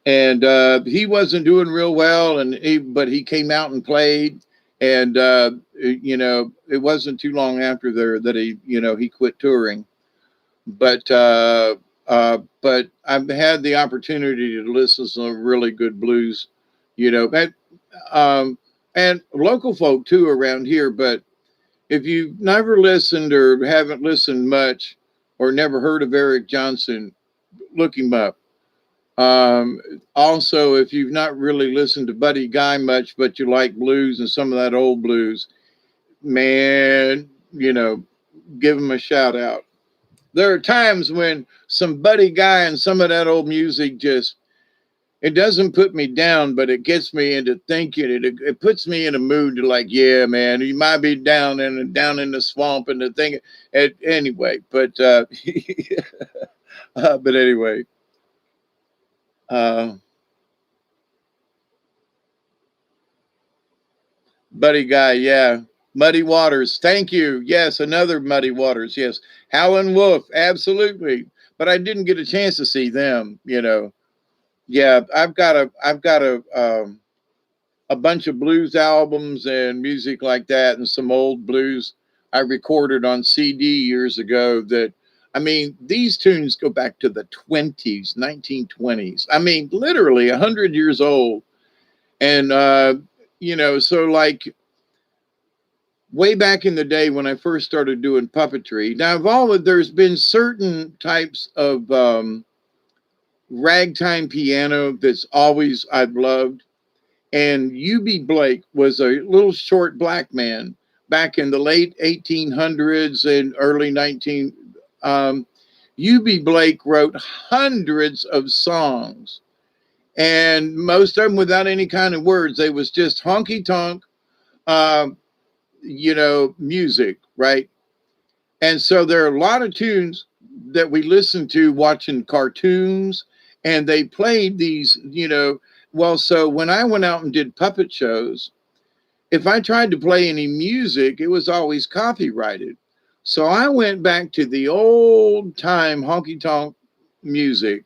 And he wasn't doing real well, but he came out and played. And it wasn't too long after there that he quit touring. But I've had the opportunity to listen to some really good blues, and local folk too around here. But if you've never listened or haven't listened much or never heard of Eric Johnson, Look him up. Um, Also, if you've not really listened to Buddy Guy much, but you like blues and some of that old blues, man, give him a shout out. There are times when some Buddy Guy and some of that old music just, it doesn't put me down, but it gets me into thinking. It puts me in a mood to like, yeah, man, you might be down in the swamp and the thing. Anyway, but but anyway, uh, Buddy Guy, yeah. Muddy Waters, thank you. Yes, another Muddy Waters. Yes, Howlin' Wolf, absolutely. But I didn't get a chance to see them. Yeah, I've got a bunch of blues albums and music like that, and some old blues I recorded on CD years ago. That, I mean, these tunes go back to the 20s, 1920s. I mean, literally 100 years old. And so like way back in the day when I first started doing puppetry. Now, there's been certain types of ragtime piano that's always I've loved. And U.B. Blake was a little short black man back in the late 1800s and early 19. U.B. Blake wrote hundreds of songs, and most of them without any kind of words. They was just honky tonk, um, music, right? And so there are a lot of tunes that we listened to watching cartoons, and they played these. Well, so when I went out and did puppet shows, if I tried to play any music, it was always copyrighted. So I went back to the old time honky tonk music.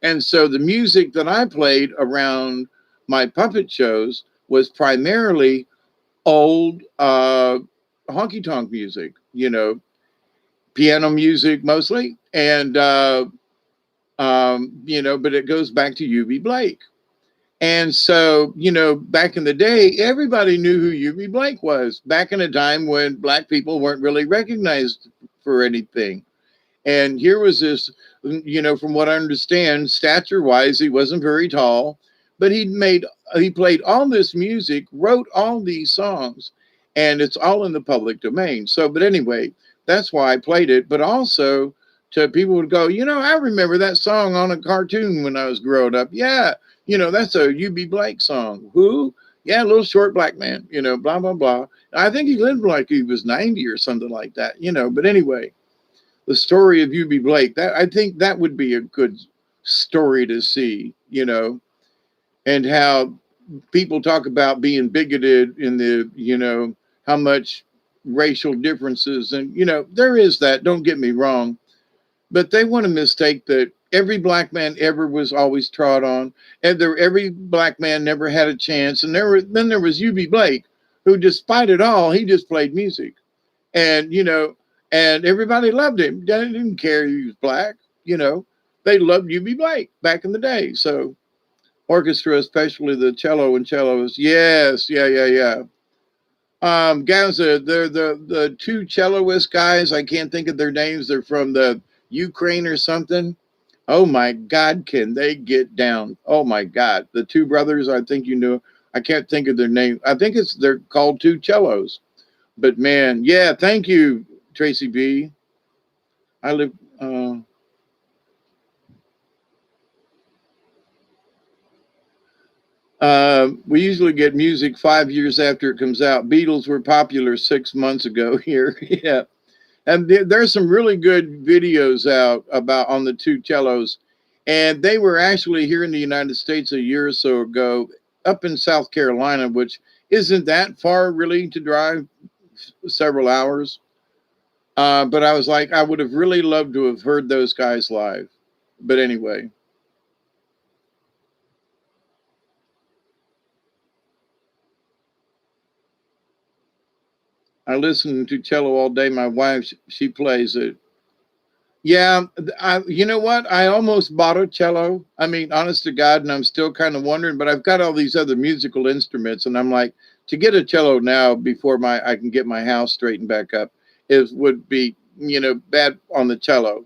And so the music that I played around my puppet shows was primarily old honky tonk music, piano music mostly. And, but it goes back to U.B. Blake. And so, back in the day, everybody knew who U.B. Blake was back in a time when black people weren't really recognized for anything. And here was this, from what I understand, stature wise, he wasn't very tall, but he played all this music, wrote all these songs, and it's all in the public domain. So, but anyway, that's why I played it. But also to people would go, I remember that song on a cartoon when I was growing up. Yeah, that's a U.B. Blake song. Who? Yeah, a little short black man, blah, blah, blah. I think he lived like he was 90 or something like that. But anyway, the story of U.B. Blake, that I think that would be a good story to see, and how people talk about being bigoted in how much racial differences. And, there is that, don't get me wrong, but they want to mistake that every black man ever was always trod on, and every black man never had a chance. And then there was U.B. Blake, who, despite it all, he just played music, and everybody loved him. They didn't care he was black. They loved U.B. Blake back in the day. So orchestra, especially the cello and cellos, yes, yeah, yeah, yeah. Guys, they're the two celloist guys. I can't think of their names. They're from the Ukraine or something. Oh my God, can they get down? Oh my God, the two brothers. I think you know. I can't think of their name. I think they're called two cellos. But man, yeah. Thank you, Tracy B. I live. We usually get music 5 years after it comes out. Beatles were popular 6 months ago here. Yeah. And there's some really good videos out about on the two cellos. And they were actually here in the United States a year or so ago, up in South Carolina, which isn't that far really to drive several hours. But I was like, I would have really loved to have heard those guys live. But anyway, I listen to cello all day. My wife, she plays it. Yeah, you know what? I almost bought a cello. I mean, honest to God, and I'm still kind of wondering, but I've got all these other musical instruments, and I'm like, to get a cello now before I can get my house straightened back up would be bad on the cello.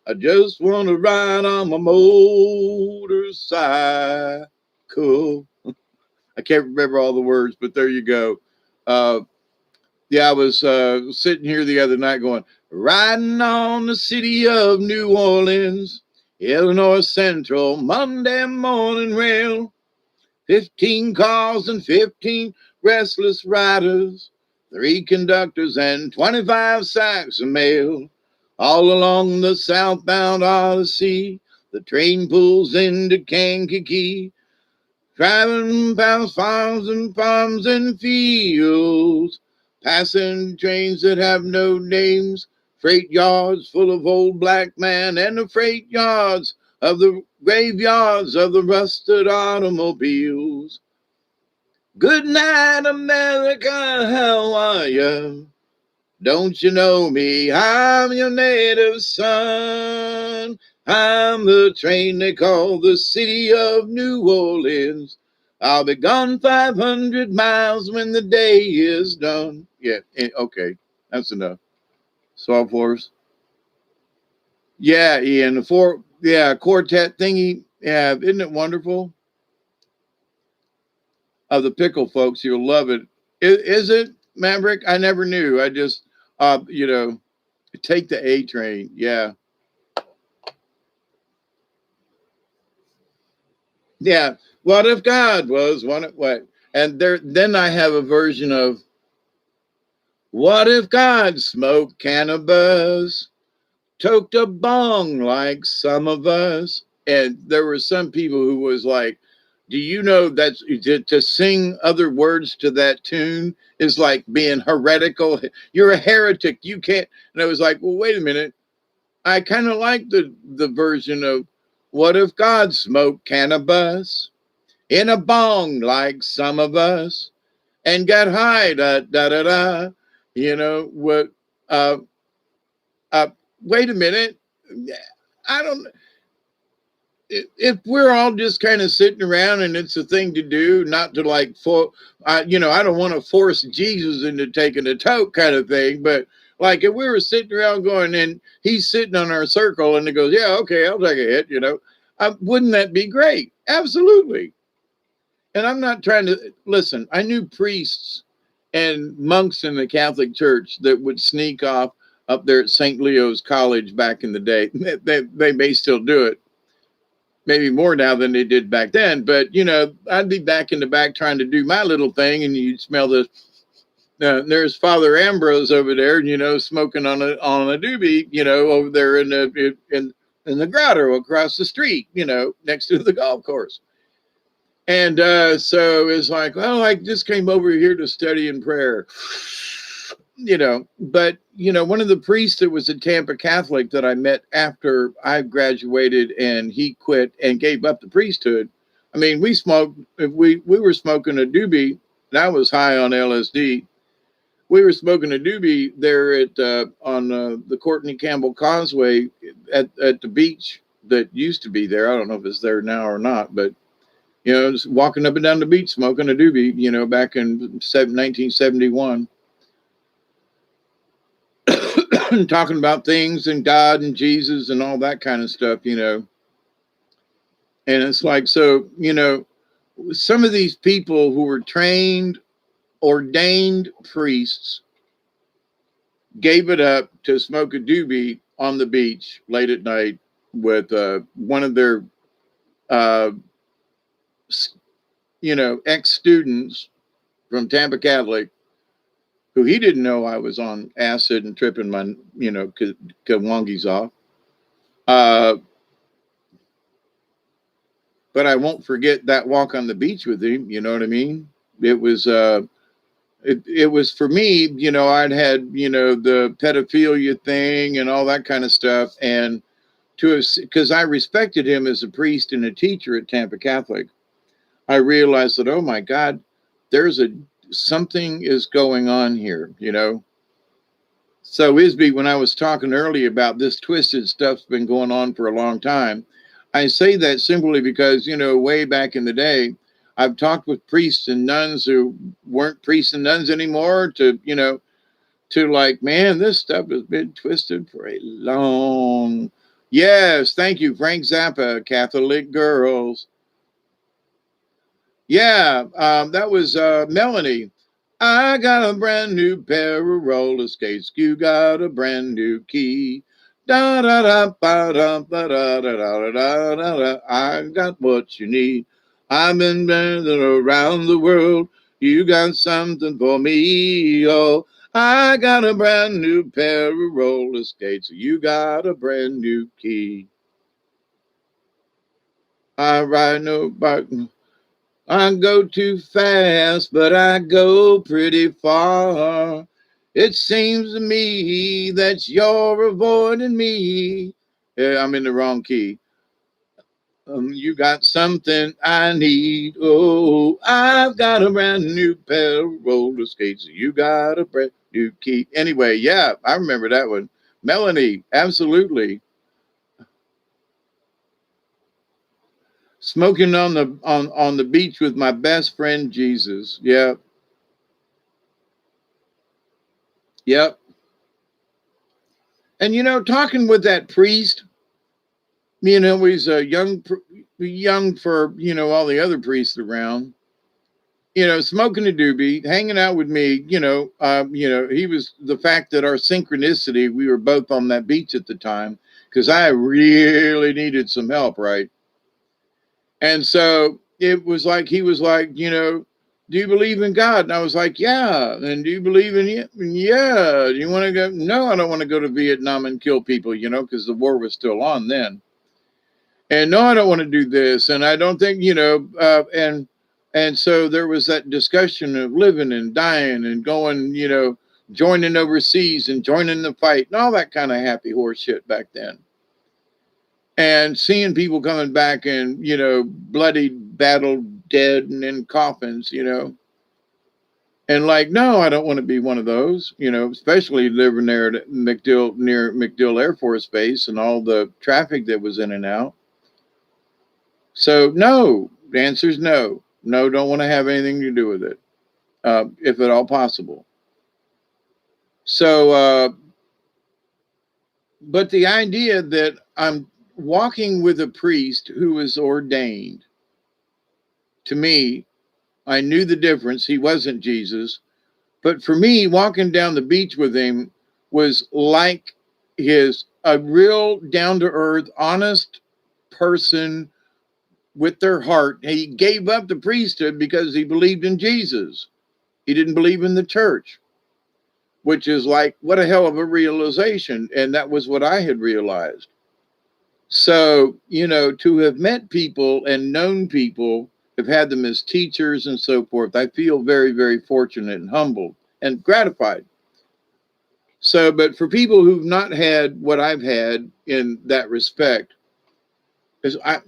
I just want to ride on my motorcycle. I can't remember all the words, but there you go. Uh, yeah, I was sitting here the other night going, riding on the city of New Orleans, Illinois Central, Monday morning rail. 15 cars and 15 restless riders, 3 conductors and 25 sacks of mail. All along the southbound Odyssey, the train pulls into Kankakee, driving past farms and fields, passing trains that have no names, freight yards full of old black men, and the freight yards of the graveyards of the rusted automobiles. Good night, America, how are you? Don't you know me? I'm your native son. I'm the train they call the city of New Orleans. I'll be gone 500 miles when the day is done. Yeah, okay, that's enough. Swap floors. Yeah, Ian, quartet thingy. Yeah, isn't it wonderful? Of the pickle folks, you'll love it. Is it Maverick? I never knew. I just, take the A train. Yeah. Yeah. What if God was one of what? And then I have a version of what if God smoked cannabis, toked a bong like some of us? And there were some people who was like, do you know that to sing other words to that tune is like being heretical? You're a heretic. You can't. And I was like, well, wait a minute. I kind of like the version of what if God smoked cannabis in a bong like some of us and got high, da da da da. You know what? Uh, uh, Wait a minute. I don't. If we're all just kind of sitting around and it's a thing to do, not to like I don't want to force Jesus into taking a toke kind of thing, but like if we were sitting around going and he's sitting on our circle and it goes, yeah, okay, I'll take a hit, wouldn't that be great? Absolutely. And I'm not trying to listen. I knew priests and monks in the Catholic Church that would sneak off up there at St. Leo's College back in the day. They may still do it, maybe more now than they did back then. But I'd be back in the back trying to do my little thing, and you'd smell the. There's Father Ambrose over there, smoking on a doobie, over there in the grotto across the street, next to the golf course. And so it's like, well, I just came over here to study in prayer, But one of the priests that was a Tampa Catholic that I met after I graduated and he quit and gave up the priesthood. I mean, we were smoking a doobie, and I was high on LSD. We were smoking a doobie there at on the Courtney Campbell Causeway at the beach that used to be there. I don't know if it's there now or not, but just walking up and down the beach smoking a doobie, back in 1971. Talking about things and God and Jesus and all that kind of stuff, And it's like, so, some of these people who were trained, ordained priests gave it up to smoke a doobie on the beach late at night with one of their, ex-students from Tampa Catholic, who he didn't know I was on acid and tripping my, Kawangis off. But I won't forget that walk on the beach with him. You know what I mean? It was, it was for me, I'd had, the pedophilia thing and all that kind of stuff. And because I respected him as a priest and a teacher at Tampa Catholic, I realized that, oh my God, something is going on here, So Isby, when I was talking earlier about this twisted stuff's been going on for a long time, I say that simply because, way back in the day, I've talked with priests and nuns who weren't priests and nuns anymore to like, man, this stuff has been twisted for a long, Yes, thank you, Frank Zappa, Catholic Girls. Yeah, that was Melanie. I got a brand new pair of roller skates. You got a brand new key. Da da da ba da ba da da da da da da. I got what you need. I've been dancing around the world. You got something for me. Oh, I got a brand new pair of roller skates. You got a brand new key. I ride no bike. I go too fast, but I go pretty far. It seems to me that you're avoiding me. Yeah, I'm in the wrong key. You got something I need. Oh, I've got a brand new pair of roller skates. You got a brand new key. Anyway, yeah, I remember that one. Melanie, absolutely. Smoking on the beach with my best friend Jesus. Yep, yep. And talking with that priest, he's a young for all the other priests around. Smoking a doobie, hanging out with me. He was the fact that our synchronicity. We were both on that beach at the time because I really needed some help, right? And so it was like he was like, do you believe in God? And I was like, yeah. And do you believe in it? Yeah. Do you want to go? No, I don't want to go to Vietnam and kill people, because the war was still on then. And no, I don't want to do this. And I don't think, and so there was that discussion of living and dying and going, joining overseas and joining the fight and all that kind of happy horse shit back then. And seeing people coming back and, bloodied, battled, dead, and in coffins, and like, no, I don't want to be one of those, especially living there at MacDill, near MacDill Air Force Base and all the traffic that was in and out. So, no, the answer is no. No, don't want to have anything to do with it, if at all possible. So, but the idea that I'm walking with a priest who is ordained, to me, I knew the difference. He wasn't Jesus. But for me, walking down the beach with him was like a real down to earth, honest person with their heart. He gave up the priesthood because he believed in Jesus. He didn't believe in the church, which is like, what a hell of a realization. And that was what I had realized. So, to have met people and known people, have had them as teachers and so forth, I feel very, very fortunate and humbled and gratified. So, but for people who've not had what I've had in that respect, because I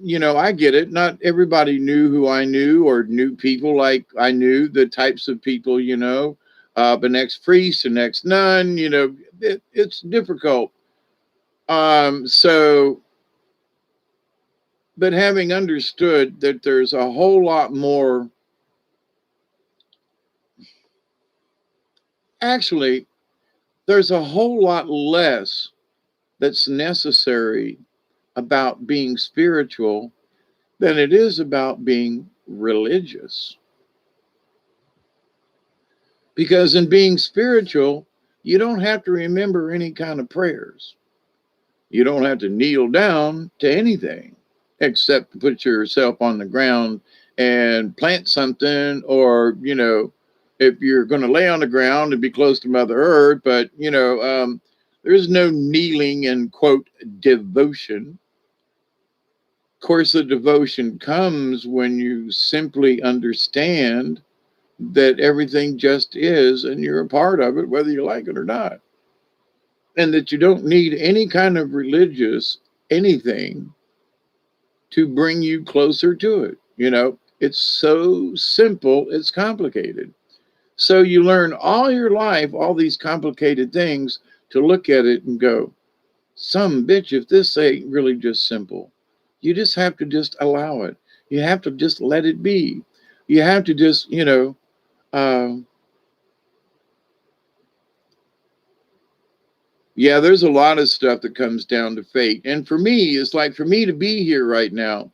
get it. Not everybody knew who I knew or knew people like I knew, the types of people, an ex-priest, an ex-nun, it's difficult. So, but having understood that there's a whole lot more, actually, there's a whole lot less that's necessary about being spiritual than it is about being religious. Because in being spiritual, you don't have to remember any kind of prayers. You don't have to kneel down to anything except to put yourself on the ground and plant something, or, if you're going to lay on the ground and be close to Mother Earth, but, there's no kneeling and, quote, devotion. Of course, the devotion comes when you simply understand that everything just is and you're a part of it, whether you like it or not. And that you don't need any kind of religious anything to bring you closer to it. It's so simple, it's complicated. So you learn all your life, all these complicated things, to look at it and go, some bitch, if this ain't really just simple. You just have to just allow it. You have to just let it be. You have to just, uh, Yeah, there's a lot of stuff that comes down to fate. And for me, it's like for me to be here right now,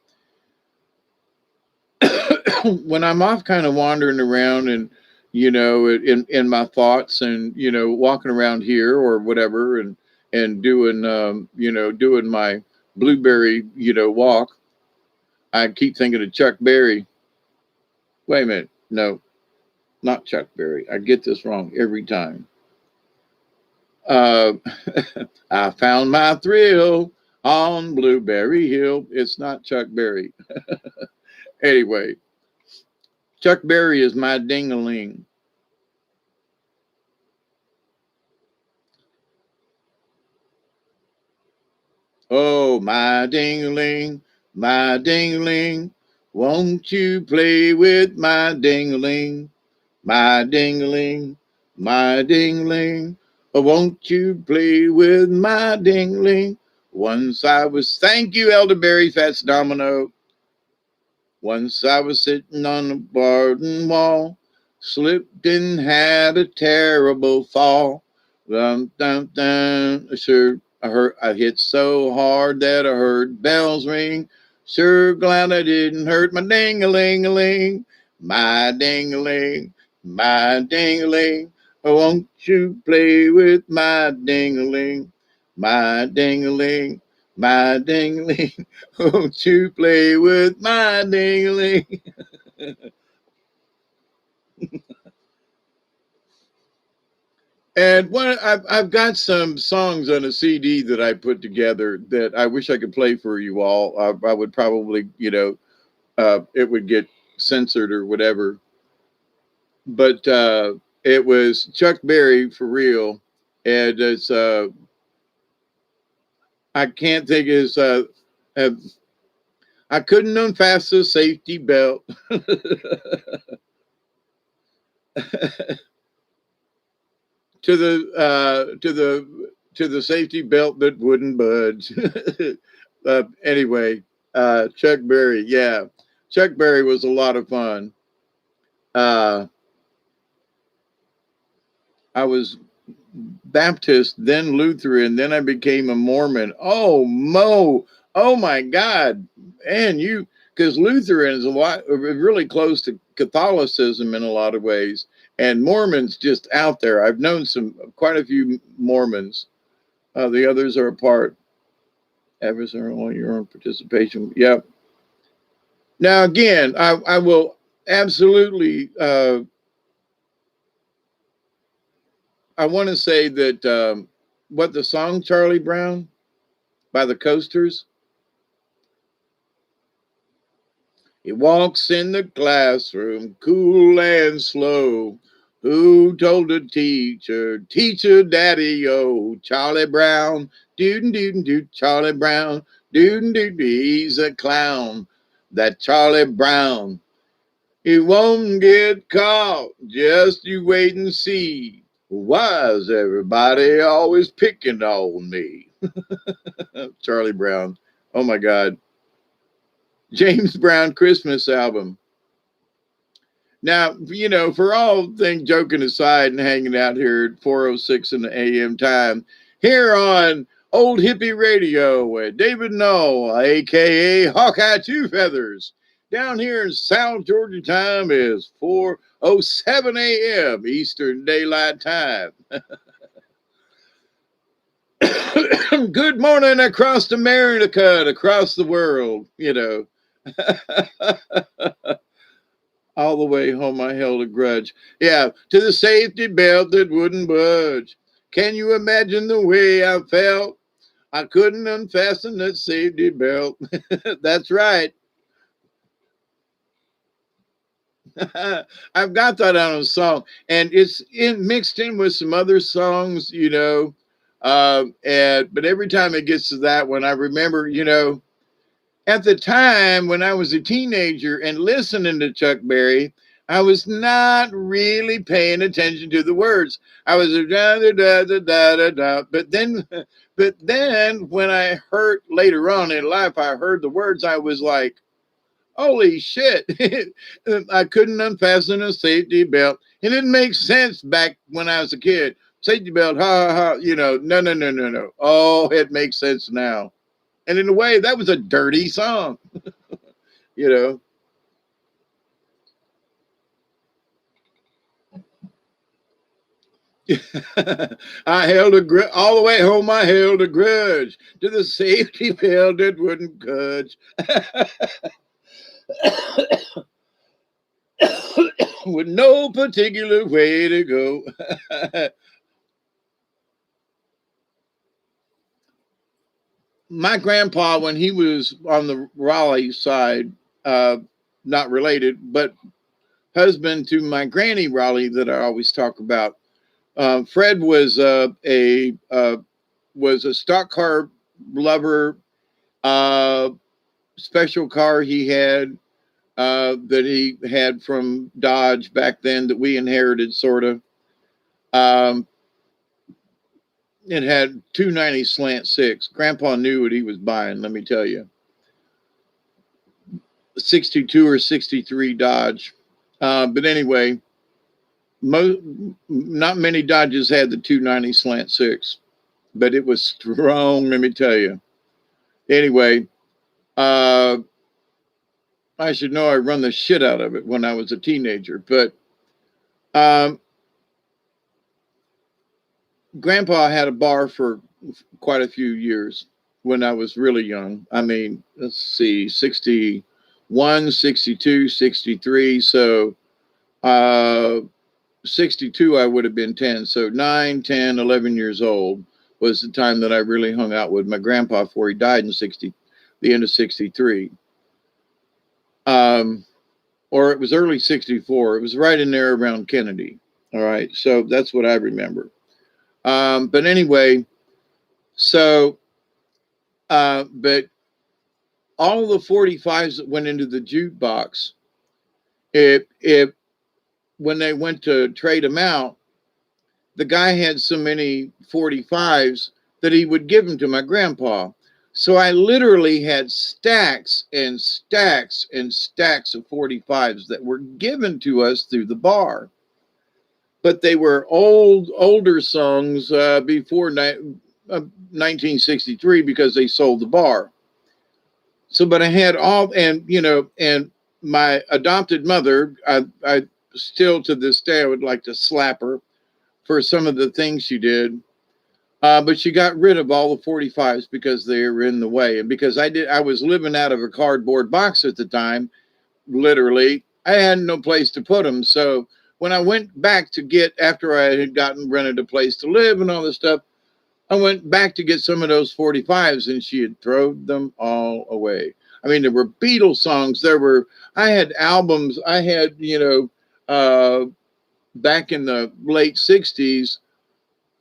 when I'm off kind of wandering around and, in my thoughts and, walking around here or whatever and doing, doing my blueberry, walk, I keep thinking of Chuck Berry. Wait a minute. No, not Chuck Berry. I get this wrong every time. Uh, I found my thrill on Blueberry Hill. It's not Chuck Berry. Anyway, Chuck Berry is my ding-a-ling. Oh, my ding-a-ling, won't you play with my ding-a-ling, my ding-a-ling, my ding-a-ling, oh, won't you play with my ding-a-ling? Thank you, Elderberry Fats Domino. Once I was sitting on a garden wall, slipped and had a terrible fall. Dum, dum, dum. Sure, I hit so hard that I heard bells ring. Sure glad I didn't hurt my ding-a-ling-a-ling, my ding-a-ling, my ding-a-ling. Oh, won't you play with my ding-a-ling, my ding-a-ling, my ding-a-ling? Won't you play with my ding-a-ling? And I've got some songs on a CD that I put together that I wish I could play for you all. I would probably, it would get censored or whatever. But it was Chuck Berry for real, and it's I can't think his uh, I couldn't unfasten the safety belt. To the safety belt that wouldn't budge. Anyway, Chuck Berry, yeah, Chuck Berry was a lot of fun. Uh, I was Baptist, then Lutheran, then I became a Mormon. Oh my God, and because Lutheran is a lot really close to Catholicism in a lot of ways, and Mormons just out there. I've known quite a few Mormons. The others are apart. Efforts are on your own participation. Yep. Now again, I will absolutely. I want to say that what the song Charlie Brown by the Coasters. He walks in the classroom, cool and slow. Who told the teacher, teacher, daddy, oh, Charlie Brown, doo doo doo, Charlie Brown, doo doo doo, he's a clown. That Charlie Brown, he won't get caught, just you wait and see. Why is everybody always picking on me? Charlie Brown. Oh my God. James Brown Christmas album. Now, for all things joking aside and hanging out here at 4:06 in the AM time, here on Old Hippie Radio with David Null, aka Hawkeye Two Feathers. Down here in South Georgia time is 4:07 AM Eastern Daylight Time. Good morning across America and across the world, all the way home, I held a grudge. Yeah, to the safety belt that wouldn't budge. Can you imagine the way I felt? I couldn't unfasten that safety belt. That's right. I've got that on a song, and it's mixed in with some other songs, and but every time it gets to that one, I remember, at the time when I was a teenager and listening to Chuck Berry, I was not really paying attention to the words. I was da da da da da da da. But then when I heard later on in life, I heard the words. I was like, "Holy shit!" I couldn't unfasten a safety belt. It didn't make sense back when I was a kid. safety belt, ha ha ha. No, no, no, no, no. Oh, it makes sense now. And in a way, that was a dirty song, you know. I held a grudge all the way home. I held a grudge to the safety belt that wouldn't budge. With no particular way to go. My grandpa, when he was on the Raleigh side, uh, not related, but husband to my granny Raleigh that I always talk about. Fred was a stock car lover. Uh, Special car he had that he had from Dodge back then that we inherited, sort of. Um, it had 290 slant six. Grandpa knew what he was buying, let me tell you. 62 or 63 Dodge. But anyway, not many Dodges had the 290 slant six, but it was strong, let me tell you. Anyway, uh, I should know I run the shit out of it when I was a teenager, but um, Grandpa had a bar for quite a few years when I was really young. I mean, let's see, 61, 62, 63. So, uh, 62, I would have been 10. So 9, 10, 11 years old was the time that I really hung out with my grandpa before he died in the end of 63. Or it was early 64. It was right in there around Kennedy. All right. So that's what I remember. But anyway, so, but all the 45s that went into the jukebox, if when they went to trade them out, the guy had so many 45s that he would give them to my grandpa. So I literally had stacks and stacks and stacks of 45s that were given to us through the bar. But they were older songs before 1963 because they sold the bar. So, but I had all, and and my adopted mother, I still to this day I would like to slap her for some of the things she did. But she got rid of all the 45s because they were in the way, and because I was living out of a cardboard box at the time. Literally, I had no place to put them. So when I went back to get, after I had gotten rented a place to live and all this stuff, I went back to get some of those 45s, and she had thrown them all away. I mean, there were Beatles songs. I had albums. I had, back in the late 60s,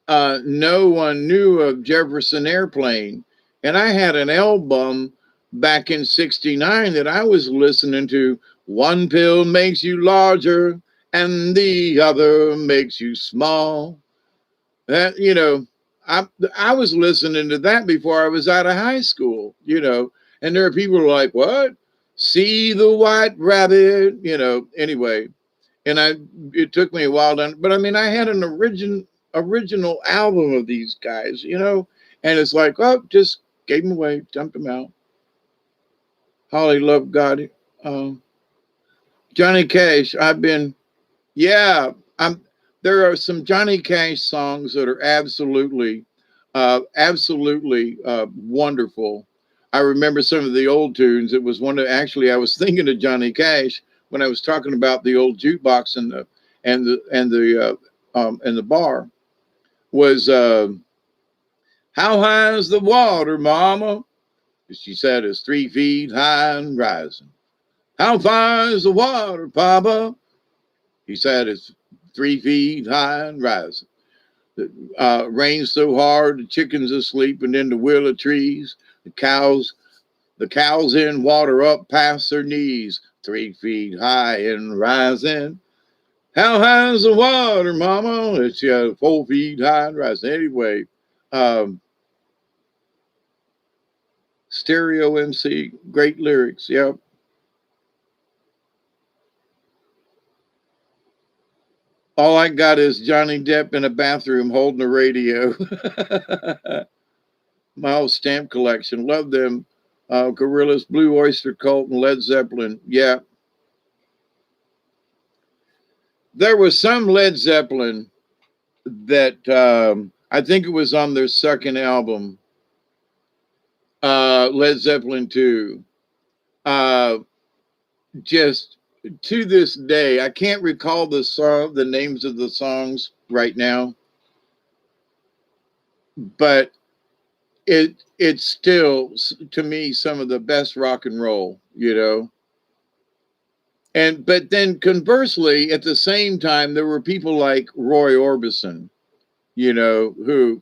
no one knew of Jefferson Airplane. And I had an album back in 69 that I was listening to. One pill makes you larger and the other makes you small. That, I was listening to that before I was out of high school, and there are people who are like, what? See the white rabbit, anyway. And it took me a while to, but I mean, I had an original album of these guys, and it's like, oh, just gave them away, dumped them out. Holly Love God, um, Johnny Cash. Yeah, I'm. There are some Johnny Cash songs that are absolutely wonderful. I remember some of the old tunes. It was one of actually I was thinking of Johnny Cash when I was talking about the old jukebox and the bar was how high is the water, Mama? She said it's 3 feet high and rising. How far is the water, Papa? He said it's 3 feet high and rising. The rains so hard, the chickens are sleeping in the willow trees. The cows in water up past their knees. 3 feet high and rising. How high is the water, Mama? It's 4 feet high and rising. Anyway, um, Stereo MC, great lyrics. Yep. All I got is Johnny Depp in a bathroom holding a radio. My whole stamp collection. Love them. Gorillaz, Blue Oyster Cult, and Led Zeppelin. Yeah. There was some Led Zeppelin that I think it was on their second album, Led Zeppelin 2. Uh, just to this day, I can't recall the names of the songs right now, but it's still to me some of the best rock and roll, you know. And but then conversely, at the same time, there were people like Roy Orbison, you know, who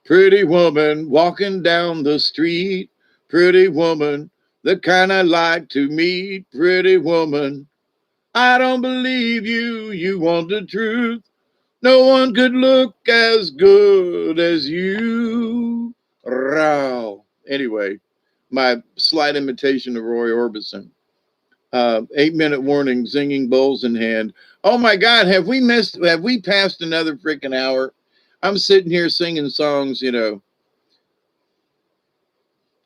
pretty woman walking down the street, pretty woman, the kind I like to meet, pretty woman. I don't believe you, you want the truth. No one could look as good as you. Row. Anyway, my slight imitation of Roy Orbison. 8-minute warning, zinging bowls in hand. Oh my God, have we passed another freaking hour? I'm sitting here singing songs, you know.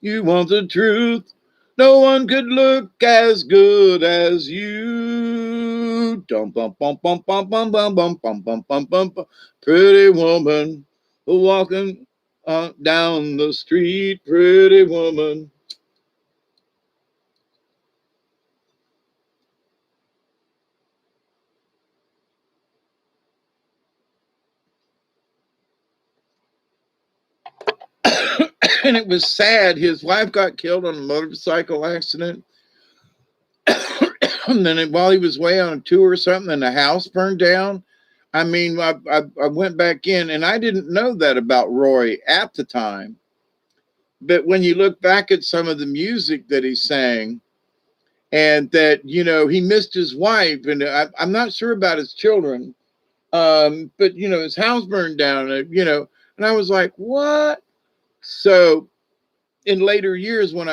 You want the truth? No one could look as good as you. Dum bum bum bum bum bum bum bum bum bum bum bum bum. Pretty woman walking down the street. Pretty woman. And it was sad. His wife got killed on a motorcycle accident. And then while he was away on a tour or something, and the house burned down. I mean, I went back in and I didn't know that about Roy at the time. But when you look back at some of the music that he sang, and that, you know, he missed his wife, and I'm not sure about his children, but, you know, his house burned down, you know, and I was like, what? So in later years, when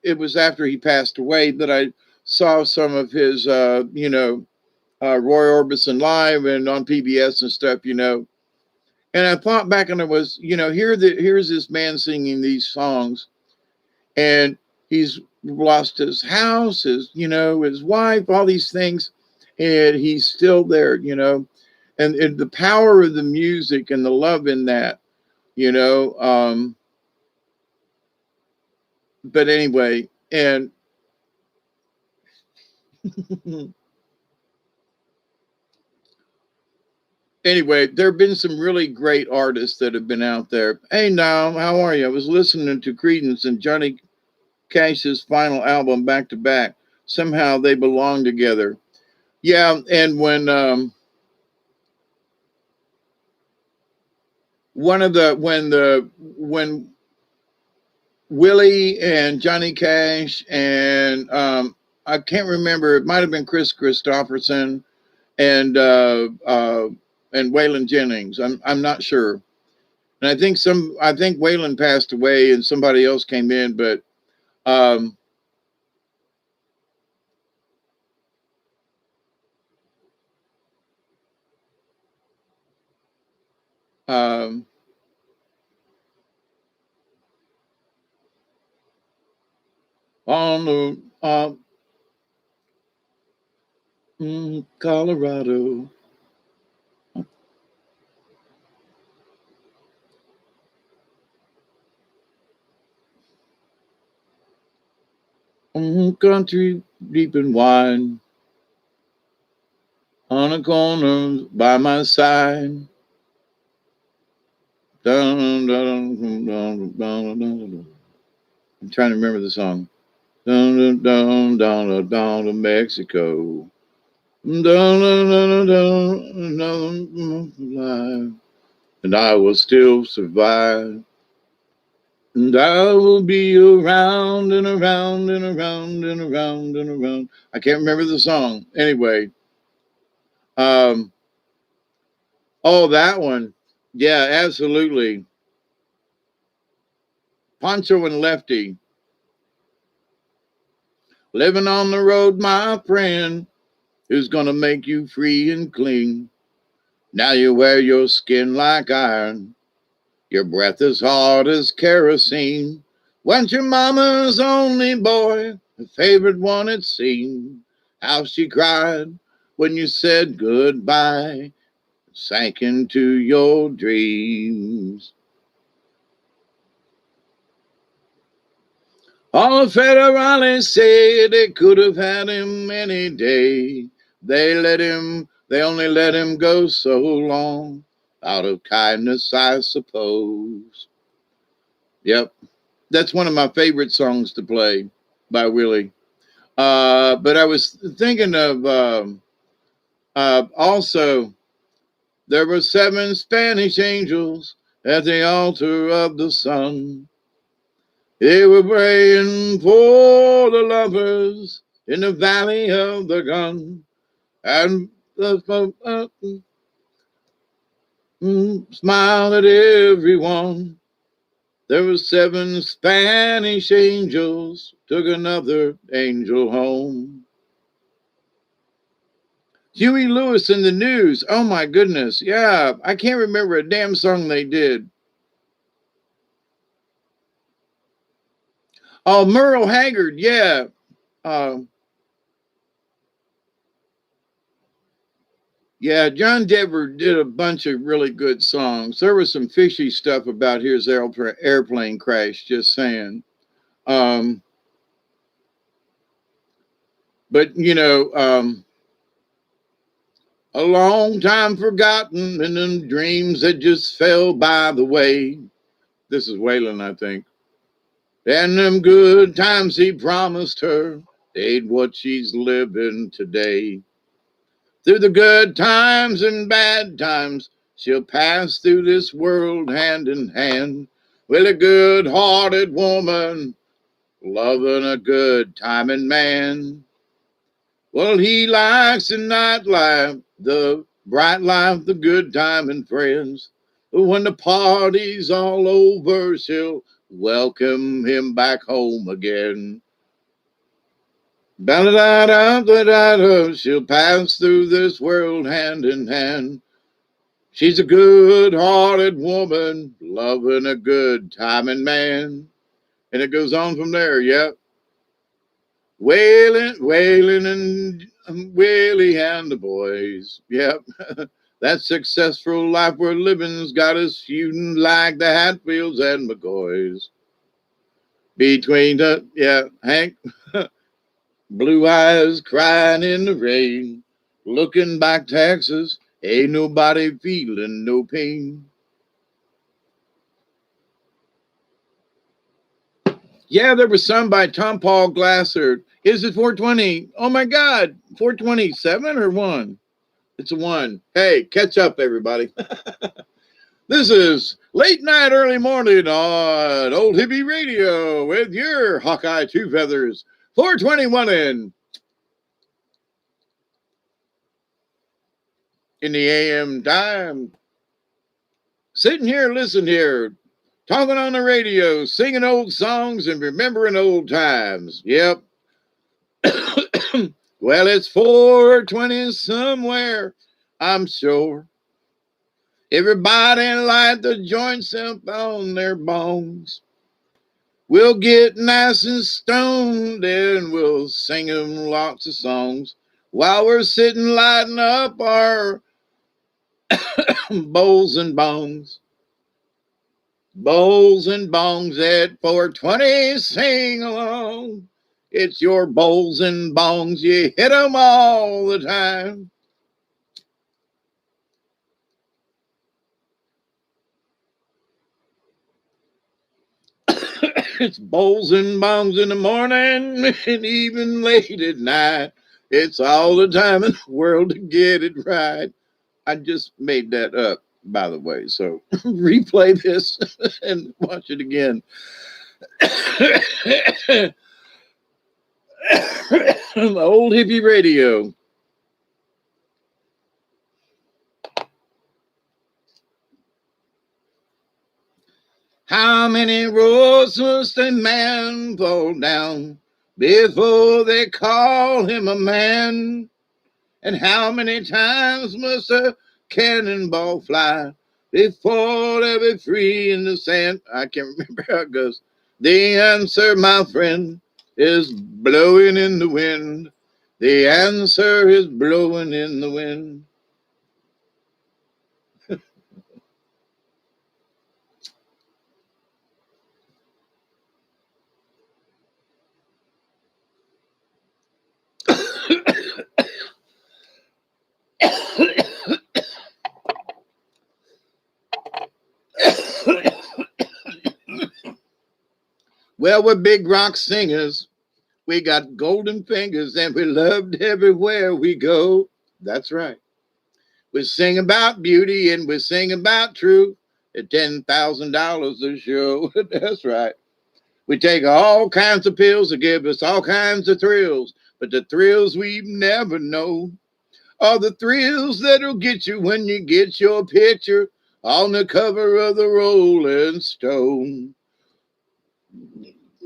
it was after he passed away that I saw some of his, you know, Roy Orbison live and on PBS and stuff, you know. And I thought back and I was, you know, here's this man singing these songs, and he's lost his house, his, you know, his wife, all these things, and he's still there, you know. And the power of the music and the love in that, you know. But anyway, and anyway, there have been some really great artists that have been out there. Hey, now, how are you? I was listening to Creedence and Johnny Cash's final album back to back. Somehow they belong together. Yeah, and when Willie and Johnny Cash and I can't remember, it might have been Chris Christopherson and Waylon Jennings. I'm not sure. And I think Waylon passed away and somebody else came in, but um, um, on the Colorado. Country deep and wide on a corner by my side. Dun, dun, dun, dun, dun, dun, dun. I'm trying to remember the song. Dun, dun, dun, down, down, down to Mexico. Dun, dun, dun, dun, dun, dun, and I will still survive. And I will be around and around and around and around and around. I can't remember the song. Anyway, um, oh, that one. Yeah, absolutely. Poncho and Lefty. Living on the road, my friend. who's gonna make you free and clean. Now you wear your skin like iron, your breath as hard as kerosene. Once your mama's only boy, her favorite one it seemed. How she cried when you said goodbye, sank into your dreams. All the federales say they could have had him any day. They only let him go so long, out of kindness, I suppose. Yep, that's one of my favorite songs to play by Willie. But I was thinking of also, there were 7 Spanish angels at the altar of the sun. They were praying for the lovers in the valley of the gun. And smiled at everyone. There were 7 Spanish angels, took another angel home. Huey Lewis and the News. Oh my goodness. Yeah, I can't remember a damn song they did. Oh, Merle Haggard. Yeah. Yeah, John Denver did a bunch of really good songs. There was some fishy stuff about his airplane crash, just saying. Um, but, a long time forgotten and them dreams that just fell by the way. This is Waylon, I think. And them good times he promised her, ain't what she's living today. Through the good times and bad times, she'll pass through this world hand in hand with a good-hearted woman, loving a good-timing man. Well, he likes the nightlife, the bright life, the good timing friends. But when the party's all over, she'll welcome him back home again. Ba-da-da-da-da-da, she'll pass through this world hand in hand. She's a good-hearted woman, loving a good-timing man. And it goes on from there, yep. Wailing, and Willie and the boys. Yep. That successful life we're living's got us feuding like the Hatfields and McCoys. Between Hank, blue eyes crying in the rain, looking back Texas, ain't nobody feeling no pain. Yeah, there was some by Tom Paul Glasser. Is it 420? Oh my God, 427 or 1? It's a 1. Hey, catch up, everybody. This is late night, early morning on Old Hippie Radio with your Hawkeye Two Feathers, 421 in the AM time. Sitting here, listen here, talking on the radio, singing old songs and remembering old times. Yep. Well, it's 420 somewhere, I'm sure. Everybody light the joints up on their bones. We'll get nice and stoned and we'll sing 'em lots of songs while we're sitting lighting up our bowls and bongs. Bowls and bongs at 420, sing along. It's your bowls and bongs, you hit 'em all the time. It's bowls and bongs in the morning and even late at night. It's all the time in the world to get it right. I just made that up, by the way. So replay this and watch it again. Old hippie radio. How many roads must a man fall down before they call him a man? And how many times must a cannonball fly before they be free in the sand? I can't remember how it goes. The answer, my friend, is blowing in the wind. The answer is blowing in the wind. Well, we're big rock singers. We got golden fingers and we're loved everywhere we go. That's right. We sing about beauty and we sing about truth at $10,000 a show. That's right. We take all kinds of pills to give us all kinds of thrills, but the thrills we've never known are the thrills that'll get you when you get your picture on the cover of the Rolling Stone.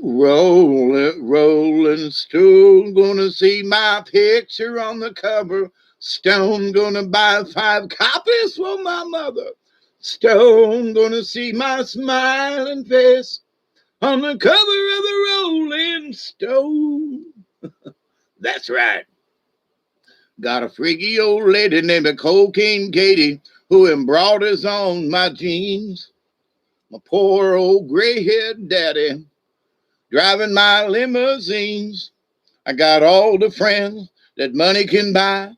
Rolling Stone, gonna see my picture on the cover. Stone, gonna buy 5 copies for my mother. Stone, gonna see my smiling face on the cover of the Rolling Stone. That's right. Got a freaky old lady named Cocaine Katie who embroiders on my jeans. My poor old gray-haired daddy driving my limousines. I got all the friends that money can buy,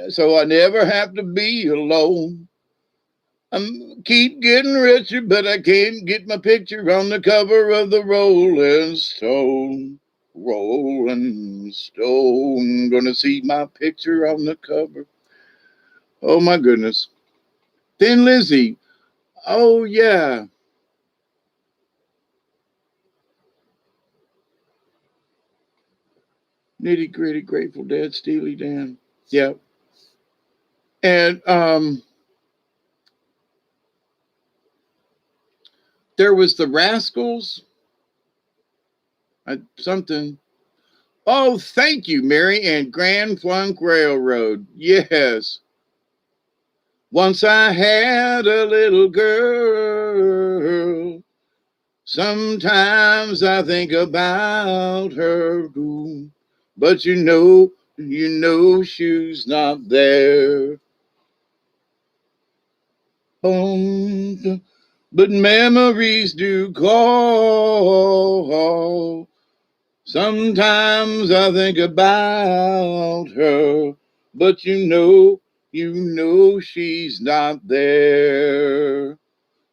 so I never have to be alone. I keep getting richer, but I can't get my picture on the cover of the Rolling Stone. Rolling Stone, gonna see my picture on the cover. Oh my goodness. Thin Lizzy. Oh yeah. Nitty Gritty, Grateful Dead, Steely Dan. Yep. And there was the Rascals. Something. Oh, thank you, Mary, and Grand Funk Railroad. Yes. Once I had a little girl. Sometimes I think about her, too. But you know she's not there. But memories do call. Sometimes I think about her, but you know she's not there.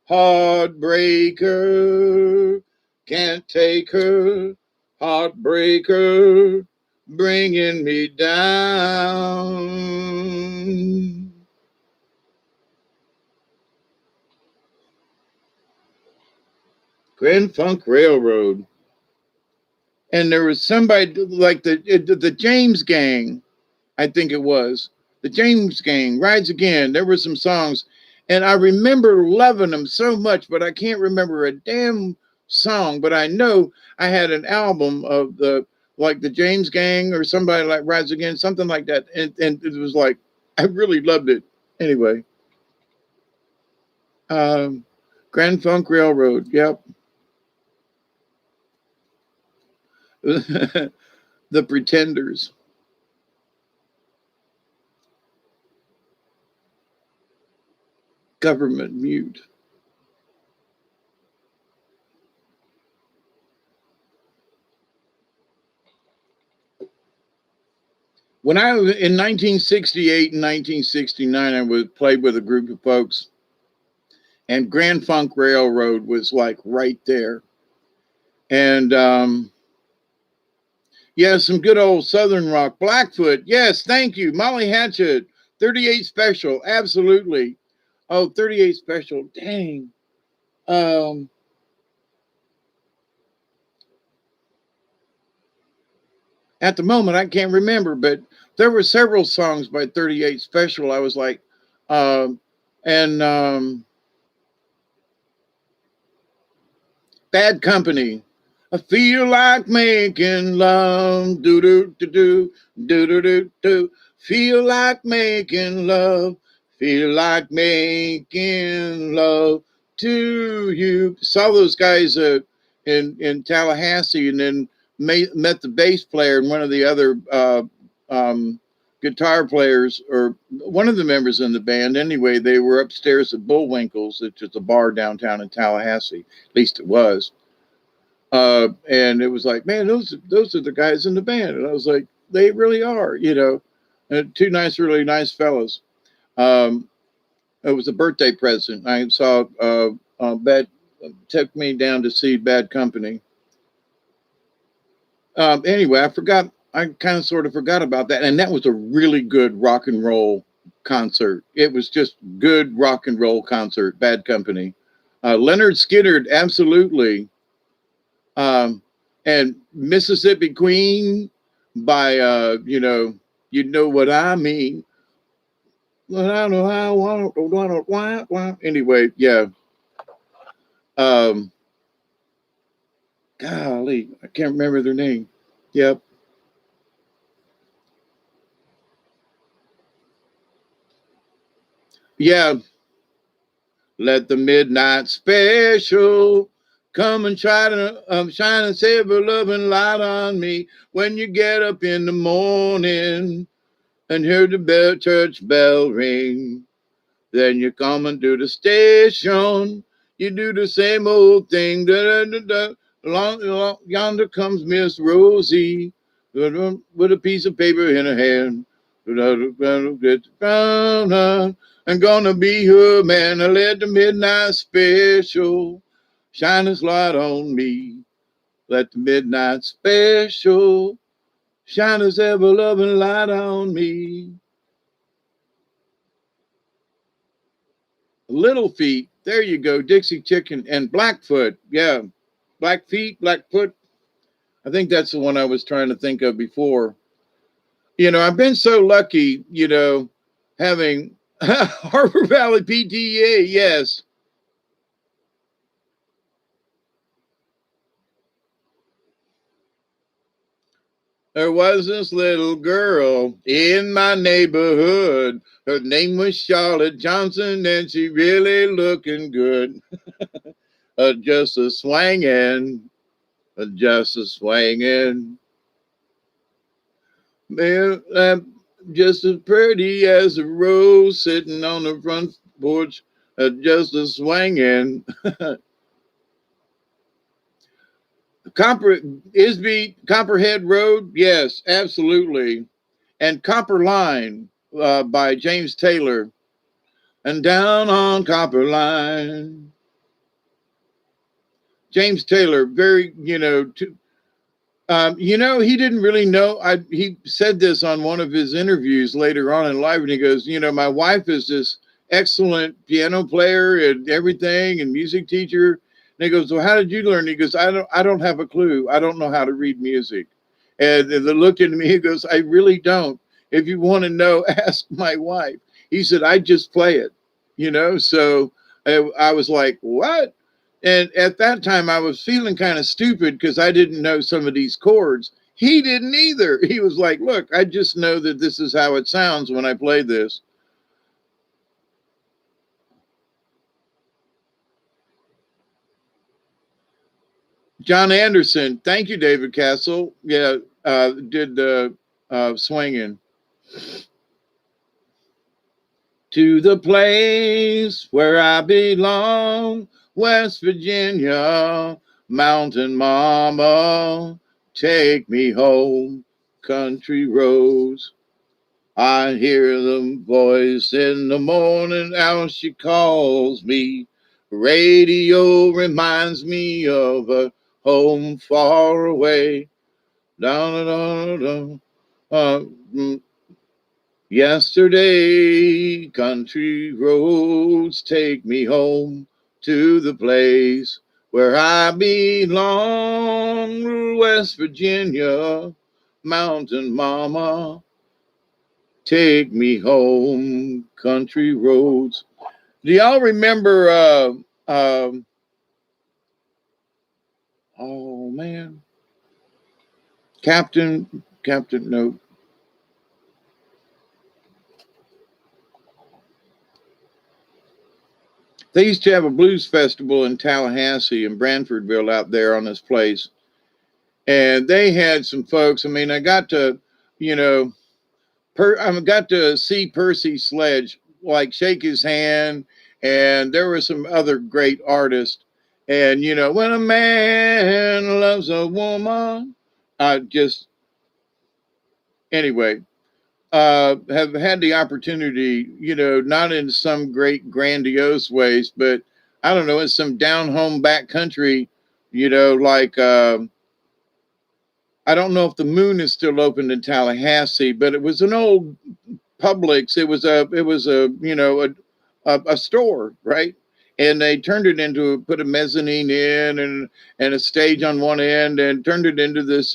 Heartbreaker, can't take her. Heartbreaker, bringing me down. Grand Funk Railroad. And there was somebody like the James Gang, I think it was. The James Gang, Rides Again. There were some songs, and I remember loving them so much, but I can't remember a damn song. But I know I had an album of the James Gang or somebody like Rides Again, something like that, and it was like I really loved it. Anyway, um, Grand Funk Railroad. Yep. The Pretenders. Government Mute. When I was in 1968 and 1969, I was played with a group of folks, and Grand Funk Railroad was like right there. And yeah, some good old Southern rock. Blackfoot, yes, thank you. Molly Hatchet, 38 Special, absolutely. Oh, 38 Special, dang. Um, at the moment, I can't remember, but there were several songs by 38 Special. I was like, and Bad Company. I feel like making love, do do do do do do do do. Feel like making love, feel like making love to you. Saw those guys in Tallahassee, and then met the bass player and one of the other um, guitar players, or one of the members in the band. Anyway, they were upstairs at Bullwinkle's, which is a bar downtown in Tallahassee. At least it was. And it was like, man, those are the guys in the band. And I was like, they really are, two nice, really nice fellows. Um, it was a birthday present. I saw Bad, took me down to see Bad Company. Anyway, I kind of sort of forgot about that. And that was a really good rock and roll concert. It was just good rock and roll concert, Bad Company. Leonard Skinner, absolutely. Um, and Mississippi Queen by, you know what I mean. Well, I don't know how. Anyway, yeah. Um, Golly, I can't remember their name. Yep. Yeah. Let the midnight special come and try to shine and save a loving light on me when you get up in the morning and hear the church bell ring. Then you come into the station. You do the same old thing. Da, da, da, da. Yonder comes Miss Rosie with a piece of paper in her hand. I'm gonna be her man. I let the midnight special shine its light on me. Let the midnight special shine its ever loving light on me. Little Feet. There you go. Dixie Chicken and Blackfoot. Yeah. Black Feet, Blackfoot. I think that's the one I was trying to think of before. I've been so lucky, having Harbor Valley PTA. Yes. There was this little girl in my neighborhood. Her name was Charlotte Johnson, and she really looking good. Just a swinging, just a swinging. Man, I'm just as pretty as a rose sitting on the front porch, just a swinging. Copper Isby Copperhead Road, yes, absolutely, and Copper Line by James Taylor, and down on Copper Line. James Taylor, very he didn't really know. He said this on one of his interviews later on in life, and he goes, my wife is this excellent piano player and everything, and music teacher. And he goes, well, how did you learn? He goes, I don't have a clue. I don't know how to read music. And they looked at me. He goes, I really don't. If you want to know, ask my wife. He said, I just play it. So I was like, what? And at that time, I was feeling kind of stupid because I didn't know some of these chords. He didn't either. He was like, look, I just know that this is how it sounds when I play this. John Anderson. Thank you, David Castle. Yeah, did swinging. To the place where I belong, West Virginia, Mountain Mama, take me home, country roads. I hear the voice in the morning, how she calls me. Radio reminds me of a home far away. Down, down, down. Mm, Yesterday, country roads take me home to the place where I belong, West Virginia, Mountain Mama, take me home, country roads. Do y'all remember? Oh man, Captain. No, They used to have a blues festival in Tallahassee and Branfordville out there on this place. And they had some folks. I mean, I got to, you know, I got to see Percy Sledge, like shake his hand, and there were some other great artists. And you know, when a man loves a woman, I just anyway have had the opportunity, you know, not in some great grandiose ways, but I don't know, in some down home back country, you know, like. I don't know if the Moon is still open in Tallahassee, but it was an old Publix. It was a you know a store, right? And they turned it into put a mezzanine in and a stage on one end and turned it into this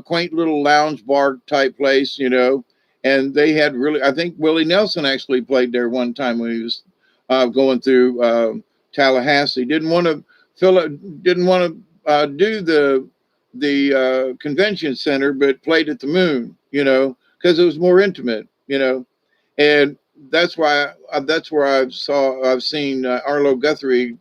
quaint little lounge bar type place, you know. And they had really, I think Willie Nelson actually played there one time when he was going through Tallahassee. Didn't want to do the convention center, but played at the Moon, you know, because it was more intimate, you know. And that's where I've seen Arlo Guthrie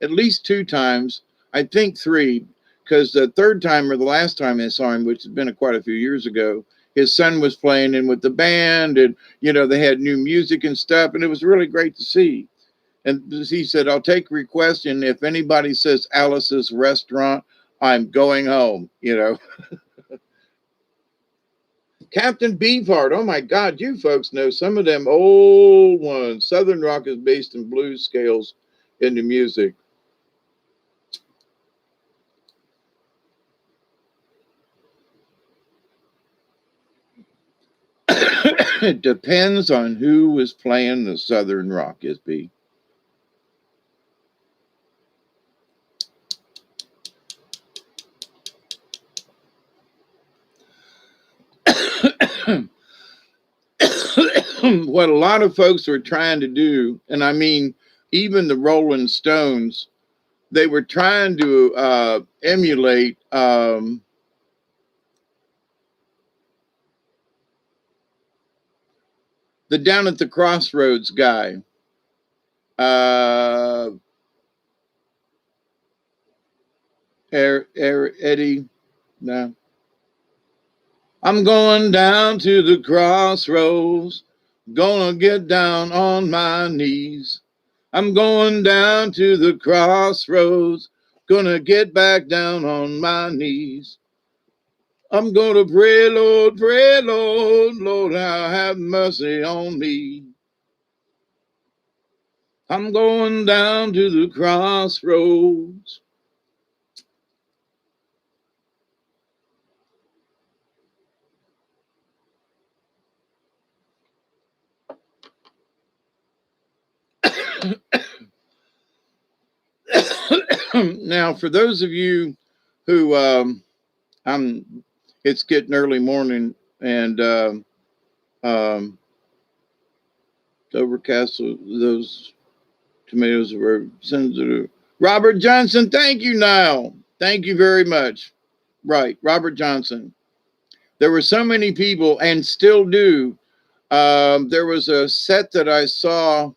at least two times, I think three, because the third time or the last time I saw him, which has been quite a few years ago, his son was playing in with the band, and you know they had new music and stuff, and it was really great to see. And he said, "I'll take requests, and if anybody says Alice's Restaurant, I'm going home." You know. Captain Beefheart. Oh my God, you folks know some of them old ones. Southern rock is based in blues scales into music. It depends on who was playing the Southern rock, is B. What a lot of folks were trying to do, and I mean, even the Rolling Stones, they were trying to emulate the Down at the Crossroads guy. Uh, Eddie, no. I'm going down to the crossroads, gonna get down on my knees. I'm going down to the crossroads, gonna get back down on my knees. I'm gonna pray, Lord, Lord, have mercy on me. I'm going down to the crossroads. Now, for those of you who I'm, it's getting early morning and um, overcast. So those tomatoes were sensitive. Robert Johnson, thank you, Niall. Thank you very much. Right, Robert Johnson. There were so many people, and still do. There was a set that I saw.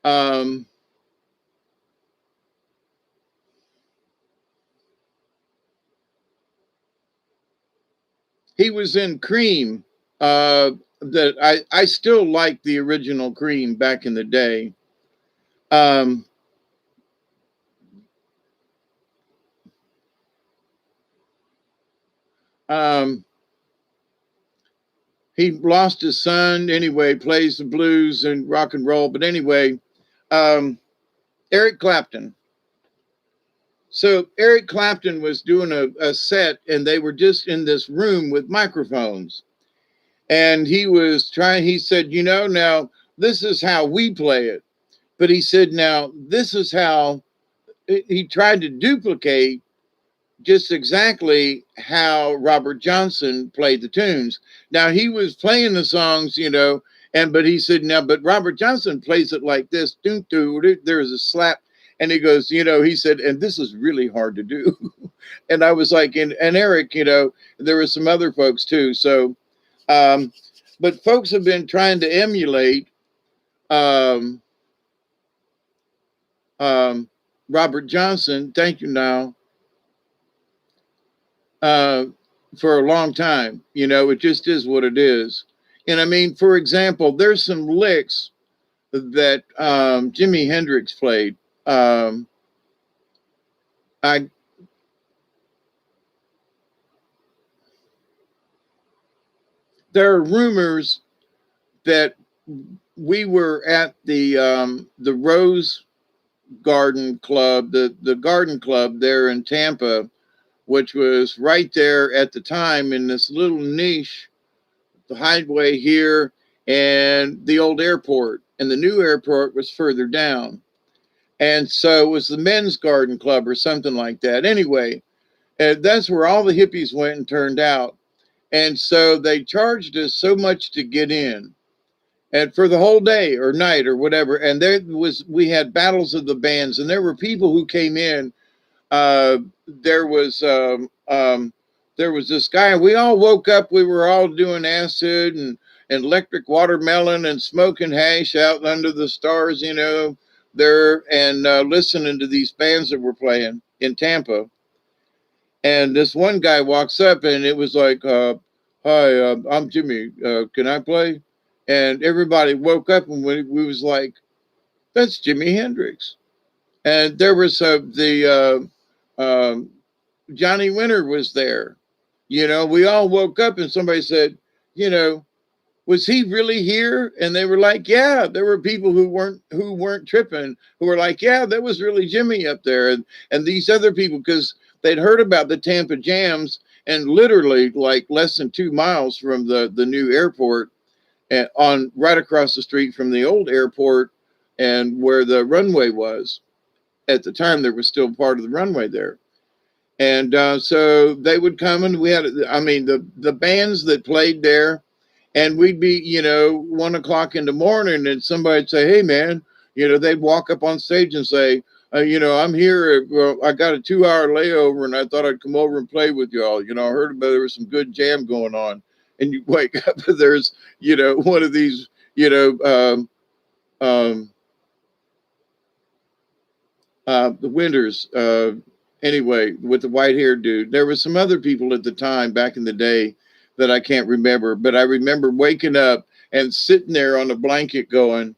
Um, he was in Cream. That I still like the original Cream back in the day. Um, um, he lost his son anyway. Plays the blues and rock and roll, but anyway, um, Eric Clapton. So Eric Clapton was doing a set, and they were just in this room with microphones. And he was trying. He said, "You know, now this is how we play it." But he said, "Now this is how." He tried to duplicate just exactly how Robert Johnson played the tunes. Now he was playing the songs, you know, but he said, "Now, but Robert Johnson plays it like this. There's a slap." And he goes, you know, he said, "And this is really hard to do." And I was like, and Eric, you know, there were some other folks too. So, um, but folks have been trying to emulate um, um, Robert Johnson, thank you now, uh, for a long time. You know, it just is what it is. And I mean, for example, there's some licks that Jimi Hendrix played. Um, I There are rumors that we were at the Rose Garden Club, the Garden Club there in Tampa, which was right there at the time in this little niche, the highway here and the old airport, and the new airport was further down. And so it was the men's garden club or something like that. Anyway, that's where all the hippies went and turned out. And so they charged us so much to get in, and for the whole day or night or whatever. And we had battles of the bands, and there were people who came in. Uh, there was um, um, there was this guy. We all woke up. We were all doing acid and electric watermelon and smoking hash out under the stars, you know, there, and listening to these bands that were playing in Tampa. And this one guy walks up, and it was like, "Hi, I'm Jimmy. Can I play?" And everybody woke up, and we was like, "That's Jimi Hendrix." And there was the Johnny Winter was there. You know, we all woke up, and somebody said, "You know, was he really here?" And they were like, "Yeah." There were people who weren't tripping, who were like, "Yeah, that was really Jimmy up there." And these other people, because they'd heard about the Tampa jams, and literally like less than 2 miles from the new airport, and on right across the street from the old airport, and where the runway was at the time, there was still part of the runway there. And so they would come, and we had, I mean, the bands that played there, and we'd be, you know, 1 o'clock in the morning, and somebody'd say, "Hey, man," you know, they'd walk up on stage and say, "You know, I'm here. Well, I got a 2 hour layover, and I thought I'd come over and play with y'all. You know, I heard about there was some good jam going on." And you wake up, and there's, you know, one of these, you know, um, the Winters. Anyway, with the white haired dude. There was some other people at the time back in the day that I can't remember, but I remember waking up and sitting there on a blanket going,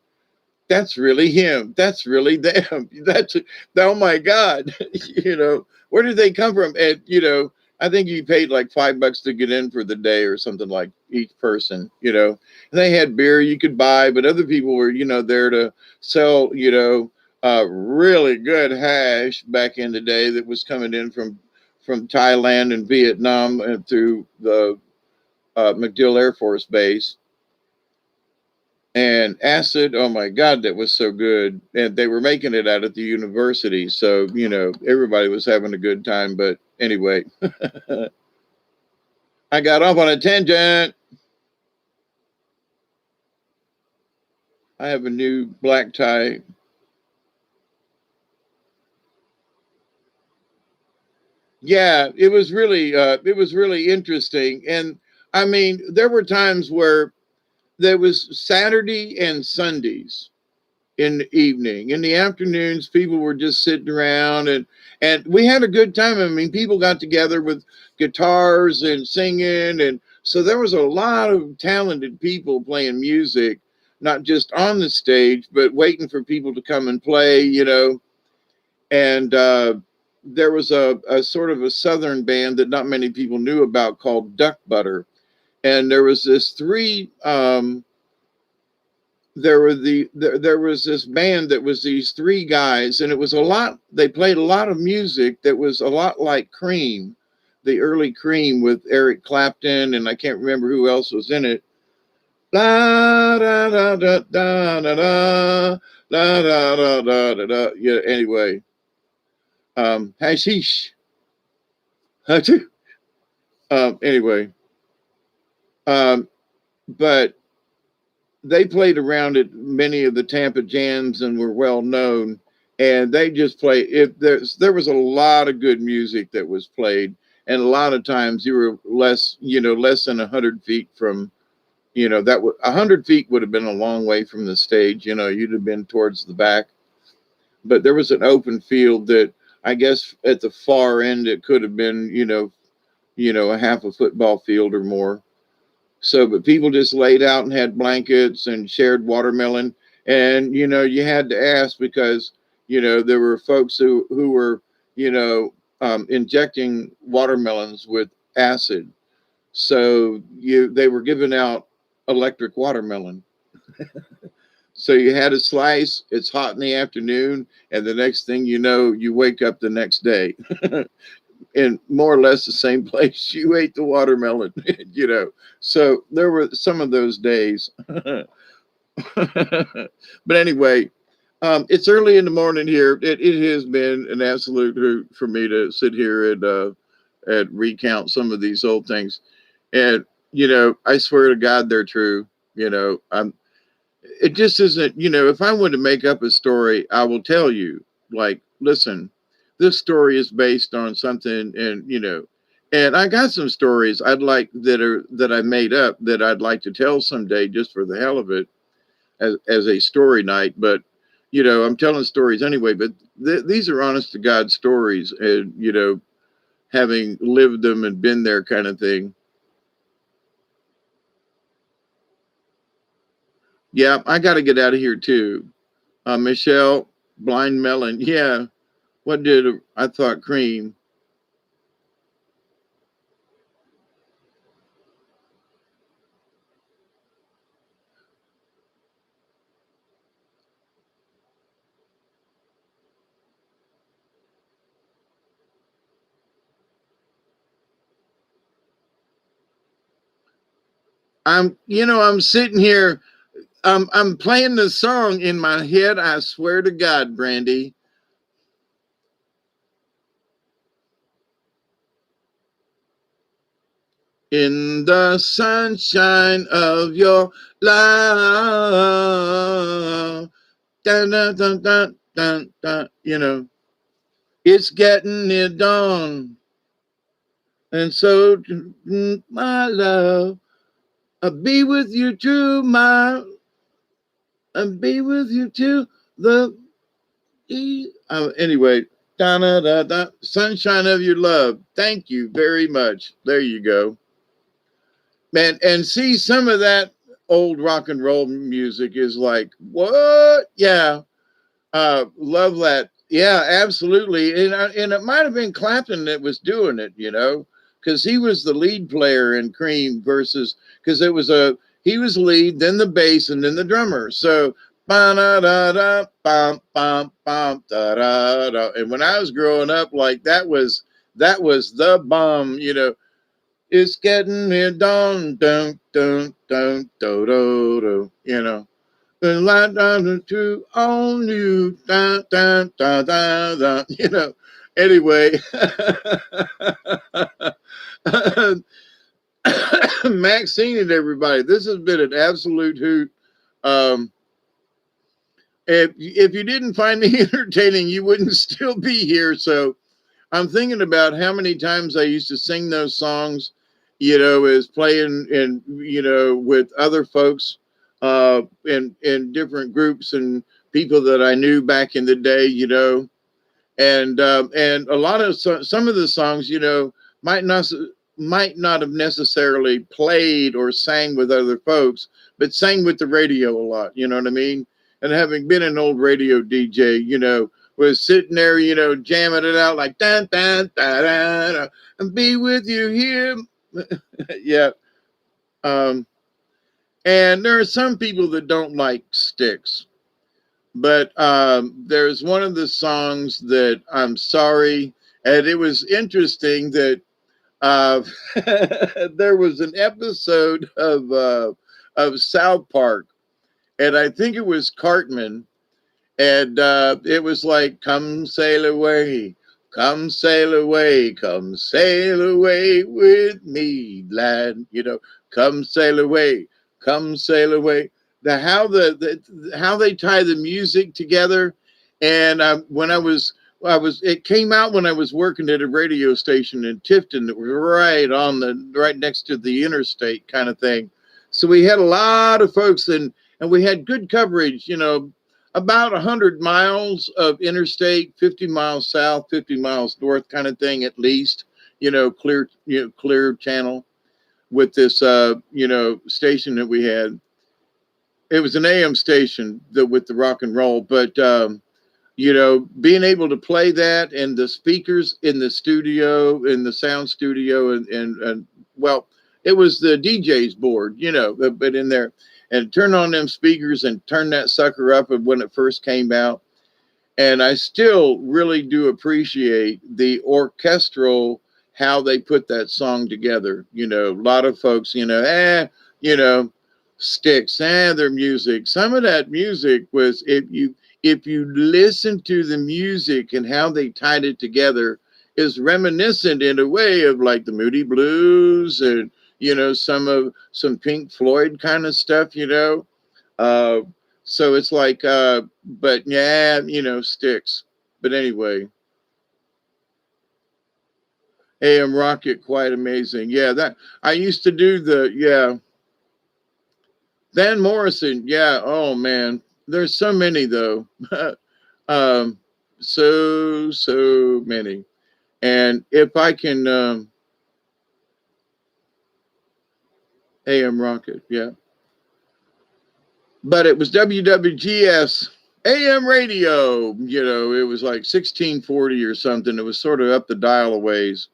"That's really him. That's really them. That's, oh my God." You know, where did they come from? And, you know, I think you paid like $5 to get in for the day or something, like each person, you know. And they had beer you could buy, but other people were, you know, there to sell, you know, really good hash back in the day that was coming in from Thailand and Vietnam and through the MacDill Air Force Base. And acid, oh my God, that was so good. And they were making it out at the university. So, you know, everybody was having a good time. But anyway, I got off on a tangent. I have a new black tie. Yeah, it was really interesting. And I mean, there were times where there was Saturday and Sundays in the evening. In the afternoons, people were just sitting around, and we had a good time. I mean, people got together with guitars and singing, and so there was a lot of talented people playing music, not just on the stage, but waiting for people to come and play, you know. And there was a sort of a southern band that not many people knew about called Duck Butter, and there was this three there was this band that was these three guys, and it was a lot, they played a lot of music that was a lot like Cream, the early Cream, with Eric Clapton, and I can't remember who else was in it. La da da da da da da, la da da da da da. Yeah, anyway, hashish. Anyway, um but they played around at many of the Tampa jams and were well known. And they just play it. There was a lot of good music that was played, and a lot of times you were less than 100 feet from, that 100 feet would have been a long way from the stage. You know, you'd have been towards the back. but there was an open field that I guess at the far end it could have been, a half a football field or more. So, but people just laid out and had blankets and shared watermelon. And, you had to ask because, there were folks who were, injecting watermelons with acid. So they were giving out electric watermelon. So you had a slice, it's hot in the afternoon, and the next thing you know, you wake up the next day in more or less the same place you ate the watermelon, So there were some of those days. But anyway, it's early in the morning here. It has been an absolute hoot for me to sit here and recount some of these old things. And, I swear to God, they're true. It just isn't, if I want to make up a story, I will tell you, like, listen, this story is based on something, and I got some stories that I made up that I'd like to tell someday just for the hell of it as a story night. But, I'm telling stories anyway, but these are honest to God stories and, having lived them and been there kind of thing. Yeah, I got to get out of here too. Michelle, blind melon. Yeah. What did I thought cream? I'm sitting here. I'm playing the song in my head. I swear to God, Brandy. In the sunshine of your love. Dun, dun, dun, dun, dun, dun, it's getting near dawn. And so, my love, I'll be with you too, I'll be with you too. Anyway, da, da, da, da, sunshine of your love. Thank you very much. There you go. Man, and see, some of that old rock and roll music is like, what? Yeah. Love that. Yeah, absolutely. And it might have been Clapton that was doing it, because he was the lead player in Cream versus, because he was lead, then the bass, and then the drummer. So, ba-da-da-da, bum, bum, bum, da-da-da. And when I was growing up, like that was the bomb. It's getting near dawn, dun, dun, dun, do, do, do. The light down to on you, da, da, da, da, da. Anyway, Maxine and everybody, this has been an absolute hoot. Um, if you didn't find me entertaining, you wouldn't still be here. So I'm thinking about how many times I used to sing those songs, as playing and with other folks in different groups and people that I knew back in the day, and a lot of some of the songs, might not might not have necessarily played or sang with other folks, but sang with the radio a lot. You know what I mean? And having been an old radio DJ, was sitting there, jamming it out like dun dun dun dun, and be with you here. Yeah. Um, and there are some people that don't like Sticks, but there's one of the songs that I'm sorry, and it was interesting that uh, there was an episode of South Park, and I think it was Cartman, and it was like, "Come sail away, come sail away, come sail away with me, lad." Come sail away, come sail away. How they tie the music together, and when it came out when I was working at a radio station in Tifton that was right next to the interstate kind of thing. So we had a lot of folks and we had good coverage, about 100 miles of interstate, 50 miles south, 50 miles north, kind of thing, at least. Clear, clear channel with this, station that we had. It was an AM station with the rock and roll, but being able to play that and the speakers in the studio, in the sound studio, and well, it was the DJ's board, but in there, and turn on them speakers and turn that sucker up when it first came out. And I still really do appreciate the orchestral, how they put that song together. A lot of folks, you know, sticks, their music. Some of that music was, if you listen to the music and how they tied it together, is reminiscent in a way of like the Moody Blues and some Pink Floyd kind of stuff. Uh, so it's like, but yeah, sticks. But anyway, AM Rocket, quite amazing. Yeah, that I used to do Van Morrison. Yeah, oh man, there's so many though. um, so many. And if I can, AM Rocket, yeah. But it was WWGS AM radio. It was like 1640 or something. It was sort of up the dial a ways.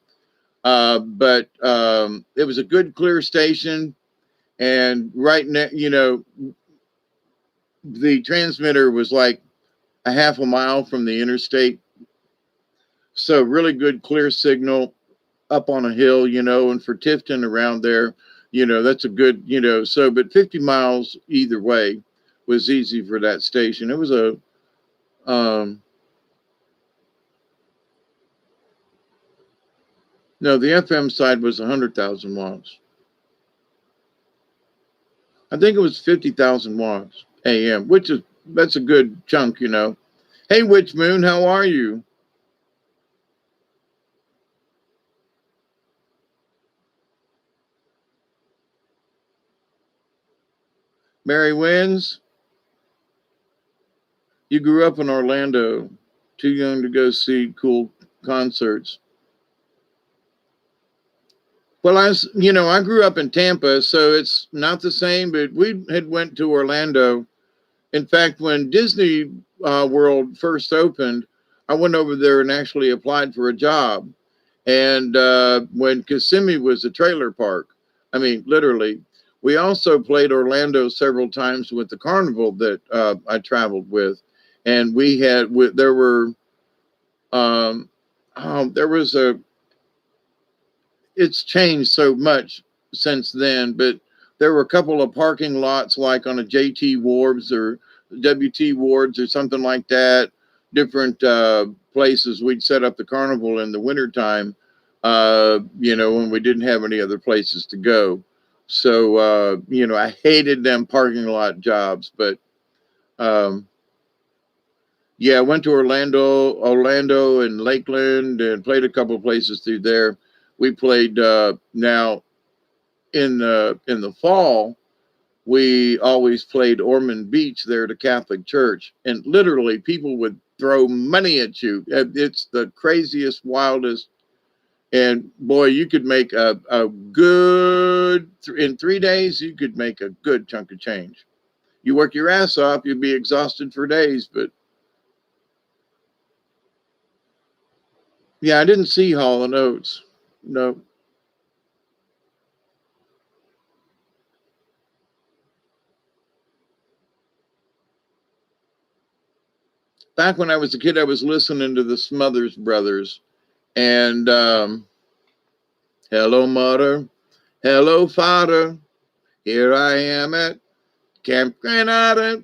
But it was a good, clear station. And right now, the transmitter was like a half a mile from the interstate. So really good, clear signal up on a hill, and for Tifton around there, that's a good, but 50 miles either way was easy for that station. It was no, the FM side was 100,000 watts. I think it was 50,000 watts AM, that's a good chunk, Hey, Witch Moon, how are you? Mary Wins, you grew up in Orlando, too young to go see cool concerts. Well, I grew up in Tampa, so it's not the same, but we had went to Orlando. In fact, when Disney World first opened, I went over there and actually applied for a job. And when Kissimmee was a trailer park, I mean, literally, we also played Orlando several times with the carnival that I traveled with. And there was it's changed so much since then, but there were a couple of parking lots like on a JT Ward's or WT Ward's or something like that, different places we'd set up the carnival in the wintertime, when we didn't have any other places to go. So, I hated them parking lot jobs, but yeah, I went to Orlando and Lakeland and played a couple of places through there. We played now in the fall. We always played Ormond Beach there at a Catholic church, and literally people would throw money at you. It's the craziest, wildest, and boy, you could make a good in 3 days. You could make a good chunk of change. You work your ass off, you'd be exhausted for days, but yeah, I didn't see Hall and Oates. No. Back when I was a kid, I was listening to the Smothers Brothers, and hello, mother, hello, father, here I am at Camp Granada,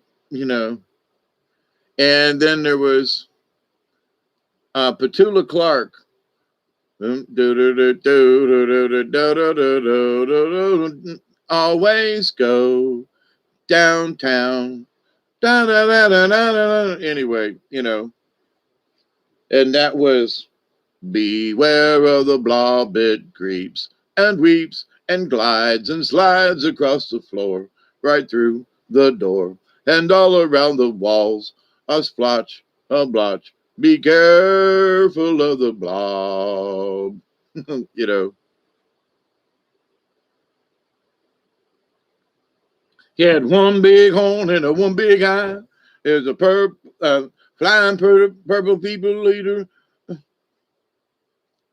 and then there was Petula Clark. Always go downtown. Anyway, and that was beware of the blob, it creeps and weeps and glides and slides across the floor, right through the door and all around the walls. a splotch, a blotch. Be careful of the blob. You know, he had one big horn and a one big eye. There's a flying purple people leader.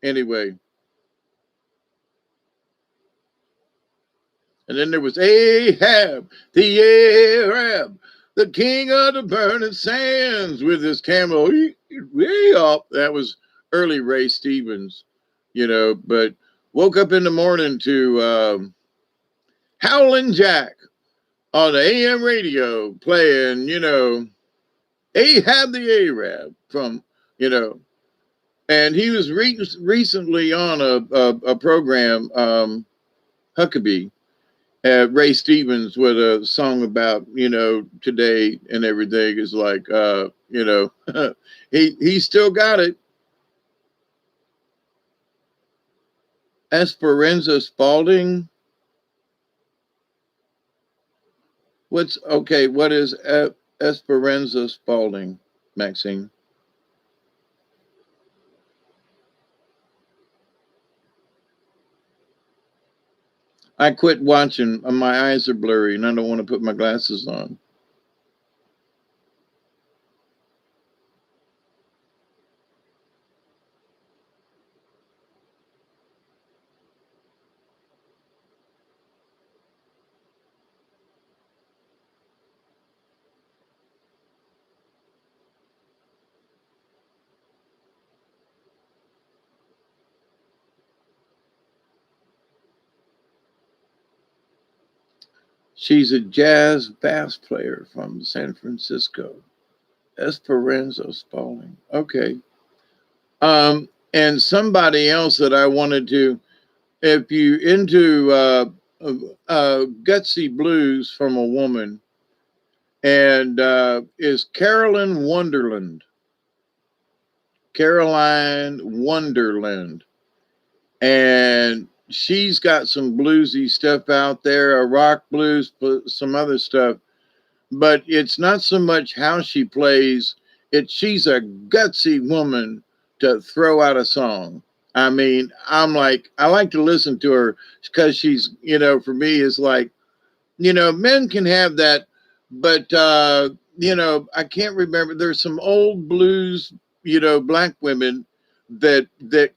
Anyway, and then there was Ahab, the Arab, the king of the burning sands with his camel way up. That was early Ray Stevens, you know, but woke up in the morning to Howlin' Jack on the AM radio playing, you know, Ahab the Arab from, you know, and he was recently on a program, Huckabee, Ray Stevens with a song about, you know, today and everything is like, you know, he still got it. Esperanza Spalding. What is Esperanza Spalding, Maxine? I quit watching. My eyes are blurry and I don't want to put my glasses on. She's a jazz bass player from San Francisco. Esperanza Spalding. Okay. And somebody else that I wanted to, if you into gutsy blues from a woman, and is Caroline Wonderland, and she's got some bluesy stuff out there, a rock blues, some other stuff, but it's not so much how she plays. She's a gutsy woman to throw out a song. I mean, I'm like, I like to listen to her because she's, you know, for me is like, you know, men can have that, but you know, I can't remember. There's some old blues, you know, black women that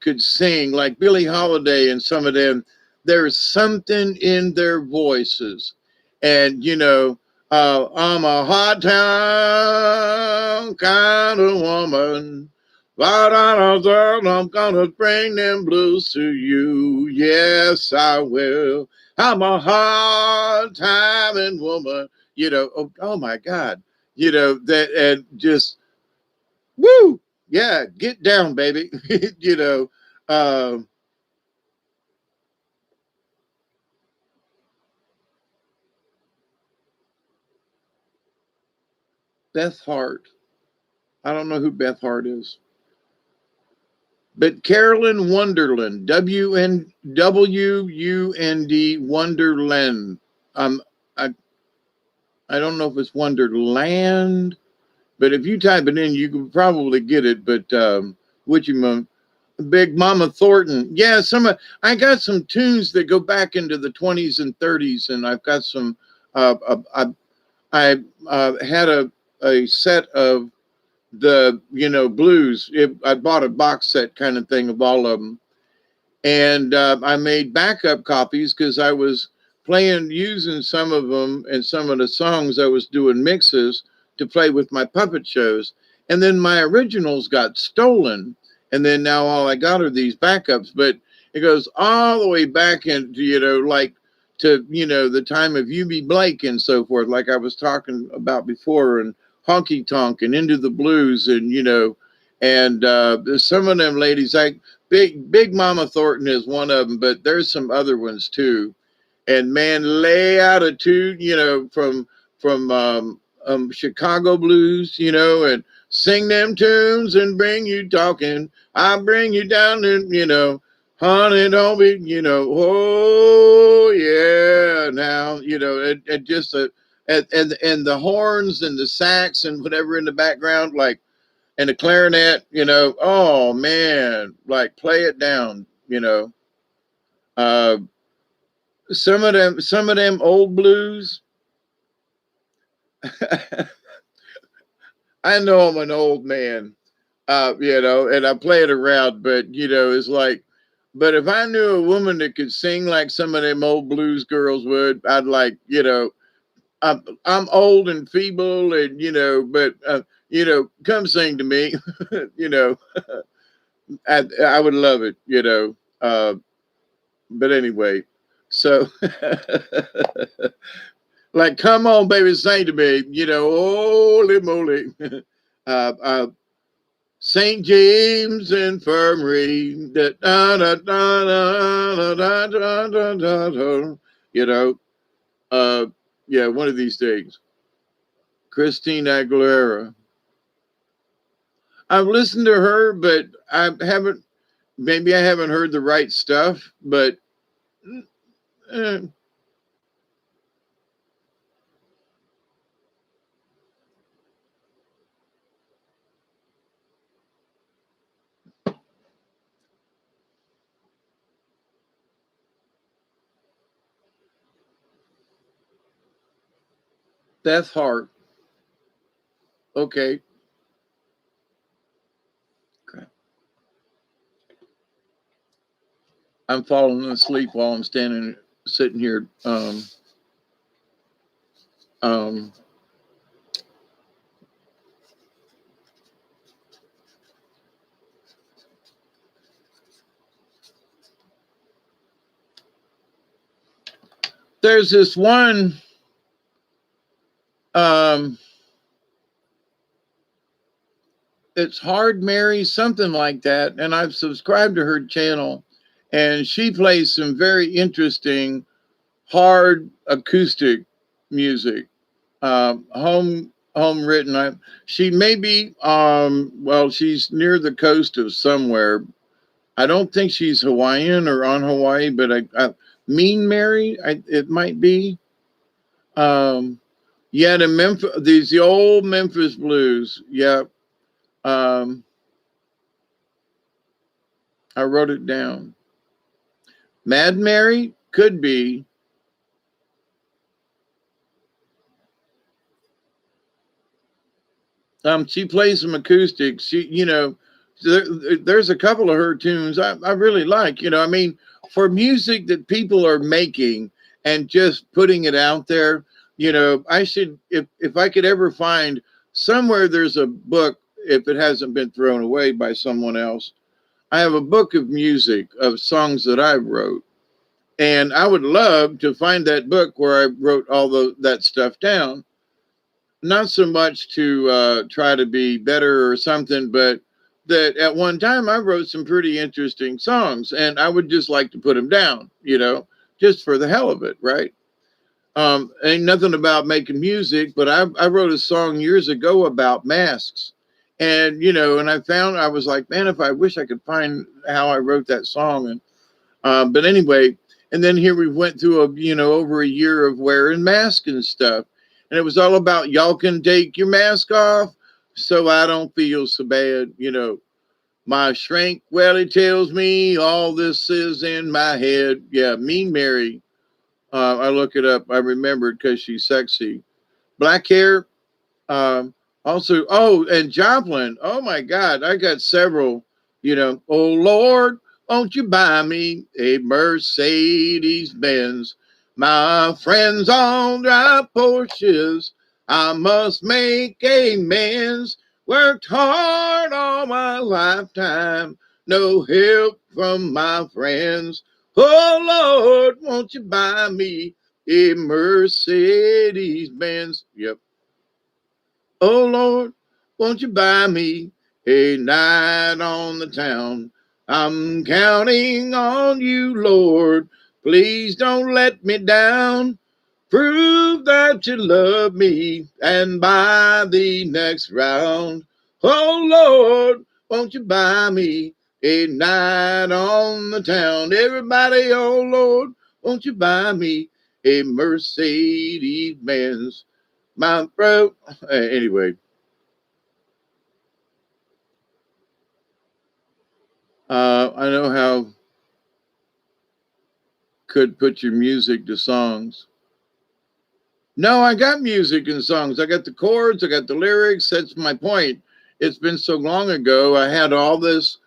could sing like Billie Holiday and some of them. There's something in their voices, and you know, I'm a hot town kind of woman. But I'm gonna bring them blues to you. Yes, I will. I'm a hard timing woman. You know, oh my God. You know, that and just woo, yeah, get down, baby. You know, um, Beth Hart. I don't know who Beth Hart is. But Carolyn Wonderland, WUND Wonderland. Um, I I don't know if it's Wonderland, but if you type it in, you can probably get it. But what you Big Mama Thornton. Yeah, I got some tunes that go back into the 20s and 30s, and I've got some. I had a set of the blues. I bought a box set kind of thing of all of them, and I made backup copies because I was playing using some of them and some of the songs I was doing mixes to play with my puppet shows, and then my originals got stolen, and then now all I got are these backups. But it goes all the way back into like to the time of UB Blake and so forth, like I was talking about before, and honky tonk and into the blues, and and some of them ladies like Big Mama Thornton is one of them, but there's some other ones too. And man, lay out a tune, from Chicago blues, and sing them tunes and bring you talking. I bring you down and honey, don't be, oh yeah, now it just and the horns and the sax and whatever in the background, like, and the clarinet, oh man, like play it down, uh some of them old blues. I know I'm an old man, and I play it around, but it's like, but if I knew a woman that could sing like some of them old blues girls would, I'd like, I'm old and feeble, and but come sing to me, you know, I would love it, but anyway, so like, come on, baby, sing to me, holy moly, uh, St. James Infirmary, you know, uh, yeah, one of these days. Christina Aguilera. I've listened to her, but maybe I haven't heard the right stuff, but eh, Beth Hart. Okay. I'm falling asleep while I'm sitting here. Um, there's this one, um, it's Hard Mary, something like that. And I've subscribed to her channel, and she plays some very interesting hard acoustic music, home written. She may be, well, she's near the coast of somewhere. I don't think she's Hawaiian or on Hawaii, but Mean Mary, it might be. Um, yeah, the old Memphis blues. Yeah. Um, I wrote it down. Mad Mary could be. She plays some acoustics. There's a couple of her tunes I really like. I mean, for music that people are making and just putting it out there, I should, if I could ever find somewhere, there's a book, if it hasn't been thrown away by someone else. I have a book of music of songs that I wrote, and I would love to find that book where I wrote all that stuff down. Not so much to try to be better or something, but that at one time I wrote some pretty interesting songs, and I would just like to put them down, just for the hell of it, right? Ain't nothing about making music, but I wrote a song years ago about masks. And, and I was like, man, if I wish I could find how I wrote that song. And, but anyway, and then here we went through over a year of wearing masks and stuff. And it was all about, y'all can take your mask off so I don't feel so bad. My shrink, well, he tells me all this is in my head. Yeah, Mean Mary. I look it up. I remembered because she's sexy. Black hair. Also, oh, and Joplin. Oh my God, I got several. Oh Lord, won't you buy me a Mercedes Benz? My friends all drive Porsches. I must make amends. Worked hard all my lifetime. No help from my friends. Oh Lord, won't you buy me a Mercedes Benz? Yep. Oh Lord, won't you buy me a night on the town? I'm counting on you, Lord. Please don't let me down. Prove that you love me and buy the next round. Oh Lord, won't you buy me a night on the town? Everybody, oh Lord, won't you buy me a Mercedes Benz? my throat. Anyway, I know how could put your music to songs. No, I got music and songs. I got the chords. I got the lyrics. That's my point. It's been so long ago. I had all this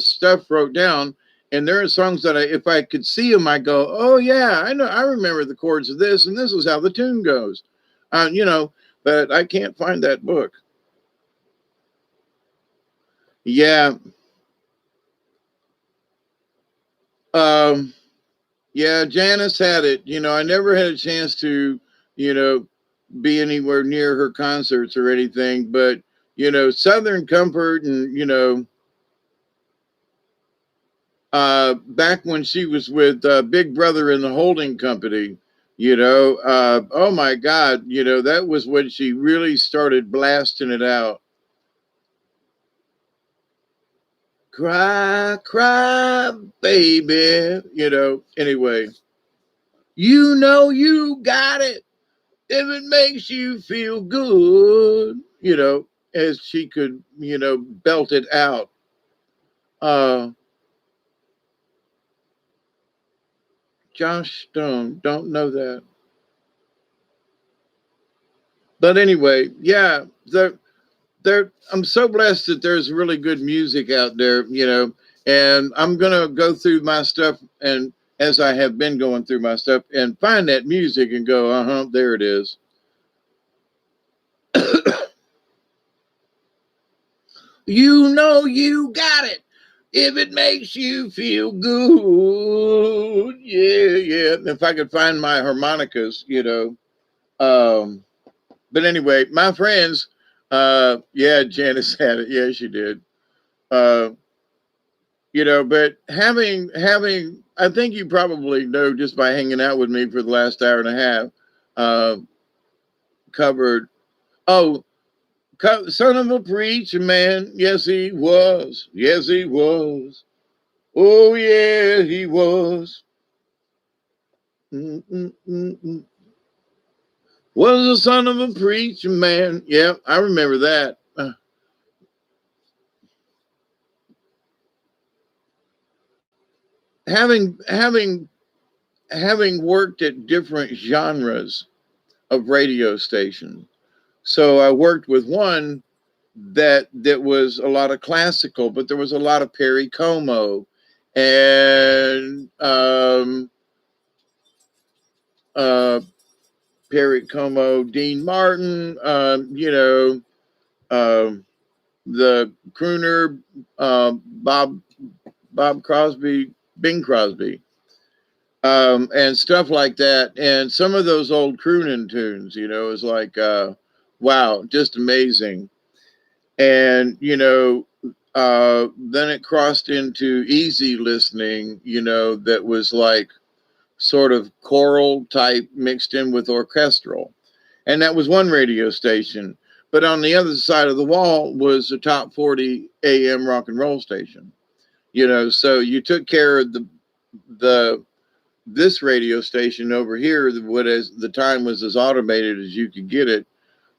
stuff wrote down, and there are songs that if I could see them, I go, "Oh yeah, I know. I remember the chords of this, and this is how the tune goes." You know, but I can't find that book. Yeah, um, yeah. Janice had it. You know, I never had a chance to, you know, be anywhere near her concerts or anything, but Southern Comfort and back when she was with Big Brother in the holding company, oh my God, that was when she really started blasting it out. Cry, cry, baby, anyway, you got it if it makes you feel good, as she could, belt it out. Uh, Josh Stone, don't know that. But anyway, yeah, I'm so blessed that there's really good music out there, and I'm gonna go through my stuff and as I have been going through my stuff and find that music and go, there it is. You got it. If it makes you feel good, yeah, yeah. If I could find my harmonicas, Um, but anyway, my friends, yeah, Janice had it. Yeah, she did. Uh, but having, I think you probably know just by hanging out with me for the last hour and a half, uh, covered. Oh, son of a preacher man. Yes, he was. Yes, he was. Oh, yeah, he was. Mm-mm-mm-mm. Was the son of a preacher man. Yeah, I remember that. Having having having worked at different genres of radio stations. So I worked with one that was a lot of classical, but there was a lot of Perry Como and uh, Perry Como, Dean Martin, the crooner, Bob Crosby, Bing Crosby, and stuff like that. And some of those old crooning tunes, is like, wow, just amazing. And, then it crossed into easy listening, that was like sort of choral type mixed in with orchestral. And that was one radio station. But on the other side of the wall was a top 40 AM rock and roll station. So you took care of the this radio station over here, what as the time was as automated as you could get it,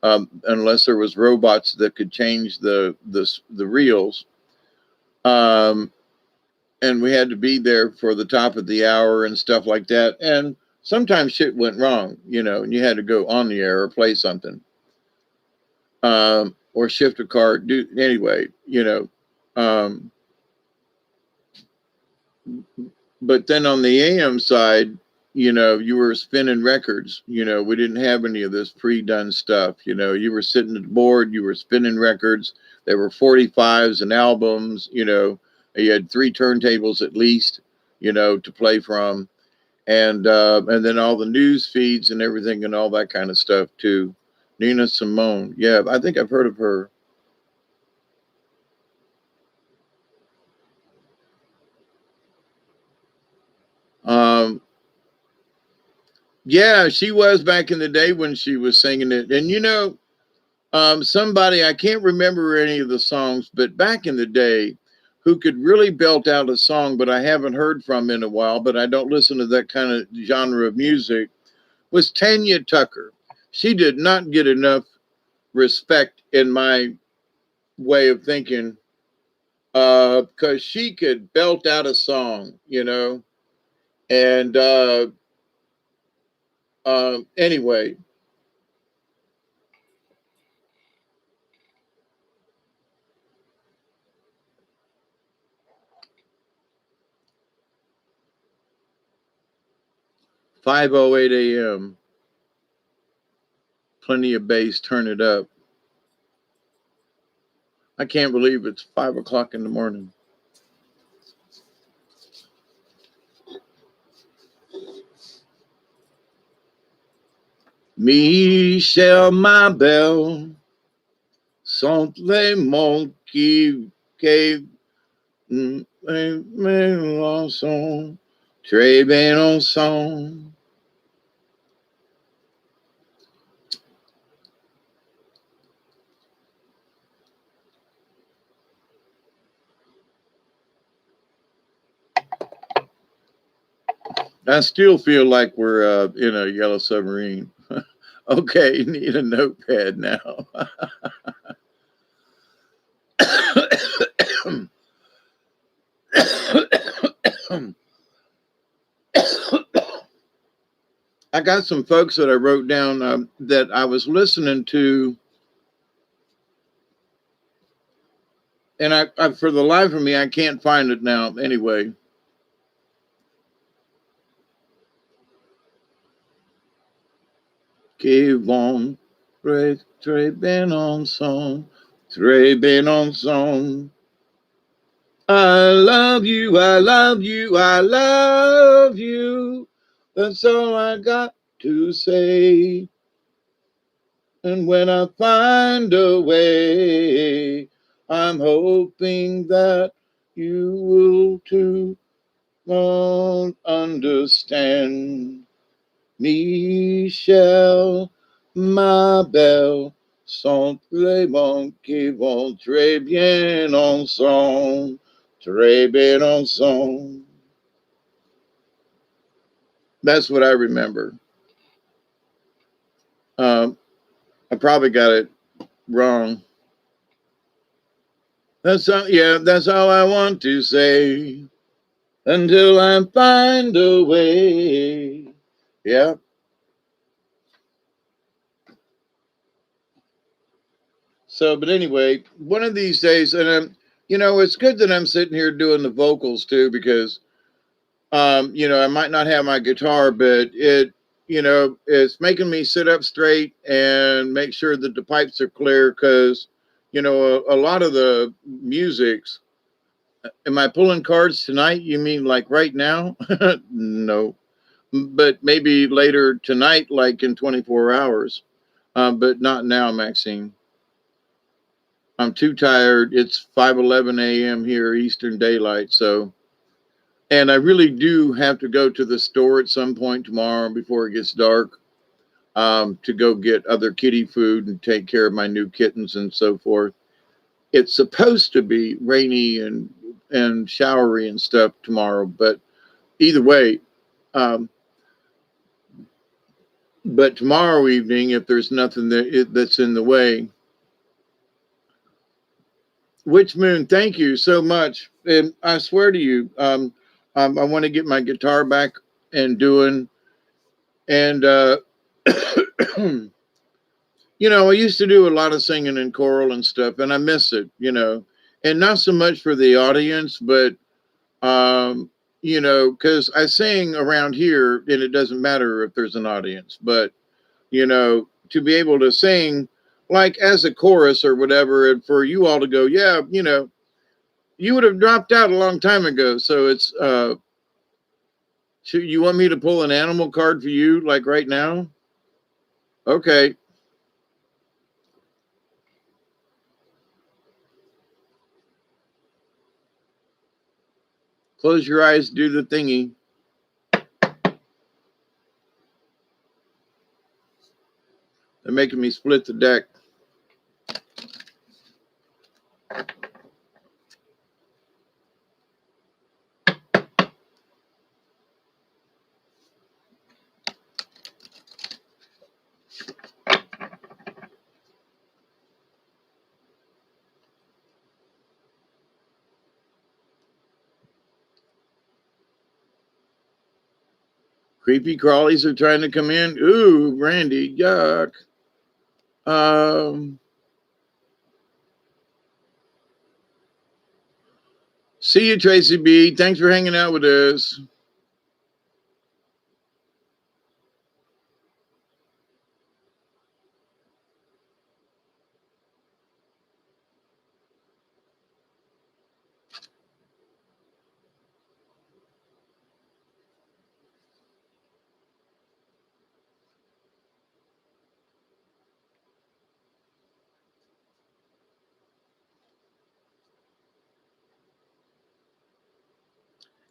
unless there was robots that could change the reels. Um, and we had to be there for the top of the hour and stuff like that. And sometimes shit went wrong, and you had to go on the air or play something, or shift a card. Do anyway, Um, but then on the AM side, you were spinning records. We didn't have any of this pre-done stuff. You were sitting at the board, you were spinning records. There were 45s and albums. You had 3 turntables at least, to play from, and then all the news feeds and everything and all that kind of stuff too. Nina Simone, yeah, I think I've heard of her. Um, yeah, she was back in the day when she was singing it, and somebody, I can't remember any of the songs, but back in the day, who could really belt out a song, but I haven't heard from in a while, but I don't listen to that kind of genre of music, was Tanya Tucker. She did not get enough respect in my way of thinking, because she could belt out a song, and anyway, 5:08 a.m. Plenty of bass. Turn it up. I can't believe it's 5 o'clock in the morning. Michel, ma belle, sont les mots qui ensemble, très bien ensemble. I still feel like we're in a yellow submarine. Okay, need a notepad now. I got some folks that I wrote down that I was listening to, and I for the life of me, I can't find it now. Anyway, qui vont très très bien ensemble, très bien ensemble. I love you, I love you, I love you. That's all I got to say. And when I find a way, I'm hoping that you will too. Won't understand. Michel, ma belle, sont les bons qui vont très bien ensemble, très bien ensemble. That's what I remember. I probably got it wrong. That's all I want to say until I find a way. Yeah. So, but anyway, one of these days, and it's good that I'm sitting here doing the vocals too, because, I might not have my guitar, but it's making me sit up straight and make sure that the pipes are clear, because, a lot of the music's. Am I pulling cards tonight? You mean like right now? No, but maybe later tonight, like in 24 hours. But not now, Maxine. I'm too tired. It's 5:11 a.m. here, Eastern Daylight. So, and I really do have to go to the store at some point tomorrow before it gets dark, to go get other kitty food and take care of my new kittens and so forth. It's supposed to be rainy and showery and stuff tomorrow, but either way, um, but tomorrow evening, if there's nothing that's in the way, Witch Moon, thank you so much. And I swear to you, I want to get my guitar back and doing. And, I used to do a lot of singing in choral and stuff, and I miss it, and not so much for the audience, but, because I sing around here and it doesn't matter if there's an audience, but, to be able to sing like as a chorus or whatever, and for you all to go, yeah, you would have dropped out a long time ago. So it's you want me to pull an animal card for you like right now? Okay. Close your eyes, do the thingy. They're making me split the deck. Creepy crawlies are trying to come in. Ooh, Randy, yuck. See you, Tracy B. Thanks for hanging out with us.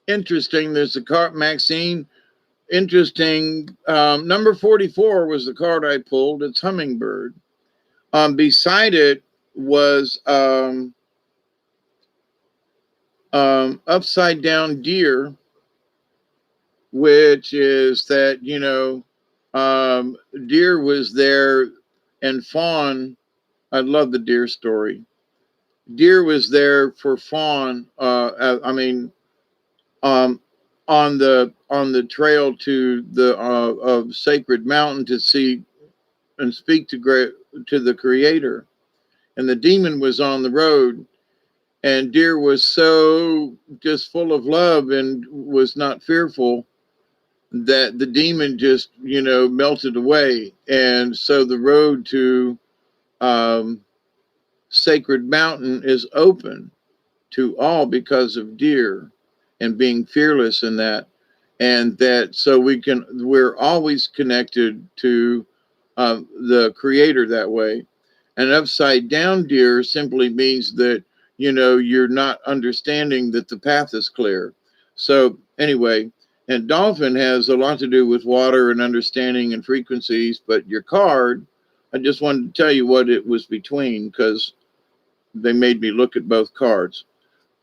Interesting. There's a card, Maxine. Interesting. Number 44 was the card I pulled. It's Hummingbird. Beside it was Upside Down Deer, which is that, deer was there and fawn. I love the deer story. Deer was there for fawn. I mean, um, on the trail to the of Sacred Mountain to see and speak to the Creator, and the demon was on the road, and deer was so just full of love and was not fearful that the demon just melted away, and so the road to um, Sacred Mountain is open to all because of deer and being fearless in that. And that so we're always connected to the Creator that way. And upside down deer simply means that you're not understanding that the path is clear. So anyway, and dolphin has a lot to do with water and understanding and frequencies. But your card, I just wanted to tell you what it was between, because they made me look at both cards.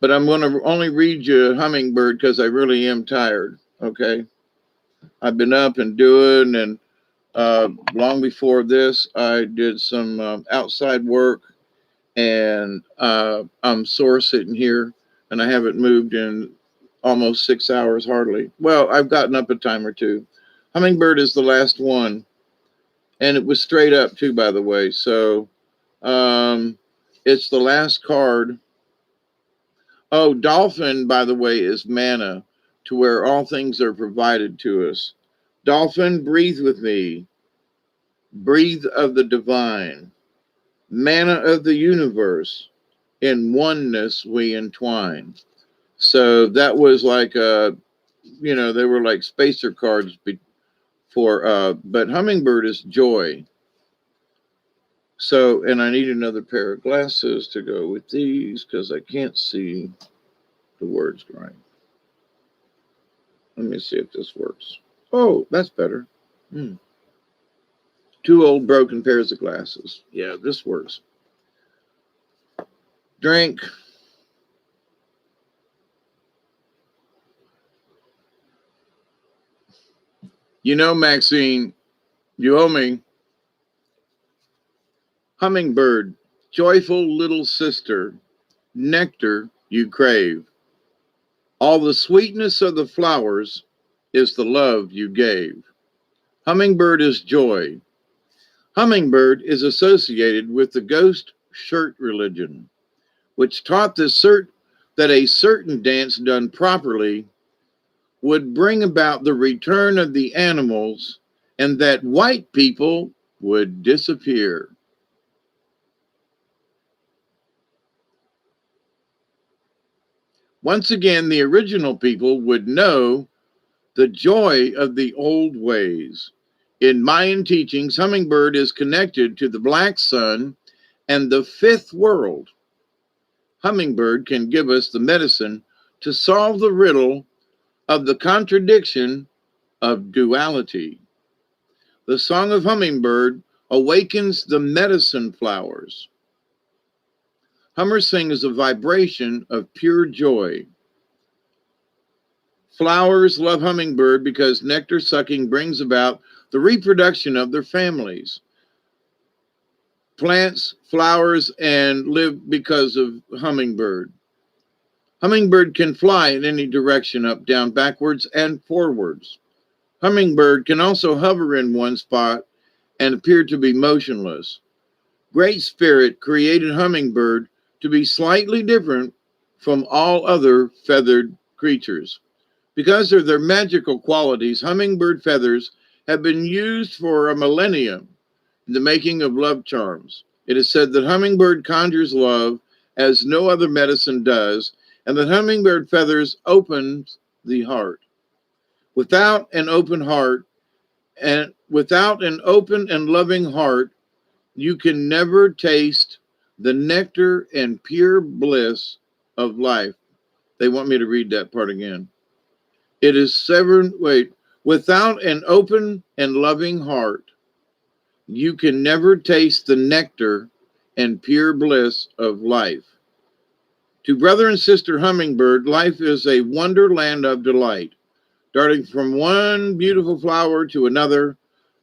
But I'm going to only read you Hummingbird because I really am tired. Okay. I've been up and doing, and long before this, I did some outside work, and I'm sore sitting here, and I haven't moved in almost 6 hours hardly. Well, I've gotten up a time or two. Hummingbird is the last one, and it was straight up too, by the way. So it's the last card. Oh, dolphin, by the way, is manna, to where all things are provided to us. Dolphin, breathe with me. Breathe of the divine. Manna of the universe. In oneness we entwine. So that was like they were like spacer cards but hummingbird is joy. So, and I need another pair of glasses to go with these because I can't see the words right. Let me see if this works. Oh, that's better. Two old broken pairs of glasses. Yeah, this works. Drink. Maxine, you owe me. Hummingbird, joyful little sister, nectar you crave. All the sweetness of the flowers is the love you gave. Hummingbird is joy. Hummingbird is associated with the ghost shirt religion, which taught that a certain dance done properly would bring about the return of the animals and that white people would disappear. Once again, the original people would know the joy of the old ways. In Mayan teachings, hummingbird is connected to the black sun and the fifth world. Hummingbird can give us the medicine to solve the riddle of the contradiction of duality. The song of hummingbird awakens the medicine flowers. Hummer sing is a vibration of pure joy. Flowers love hummingbird because nectar sucking brings about the reproduction of their families. Plants, flowers, and live because of hummingbird. Hummingbird can fly in any direction, up, down, backwards, and forwards. Hummingbird can also hover in one spot and appear to be motionless. Great Spirit created hummingbird to be slightly different from all other feathered creatures. Because of their magical qualities, hummingbird feathers have been used for a millennium in the making of love charms. It is said that hummingbird conjures love as no other medicine does, and that hummingbird feathers open the heart. Without an open heart, and without an open and loving heart, you can never taste the nectar and pure bliss of life. They want me to read that part again. It is severed, wait, without an open and loving heart, you can never taste the nectar and pure bliss of life. To brother and sister hummingbird, life is a wonderland of delight, darting from one beautiful flower to another,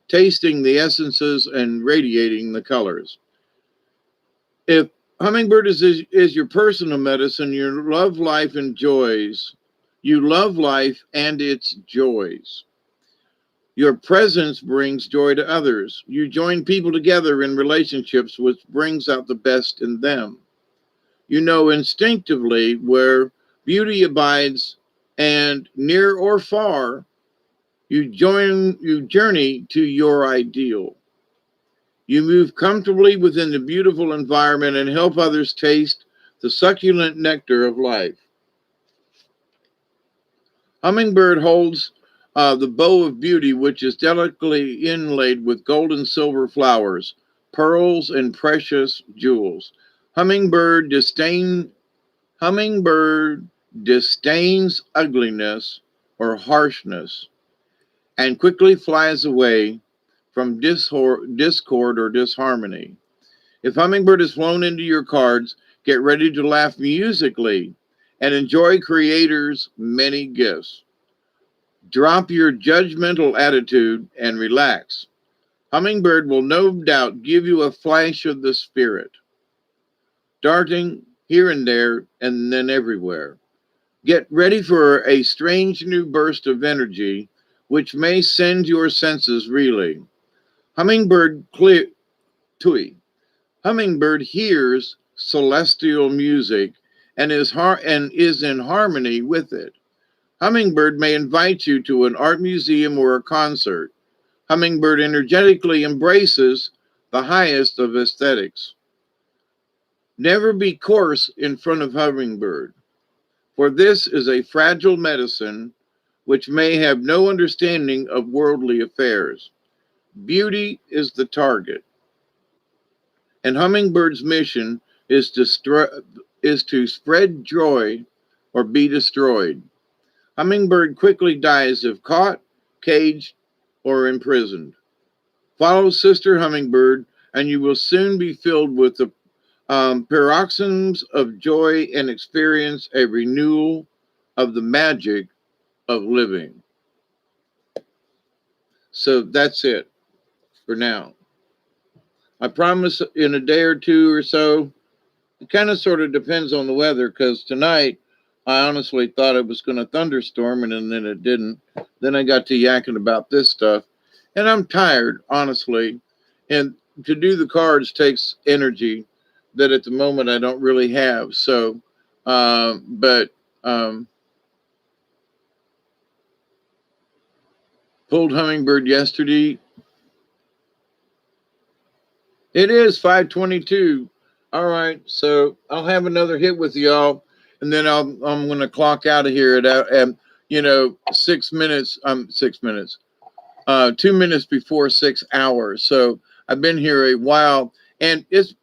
tasting the essences and radiating the colors. If hummingbird is your personal medicine, you love life and joys. You love life and its joys. Your presence brings joy to others. You join people together in relationships, which brings out the best in them. You know instinctively where beauty abides, and near or far, you journey to your ideal. You move comfortably within the beautiful environment and help others taste the succulent nectar of life. Hummingbird holds the bow of beauty, which is delicately inlaid with gold and silver flowers, pearls, and precious jewels. Hummingbird disdain Hummingbird disdains ugliness or harshness and quickly flies away from discord or disharmony. If Hummingbird is flown into your cards, get ready to laugh musically and enjoy Creator's many gifts. Drop your judgmental attitude and relax. Hummingbird will no doubt give you a flash of the spirit, darting here and there and then everywhere. Get ready for a strange new burst of energy which may send your senses reeling. Hummingbird clear tui. Hummingbird hears celestial music and is in harmony with it. Hummingbird may invite you to an art museum or a concert. Hummingbird energetically embraces the highest of aesthetics. Never be coarse in front of Hummingbird, for this is a fragile medicine which may have no understanding of worldly affairs. Beauty is the target, and Hummingbird's mission is to spread joy or be destroyed. Hummingbird quickly dies if caught, caged, or imprisoned. Follow Sister Hummingbird, and you will soon be filled with the paroxysms of joy and experience a renewal of the magic of living. So that's it for now. I promise in a day or two or so, it kind of sort of depends on the weather because tonight I honestly thought it was going to thunderstorm and then it didn't. Then I got to yakking about this stuff and I'm tired, honestly. And to do the cards takes energy that at the moment I don't really have. So, but pulled hummingbird yesterday. It is 5:22. All right, so I'll have another hit with y'all, and then I'm gonna clock out of here at 6 minutes. 6 minutes. 2 minutes before 6 hours. So I've been here a while, and it's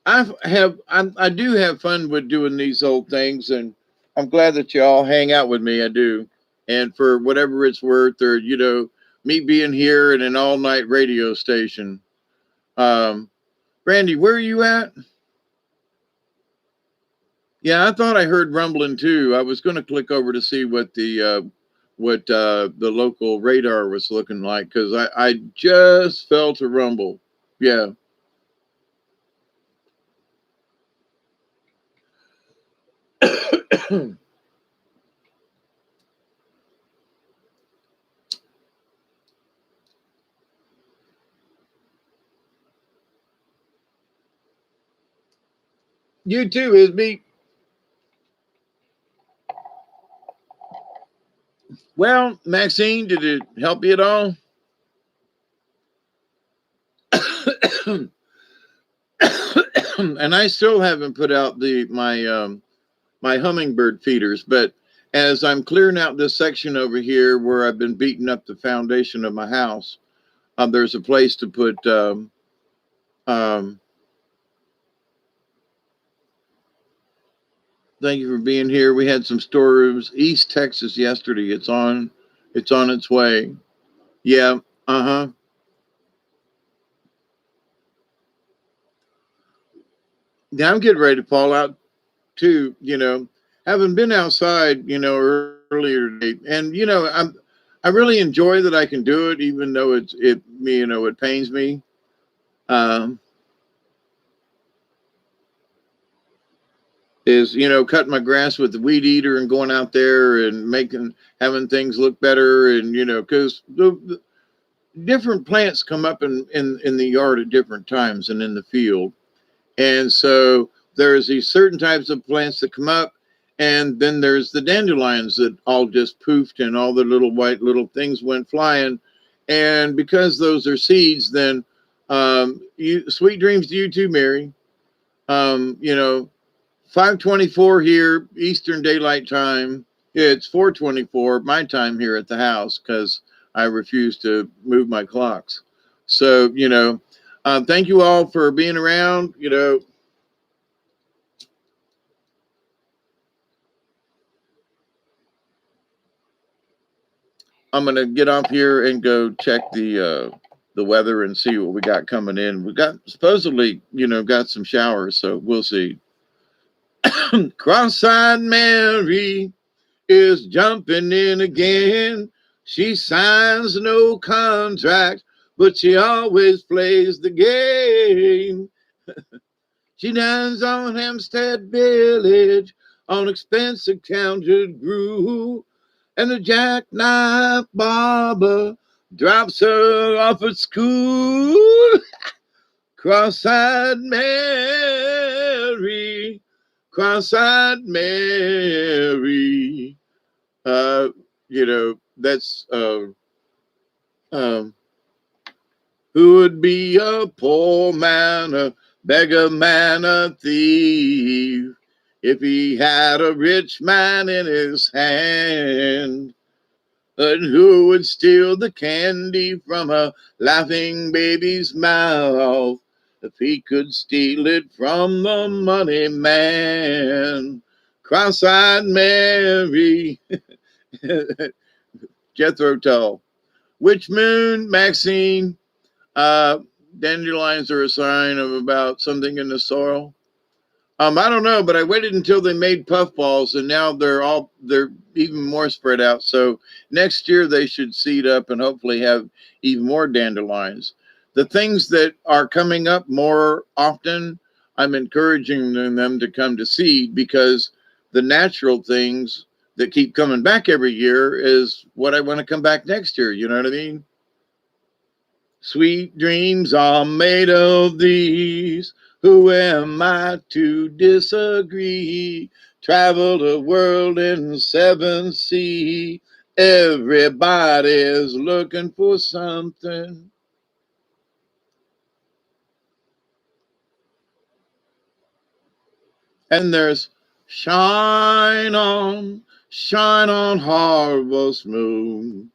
I do have fun with doing these old things, and I'm glad that you all hang out with me. I do, and for whatever it's worth, or me being here in an all night radio station. Um, Randy, where are you at? Yeah, I thought I heard rumbling too. I was going to click over to see what the local radar was looking like because I just felt a rumble. Yeah. You too, Isby. Well, Maxine, did it help you at all? And I still haven't put out my hummingbird feeders, but as I'm clearing out this section over here where I've been beating up the foundation of my house, there's a place to put. Um, thank you for being here. We had some storms East Texas yesterday. It's on its way. Yeah. Uh huh. Now I'm getting ready to fall out too. Having been outside, earlier today, and I really enjoy that I can do it, even though it pains me. Um, is cutting my grass with the weed eater and going out there and having things look better, and because the different plants come up in the yard at different times and in the field. And so there's these certain types of plants that come up, and then there's the dandelions that all just poofed and all the little white little things went flying. And because those are seeds, then sweet dreams to you too, Mary. Um, you know, 5:24 here, Eastern Daylight Time. It's 4:24 my time here at the house because I refuse to move my clocks. So, thank you all for being around. I'm gonna get off here and go check the weather and see what we got coming in. We got supposedly, got some showers, so we'll see. Cross-eyed Mary is jumping in again. She signs no contract, but she always plays the game. She dines on Hampstead Village on expensive countered brew, and the jackknife barber drops her off at school. Cross-eyed Mary, cross-eyed Mary. That's who would be a poor man, a beggar man, a thief, if he had a rich man in his hand? And who would steal the candy from a laughing baby's mouth if he could steal it from the money man? Cross-eyed Mary. Jethro Tull. Witch Moon, Maxine. Uh, Dandelions are a sign of about something in the soil. I don't know, but I waited until they made puffballs, and now they're even more spread out. So next year they should seed up and hopefully have even more dandelions. The things that are coming up more often, I'm encouraging them to come to seed, because the natural things that keep coming back every year is what I want to come back next year. You know what I mean? Sweet dreams are made of these. Who am I to disagree? Travel the world in 7 seas. Everybody's looking for something. And there's shine on, harvest moon,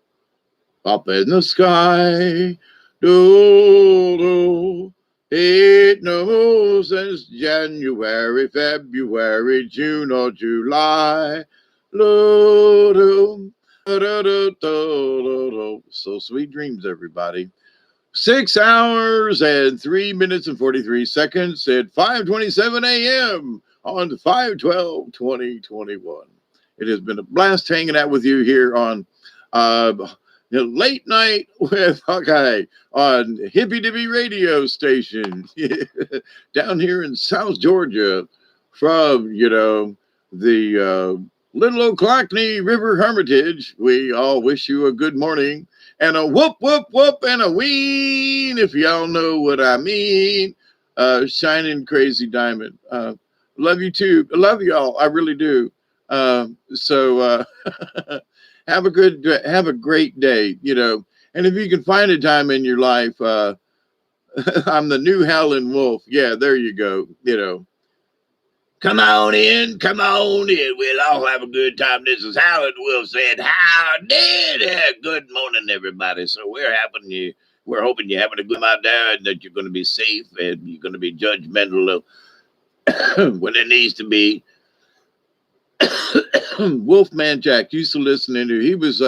up in the sky. Do, do. It knows since January, February, June, or July. Do, do, do, do, do, do. So sweet dreams, everybody. 6 hours and 3 minutes and 43 seconds at 5:27 a.m. on 5/12/2021. It has been a blast hanging out with you here on uh, Late Night with Hawkeye on Hippie Dippy Radio Station down here in South Georgia from, the Little O'Clockney River Hermitage. We all wish you a good morning and a whoop, whoop, whoop, and a ween, if y'all know what I mean. Shining Crazy Diamond. Love you too. I love y'all. I really do. Have have a great day. And if you can find a time in your life, I'm the new Howlin' Wolf. Yeah, there you go. Come on in, come on in. We'll all have a good time. This is Howard Wolf said, "How did it? Good morning, everybody." So we're hoping you're having a good time out there, and that you're going to be safe and you're going to be judgmental when it needs to be. Wolfman Jack used to listen to. He was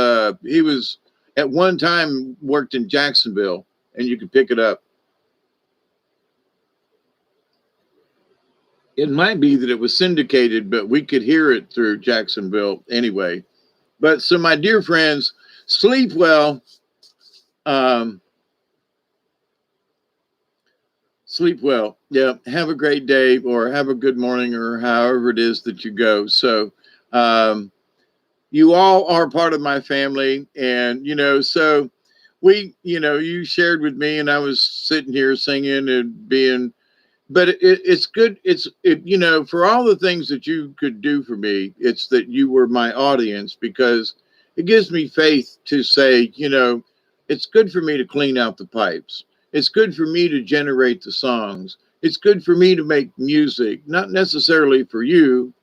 at one time worked in Jacksonville, and you can pick it up. It might be that it was syndicated, but we could hear it through Jacksonville anyway. But so, my dear friends, sleep well. Um, Sleep well. Yeah. Have a great day, or have a good morning, or however it is that you go. So, um, you all are part of my family. And, so you shared with me, and I was sitting here singing and being, but it's good. For all the things that you could do for me, it's that you were my audience, because it gives me faith to say, it's good for me to clean out the pipes. It's good for me to generate the songs. It's good for me to make music, not necessarily for you,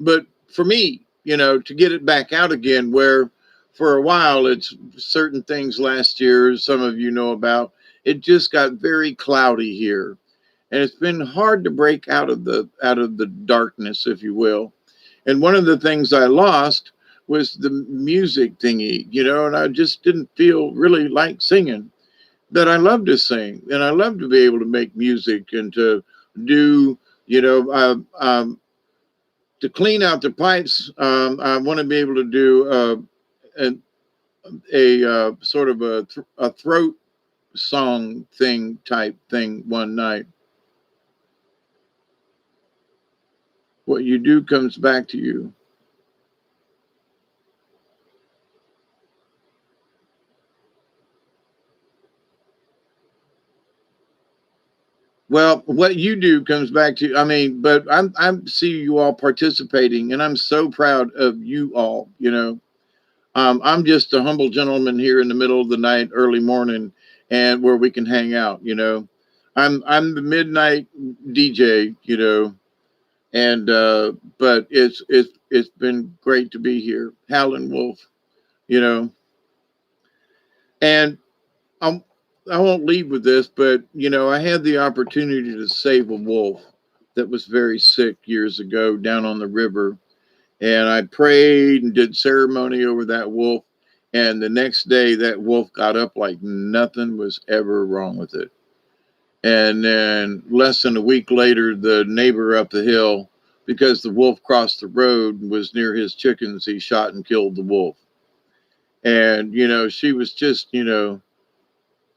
but for me, to get it back out again. Where for a while, it's certain things last year, some of you know about, it just got very cloudy here, and it's been hard to break out of the darkness, if you will. And one of the things I lost was the music thingy, and I just didn't feel really like singing. That I love to sing, and I love to be able to make music, and to do, you know, to clean out the pipes. I want to be able to do a sort of a throat song thing type thing one night. What you do comes back to you. Well, what you do comes back to, I mean, but I'm see you all participating, and I'm so proud of you all. I'm just a humble gentleman here in the middle of the night, early morning, and where we can hang out. I'm the midnight DJ. And but it's been great to be here, Howlin' Wolf. You know, and I'm I won't leave with this, but I had the opportunity to save a wolf that was very sick years ago down on the river, and I prayed and did ceremony over that wolf. And the next day, that wolf got up like nothing was ever wrong with it. And then less than a week later, the neighbor up the hill, because the wolf crossed the road and was near his chickens, he shot and killed the wolf. And she was just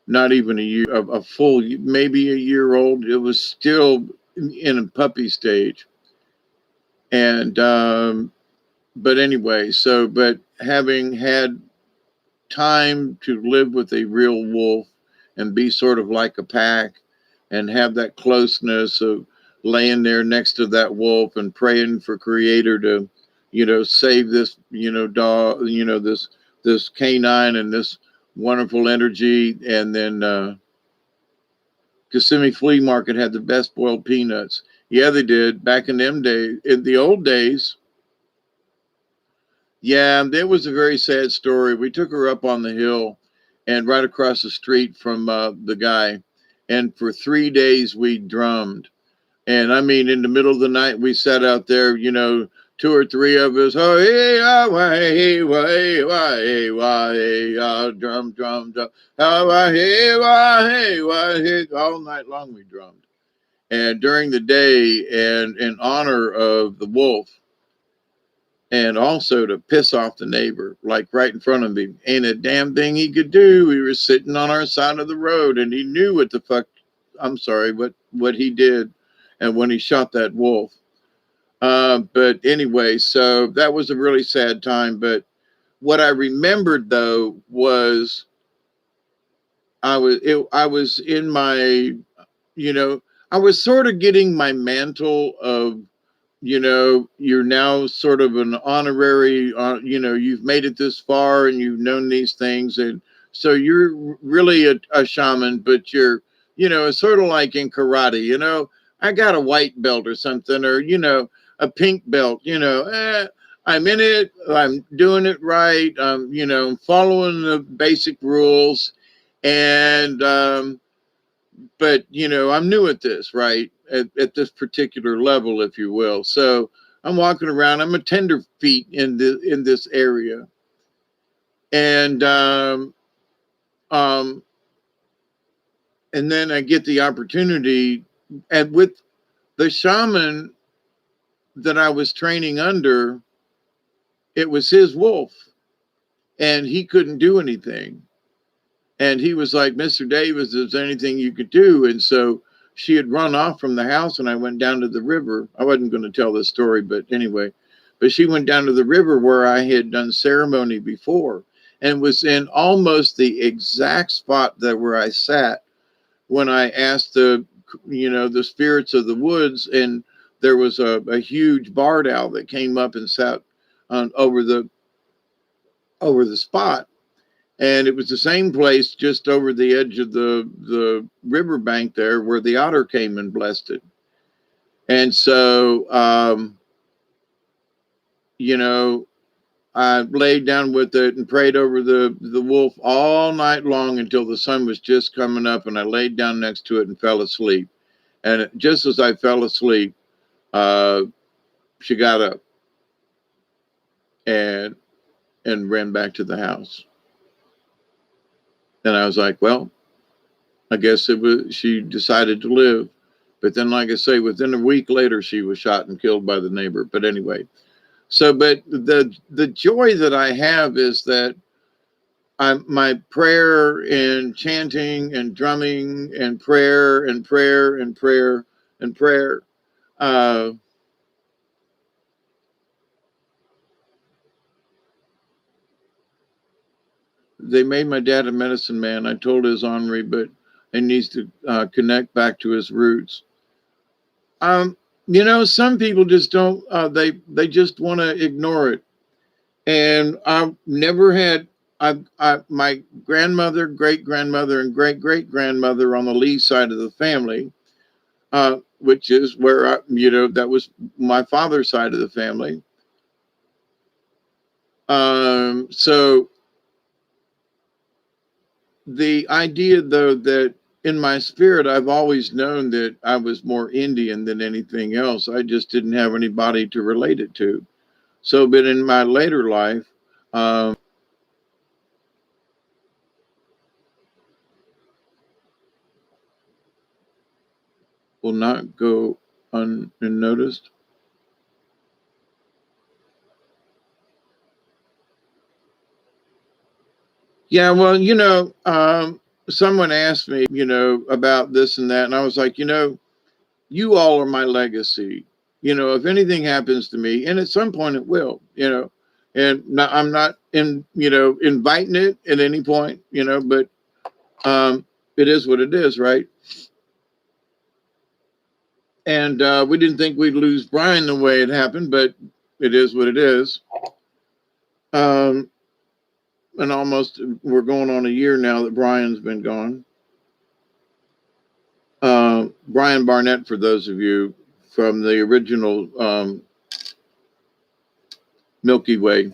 not even a year, a full, maybe a year old. It was still in a puppy stage. And but anyway, but having had time to live with a real wolf and be sort of like a pack, and have that closeness of laying there next to that wolf and praying for Creator to save this dog, this canine, and this wonderful energy. And then Kissimmee Flea Market had the best boiled peanuts. Yeah, they did back in them days, in the old days. Yeah, that was a very sad story. We took her up on the hill, and right across the street from the guy. And for 3 days we drummed. And I mean, in the middle of the night, we sat out there, two or three of us, oh, hey, hey, hey, hey, hey, drum, drum, drum, oh, hey, hey, all night long we drummed. And during the day, and in honor of the wolf, and also to piss off the neighbor, like right in front of me. Ain't a damn thing he could do. We were sitting on our side of the road, and he knew what the fuck. I'm sorry, what he did, and when he shot that wolf. But anyway, so that was a really sad time. But what I remembered though was I was in my, I was sort of getting my mantle of you're now sort of an honorary, you've made it this far and you've known these things. And so you're really a shaman, but it's sort of like in karate, I got a white belt or something, or, a pink belt, I'm in it, I'm doing it right. Following the basic rules. And, but I'm new at this, right, at this particular level, if you will. So I'm walking around, I'm a tenderfeet in this area. And um and then I get the opportunity, and with the shaman that I was training under, it was his wolf, and he couldn't do anything. And he was like, Mr. Davis, is there anything you could do? And so she had run off from the house, and I went down to the river. I wasn't going to tell this story, but anyway, but she went down to the river where I had done ceremony before, and was in almost the exact spot that where I sat when I asked the spirits of the woods. And there was a huge barred owl that came up and sat over the spot. And it was the same place just over the edge of the riverbank there where the otter came and blessed it. And so, I laid down with it and prayed over the wolf all night long until the sun was just coming up. And I laid down next to it and fell asleep. And just as I fell asleep, she got up and ran back to the house. And I was like, well, I guess she decided to live. But then, like I say, within a week later, she was shot and killed by the neighbor. But anyway, but the joy that I have is that my prayer and chanting and drumming and prayer and prayer and prayer and prayer. They made my dad a medicine man. I told his ornery, but he needs to connect back to his roots. Some people just don't. They just want to ignore it. And I've never had. My grandmother, great grandmother, and great great grandmother on the Lee side of the family, which is where that was my father's side of the family. So the idea, though, that in my spirit, I've always known that I was more Indian than anything else. I just didn't have anybody to relate it to. So, but in my later life, will not go unnoticed. Yeah, well, someone asked me, about this and that, and I was like, you all are my legacy. If anything happens to me, and at some point it will, and I'm not inviting it at any point, but it is what it is, right? And we didn't think we'd lose Brian the way it happened, but it is what it is. And almost we're going on a year now that Brian's been gone. Brian Barnett, for those of you from the original Milky Way.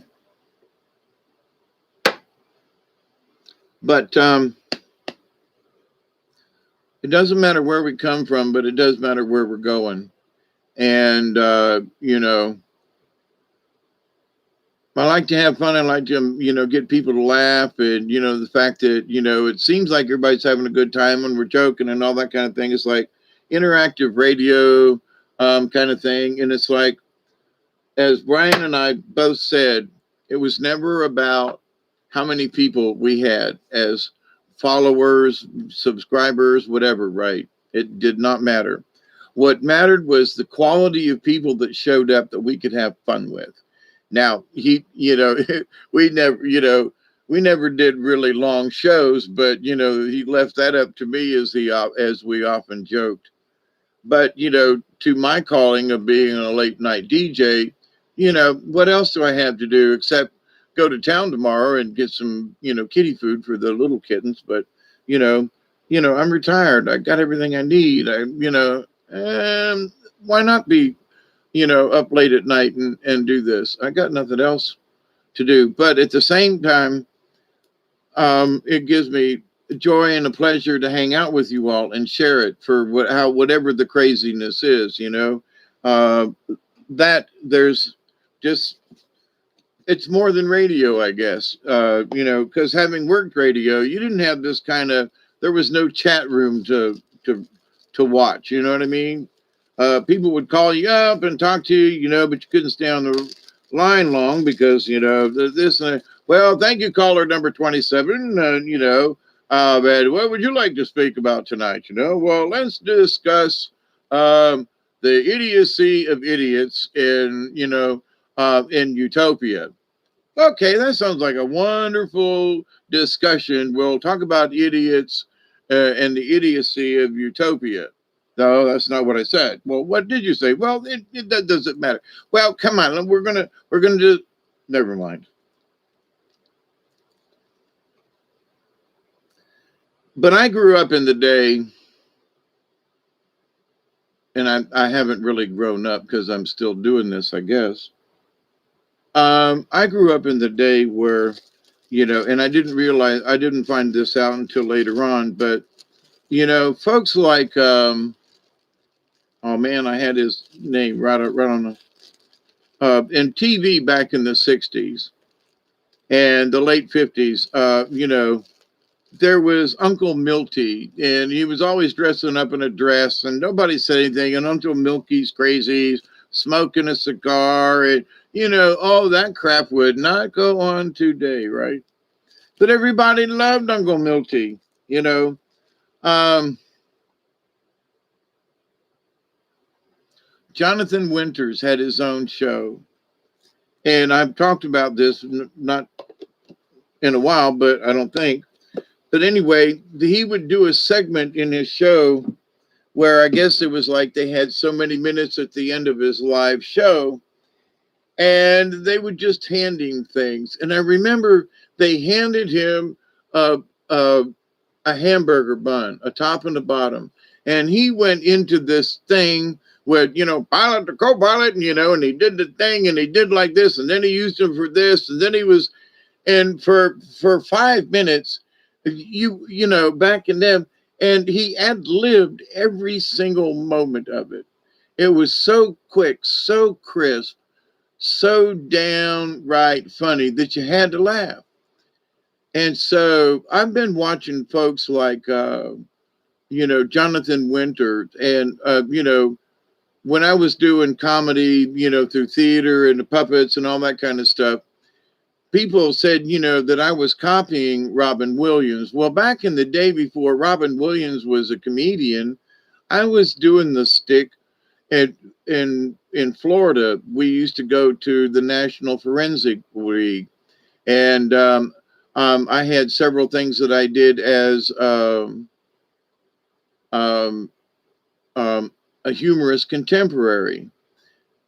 But it doesn't matter where we come from, but it does matter where we're going. And, I like to have fun. I like to, get people to laugh. And, the fact that, it seems like everybody's having a good time when we're joking and all that kind of thing. It's like interactive radio kind of thing. And it's like, as Brian and I both said, it was never about how many people we had as followers, subscribers, whatever, right? It did not matter. What mattered was the quality of people that showed up that we could have fun with. Now, we never did really long shows, but, he left that up to me, as we often joked. But, to my calling of being a late night DJ, what else do I have to do except go to town tomorrow and get some, kitty food for the little kittens. But, you know, I'm retired. I got everything I need. Why not be, up late at night and do this? I got nothing else to do. But at the same time, it gives me joy and a pleasure to hang out with you all and share it for whatever the craziness is, uh, that there's just, it's more than radio, I guess, because having worked radio, you didn't have this kind of, there was no chat room to watch, you know what I mean? People would call you up and talk to you, but you couldn't stay on the line long because, this and that. Well, thank you, caller number 27. And what would you like to speak about tonight? Well, let's discuss the idiocy of idiots in Utopia. Okay, that sounds like a wonderful discussion. We'll talk about idiots and the idiocy of Utopia. No, that's not what I said. Well, what did you say? Well, that doesn't matter. Well, come on, we're gonna do. Never mind. But I grew up in the day, and I haven't really grown up because I'm still doing this, I guess. I grew up in the day where, and I didn't find this out until later on, but folks like, oh man, I had his name right on the, in TV back in the 60s and the late 50s, there was Uncle Milty, and he was always dressing up in a dress, and nobody said anything. And Uncle Milty's crazy, smoking a cigar, and all that crap would not go on today, right? But everybody loved Uncle Milty, you know. Jonathan Winters had his own show, and I've talked about this not in a while, but I don't think. But anyway, he would do a segment in his show where I guess it was like they had so many minutes at the end of his live show, and they would just hand him things. And I remember they handed him a hamburger bun, a top and a bottom, and he went into this thing with, pilot to co-pilot, and he did the thing, and he did like this, and then he used him for this, and then he was, and for 5 minutes, back in them, and he ad-libbed every single moment of it. It was so quick, so crisp, so downright funny that you had to laugh. And so I've been watching folks like, Jonathan Winters, and, when I was doing comedy, through theater and the puppets and all that kind of stuff, people said, that I was copying Robin Williams. Well, back in the day before Robin Williams was a comedian, I was doing the stick in Florida. We used to go to the National Forensic League, and I had several things that I did as a humorous contemporary,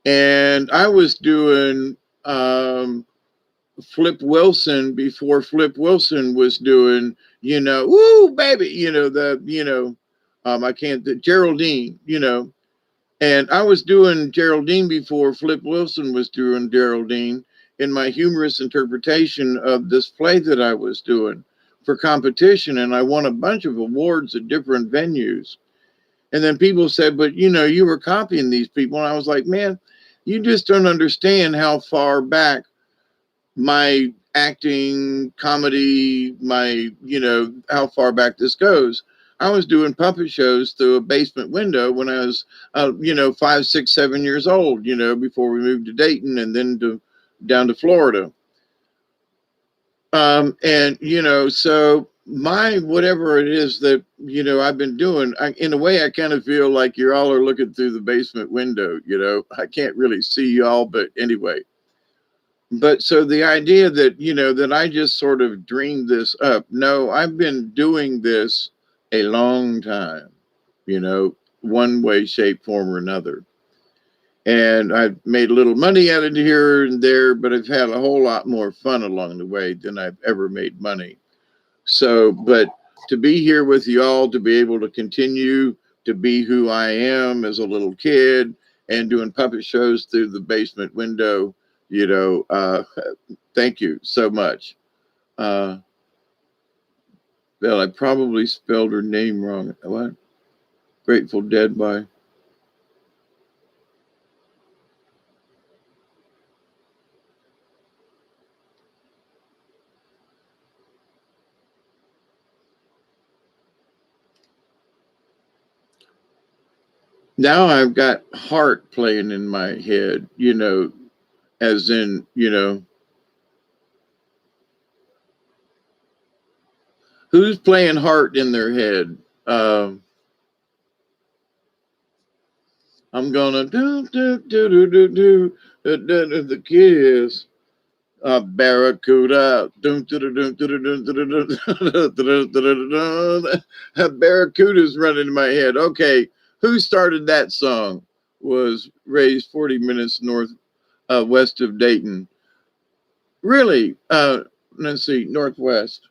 and I was doing Flip Wilson before Flip Wilson was doing, woo baby, I can't, Geraldine, and I was doing Geraldine before Flip Wilson was doing Geraldine in my humorous interpretation of this play that I was doing for competition. And I won a bunch of awards at different venues. And then people said, but you were copying these people. And I was like, man, you just don't understand how far back my acting, comedy, how far back this goes. I was doing puppet shows through a basement window when I was, 5, 6, 7 years old, before we moved to Dayton and then down to Florida. So my, whatever it is that, I've been doing, in a way, I kind of feel like you all are looking through the basement window, I can't really see y'all, but anyway. But so the idea that, that I just sort of dreamed this up. No, I've been doing this a long time, one way, shape, form, or another. And I've made a little money out of it here and there, but I've had a whole lot more fun along the way than I've ever made money. So, but to be here with you all, to be able to continue to be who I am as a little kid and doing puppet shows through the basement window, you know, thank you so much. Well, I probably spelled her name wrong. What? Grateful Dead by. Now I've got heart playing in my head, you know, as in, you know, who's playing heart in their head? I'm gonna do the kiss. Barracuda. Barracuda's running in my head. Okay, who started that song? Was raised 40 minutes north west of Dayton. Really? Let's see, northwest.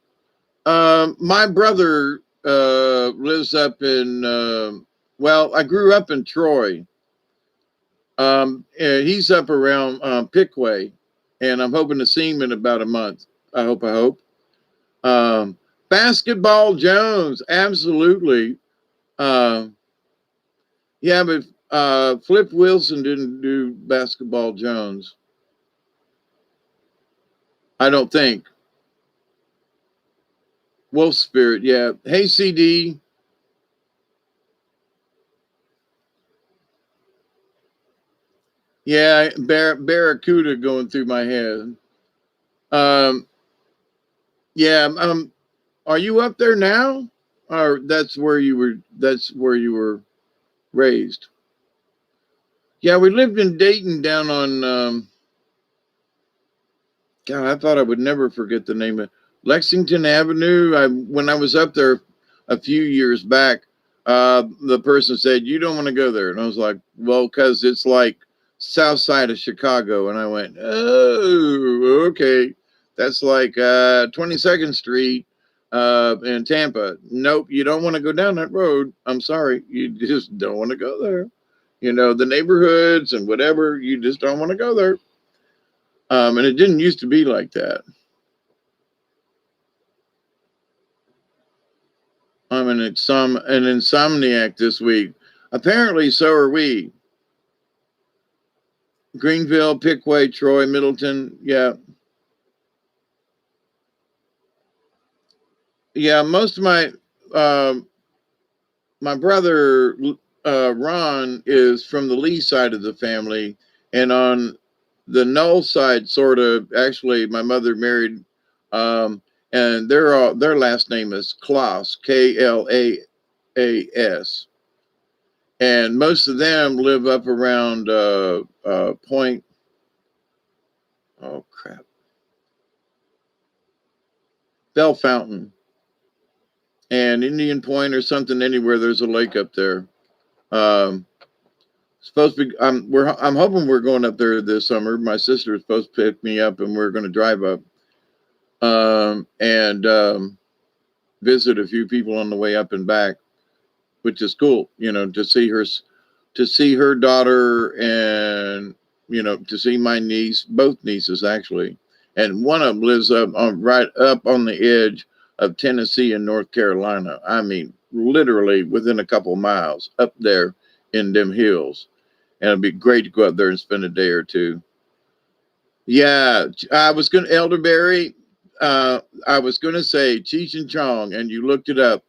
My brother lives up in. Well, I grew up in Troy. And he's up around Pickway, and I'm hoping to see him in about a month. I hope. I hope. Basketball Jones, absolutely. Uh, yeah, but Flip Wilson didn't do Basketball Jones. I don't think. Wolf Spirit, yeah. Hey, CD. Yeah, Barracuda going through my head. Um, yeah. Are you up there now, or that's where you were? That's where you were raised. Yeah, we lived in Dayton down on. God, I thought I would never forget the name of Lexington Avenue. When I was up there a few years back, the person said you don't want to go there, and I was like, well, because it's like south side of Chicago, and I went, oh, okay, that's like 22nd Street in Tampa. Nope, you don't want to go down that road. I'm sorry, you just don't want to go there. You know, the neighborhoods and whatever, you just don't want to go there. And it didn't used to be like that. I'm an insomniac this week. Apparently, so are we. Greenville, Pickway, Troy, Middleton. Yeah, yeah. Most of um, my brother Ron is from the Lee side of the family, and on the Null side, sort of. Actually, my mother married, and their last name is Klaas, Klaas, and most of them live up around Point. Oh crap, Bell Fountain and Indian Point or something. Anywhere there's a lake up there. Um, Supposed to be. I'm hoping we're going up there this summer. My sister is supposed to pick me up, and we're going to drive up and visit a few people on the way up and back, which is cool. You know, to see her daughter, and you know, to see my niece, both nieces actually, and one of them lives up on right up on the edge of Tennessee and North Carolina. I mean, literally within a couple miles up there in them hills, and it'd be great to go up there and spend a day or two. Yeah, I was gonna elderberry. I was gonna say Cheech and Chong, and you looked it up,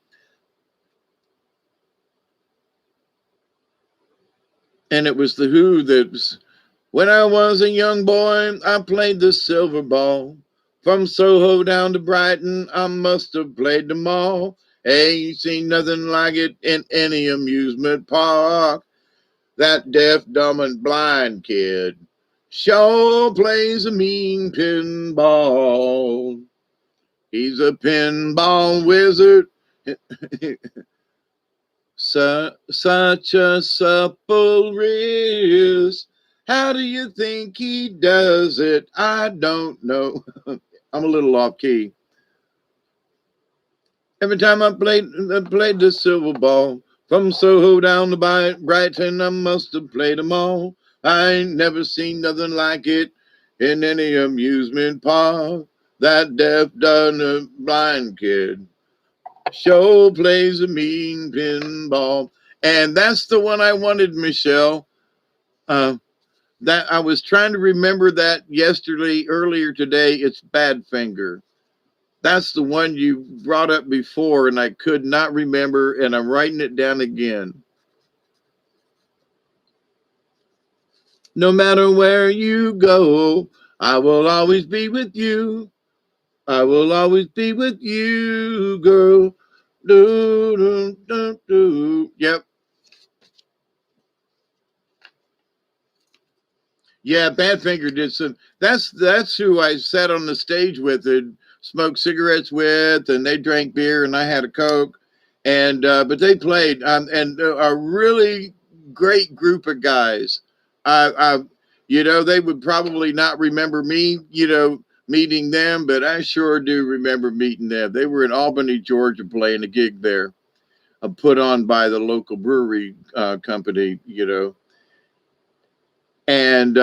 and it was the Who that was. When I was a young boy, I played the silver ball. From Soho down to Brighton, I must have played them all. Ain't seen nothing like it in any amusement park. That deaf, dumb, and blind kid sure plays a mean pinball. He's a pinball wizard. Such a supple wrist. How do you think he does it? I don't know. I'm a little off key. Every time I played the silver ball from Soho down to Brighton, I must have played 'em all. I ain't never seen nothing like it in any amusement park. That deaf, dumb, blind kid show plays a mean pinball, and that's the one I wanted, Michelle. Uh, that I was trying to remember that earlier today. It's Badfinger. That's the one you brought up before, and I could not remember, and I'm writing it down again. No matter where you go, I will always be with you. I will always be with you, girl. Do, do, do, do. Yep. Yeah, Badfinger did some. That's who I sat on the stage with and smoked cigarettes with, and they drank beer, and I had a Coke, and but they played, and a really great group of guys. I, they would probably not remember me, meeting them, but I sure do remember meeting them. They were in Albany, Georgia, playing a gig there, put on by the local brewery company, and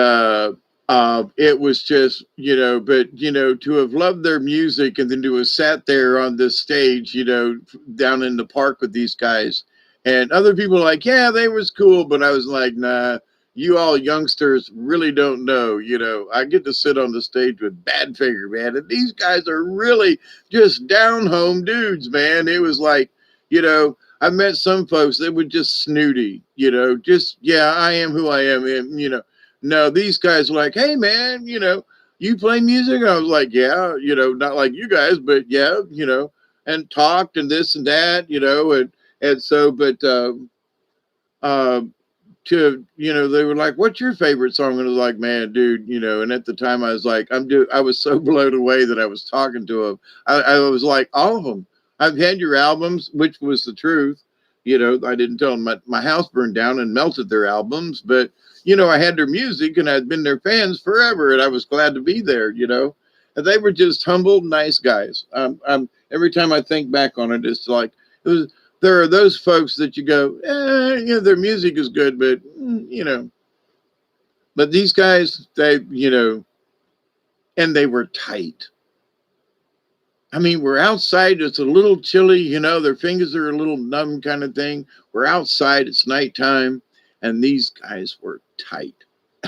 it was just but to have loved their music and then to have sat there on this stage down in the park with these guys, and other people like, yeah, they was cool, but I was like, nah, you all youngsters really don't know. I get to sit on the stage with Badfinger, man, and these guys are really just down home dudes, man. It was like, I met some folks that were just snooty, just, yeah, I am who I am, and no, these guys were like, hey, man, you play music? And I was like, yeah, not like you guys, but yeah, and talked and this and that, and so, but uh, they were like, what's your favorite song? And I was like, man, dude, and at the time I was like, I was so blown away that I was talking to him. I was like, all of them. I've had your albums, which was the truth. I didn't tell them my house burned down and melted their albums, but I had their music and I'd been their fans forever, and I was glad to be there. And they were just humble, nice guys. Every time I think back on it, it's like it was. There are those folks that you go, their music is good, but but these guys, and they were tight. I mean, we're outside. It's a little chilly, their fingers are a little numb kind of thing. We're outside. It's nighttime. And these guys were tight.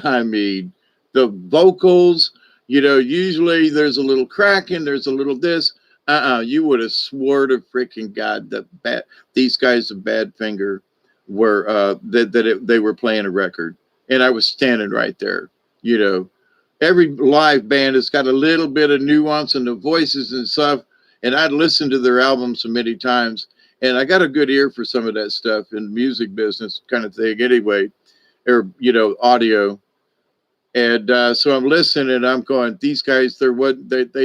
I mean, the vocals, usually there's a little cracking, there's a little this. You would have swore to freaking God that these guys of Badfinger were, they were playing a record. And I was standing right there, every live band has got a little bit of nuance in the voices and stuff. And I'd listened to their albums so many times, and I got a good ear for some of that stuff in the music business kind of thing anyway, or, audio. And so I'm listening and I'm going, these guys, they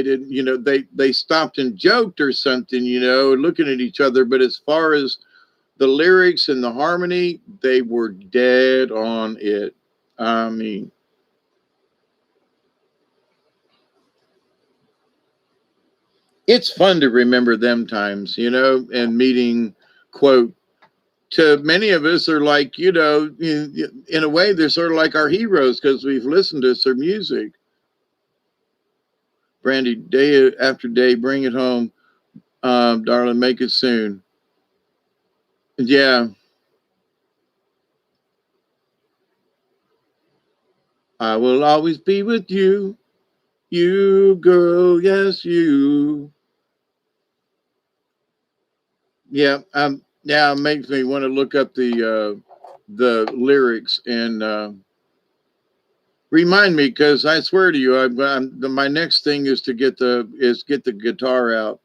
didn't, they stopped and joked or something, looking at each other. But as far as the lyrics and the harmony, they were dead on it. I mean, it's fun to remember them times, and meeting, quote, to many of us are like, in a way, they're sort of like our heroes because we've listened to their music. Brandy, day after day, bring it home, darling, make it soon. Yeah, I will always be with you, you girl, yes, you. Yeah, now it makes me want to look up the lyrics and remind me, because I swear to you, my next thing is to get the guitar out.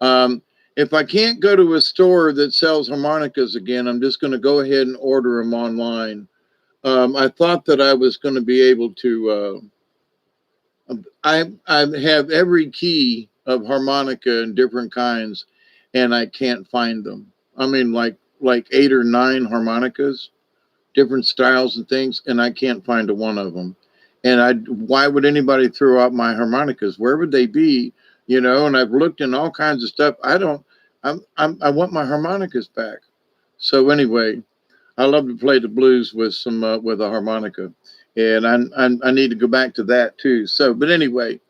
Um, if I can't go to a store that sells harmonicas again, I'm just going to go ahead and order them online. I thought that I was going to be able to. I have every key of harmonica in different kinds, and I can't find them. I mean, like like 8 or 9 harmonicas, different styles and things, and I can't find a one of them. And why would anybody throw out my harmonicas? Where would they be? You know, and I've looked in all kinds of stuff. I want my harmonicas back. So anyway, I love to play the blues with with a harmonica, and I need to go back to that too. So, but anyway,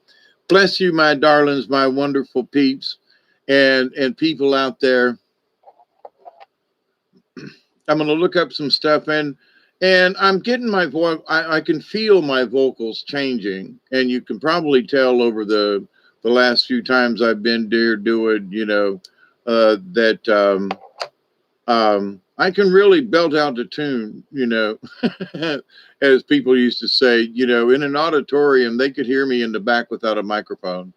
bless you, my darlings, my wonderful peeps, and people out there. I'm going to look up some stuff, and I'm getting my voice. I can feel my vocals changing, and you can probably tell over the last few times I've been there doing, you know, that I can really belt out the tune, you know, as people used to say, you know, in an auditorium, they could hear me in the back without a microphone,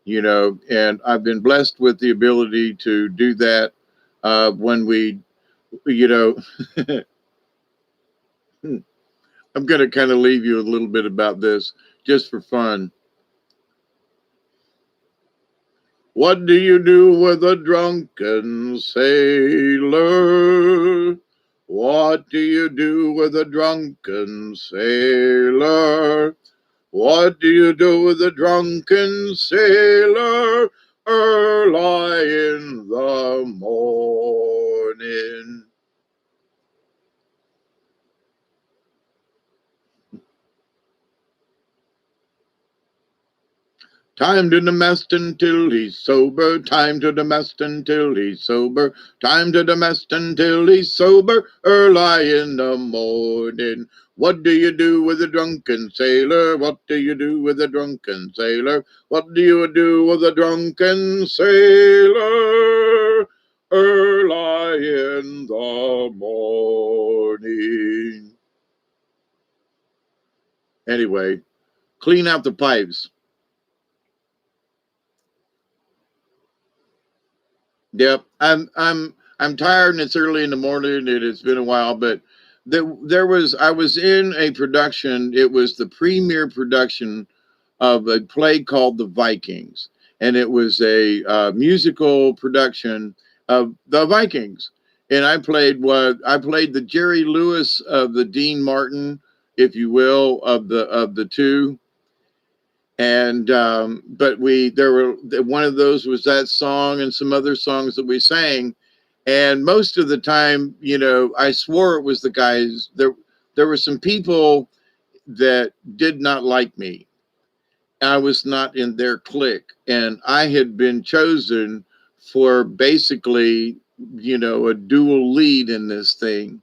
you know, and I've been blessed with the ability to do that when we, you know, I'm going to kind of leave you a little bit about this just for fun. What do you do with a drunken sailor? What do you do with a drunken sailor? What do you do with a drunken sailor early in the morning? Time to the mast until he's sober. Time to the mast until he's sober. Time to the mast until he's sober. Early in the morning. What do you do with a drunken sailor? What do you do with a drunken sailor? What do you do with a drunken sailor? Early in the morning. Anyway, clean out the pipes. Yep, I'm tired and it's early in the morning and it's been a while, but I was in a production. It was the premiere production of a play called The Vikings, and it was a musical production of the Vikings. And I played the Jerry Lewis of the Dean Martin, if you will, of the two. And but we there were one of those was that song and some other songs that we sang, and most of the time, you know, I swore it was the guys. There were some people that did not like me. I was not in their clique, and I had been chosen for basically, you know, a dual lead in this thing.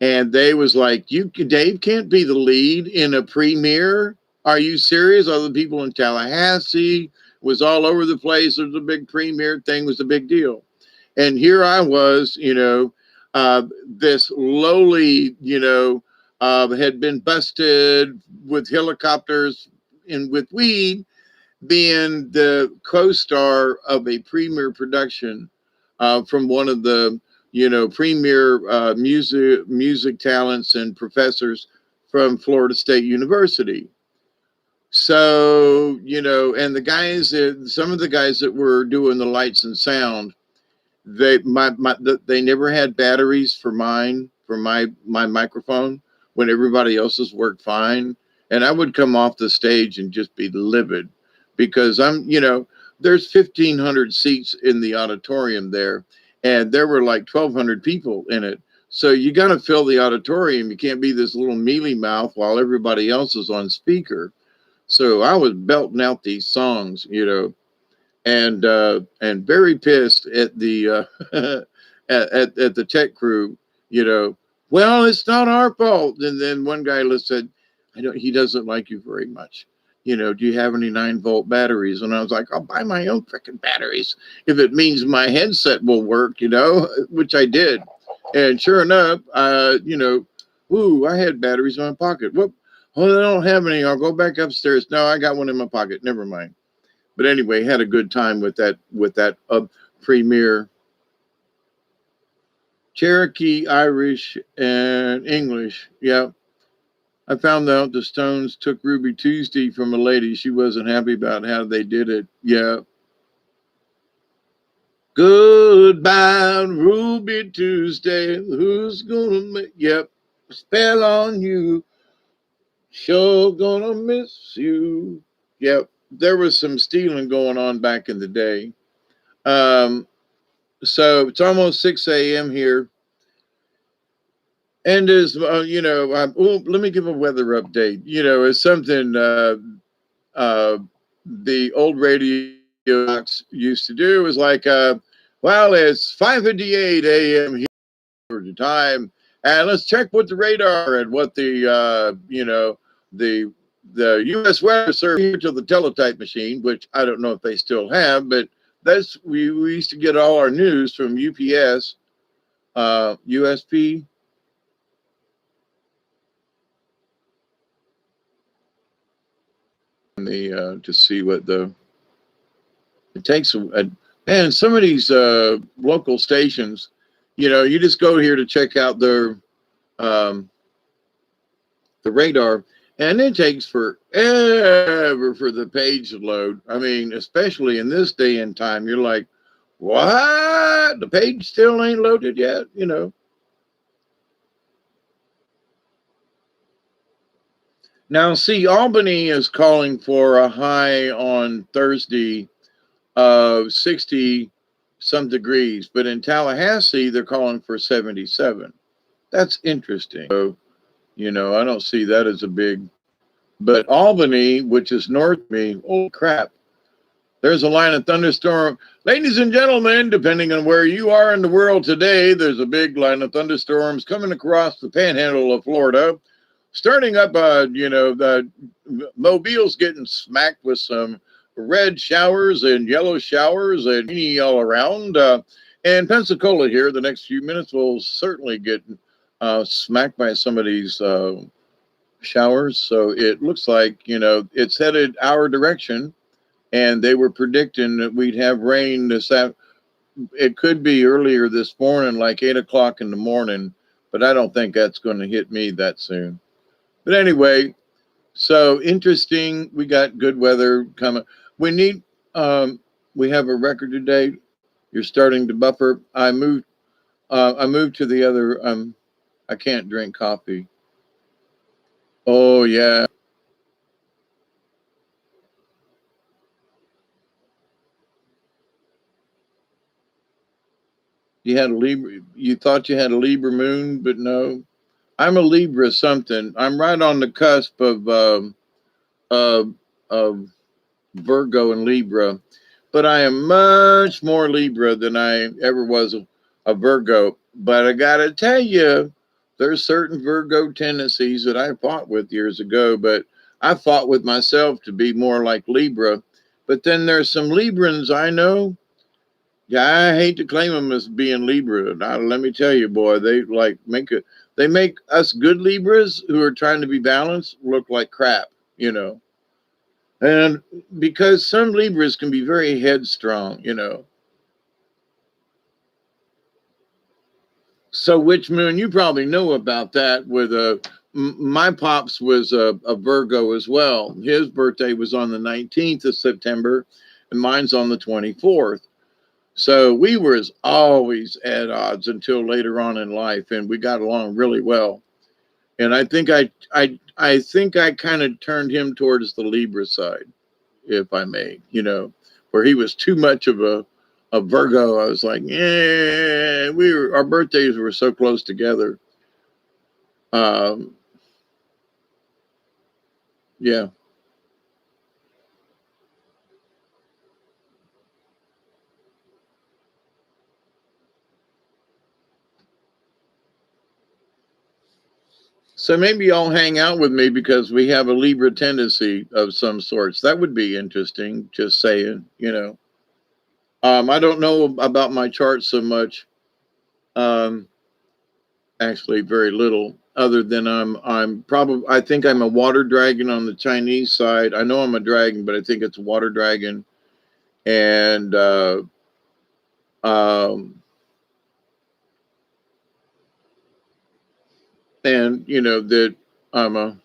And they was like, "You, Dave, can't be the lead in a premiere. Are you serious?" Other people in Tallahassee was all over the place. It was a big premiere thing. Was a big deal. And here I was, you know, this lowly, you know, had been busted with helicopters and with weed, being the co-star of a premiere production from one of the, you know, premier music talents and professors from Florida State University. So, you know, and some of the guys that were doing the lights and sound, they never had batteries for my microphone when everybody else's worked fine, and I would come off the stage and just be livid because you know, there's 1,500 seats in the auditorium there, and there were like 1,200 people in it. So you got to fill the auditorium. You can't be this little mealy mouth while everybody else is on speaker. So I was belting out these songs, you know, and very pissed at the at the tech crew, you know. Well, it's not our fault. And then one guy said, "I don't. He doesn't like you very much. You know, do you have any 9-volt batteries?" And I was like, "I'll buy my own freaking batteries if it means my headset will work," you know, which I did. And sure enough, you know, ooh, I had batteries in my pocket. Whoop. Oh, I don't have any. I'll go back upstairs. No, I got one in my pocket. Never mind. But anyway, had a good time with that premiere. Cherokee, Irish, and English. Yeah. I found out the Stones took Ruby Tuesday from a lady. She wasn't happy about how they did it. Yeah. Good Goodbye, Ruby Tuesday. Who's gonna make, yep, spell on you? Sure gonna miss you. Yep, there was some stealing going on back in the day. Um, so it's almost 6 a.m. here. And as let me give a weather update. It's something uh, the old radio used to do. Is like, well, it's 5:58 a.m. here the time, and let's check what the radar and what the the U.S. Weather Service here to the teletype machine, which I don't know if they still have, but we used to get all our news from UPS, USP. To see what it takes. And some of these local stations, you just go here to check out um, the radar, and it takes forever for the page to load. I mean, especially in this day and time, you're like, what? The page still ain't loaded yet. Now, see, Albany is calling for a high on Thursday of 60 some degrees, but in Tallahassee, they're calling for 77. That's interesting. So, I don't see that as a big, but Albany, which is north of me, oh crap, there's a line of thunderstorm. Ladies and gentlemen, depending on where you are in the world today, there's a big line of thunderstorms coming across the panhandle of Florida, starting up, the Mobile's getting smacked with some red showers and yellow showers and rainy all around. And Pensacola here, the next few minutes will certainly get smacked by some of these showers. So it looks like, it's headed our direction. And they were predicting that we'd have rain it could be earlier this morning, like 8 o'clock in the morning, but I don't think that's going to hit me that soon. But anyway, so interesting. We got good weather coming. We need, we have a record today. You're starting to buffer. I moved to the other, I can't drink coffee. Oh yeah. You thought you had a Libra moon, but no. I'm a Libra something. I'm right on the cusp of, of Virgo and Libra, but I am much more Libra than I ever was a Virgo. But I gotta tell you, there's certain Virgo tendencies that I fought with years ago, but I fought with myself to be more like Libra. But then there's some Librans I know. Yeah, I hate to claim them as being Libra. Now, let me tell you, boy, they make us good Libras who are trying to be balanced look like crap. And because some Libras can be very headstrong. So, Witch Moon, you probably know about that. My pops was a Virgo as well. His birthday was on the 19th of September, and mine's on the 24th. So we were always at odds until later on in life, and we got along really well. And I think I kind of turned him towards the Libra side, if I may, where he was too much of a Virgo. I was like, yeah, our birthdays were so close together. Um, yeah. So maybe y'all hang out with me because we have a Libra tendency of some sorts. That would be interesting. Just saying. I don't know about my chart so much. Um, Actually, very little. Other than I think I'm a water dragon on the Chinese side. I know I'm a dragon, but I think it's a water dragon, and um, that I'm a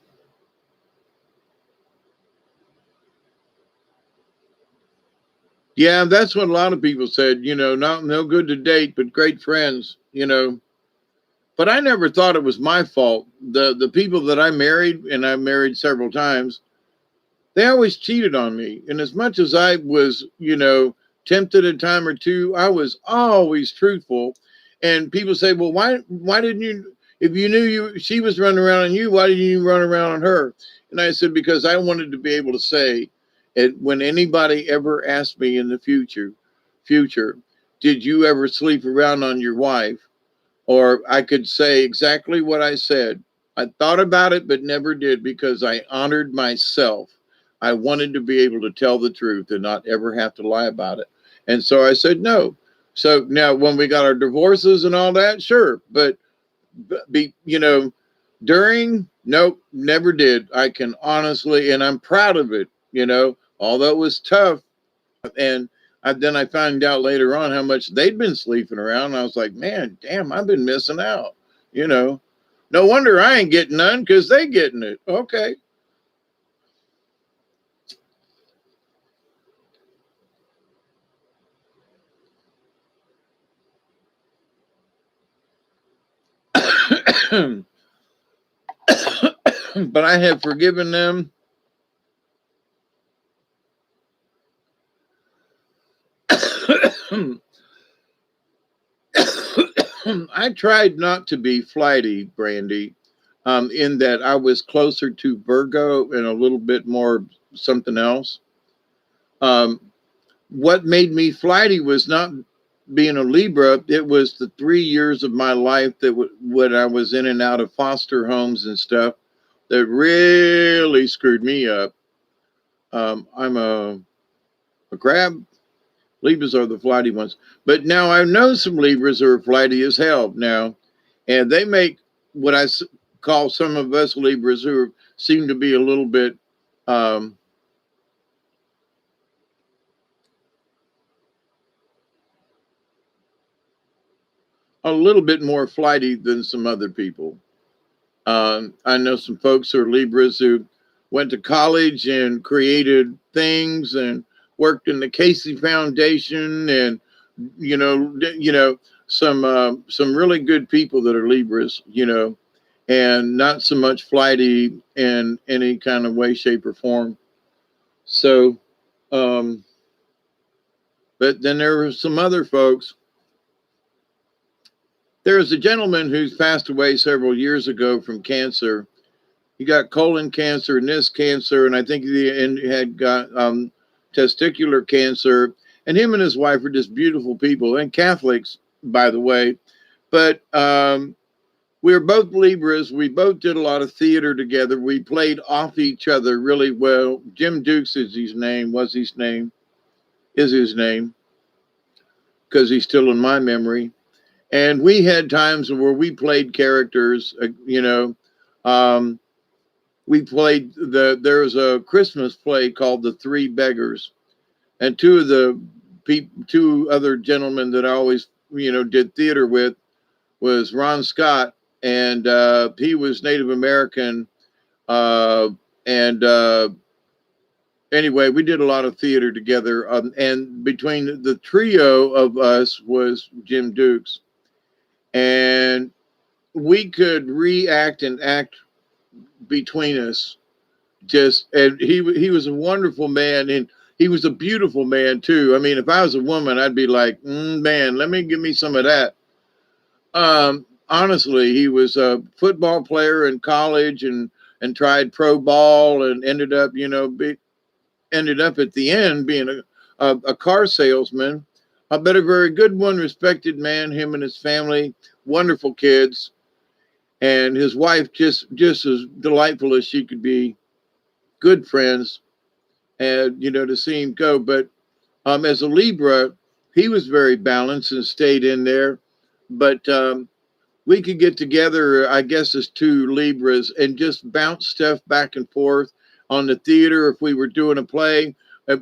Yeah, that's what a lot of people said. Not no good to date, but great friends. But I never thought it was my fault. The people that I married, and I married several times, they always cheated on me. And as much as I was, tempted a time or two, I was always truthful. And people say, well, why didn't you, if you knew she was running around on you, why didn't you run around on her? And I said, because I wanted to be able to say it when anybody ever asked me in the future, did you ever sleep around on your wife? Or I could say exactly what I said. I thought about it, but never did because I honored myself. I wanted to be able to tell the truth and not ever have to lie about it. And so I said no. So now, when we got our divorces and all that, sure. But, during, nope, never did. I can honestly, and I'm proud of it, although it was tough. And then I found out later on how much they'd been sleeping around. I was like, man, damn, I've been missing out. You know, no wonder I ain't getting none because they getting it. Okay. But I have forgiven them. I tried not to be flighty, Brandy, in that I was closer to Virgo and a little bit more something else. Um, what made me flighty was not being a Libra. It was the 3 years of my life that when I was in and out of foster homes and stuff that really screwed me up. I'm a crab. Libras are the flighty ones. But now I know some Libras who are flighty as hell now. And they make what call some of us Libras who seem to be um, a little bit more flighty than some other people. I know some folks who are Libras who went to college and created things and worked in the Casey Foundation, and some really good people that are Libras, and not so much flighty in any kind of way, shape, or form. So, um, but then there were some other folks. There was a gentleman who's passed away several years ago from cancer. He got colon cancer and this cancer, and I think he had got testicular cancer. And him and his wife are just beautiful people and Catholics, by the way. But we were both Libras. We both did a lot of theater together. We played off each other really well. Jim Dukes is his name, is his name, because he's still in my memory. And we had times where we played characters, Um, we played there was a Christmas play called The Three Beggars, and two other gentlemen that I always did theater with was Ron Scott, and he was Native American, and anyway, we did a lot of theater together, and between the trio of us was Jim Dukes, and we could react and act between us. Just and he was a wonderful man, and he was a beautiful man too. I mean, if I was a woman, I'd be like, man, let me give me some of that. Honestly, he was a football player in college and tried pro ball and ended up at the end being a car salesman. But a very good one, respected man. Him and his family, wonderful kids, and his wife just as delightful as she could be. Good friends, and to see him go. But as a Libra, he was very balanced and stayed in there. But we could get together, I guess, as two Libras and just bounce stuff back and forth on the theater. If we were doing a play,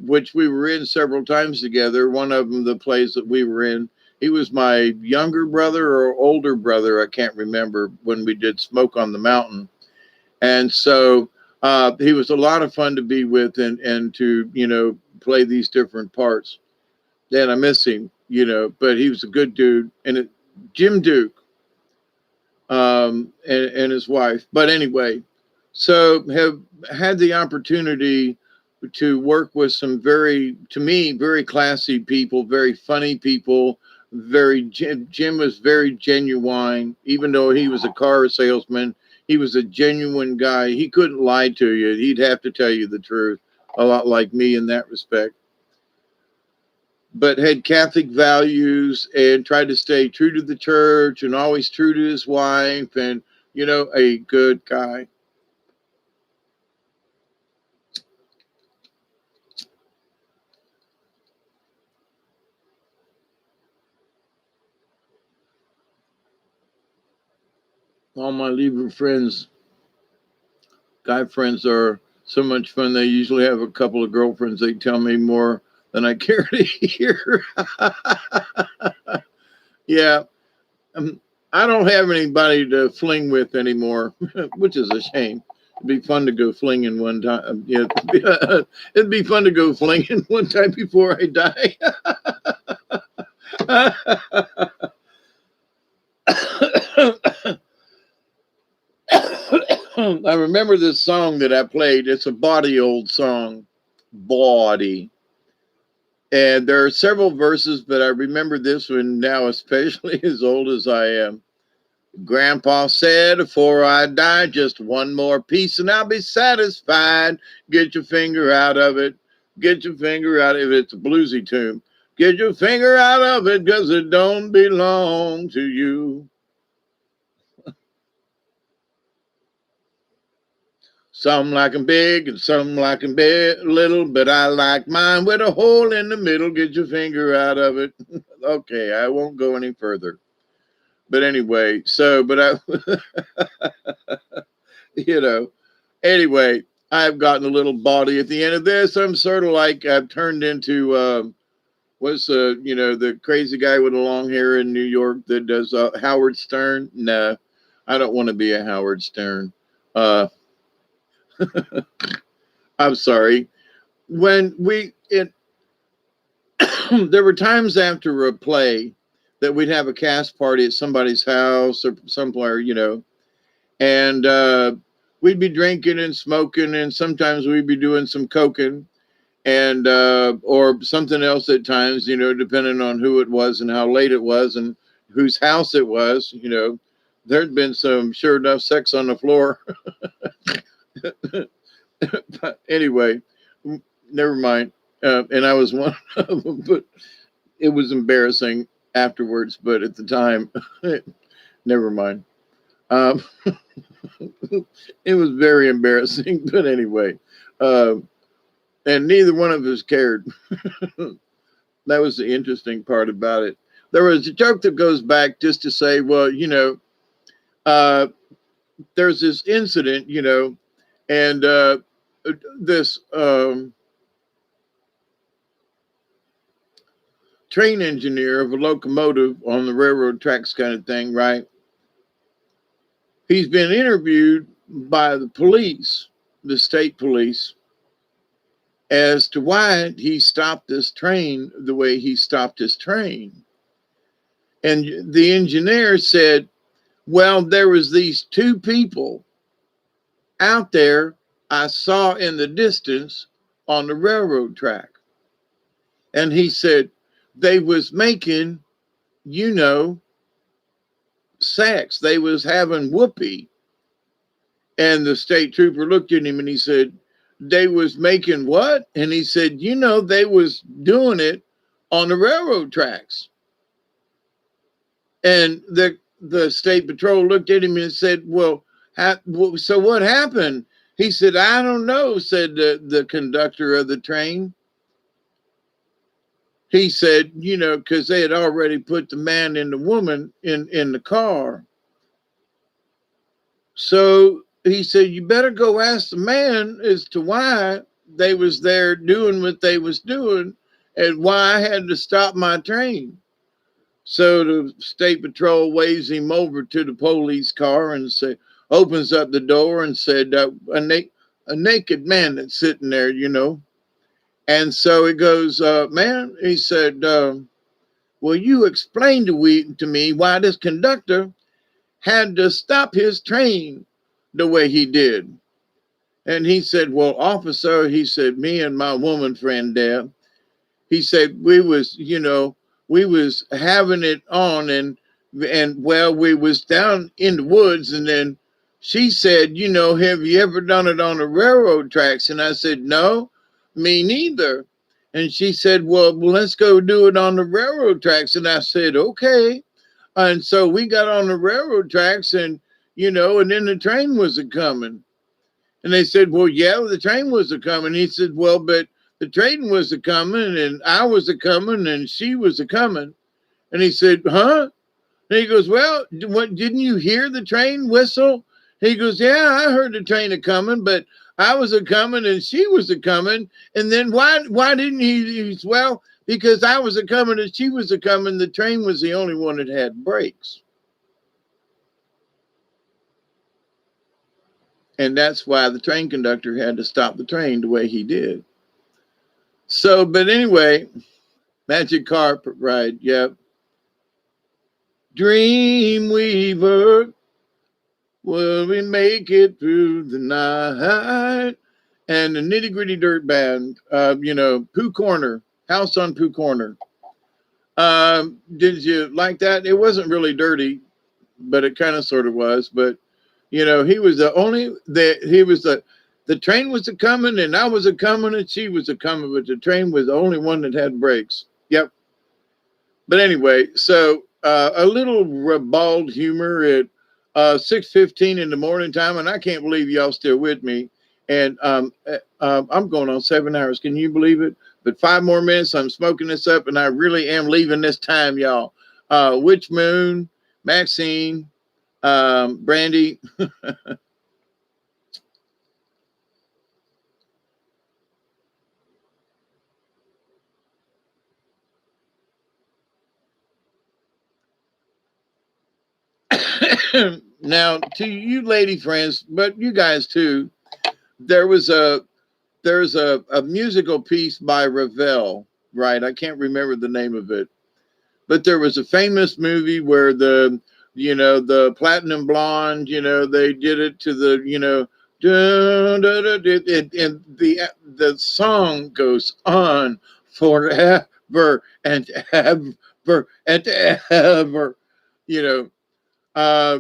which we were in several times together, one of them, the plays that we were in, he was my younger brother or older brother. I can't remember when we did Smoke on the Mountain. And so he was a lot of fun to be with and to, play these different parts. and I miss him, but he was a good dude. And Jim Duke, and his wife. But anyway, so have had the opportunity to work with some to me, very classy people, very funny people. Jim was very genuine, even though he was a car salesman. He was a genuine guy. He couldn't lie to you. He'd have to tell you the truth, a lot like me in that respect. But had Catholic values and tried to stay true to the church and always true to his wife, and a good guy. All my Libra friends, guy friends, are so much fun. They usually have a couple of girlfriends. They tell me more than I care to hear. Yeah. I don't have anybody to fling with anymore, which is a shame. It'd be fun to go flinging one time. Yeah, it'd be fun to go flinging one time before I die. I remember this song that I played. It's a bawdy old song, bawdy. And there are several verses, but I remember this one now, especially as old as I am. Grandpa said, before I die, just one more piece and I'll be satisfied. Get your finger out of it. Get your finger out of it. It's a bluesy tune. Get your finger out of it because it don't belong to you. Some like 'em big and some like 'em little, but I like mine with a hole in the middle. Get your finger out of it. Okay, I won't go any further. But anyway, anyway, I've gotten a little bawdy at the end of this. I'm sort of like I've turned into, the crazy guy with the long hair in New York that does Howard Stern. No, I don't want to be a Howard Stern. I'm sorry. There were times after a play that we'd have a cast party at somebody's house or somewhere, and we'd be drinking and smoking, and sometimes we'd be doing some coking and or something else at times, depending on who it was and how late it was and whose house it was. There'd been some sure enough sex on the floor. But anyway, never mind. And I was one of them, but it was embarrassing afterwards. But at the time, never mind. It was very embarrassing. But anyway, and neither one of us cared. That was the interesting part about it. There was a joke that goes back just to say, well, there's this incident, and this train engineer of a locomotive on the railroad tracks kind of thing, right? He's been interviewed by the police, the state police, as to why he stopped this train the way he stopped his train. And the engineer said, well, there was these two people out there I saw in the distance on the railroad track. And he said, they was making, sex. They was having whoopee. And the state trooper looked at him and he said, they was making what? And he said, they was doing it on the railroad tracks. And the state patrol looked at him and said, well, so what happened? He said, I don't know, said the conductor of the train. He said, because they had already put the man and the woman in the car. So he said, you better go ask the man as to why they was there doing what they was doing and why I had to stop my train. So the state patrol waves him over to the police car and opens up the door and said, a naked man that's sitting there, And so it goes, man, he said, well, you explained to me why this conductor had to stop his train the way he did. And he said, well, officer, he said, me and my woman friend there, he said, we was having it on, and well, we was down in the woods, and then she said, have you ever done it on the railroad tracks? And I said, no, me neither. And she said, well, let's go do it on the railroad tracks. And I said, okay. And so we got on the railroad tracks, and and then the train was a coming. And they said, well, yeah, the train was a coming. He said, well, but the train was a coming, and I was a coming, and she was a coming. And he said, huh? And he goes, well, didn't you hear the train whistle? He goes, yeah, I heard the train a coming, but I was a coming and she was a coming. And then why didn't he? Well, because I was a coming and she was a coming. The train was the only one that had brakes. And that's why the train conductor had to stop the train the way he did. So, but anyway, magic carpet ride. Yep. Dreamweaver, will we make it through the night? And the Nitty Gritty Dirt Band, Pooh Corner, House on Pooh Corner. Did you like that? It wasn't really dirty, but it kind of sort of was. But he was the train was a coming, and I was a coming, and she was a coming, but the train was the only one that had brakes. Yep. But anyway, so a little ribald humor at 6:15 in the morning time, and I can't believe y'all still with me. And I'm going on 7 hours. Can you believe it? But 5 more minutes, I'm smoking this up, and I really am leaving this time, y'all. Witch Moon, Maxine, Brandy. Now, to you lady friends, but you guys too, there was there's a musical piece by Ravel, right? I can't remember the name of it, but there was a famous movie where the platinum blonde, they did it to the, and the song goes on forever and ever and ever, you know. Uh,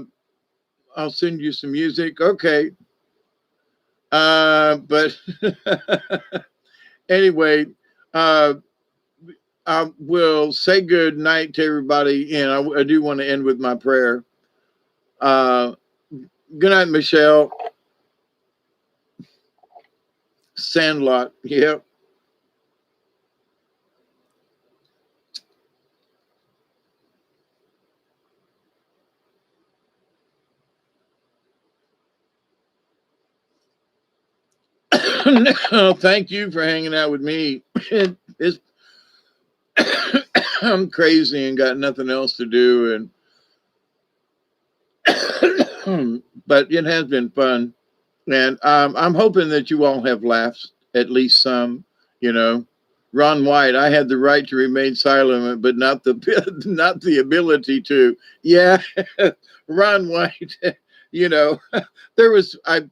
I'll send you some music, okay. But anyway, uh, I will say good night to everybody, and I do want to end with my prayer. Uh, Good night, Michelle. Sandlot. Yep. No, thank you for hanging out with me. It's I'm crazy and got nothing else to do, and but it has been fun, and I'm hoping that you all have laughed at least some. You know, Ron White. I had the right to remain silent, but not the not the ability to. Yeah, Ron White. You know, there was I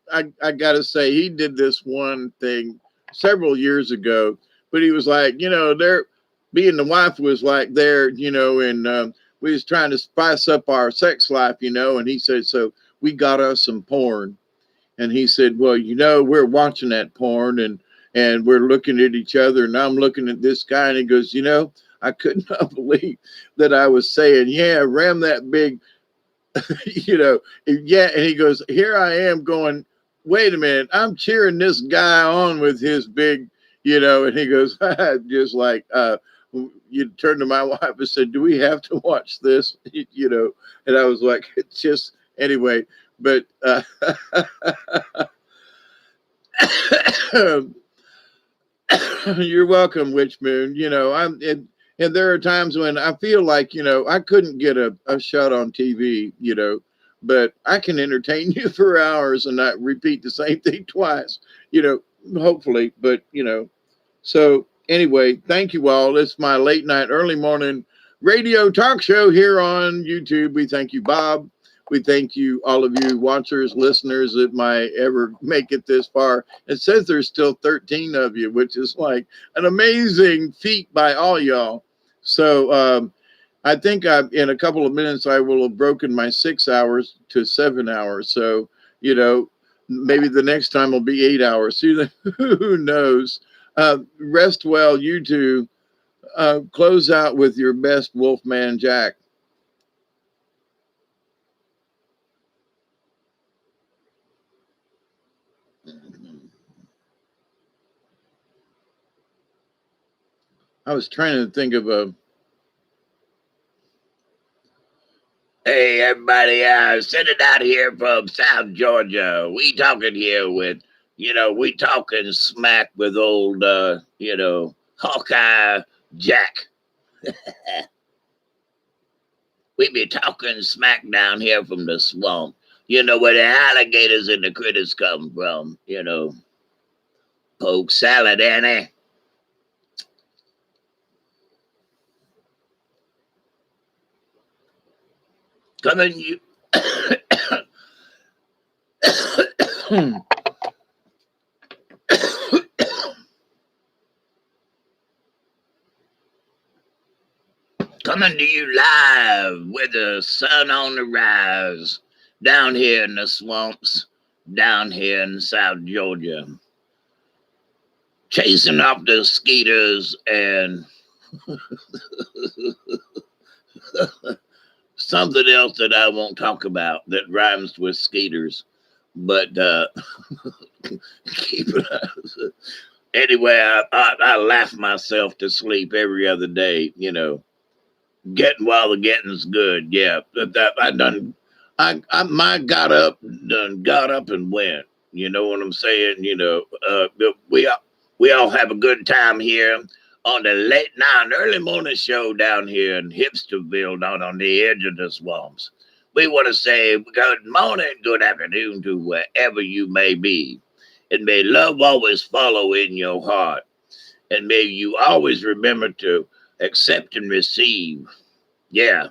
gotta say he did this one thing several years ago, but he was like, there being the wife was like there, and we was trying to spice up our sex life, and he said, so we got us some porn. And he said, well, we're watching that porn, and we're looking at each other, and I'm looking at this guy, and he goes, I could not believe that I was saying, yeah, ram that big yeah. And he goes, here I am going, wait a minute, I'm cheering this guy on with his big, and he goes, just like, you turned to my wife and said, do we have to watch this? And I was like, it's just, anyway, but, you're welcome, Witch Moon. And there are times when I feel like, I couldn't get a shot on TV, but I can entertain you for hours and not repeat the same thing twice, hopefully. But, So anyway, thank you all. It's my late night, early morning radio talk show here on YouTube. We thank you, Bob. We thank you, all of you watchers, listeners that might ever make it this far. It says there's still 13 of you, which is like an amazing feat by all y'all. So I think in a couple of minutes I will have broken my 6 hours to 7 hours. So, you know, maybe the next time will be 8 hours. Who knows? Rest well, you two. Close out with your best Wolfman Jack. I was trying to think of a. Hey, everybody, sitting out here from South Georgia. We talking here with, we talking smack with old, Hawkeye Jack. We be talking smack down here from the swamp. Where the alligators and the critters come from, Poke salad, Annie. Coming you. Coming to you live with the sun on the rise down here in the swamps, down here in South Georgia. Chasing off the skeeters and something else that I won't talk about that rhymes with skeeters, but keep it up. Anyway, I laugh myself to sleep every other day, getting while the getting's good. Yeah, I got up and went. You know what I'm saying? We all have a good time here on the late night early morning show down here in Hipsterville, down on the edge of the swamps. We want to say good morning, good afternoon to wherever you may be. And may love always follow in your heart. And may you always remember to accept and receive. Yeah.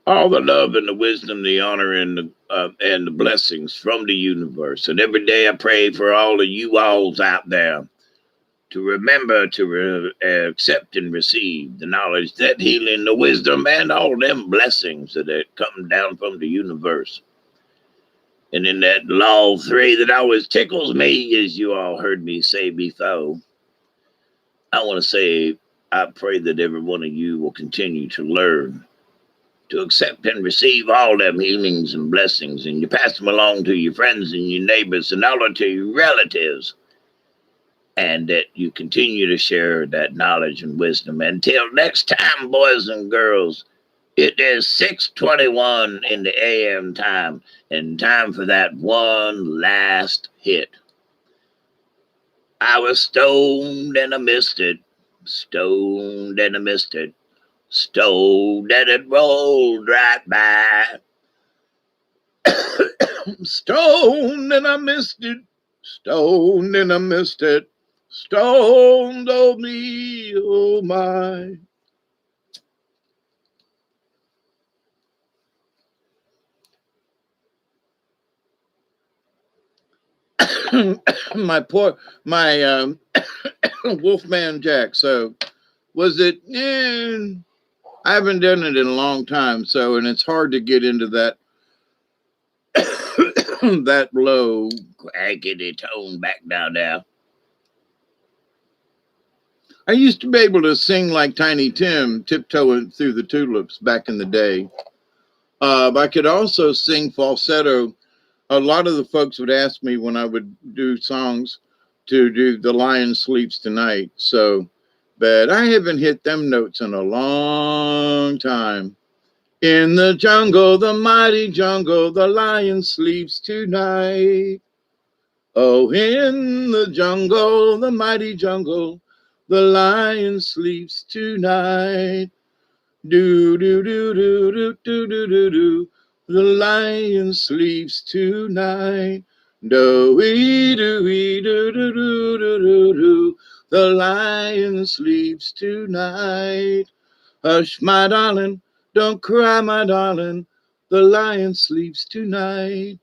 All the love and the wisdom, the honor, and the blessings from the universe. And every day I pray for all of you alls out there to remember to accept and receive the knowledge, that healing, the wisdom, and all them blessings that come down from the universe. And in that law 3 that always tickles me, as you all heard me say before, I want to say I pray that every one of you will continue to learn to accept and receive all them healings and blessings, and you pass them along to your friends and your neighbors and all to your relatives, and that you continue to share that knowledge and wisdom. Until next time, boys and girls, it is 6:21 in the AM time, and time for that one last hit. I was stoned and I missed it, stoned and I missed it, stoned and it rolled right by. Stoned and I missed it, stoned and I missed it, stoned, oh me, oh my. my Wolfman Jack. So was it? I haven't done it in a long time. So, and it's hard to get into that that low crackety tone back down there. I used to be able to sing like Tiny Tim, tiptoeing through the tulips back in the day. I could also sing falsetto. A lot of the folks would ask me when I would do songs to do The Lion Sleeps Tonight. So, but I haven't hit them notes in a long time. In the jungle, the mighty jungle, the lion sleeps tonight. Oh, in the jungle, the mighty jungle, the lion sleeps tonight. Do, do, do, do, do, do, do, do, do. The lion sleeps tonight. Do we do we do do do do do do. The lion sleeps tonight. Hush, my darling, don't cry, my darling. The lion sleeps tonight.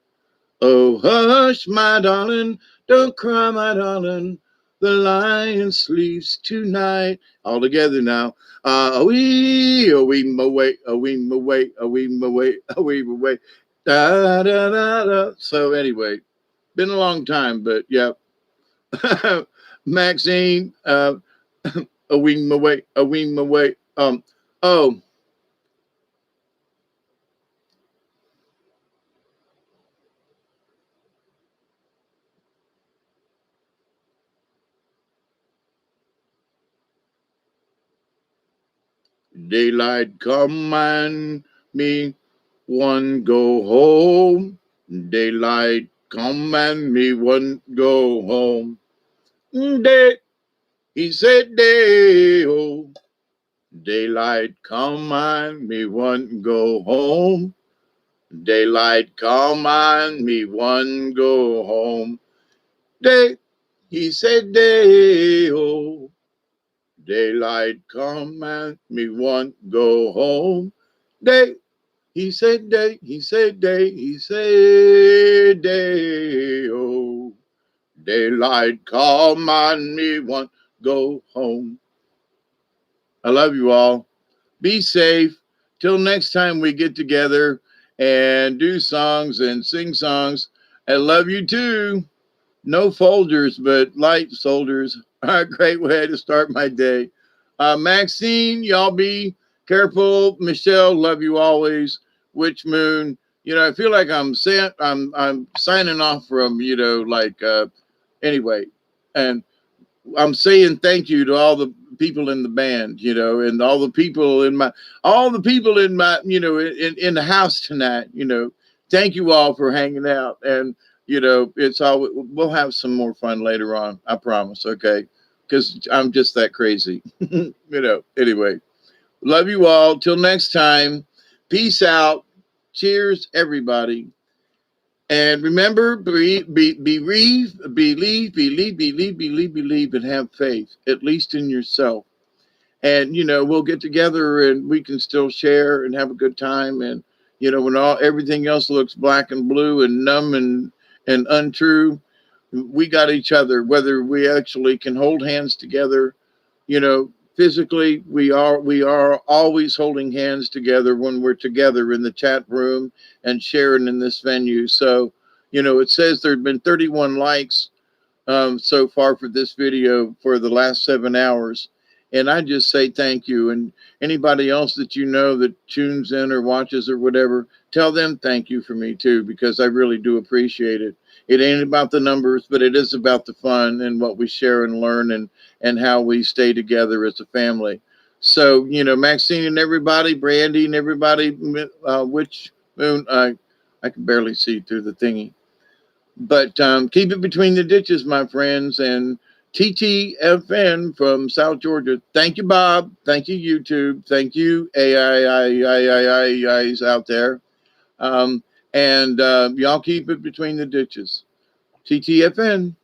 Oh, hush, my darling, don't cry, my darling. The lion sleeps tonight. All together now. A wee, ma wait, a wee, ma wait, a wee, ma wait, a wee, ma wait. Da, da, da, da. So, anyway, been a long time, but yeah. Maxine, a wee, ma wait, a wee, ma wait. Oh, daylight come and me one go home. Daylight come and me one go home. Day, he said day, oh. Daylight come and me one go home. Daylight come and me one go home. Day, he said day, oh. Daylight come and me one go home. Day, he said day, he said day, he said day, oh. Daylight come and me one go home. I love you all. Be safe. Till next time we get together and do songs and sing songs. I love you too. No folders, but light soldiers are a great way to start my day. Maxine, y'all be careful. Michelle, love you always. Witch Moon, I feel like I'm signing off from, anyway. And I'm saying thank you to all the people in the band, and all the people in my, in the house tonight, thank you all for hanging out. And, it's all, we'll have some more fun later on. I promise. Okay. Cause I'm just that crazy, anyway, love you all. Till next time. Peace out. Cheers, everybody. And remember, believe, and have faith, at least in yourself. And we'll get together and we can still share and have a good time. And when everything else looks black and blue and numb and untrue, we got each other. Whether we actually can hold hands together, physically, we are always holding hands together when we're together in the chat room and sharing in this venue. So it says there have been 31 likes so far for this video for the last 7 hours, and I just say thank you. And anybody else that that tunes in or watches or whatever, tell them thank you for me too, because I really do appreciate it. It ain't about the numbers, but it is about the fun and what we share and learn, and how we stay together as a family. So, Maxine and everybody, Brandy and everybody, Witch Moon, I can barely see through the thingy. But keep it between the ditches, my friends. And TTFN from South Georgia. Thank you, Bob. Thank you, YouTube. Thank you, AIs out there. And y'all keep it between the ditches. TTFN.